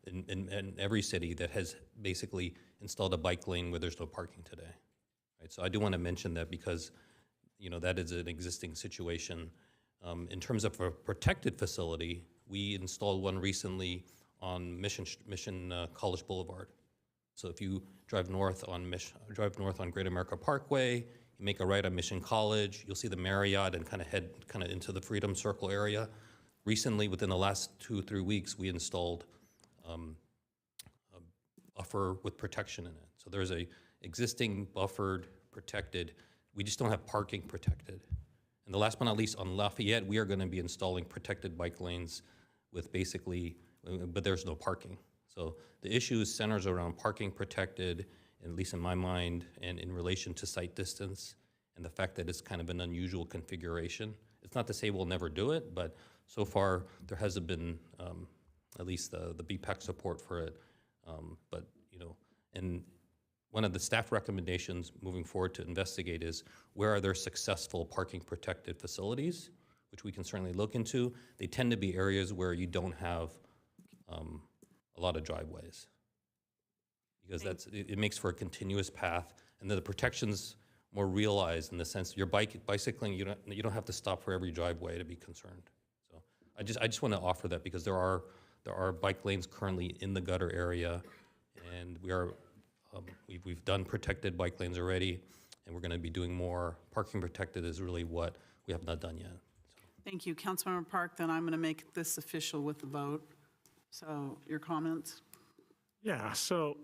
in every city that has basically installed a bike lane where there's no parking today. Right? So I do want to mention that because that is an existing situation. In terms of a protected facility, we installed one recently on Mission College Boulevard. So if you drive north on Great America Parkway, you make a right on Mission College, you'll see the Marriott and head into the Freedom Circle area. Recently, within the last 2 or 3 weeks, we installed a buffer with protection in it. So there's a existing buffered protected. We just don't have parking protected. And the last but not least, on Lafayette, we are going to be installing protected bike lanes with but there's no parking. So the issue centers around parking protected, at least in my mind, and in relation to site distance, and the fact that it's kind of an unusual configuration. It's not to say we'll never do it, but so far there hasn't been at least the BPAC support for it. And one of the staff recommendations moving forward to investigate is where are there successful parking protected facilities, which we can certainly look into. They tend to be areas where you don't have a lot of driveways, because it makes for a continuous path, and then the protection's more realized in the sense you're bicycling, you don't have to stop for every driveway to be concerned. So I just want to offer that because there are bike lanes currently in the gutter area, and we've done protected bike lanes already, and we're going to be doing more. Parking protected is really what we have not done yet. Thank you. Councilmember Park, then I'm going to make this official with the vote. So your comments? Yeah, so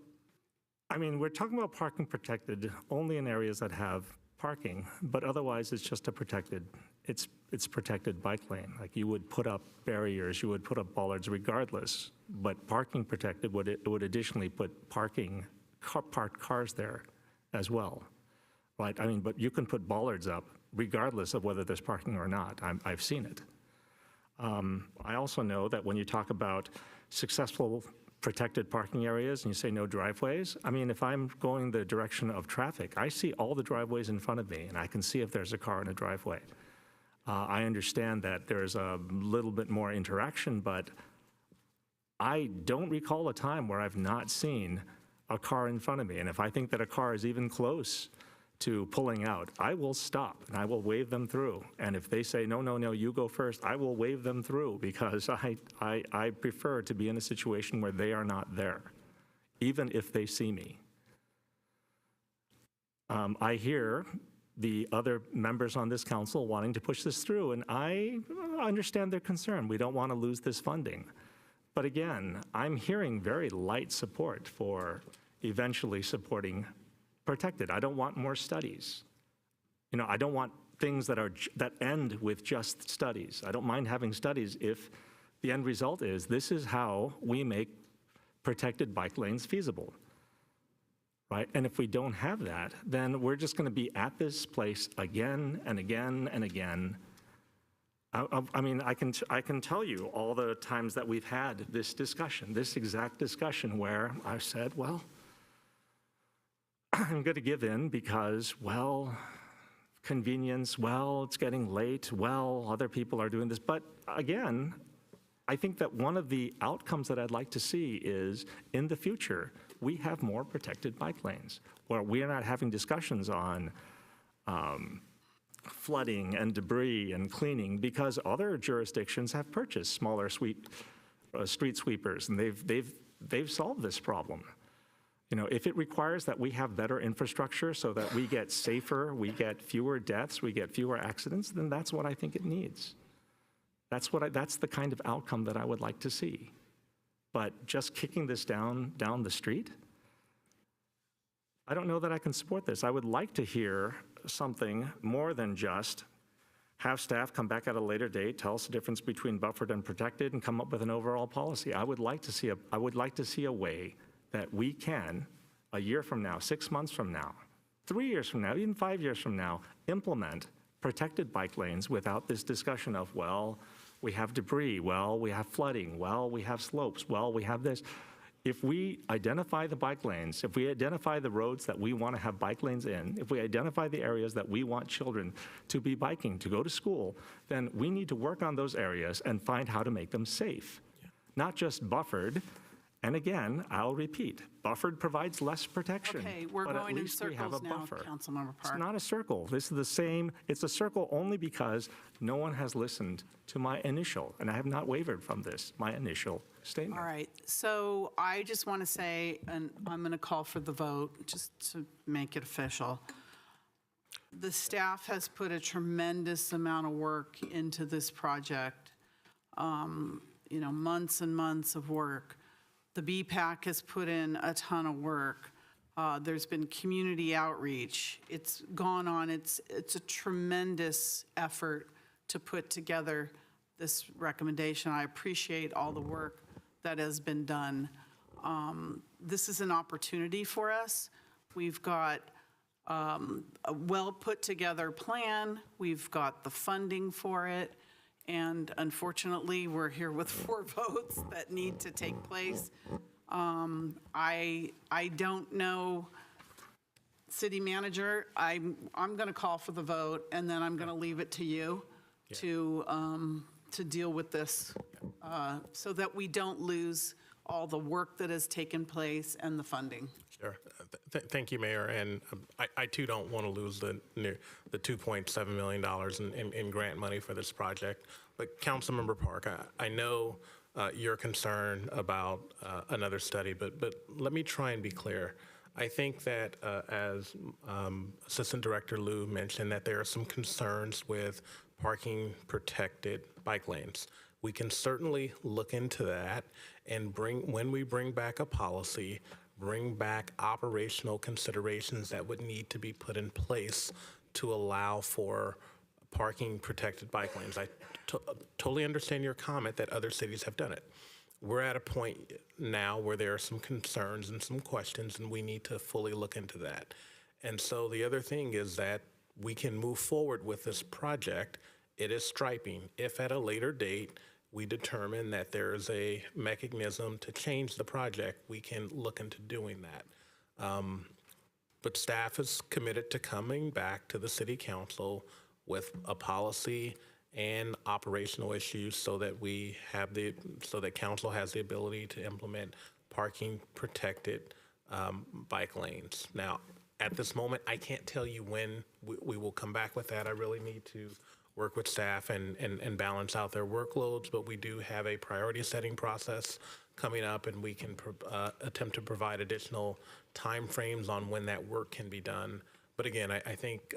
I mean, we're talking about parking protected only in areas that have parking, but otherwise it's just a protected, it's protected bike lane. Like you would put up barriers, you would put up bollards regardless, but parking protected would additionally put parked cars there as well, right? I mean, but you can put bollards up regardless of whether there's parking or not. I've seen it. I also know that when you talk about successful protected parking areas and you say no driveways, I mean, if I'm going the direction of traffic, I see all the driveways in front of me and I can see if there's a car in a driveway. I understand that there's a little bit more interaction, but I don't recall a time where I've not seen a car in front of me. And if I think that a car is even close to pulling out, I will stop and I will wave them through. And if they say, no, no, no, you go first, I will wave them through because I prefer to be in a situation where they are not there, even if they see me. I hear the other members on this council wanting to push this through, and I understand their concern. We don't want to lose this funding. But again, I'm hearing very light support for eventually supporting protected. I don't want more studies. You know, I don't want things that end with just studies. I don't mind having studies if the end result is this is how we make protected bike lanes feasible, right? And if we don't have that, then we're just going to be at this place again and again and again. I mean, I can tell you all the times that we've had this discussion, this exact discussion where I've said, well, I'm going to give in because, well, convenience, well, it's getting late, well, other people are doing this. But again, I think that one of the outcomes that I'd like to see is in the future, we have more protected bike lanes where we are not having discussions on flooding and debris and cleaning because other jurisdictions have purchased smaller street sweepers and they've solved this problem. You know, if it requires that we have better infrastructure so that we get safer, we get fewer deaths, we get fewer accidents, then that's what I think it needs. That's the kind of outcome that I would like to see. But just kicking this down the street, I don't know that I can support this. I would like to hear something more than just have staff come back at a later date, tell us the difference between buffered and protected, and come up with an overall policy. I would like to see a way that we can, a year from now, 6 months from now, 3 years from now, even 5 years from now, implement protected bike lanes without this discussion of, well, we have debris, well, we have flooding, well, we have slopes, well, we have this. If we identify the bike lanes, if we identify the roads that we want to have bike lanes in, if we identify the areas that we want children to be biking, to go to school, then we need to work on those areas and find how to make them safe, not just buffered. And again, I'll repeat, buffered provides less protection. Okay, we're but going at in least we have a circles now, buffer. Councilmember Park. It's not a circle. This is the same. It's a circle only because no one has listened to my initial, and I have not wavered from this, my initial statement. All right, so I just want to say, and I'm going to call for the vote, just to make it official. The staff has put a tremendous amount of work into this project, you know, months and months of work. The BPAC has put in a ton of work. There's been community outreach. It's gone on. It's a tremendous effort to put together this recommendation. I appreciate all the work that has been done. This is an opportunity for us. We've got a well put together plan. We've got the funding for it. And unfortunately, we're here with 4 votes that need to take place. I don't know, City Manager, I'm going to call for the vote, and then I'm going to leave it to you to deal with this so that we don't lose all the work that has taken place and the funding. Sure. Thank you, Mayor. And I too don't want to lose the $2.7 million in grant money for this project. But Councilmember Park, I know your concern about another study, but let me try and be clear. I think that as Assistant Director Liu mentioned, that there are some concerns with parking protected bike lanes. We can certainly look into that and when we bring back a policy, bring back operational considerations that would need to be put in place to allow for parking protected bike lanes. I totally understand your comment that other cities have done it. We're at a point now where there are some concerns and some questions, and we need to fully look into that. And so the other thing is that we can move forward with this project. It is striping. If at a later date we determine that there is a mechanism to change the project, we can look into doing that. But staff is committed to coming back to the city council with a policy and operational issues so that so that council has the ability to implement parking protected bike lanes. Now, at this moment, I can't tell you when we will come back with that. I really need to work with staff and balance out their workloads, but we do have a priority setting process coming up, and we can attempt to provide additional timeframes on when that work can be done. But again, I think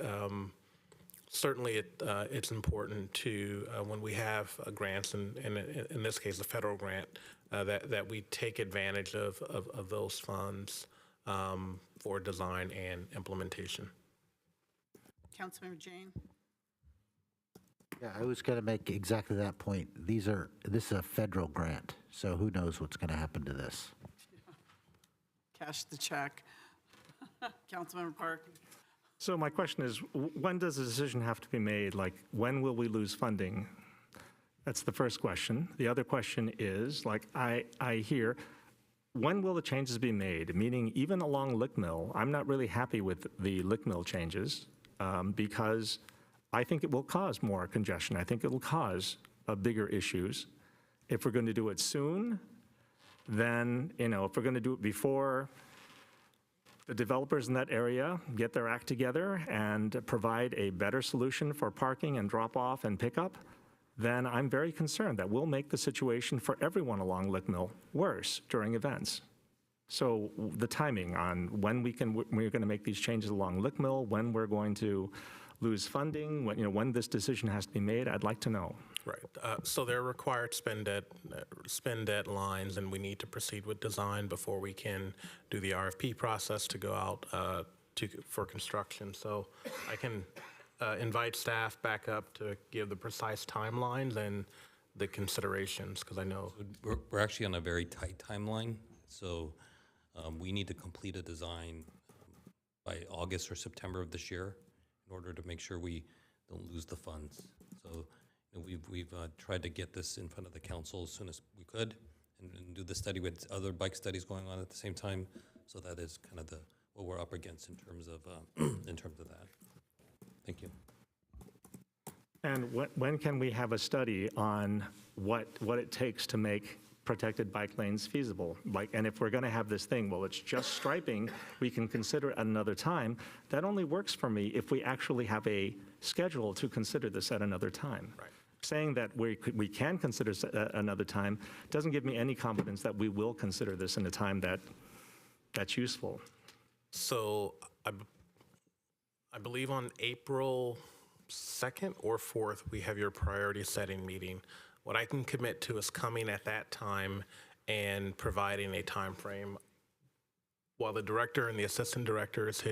certainly it's important to, when we have grants, and in this case, a federal grant, that we take advantage of those funds for design and implementation. Councilmember Jane? Yeah, I was going to make exactly that point. This is a federal grant, so who knows what's going to happen to this? Cash the check. Councilmember Park? So my question is, when does a decision have to be made? Like, when will we lose funding? That's the first question. The other question is, like, I hear, when will the changes be made? Meaning, even along Lick Mill, I'm not really happy with the Lick Mill changes because I think it will cause more congestion. I think it will cause bigger issues. If we're going to do it soon, then, if we're going to do it before the developers in that area get their act together and provide a better solution for parking and drop-off and pickup, then I'm very concerned that we'll make the situation for everyone along Lick Mill worse during events. So the timing on when we're going to make these changes along Lick Mill, when we're going to lose funding, when this decision has to be made, I'd like to know. Right. So there are required spend deadlines, and we need to proceed with design before we can do the RFP process to go out for construction. So I can invite staff back up to give the precise timelines and the considerations, because I know We're actually on a very tight timeline, so we need to complete a design by August or September of this year in order to make sure we don't lose the funds. So we've tried to get this in front of the council as soon as we could and do the study with other bike studies going on at the same time. So that is kind of what we're up against in terms of that. Thank you. And when can we have a study on what it takes to make protected bike lanes feasible? And if we're going to have this thing, well, it's just striping, we can consider it at another time. That only works for me if we actually have a schedule to consider this at another time. Right. Saying that we can consider another time doesn't give me any confidence that we will consider this in a time that's useful. So I believe on April 2nd or 4th, we have your priority setting meeting. What I can commit to is coming at that time and providing a time frame. While the director and the assistant director is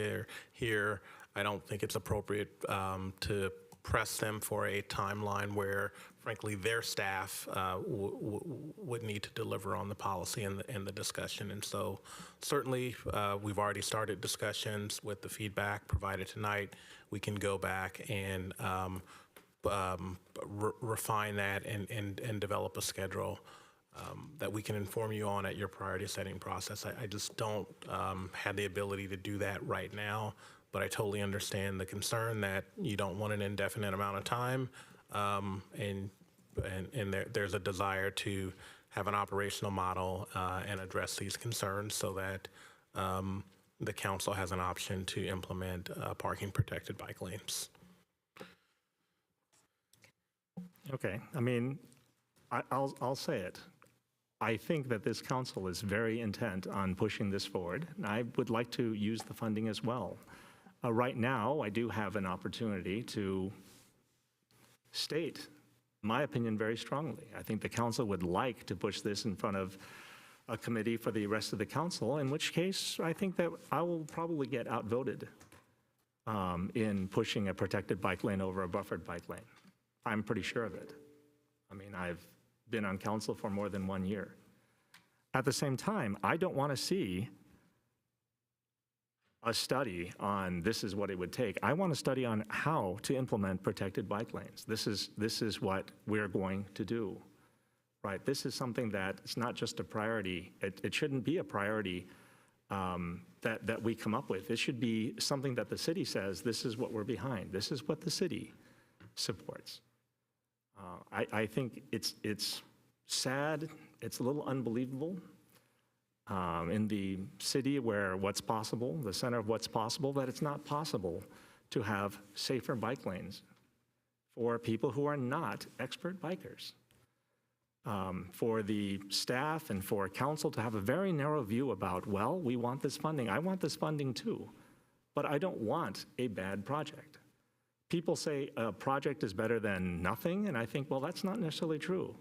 here, I don't think it's appropriate to press them for a timeline where, frankly, their staff would need to deliver on the policy and the discussion. And so certainly we've already started discussions with the feedback provided tonight. We can go back and refine that and develop a schedule that we can inform you on at your priority setting process. I just don't have the ability to do that right now, but I totally understand the concern that you don't want an indefinite amount of time, and there's a desire to have an operational model and address these concerns so that the council has an option to implement parking protected bike lanes. Okay, I mean, I'll say it. I think that this council is very intent on pushing this forward, and I would like to use the funding as well. Right now, I do have an opportunity to state my opinion very strongly. I think the council would like to push this in front of a committee for the rest of the council, in which case I think that I will probably get outvoted in pushing a protected bike lane over a buffered bike lane. I'm pretty sure of it. I mean, I've been on council for more than 1 year. At the same time, I don't want to see a study on this is what it would take. I want a study on how to implement protected bike lanes. This is what we're going to do, right? This is something that it's not just a priority. It shouldn't be a priority that we come up with. It should be something that the city says, this is what we're behind. This is what the city supports. I think it's sad. It's a little unbelievable. In the city where what's possible, the center of what's possible, that it's not possible to have safer bike lanes for people who are not expert bikers. For the staff and for council to have a very narrow view about, well, we want this funding. I want this funding too, but I don't want a bad project. People say a project is better than nothing, and I think, well, that's not necessarily true.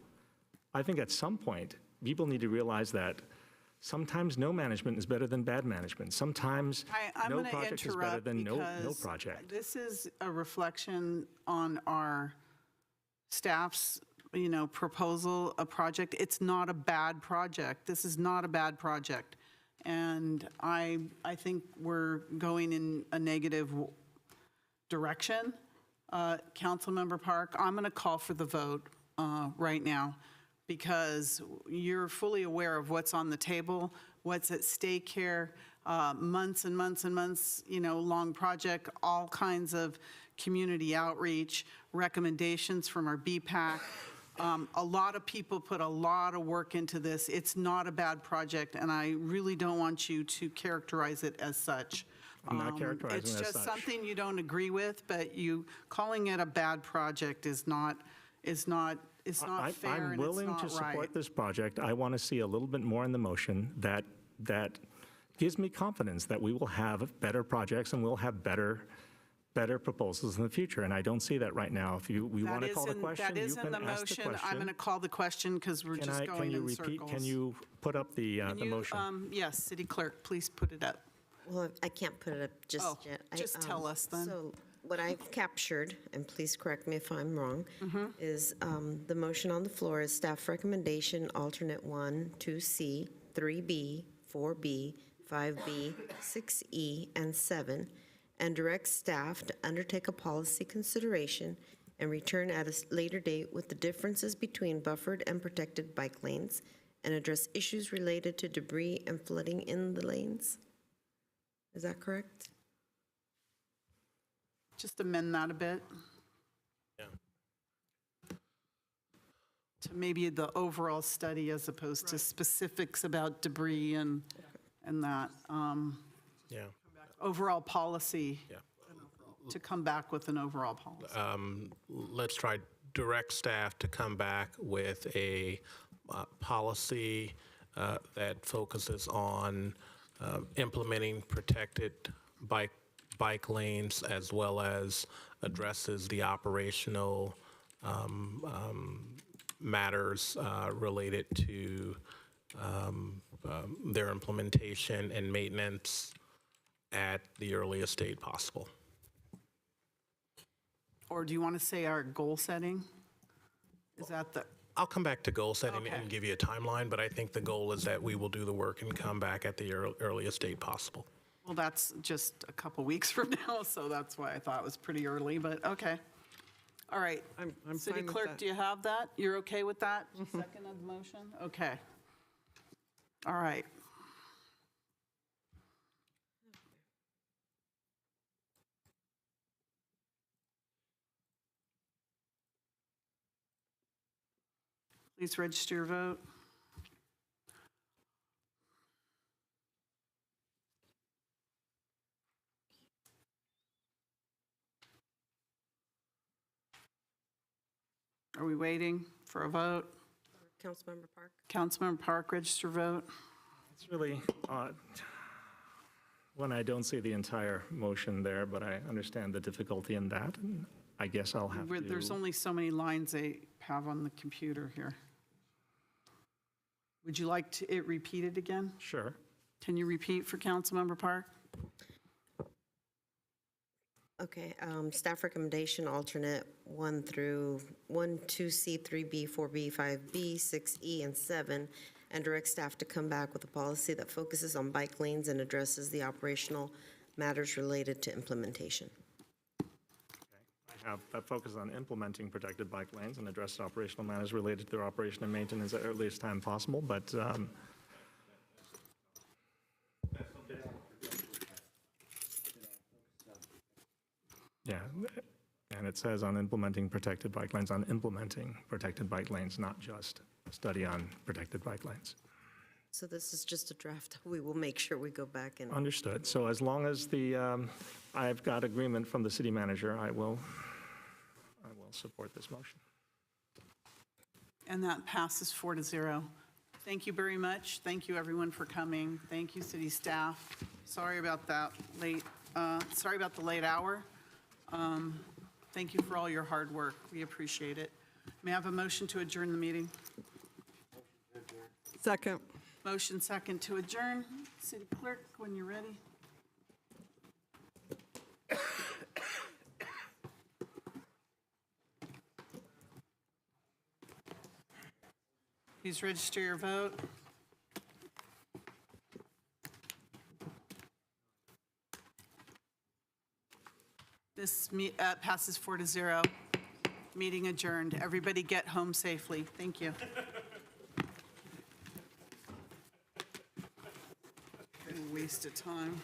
I think at some point, people need to realize that sometimes no management is better than bad management. Sometimes no project is better than no project. This is a reflection on our staff's, proposal, a project. It's not a bad project. This is not a bad project. And I think we're going in a negative direction. Councilmember Park, I'm going to call for the vote right now, because you're fully aware of what's on the table, what's at stake here, months and months and months, long project, all kinds of community outreach, recommendations from our BPAC. A lot of people put a lot of work into this. It's not a bad project, and I really don't want you to characterize it as such. I'm not characterizing it as It's such. just something you don't agree with, but you calling it a bad project is not fair, I'm and willing it's to not right. support this project. I want to see a little bit more in the motion that gives me confidence that we will have better projects and we'll have better proposals in the future. And I don't see that right now. If we want to call the question, That you is in can the ask the motion. question. I'm going to call the question because we're just going in circles. Can you put up the motion? Yes, City Clerk, please put it up. Well, I can't put it up just yet. Just tell us then. So what I've captured, and please correct me if I'm wrong, is the motion on the floor is staff recommendation, alternate 1, 2C, 3B, 4B, 5B, 6E, and 7, and direct staff to undertake a policy consideration and return at a later date with the differences between buffered and protected bike lanes and address issues related to debris and flooding in the lanes. Is that correct? Just amend that a bit. Yeah. To maybe the overall study as opposed to specifics about debris and that. Yeah. Overall policy. Yeah. To come back with an overall policy. Let's try direct staff to come back with a policy that focuses on implementing protected bike lanes, as well as addresses the operational matters related to their implementation and maintenance at the earliest date possible. Or do you want to say our goal setting? Is that the? I'll come back to goal setting and give you a timeline, but I think the goal is that we will do the work and come back at the earliest date possible. Well, that's just a couple weeks from now, so that's why I thought it was pretty early, but okay. All right. I'm City fine with Clerk, that. do you have that? You're okay with that? Second of the motion? Okay. All right. Please register your vote. Are we waiting for a vote? Councilmember Park? Councilmember Park, register vote. It's really odd when I don't see the entire motion there, but I understand the difficulty in that, and I guess I'll have to. There's only so many lines they have on the computer here. Would you like it repeated again? Sure. Can you repeat for Councilmember Park? Okay, staff recommendation, alternate 1 through 1, 2C, 3B, 4B, 5B, 6E, and 7, and direct staff to come back with a policy that focuses on bike lanes and addresses the operational matters related to implementation. I have that focus on implementing protected bike lanes and address operational matters related to their operation and maintenance at earliest time possible, but yeah, and it says on implementing protected bike lanes, not just study on protected bike lanes. So this is just a draft. We will make sure we go back and. Understood. So as long as I've got agreement from the city manager, I will support this motion. And that passes 4-0. Thank you very much. Thank you, everyone, for coming. Thank you, city staff. Sorry about that sorry about the late hour. Thank you for all your hard work. We appreciate it. May I have a motion to adjourn the meeting? Second. Motion second to adjourn. City Clerk, when you're ready. Please register your vote. This passes 4-0. Meeting adjourned. Everybody get home safely. Thank you. Waste of time.